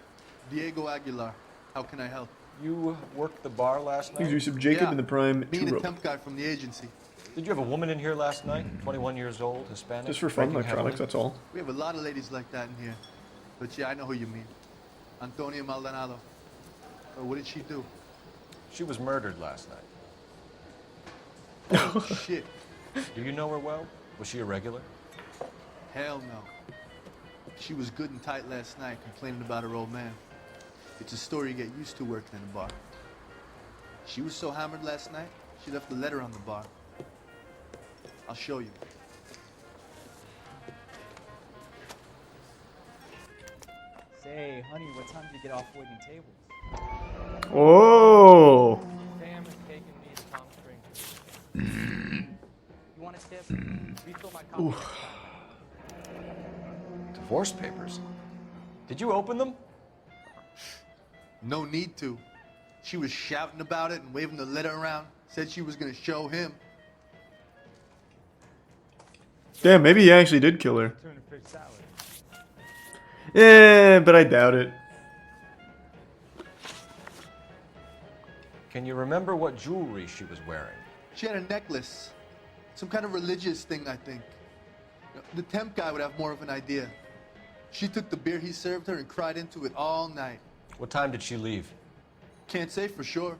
Diego Aguilar. How can I help? You worked the bar last night? Thanks to resub Jacob and the Prime Me and a 2 temp guy from the agency. Did you have a woman in here last night? 21 years old, Hispanic? Just for fun, drinking electronics, heavily? that's all. We have a lot of ladies like that in here. But yeah, I know who you mean. Antonia Maldonado. What did she do? She was murdered last night. Oh, shit. Do you know her well? Was she a regular? Hell no. She was good and tight last night, complaining about her old man. It's a story you get used to working in a bar. She was so hammered last night, she left a letter on the bar. I'll show you. Say, honey, what time do you get off waiting tables? Oh! Sam is taking me to Palm Springs. You want a tip? Refill my coffee. Divorce papers? Did you open them? No need to. She was shouting about it and waving the letter around. Said she was gonna show him. Damn, maybe he actually did kill her. Yeah, but I doubt it. Can you remember what jewelry she was wearing? She had a necklace. Some kind of religious thing, I think. The temp guy would have more of an idea. She took the beer he served her and cried into it all night. What time did she leave? Can't say for sure.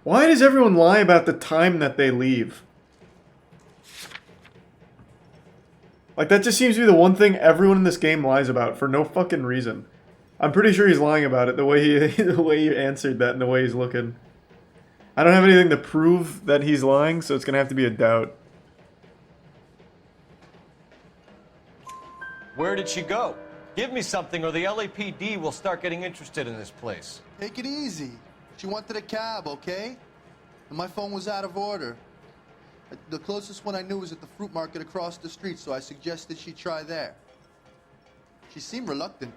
Why does everyone lie about the time that they leave? Like, that just seems to be the one thing everyone in this game lies about for no fucking reason. I'm pretty sure he's lying about it, the way he answered that and the way he's looking. I don't have anything to prove that he's lying, so it's gonna have to be a doubt. Where did she go? Give me something or the LAPD will start getting interested in this place. Take it easy. She wanted a cab, okay? And my phone was out of order. The closest one I knew was at the fruit market across the street, so I suggested she try there. She seemed reluctant.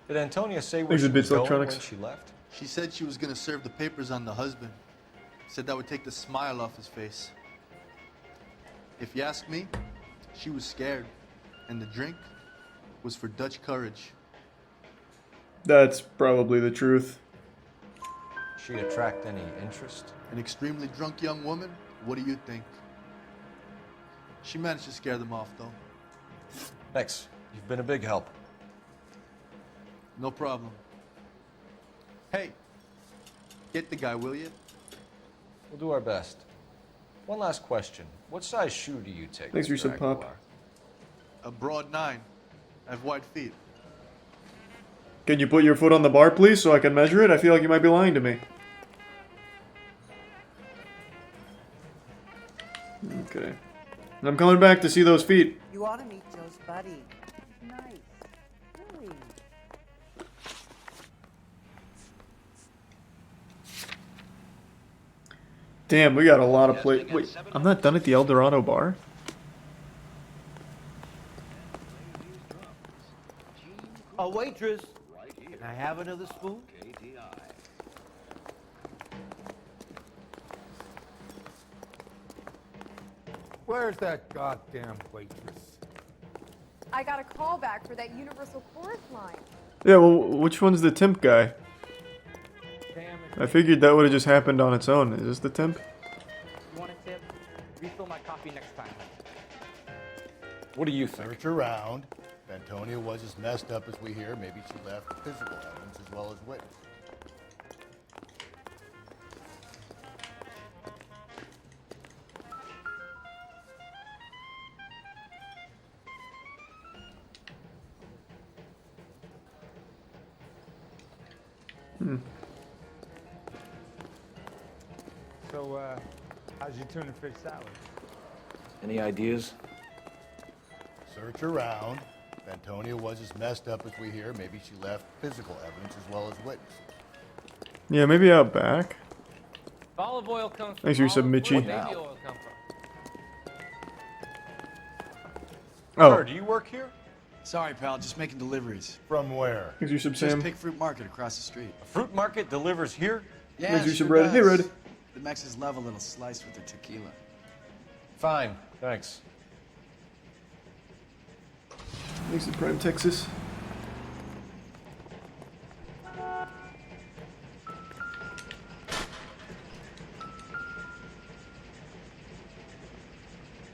Did Antonia say where Thanks she to Bits was going Electronics. when she left? She said she was going to serve the papers on the husband. Said that would take the smile off his face. If you ask me, she was scared. And the drink was for Dutch courage. That's probably the truth. She attract any interest? An extremely drunk young woman? What do you think? She managed to scare them off, though. Thanks. You've been a big help. No problem. Hey, get the guy, will you? We'll do our best. One last question. What size shoe do you take? Thanks for Mr. some Aguilar? pop. A broad 9. I have wide feet. Can you put your foot on the bar, please, so I can measure it? I feel like you might be lying to me. Okay. I'm coming back to see those feet. You ought to meet Joe's buddy. He's nice. Really. Damn, we got a lot of play. Wait, I'm not done at the El Dorado bar? A waitress. Can I have another spoon? Where's that goddamn waitress? I got a call back for that Universal Chorus line. Yeah, well, which one's the temp guy? I figured that would have just happened on its own. Is this the temp? You want a tip? Refill my coffee next time. What do you think? Search around. If Antonia was as messed up as we hear, maybe she left physical evidence as well as witness. So, how's your tuna fish salad? Any ideas? Search around. If Antonia was as messed up as we hear, maybe she left physical evidence as well as witness. Yeah, maybe out back. If olive oil comes from Thanks for your sub, olive, Mitchie. where does baby oil come from? Oh. Sir, do you work here? Sorry, pal, just making deliveries. From where? Thanks for your sub, Just Sam. Pick Fruit Market across the street. A fruit market delivers here? Yeah, Thanks for your sure sub, Red. Hey, does. Red. The Mexes love a little slice with their tequila. Fine, thanks. Thanks to Prime Texas.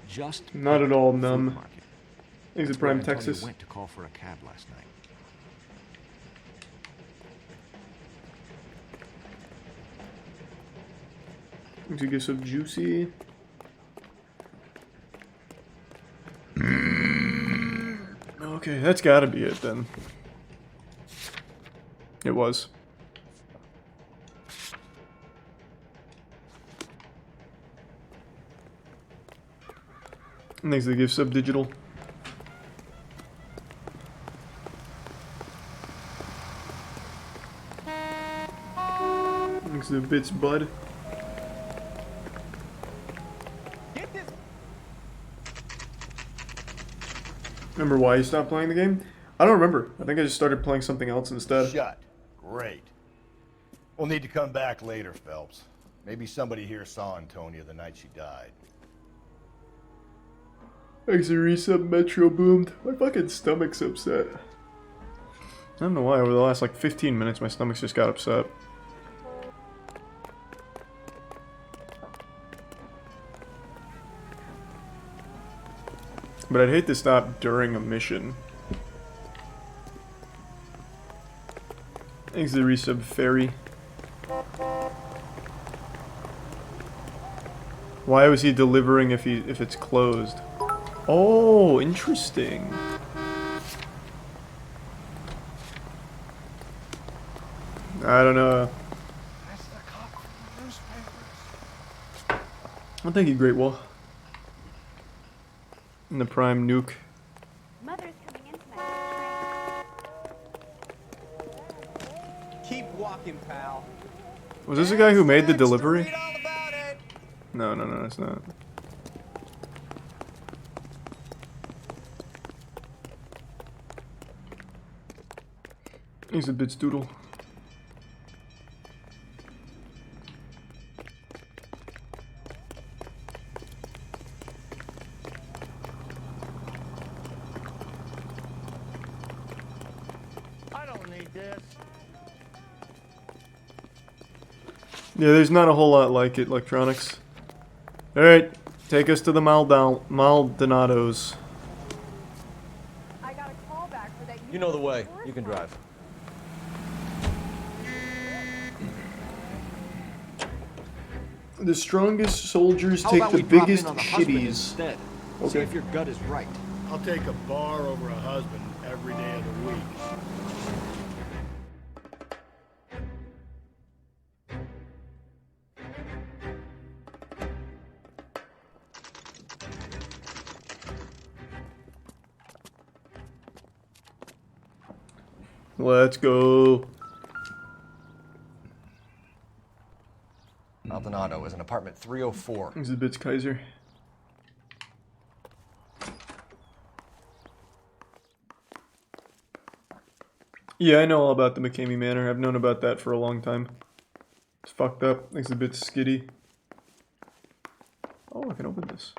Just Not at all Fruit numb. Market. Thanks to That's where Prime Antonio Texas. went to call for a cab last night. Thanks to get some juicy. Okay, that's gotta be it then. It was. Thanks to the gift sub digital. Thanks to the bits bud. Remember why you stopped playing the game? I don't remember. I think I just started playing something else instead. Shut. Great. We'll need to come back later, Phelps. Maybe somebody here saw Antonia the night she died. Thanks to resub Metro boomed. My fucking stomach's upset. I don't know why, over the last like 15 minutes my stomach's just got upset. But I'd hate to stop during a mission. Thanks to the resub Fairy. Why was he delivering if it's closed? Oh, interesting. I don't know. Well, thank you, Great Wall. And the Prime Nuke. Mother's coming in tonight. Keep walking, pal. Was this the guy who made the delivery? No, it's not. He's a bit stoodle. need this? Yeah, there's not a whole lot like it, electronics. Alright, take us to the Maldonados. I got a call back for that. You know the way. You can drive. The strongest soldiers How take about the we drop in biggest on the husband shitties. instead? See Okay. if your gut is right. I'll take a bar over a husband every day of the week. Let's go. Maldonado is in apartment 304. Exhibits Kaiser. Yeah, I know all about the McCamey Manor. I've known about that for a long time. It's fucked up. Exhibits Skitty. Oh, I can open this.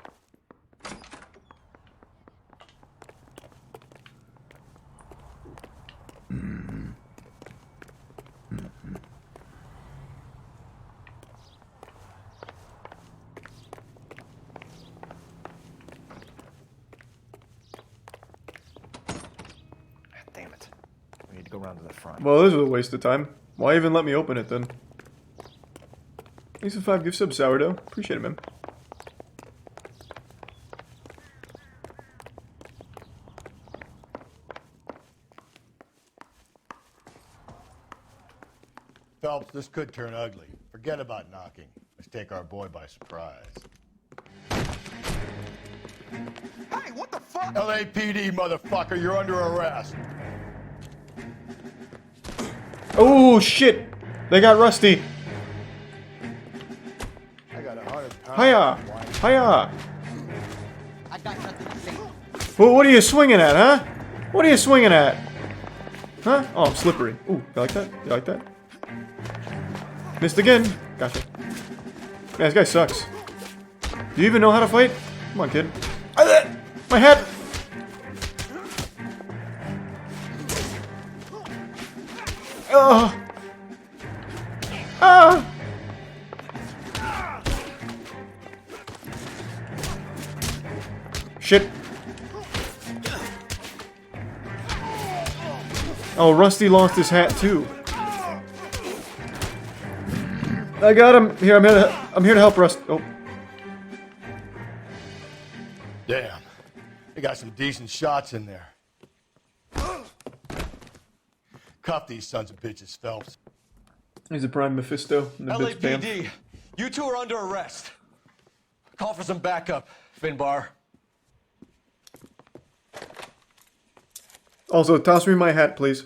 Damn it. We need to go around to the front. Well, this was a waste of time. Why even let me open it then? Thanks for 5 gift subs, Sourdough. Appreciate it, man. Phelps, this could turn ugly. Forget about knocking. Let's take our boy by surprise. Hey, what the fuck? LAPD, motherfucker, you're under arrest. Oh, shit! They got Rusty. I got 100 pounds. Hiya! Hiya! I got nothing to say. Well, what are you swinging at, huh? What are you swinging at? Huh? Oh, I'm slippery. Ooh, you like that? You like that? Missed again. Gotcha. Man, this guy sucks. Do you even know how to fight? Come on, kid. My head! Oh! Ah! Shit. Oh, Rusty lost his hat too. I got him. Here, I'm here to help Rusty. Oh. Damn. They got some decent shots in there. Cuff these sons of bitches, Phelps. He's a prime Mephisto. And the bits bam. LAPD, you two are under arrest. Call for some backup, Finbar. Also, toss me my hat, please.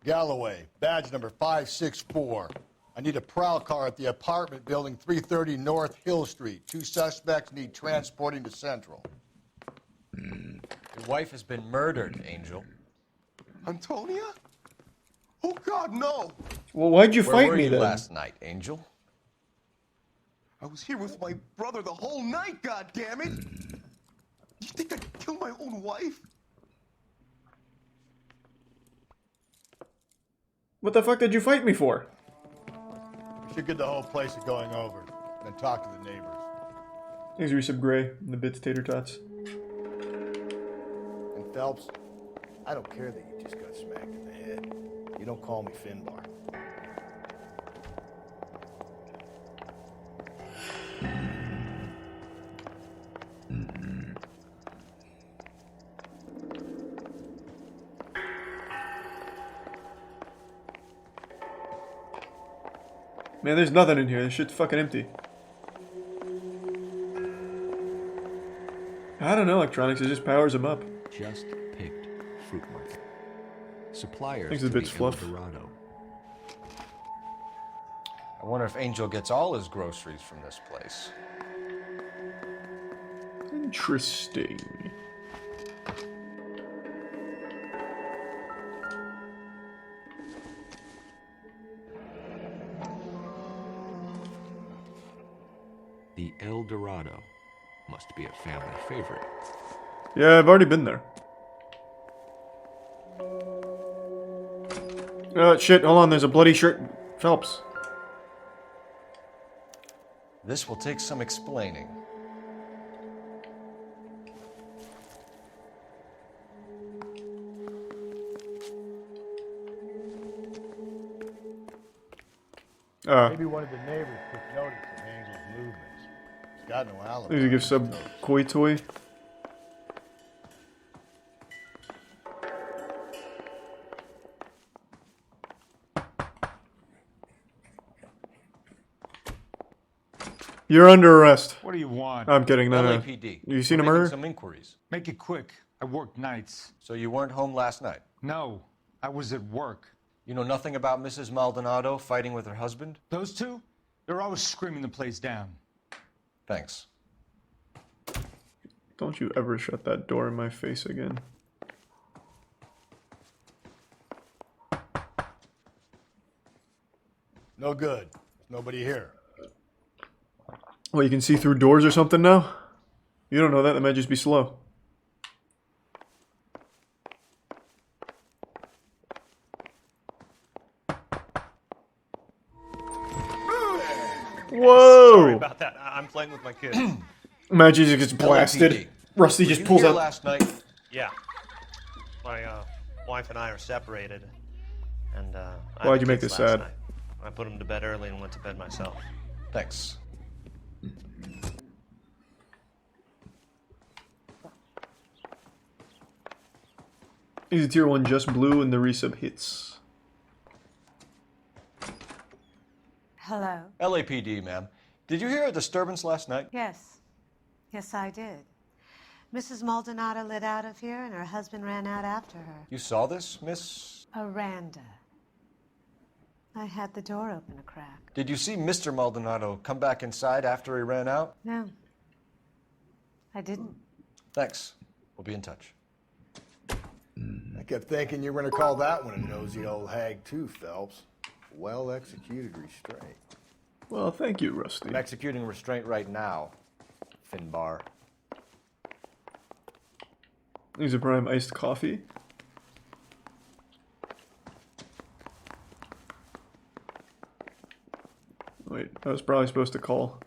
Galloway, badge number 564. I need a prowl car at the apartment building 330 North Hill Street. 2 suspects need transporting to Central. Your wife has been murdered, Angel. Antonia? Oh God, no! Well, why'd you Where fight were me you then? last night, Angel? I was here with my brother the whole night, God damn it! You think I'd kill my own wife? What the fuck did you fight me for? We should get the whole place to going over, then talk to the neighbors. Here's Resub Gray and the bits tater tots. And Phelps, I don't care that you just got smacked in the head. You don't call me Finbar. Man, there's nothing in here. This shit's fucking empty. I don't know, electronics. It just powers them up. Just picked fruit market. Suppliers Thanks to a bit the fluff. El Dorado. I wonder if Angel gets all his groceries from this place. Interesting. The El Dorado must be a family favorite. Yeah, I've already been there. Shit, hold on, there's a bloody shirt. Phelps. This will take some explaining. Maybe one of the neighbors took notice of Angel's movements. He's got no alibi. Need to give sub koi toy. You're under arrest. What do you want? I'm kidding. No, no. LAPD. You seen a We're making murder? some inquiries. Make it quick. I work nights. So you weren't home last night? No, I was at work. You know nothing about Mrs. Maldonado fighting with her husband? Those two? They're always screaming the place down. Thanks. Don't you ever shut that door in my face again. No good. There's nobody here. Well, you can see through doors or something now? You don't know that. That might just be slow. Whoa! Sorry about that. I'm playing with my kid. Imagine he gets blasted. LAPD. Rusty Were just you pulls here out. last night? Yeah. My wife and I are separated, and I had Why'd the you make kids this last sad? night. I put them to bed early and went to bed myself. Thanks. He's a tier 1 just blue and the resub hits. Hello. LAPD, ma'am. Did you hear a disturbance last night? Yes. Yes, I did. Mrs. Maldonado lit out of here and her husband ran out after her. You saw this, Miss? Aranda. I had the door open a crack. Did you see Mr. Maldonado come back inside after he ran out? No. I didn't. Thanks. We'll be in touch. I kept thinking you were going to call that one a nosy old hag too, Phelps. Well executed restraint. Well, thank you, Rusty. I'm executing restraint right now, Finbar. He's a prime iced coffee. Wait, I was probably supposed to call.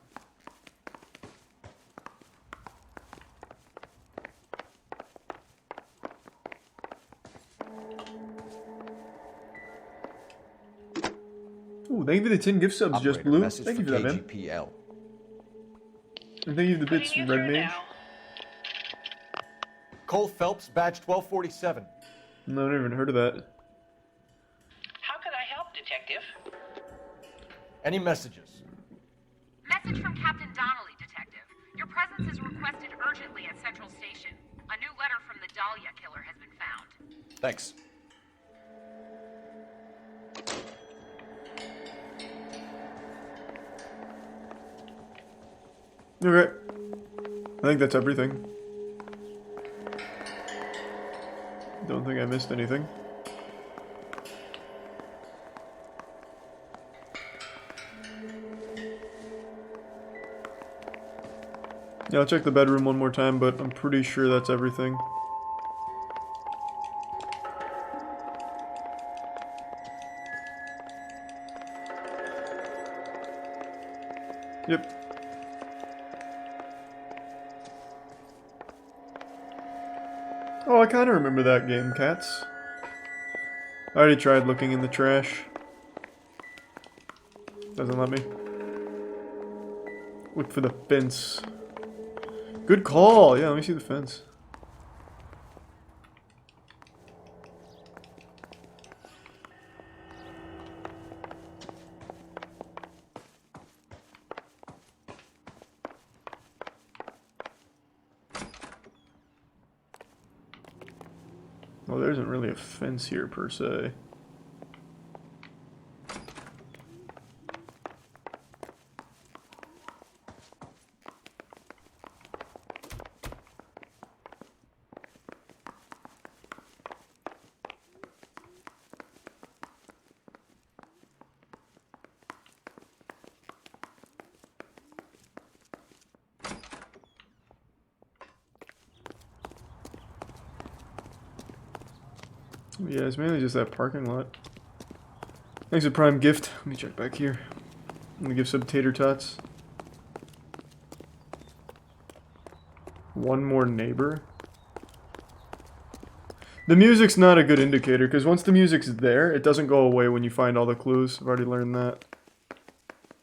Ooh, thank you for the 10 gift subs, Operator, just blue. message Thank you for that, man. KGPL. And thank you for the bits, Red Mage. Cole Phelps, badge 1247. No, I've never even heard of that. How can I help, Detective? Any messages? Message from Captain Donnelly, Detective. Your presence is requested urgently at Central Station. A new letter from the Dahlia killer has been found. Thanks. Okay. I think that's everything. Don't think I missed anything. Yeah, I'll check the bedroom one more time, but I'm pretty sure that's everything. Yep. Oh, I kind of remember that game, Cats. I already tried looking in the trash. Doesn't let me. Look for the fence. Good call! Yeah, let me see the fence. Well, there isn't really a fence here, per se. Yeah, it's mainly just that parking lot. Thanks for Prime gift. Let me check back here. I'm gonna give some tater tots. One more neighbor. The music's not a good indicator, because once the music's there, it doesn't go away when you find all the clues. I've already learned that.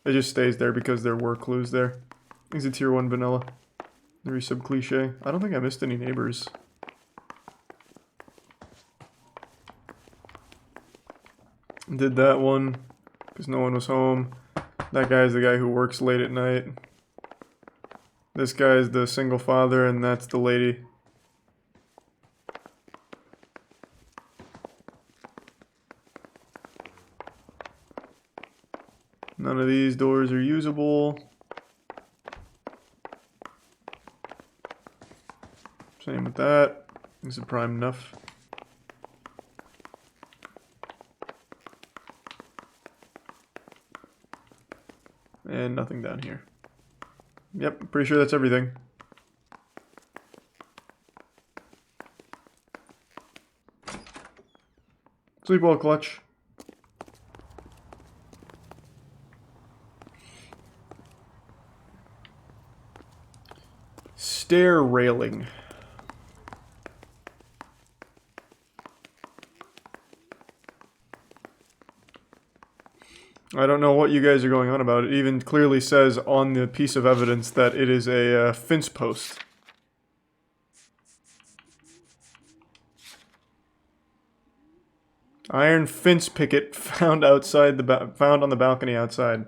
It just stays there because there were clues there. It's a tier 1 vanilla. The resub cliche. I don't think I missed any neighbors. Did that one, because no one was home. That guy's the guy who works late at night. This guy's the single father, and that's the lady. None of these doors are usable. Same with that. This is prime enough. And nothing down here. Yep, pretty sure that's everything. Sleep well, Clutch. Stair railing. I don't know what you guys are going on about. It even clearly says on the piece of evidence that it is a fence post. Iron fence picket found outside the found on the balcony outside.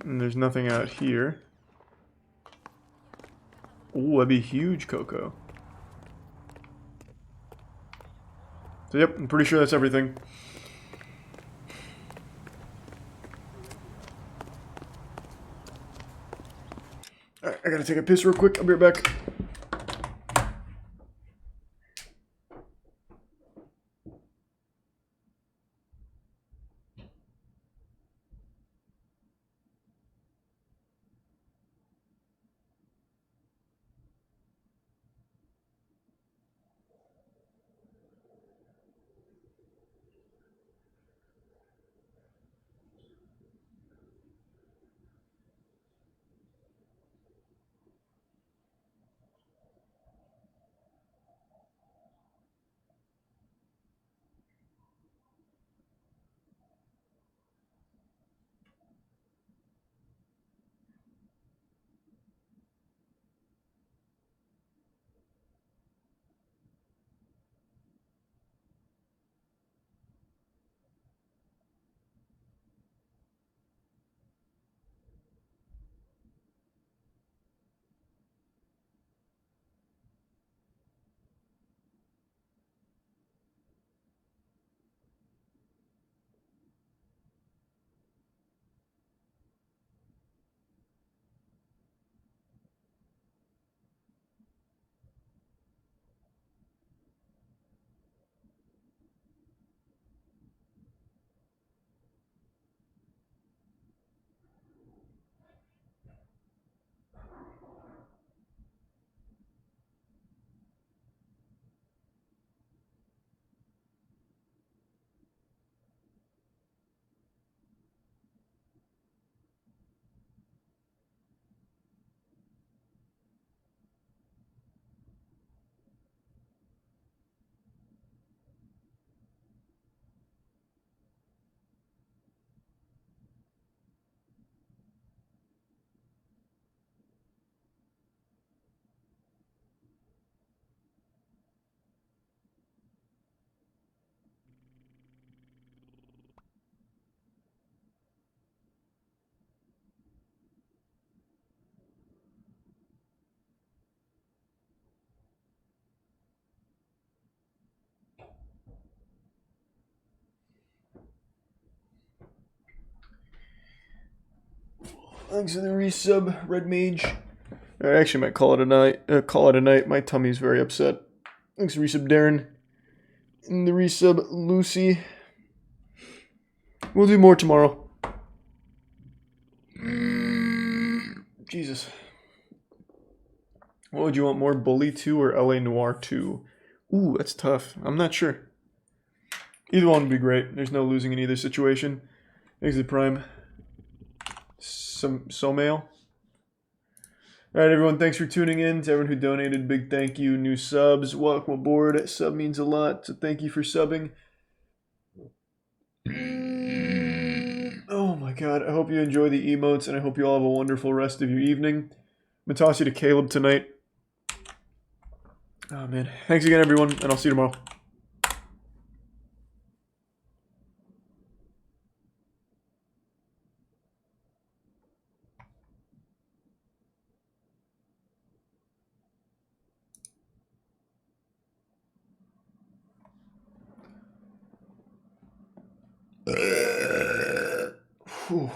And there's nothing out here. Ooh, that'd be huge, Coco. So yep, I'm pretty sure that's everything. Alright, I gotta take a piss real quick. I'll be right back. Thanks for the resub, Red Mage. I actually might call it a night. Call it a night. My tummy's very upset. Thanks for the resub, Darren. And the resub, Lucy. We'll do more tomorrow. Jesus. What would you want more, Bully 2 or LA Noire 2? Ooh, that's tough. I'm not sure. Either one would be great. There's no losing in either situation. Exit Prime. Somail. Alright, everyone, thanks for tuning in. To everyone who donated, big thank you. New subs, welcome aboard. Sub means a lot, so thank you for subbing. Oh my god, I hope you enjoy the emotes, and I hope you all have a wonderful rest of your evening. I'm gonna toss you to Caleb tonight. Oh man, thanks again, everyone, and I'll see you tomorrow. Whew.